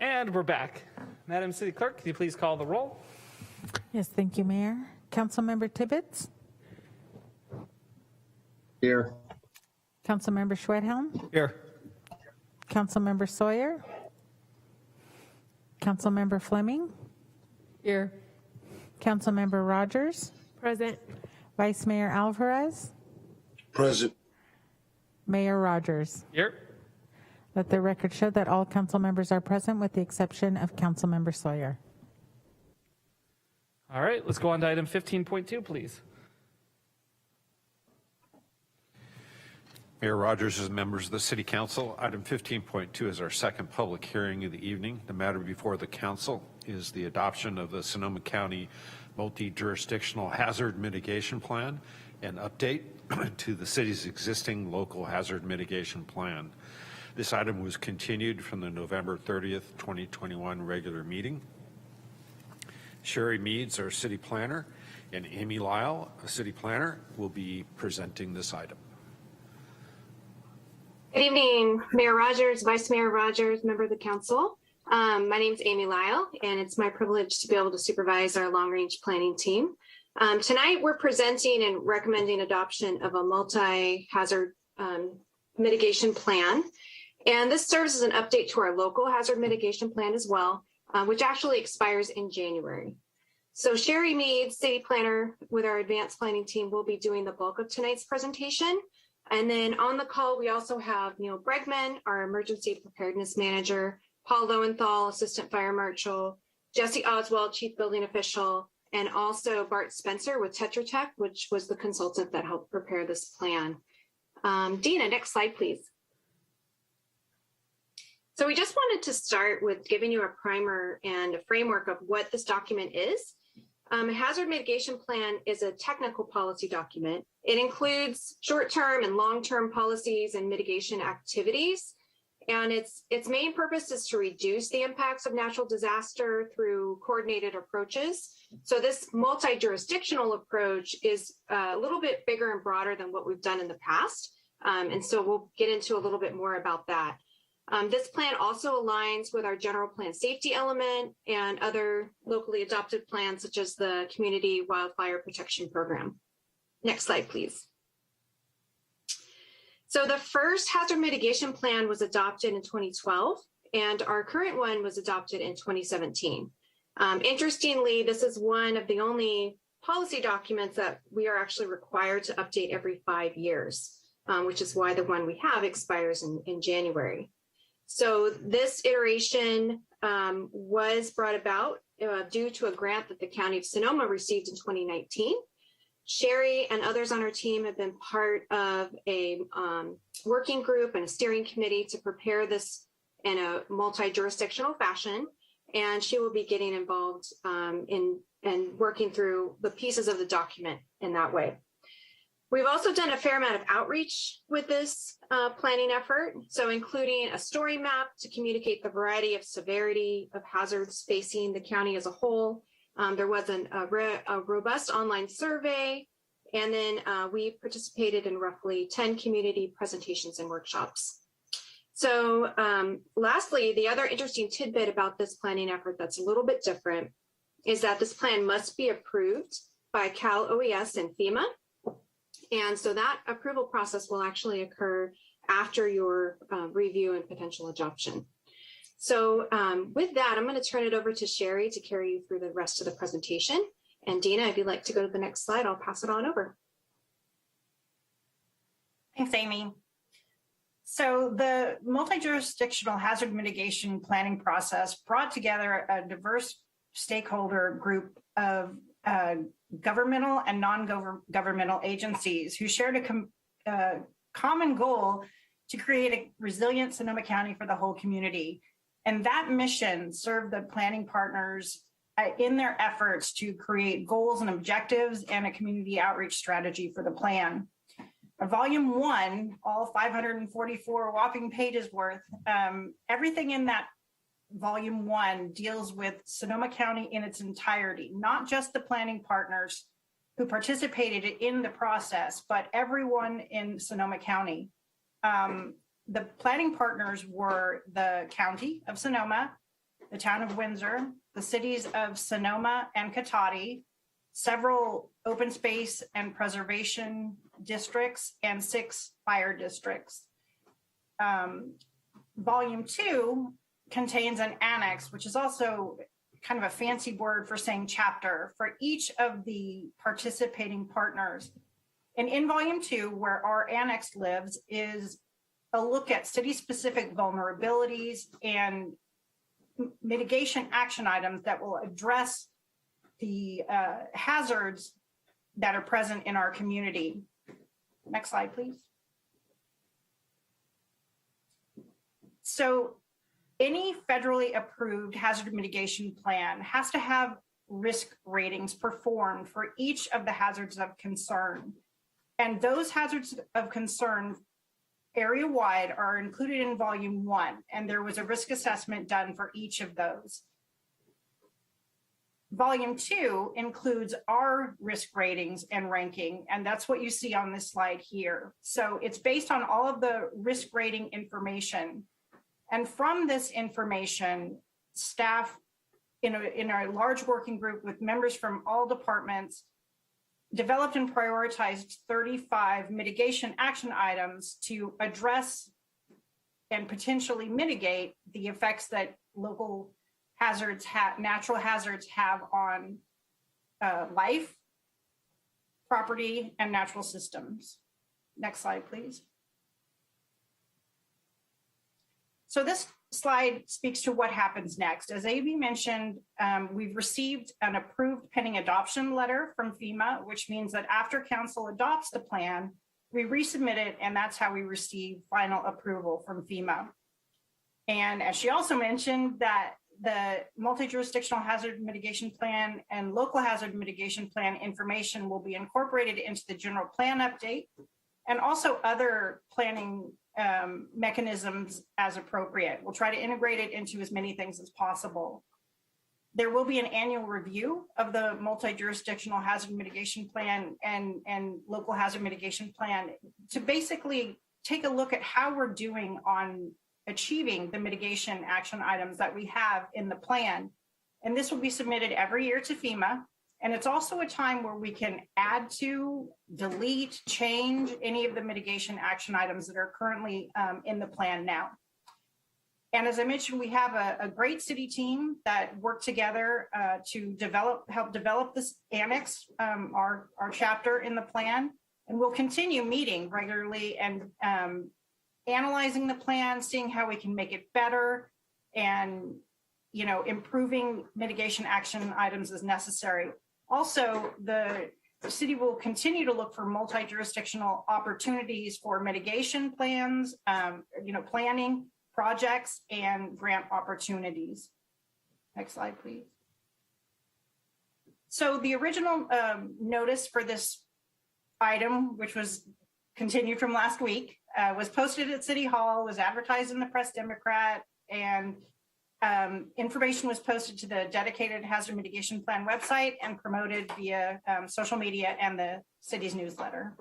And we're back. Madam City Clerk, can you please call the roll? Yes, thank you, Mayor. Councilmember Tibbetts? Here. Councilmember Schwedhelm? Here. Councilmember Sawyer? Councilmember Fleming? Here. Councilmember Rogers? Present. Vice Mayor Alvarez? Present. Mayor Rogers? Here. Let the record show that all council members are present with the exception of Councilmember Sawyer. All right, let's go on to item 15.2, please. Mayor Rogers and members of the City Council, item 15.2 is our second public hearing of the evening. The matter before the council is the adoption of the Sonoma County Multi-Jurisdictional Hazard Mitigation Plan and update to the city's existing local hazard mitigation plan. This item was continued from the November 30th, 2021 regular meeting. Sherry Meads, our city planner, and Amy Lyle, a city planner, will be presenting this item. Good evening, Mayor Rogers, Vice Mayor Rogers, member of the council. My name is Amy Lyle, and it's my privilege to be able to supervise our long-range planning team. Tonight, we're presenting and recommending adoption of a multi-hazard mitigation plan. And this serves as an update to our local hazard mitigation plan as well, which actually expires in January. So Sherry Meads, city planner with our advanced planning team, will be doing the bulk of tonight's presentation. And then on the call, we also have Neil Bregman, our emergency preparedness manager, Paul Lowenthal, assistant fire marshal, Jesse Oswald, chief building official, and also Bart Spencer with Tetra Tech, which was the consultant that helped prepare this plan. Dina, next slide, please. So we just wanted to start with giving you a primer and a framework of what this document is. A hazard mitigation plan is a technical policy document. It includes short-term and long-term policies and mitigation activities. And its main purpose is to reduce the impacts of natural disaster through coordinated approaches. So this multi-jurisdictional approach is a little bit bigger and broader than what we've done in the past. And so we'll get into a little bit more about that. This plan also aligns with our general plan safety element and other locally adopted plans, such as the Community Wildfire Protection Program. Next slide, please. So the first hazard mitigation plan was adopted in 2012, and our current one was adopted in 2017. Interestingly, this is one of the only policy documents that we are actually required to update every 5 years, which is why the one we have expires in January. So this iteration was brought about due to a grant that the County of Sonoma received in 2019. Sherry and others on our team have been part of a working group and a steering committee to prepare this in a multi-jurisdictional fashion, and she will be getting involved in working through the pieces of the document in that way. We've also done a fair amount of outreach with this planning effort, so including a story map to communicate the variety of severity of hazards facing the county as a whole. There was a robust online survey, and then we participated in roughly 10 community presentations and workshops. So lastly, the other interesting tidbit about this planning effort that's a little bit different is that this plan must be approved by Cal OES and FEMA. And so that approval process will actually occur after your review and potential adoption. So with that, I'm going to turn it over to Sherry to carry you through the rest of the presentation. And Dina, if you'd like to go to the next slide, I'll pass it on over. Thanks, Amy. So the multi-jurisdictional hazard mitigation planning process brought together a diverse stakeholder group of governmental and non-governmental agencies who shared a common goal to create a resilient Sonoma County for the whole community. And that mission served the planning partners in their efforts to create goals and objectives and a community outreach strategy for the plan. Volume 1, all 544 whopping pages worth, everything in that Volume 1 deals with Sonoma County in its entirety, not just the planning partners who participated in the process, but everyone in Sonoma County. The planning partners were the County of Sonoma, the town of Windsor, the cities of Sonoma and Cotati, several open space and preservation districts, and 6 fire districts. Volume 2 contains an annex, which is also kind of a fancy word for saying chapter, for each of the participating partners. And in Volume 2, where our annex lives, is a look at city-specific vulnerabilities and mitigation action items that will address the hazards that are present in our community. Next slide, please. So any federally approved hazard mitigation plan has to have risk ratings performed for each of the hazards of concern. And those hazards of concern area-wide are included in Volume 1, and there was a risk assessment done for each of those. Volume 2 includes our risk ratings and ranking, and that's what you see on this slide here. So it's based on all of the risk rating information. And from this information, staff in a large working group with members from all departments developed and prioritized 35 mitigation action items to address and potentially mitigate the effects that local hazards natural hazards have on life, property, and natural systems. Next slide, please. So this slide speaks to what happens next. As Amy mentioned, we've received an approved pending adoption letter from FEMA, which means that after council adopts the plan, we resubmit it, and that's how we receive final approval from FEMA. And as she also mentioned, that the multi-jurisdictional hazard mitigation plan and local hazard mitigation plan information will be incorporated into the general plan update, and also other planning mechanisms as appropriate. We'll try to integrate it into as many things as possible. There will be an annual review of the multi-jurisdictional hazard mitigation plan and local hazard mitigation plan to basically take a look at how we're doing on achieving the mitigation action items that we have in the plan. And this will be submitted every year to FEMA. And it's also a time where we can add to, delete, change any of the mitigation action items that are currently in the plan now. And as I mentioned, we have a great city team that worked together to help develop this annex, our chapter in the plan. And we'll continue meeting regularly and analyzing the plan, seeing how we can make it better, and improving mitigation action items as necessary. Also, the city will continue to look for multi-jurisdictional opportunities for mitigation plans, planning, projects, and grant opportunities. Next slide, please. So the original notice for this item, which was continued from last week, was posted at City Hall, was advertised in the Press Democrat, and information was posted to the dedicated hazard mitigation plan website and promoted via social media and the city's newsletter.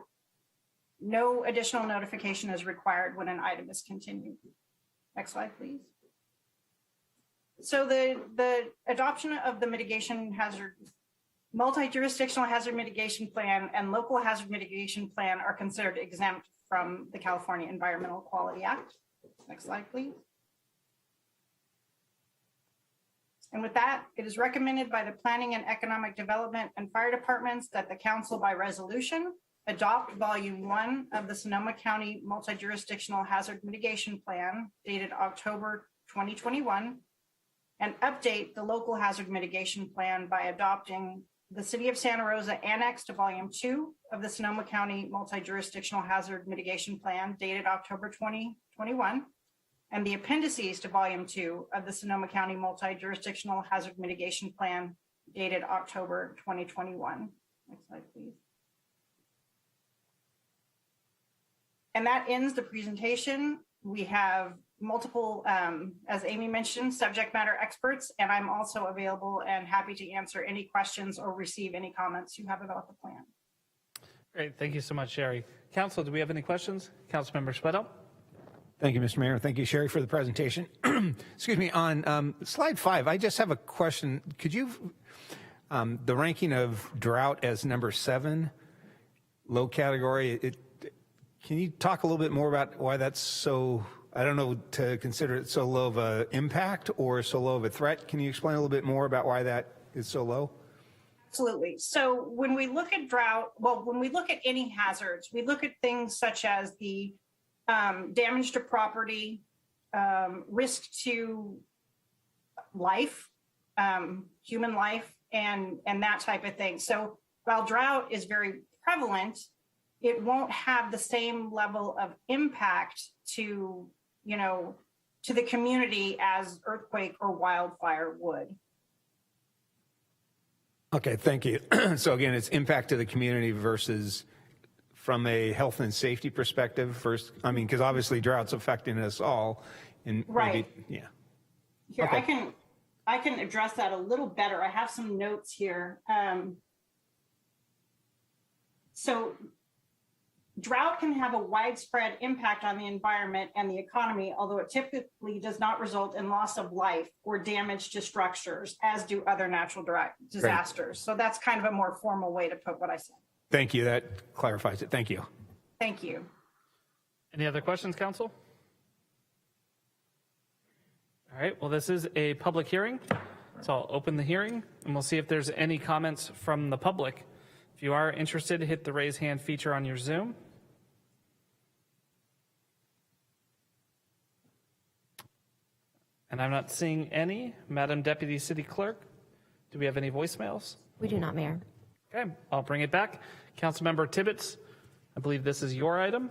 No additional notification is required when an item is continued. Next slide, please. So the adoption of the multi-jurisdictional hazard mitigation plan and local hazard mitigation plan are considered exempt from the California Environmental Quality Act. Next slide, please. And with that, it is recommended by the Planning and Economic Development and Fire Departments that the council by resolution adopt Volume 1 of the Sonoma County Multi-Jurisdictional Hazard Mitigation Plan dated October 2021 and update the local hazard mitigation plan by adopting the City of Santa Rosa Annex to Volume 2 of the Sonoma County Multi-Jurisdictional Hazard Mitigation Plan dated October 2021 and the appendices to Volume 2 of the Sonoma County Multi-Jurisdictional Hazard Mitigation Plan dated October 2021. Next slide, please. And that ends the presentation. We have multiple, as Amy mentioned, subject matter experts, and I'm also available and happy to answer any questions or receive any comments you have about the plan. Great, thank you so much, Sherry. Council, do we have any questions? Councilmember Schwedel? Thank you, Mr. Mayor. Thank you, Sherry, for the presentation. Excuse me, on slide 5, I just have a question. Could you, the ranking of drought as number 7, low category, can you talk a little bit more about why that's so, I don't know, to consider it so low of an impact or so low of a threat? Can you explain a little bit more about why that is so low? Absolutely. So when we look at drought, well, when we look at any hazards, we look at things such as the damage to property, risk to life, human life, and that type of thing. So while drought is very prevalent, it won't have the same level of impact to, to the community as earthquake or wildfire would. Okay, thank you. So again, it's impact to the community versus from a health and safety perspective first. I mean, because obviously drought's affecting us all. And right. Maybe, yeah. Here, Okay. I can address that a little better. I have some notes here. So drought can have a widespread impact on the environment and the economy, although it typically does not result in loss of life or damage to structures, as do other natural disasters. So that's kind of a more formal way to put what I said. Thank you. That clarifies it. Thank you. Thank you. Any other questions, council? All right, well, this is a public hearing, so I'll open the hearing and we'll see if there's any comments from the public. If you are interested, hit the raise hand feature on your Zoom. And I'm not seeing any. Madam Deputy City Clerk, do we have any voicemails? We do not, Mayor. Okay, I'll bring it back. Councilmember Tibbetts, I believe this is your item.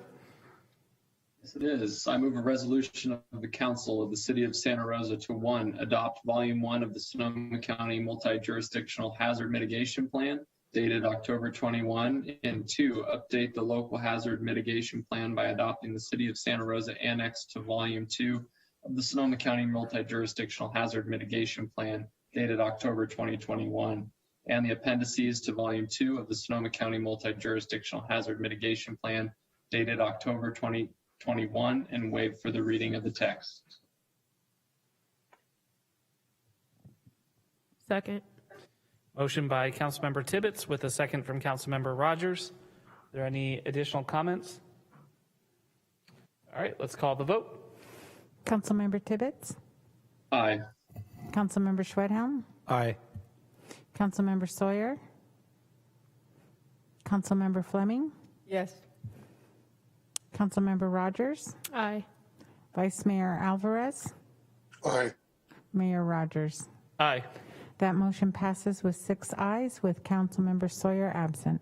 Yes, it is. I move a resolution of the Council of the City of Santa Rosa to 1, adopt Volume 1 of the Sonoma County Multi-Jurisdictional Hazard Mitigation Plan, dated October 21, and 2, update the Local Hazard Mitigation Plan by adopting the City of Santa Rosa Annex to Volume 2 of the Sonoma County Multi-Jurisdictional Hazard Mitigation Plan, dated October 2021, and the appendices to Volume 2 of the Sonoma County Multi-Jurisdictional Hazard Mitigation Plan, dated October 2021, and waive for the reading of the text. Second. Motion by Councilmember Tibbetts with a second from Councilmember Rogers. Are there any additional comments? All right, let's call the vote. Councilmember Tibbetts? Aye. Councilmember Schwedhelm? Aye. Councilmember Sawyer? Councilmember Fleming? Yes. Councilmember Rogers? Aye. Vice Mayor Alvarez? Aye. Mayor Rogers? Aye. That motion passes with 6 ayes, with Councilmember Sawyer absent.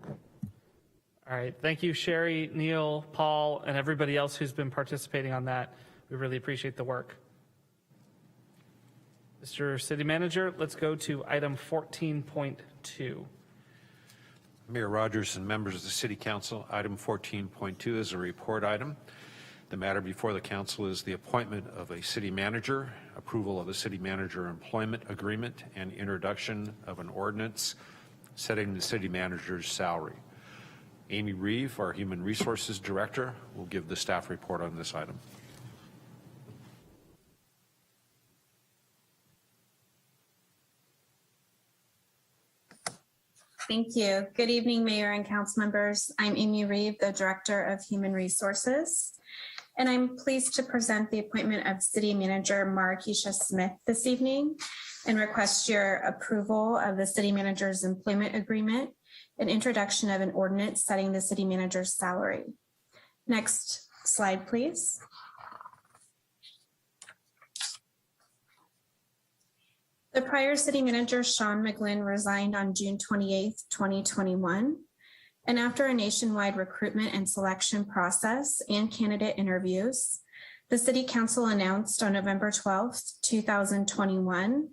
All right, thank you, Sherry, Neil, Paul, and everybody else who's been participating on that. We really appreciate the work. Mr. City Manager, let's go to item 14.2. Mayor Rogers and members of the City Council, item 14.2 is a report item. The matter before the council is the appointment of a city manager, approval of a city manager employment agreement, and introduction of an ordinance setting the city manager's salary. Amy Reeve, our Human Resources Director, will give the staff report on this item. Thank you. Good evening, Mayor and council members. I'm Amy Reeve, the Director of Human Resources, and I'm pleased to present the appointment of City Manager Marquisha Smith this evening and request your approval of the City Manager's employment agreement and introduction of an ordinance setting the City Manager's salary. Next slide, please. The prior city manager, Sean McGlynn, resigned on June 28, 2021. And after a nationwide recruitment and selection process and candidate interviews, the City Council announced on November 12, 2021,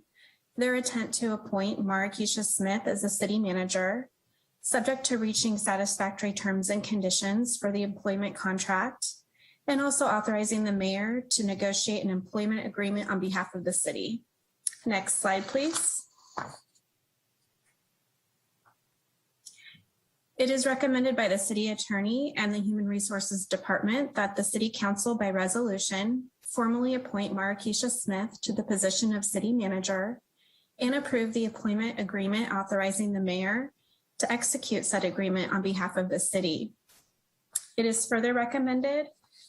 their intent to appoint Marquisha Smith as the city manager, subject to reaching satisfactory terms and conditions for the employment contract, and also authorizing the mayor to negotiate an employment agreement on behalf of the city. Next slide, please. It is recommended by the City Attorney and the Human Resources Department that the City Council by resolution formally appoint Marikesha Smith to the position of City Manager and approve the employment agreement authorizing the mayor to execute said agreement on behalf of the city. It is further recommended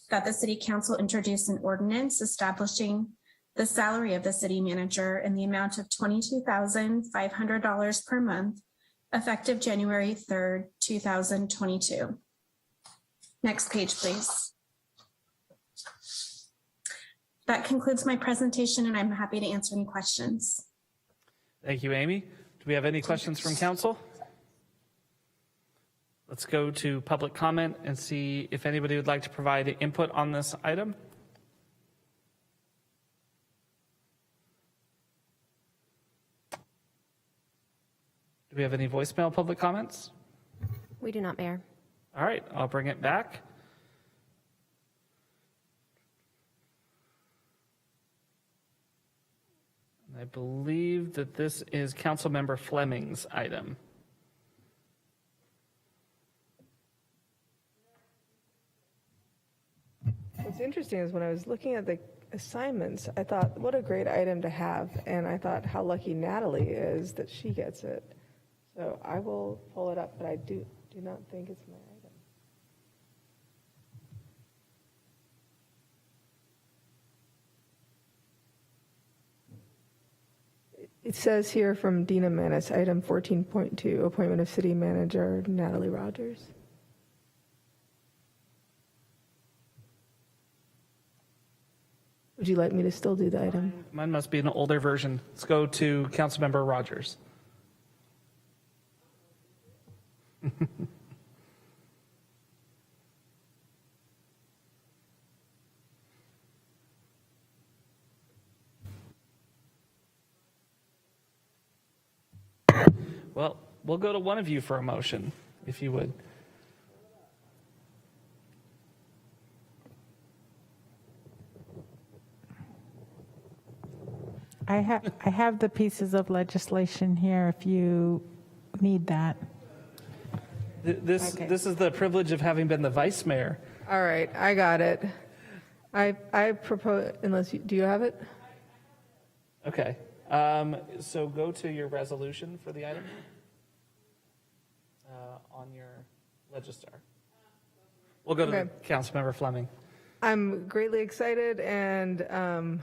that the City Council introduce an ordinance establishing the salary of the city manager in the amount of $22,500 per month, effective January 3rd, 2022. Next page, please. That concludes my presentation, and I'm happy to answer any questions. Thank you, Amy. Do we have any questions from council? Let's go to public comment and see if anybody would like to provide input on this item. Do we have any voicemail public comments? We do not, Mayor. All right, I'll bring it back. I believe that this is Councilmember Fleming's item. What's interesting is when I was looking at the assignments, I thought, what a great item to have. And I thought how lucky Natalie is that she gets it. So I will pull it up, but I do not think it's my item. It says here from Dina Manis, item 14.2, appointment of city manager Natalie Rogers. Would you like me to still do the item? Mine must be an older version. Let's go to Councilmember Rogers. Well, we'll go to one of you for a motion, if you would. I have the pieces of legislation here if you need that. This Okay. This is the privilege of having been the vice mayor. All right, I got it. I propose, unless you, do you have it? Okay. So go to your resolution for the item on your Legistar. We'll go to Okay. Councilmember Fleming. I'm greatly excited and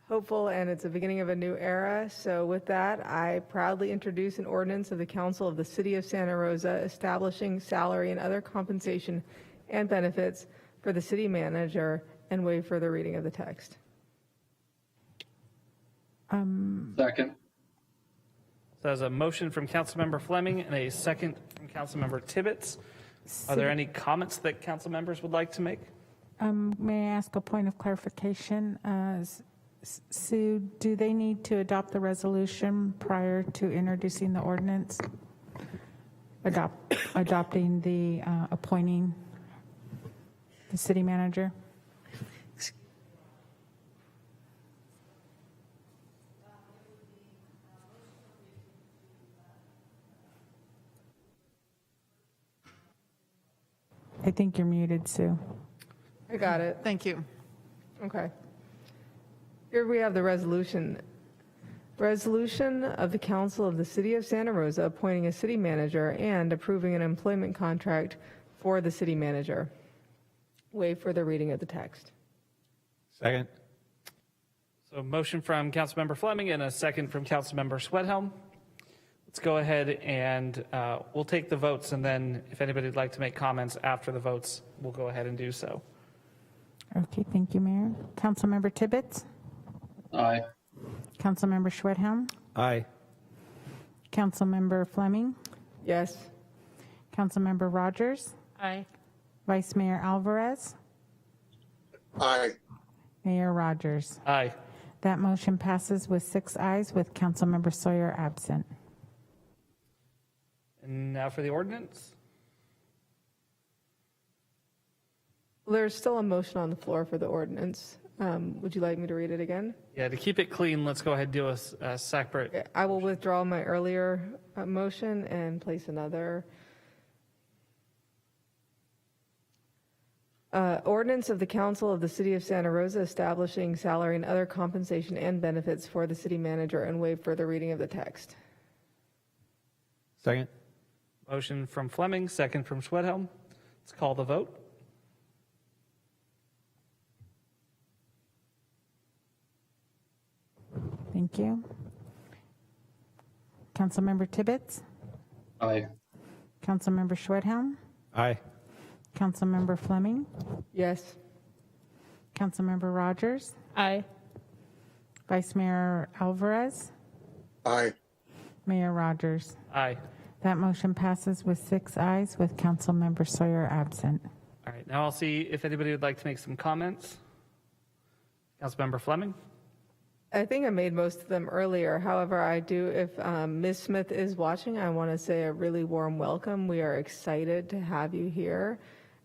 hopeful, and it's the beginning of a new era. So with that, I proudly introduce an ordinance of the Council of the City of Santa Rosa establishing salary and other compensation and benefits for the city manager and waive further reading of the text. Second. So there's a motion from Councilmember Fleming and a second from Councilmember Tibbetts. Are there any comments that council members would like to make? May I ask a point of clarification? Sue, do they need to adopt the resolution prior to introducing the ordinance? Adopting the appointing the city manager? I think you're muted, Sue. I got it. Thank you. Okay. Here we have the resolution. Resolution of the Council of the City of Santa Rosa appointing a city manager and approving an employment contract for the city manager. Waive further reading of the text. Second. So a motion from Councilmember Fleming and a second from Councilmember Sweathelm. Let's go ahead and we'll take the votes, and then if anybody would like to make comments after the votes, we'll go ahead and do so. Okay, thank you, Mayor. Councilmember Tibbetts? Aye. Councilmember Schwedhelm? Aye. Councilmember Fleming? Yes. Councilmember Rogers? Aye. Vice Mayor Alvarez? Aye. Mayor Rogers? Aye. That motion passes with 6 ayes with Councilmember Sawyer absent. And now for the ordinance. Well, there's still a motion on the floor for the ordinance. Would you like me to read it again? Yeah, to keep it clean, let's go ahead and do a separate. I will withdraw my earlier motion and place another Ordinance of the Council of the City of Santa Rosa establishing salary and other compensation and benefits for the city manager, and waive further reading of the text. Second. Motion from Fleming, second from Schwedhelm. Let's call the vote. Thank you. Councilmember Tibbetts? Aye. Councilmember Schwedhelm? Aye. Councilmember Fleming? Yes. Councilmember Rogers? Aye. Vice Mayor Alvarez? Aye. Mayor Rogers? Aye. That motion passes with 6 ayes, with Councilmember Sawyer absent. All right, now I'll see if anybody would like to make some comments. Councilmember Fleming? I think I made most of them earlier. However, I do, if Ms. Smith is watching, I want to say a really warm welcome. We are excited to have you here.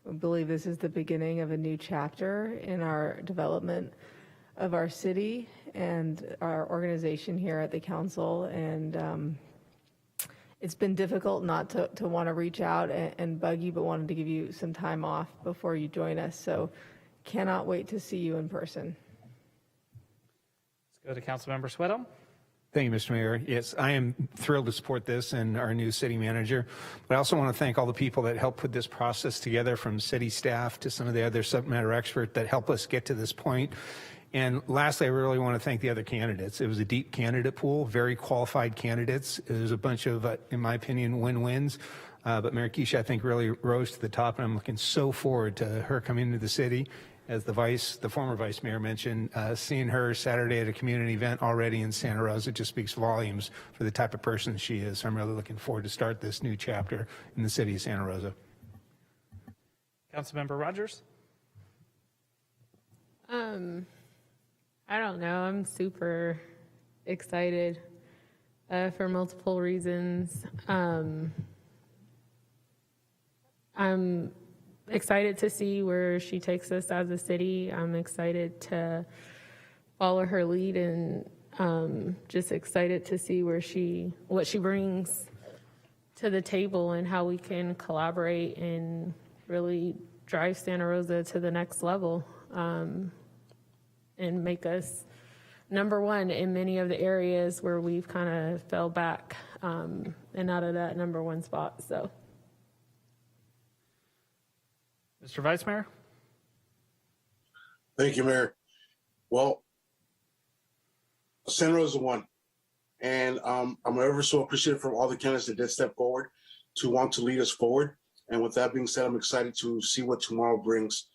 We believe this is the beginning of a new chapter in our development of our city and our organization here at the council. And it's been difficult not to want to reach out and bug you, but wanted to give you some time off before you join us. So cannot wait to see you in person. Let's go to Councilmember Schwedhelm. Thank you, Mr. Mayor. Yes, I am thrilled to support this and our new city manager. But I also want to thank all the people that helped put this process together, from city staff to some of the other subject matter experts that helped us get to this point. And lastly, I really want to thank the other candidates. It was a deep candidate pool, very qualified candidates. There's a bunch of, in my opinion, win-wins. But Mayor Keisha, I think, really rose to the top, and I'm looking so forward to her coming into the city. As the former vice mayor mentioned, seeing her Saturday at a community event already in Santa Rosa just speaks volumes for the type of person she is. So I'm really looking forward to start this new chapter in the city of Santa Rosa. Councilmember Rogers? I don't know. I'm super excited for multiple reasons. I'm excited to see where she takes us as a city. I'm excited to follow her lead, and just excited to see what she brings to the table and how we can collaborate and really drive Santa Rosa to the next level. And make us number one in many of the areas where we've kind of fell back and out of that number one spot. So, Mr. Vice Mayor? Thank you, Mayor. Well, Santa Rosa won. And I'm ever so appreciative from all the candidates that did step forward to want to lead us forward. And with that being said, I'm excited to see what tomorrow brings.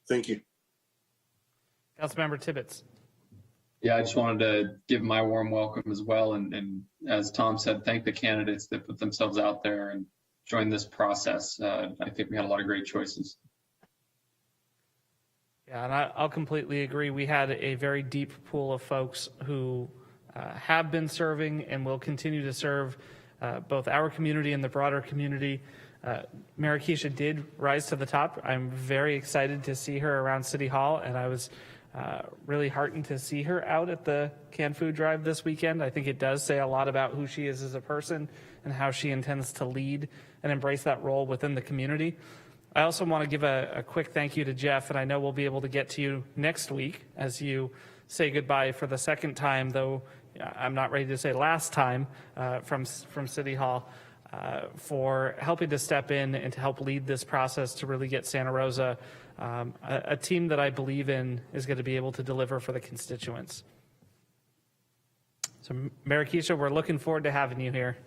Thank you. Councilmember Tibbetts. Yeah, I just wanted to give my warm welcome as well. And as Tom said, thank the candidates that put themselves out there and joined this process. I think we had a lot of great choices. Yeah, and I'll completely agree. We had a very deep pool of folks who have been serving and will continue to serve both our community and the broader community. Mayor Keisha did rise to the top. I'm very excited to see her around City Hall, and I was really heartened to see her out at the canned food drive this weekend. I think it does say a lot about who she is as a person and how she intends to lead and embrace that role within the community. I also want to give a quick thank you to Jeff, and I know we'll be able to get to you next week as you say goodbye for the second time, though I'm not ready to say last time, from City Hall, for helping to step in and to help lead this process to really get Santa Rosa a team that I believe in is going to be able to deliver for the constituents. So, Mayor Keisha, we're looking forward to having you here.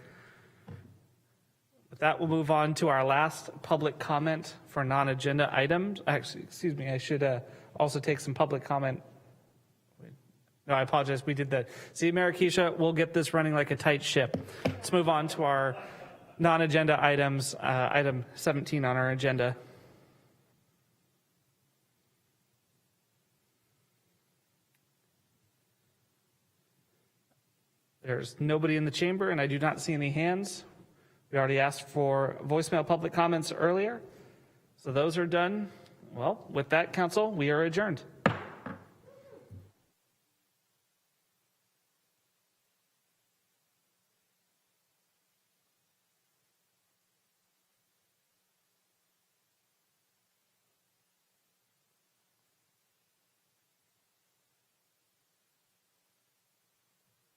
With that, we'll move on to our last public comment for non-agenda items. Actually, excuse me, I should also take some public comment. No, I apologize. We did that. See, Mayor Keisha, we'll get this running like a tight ship. Let's move on to our non-agenda items, item 17 on our agenda. There's nobody in the chamber, and I do not see any hands. We already asked for voicemail public comments earlier, so those are done. Well, with that, council, we are adjourned.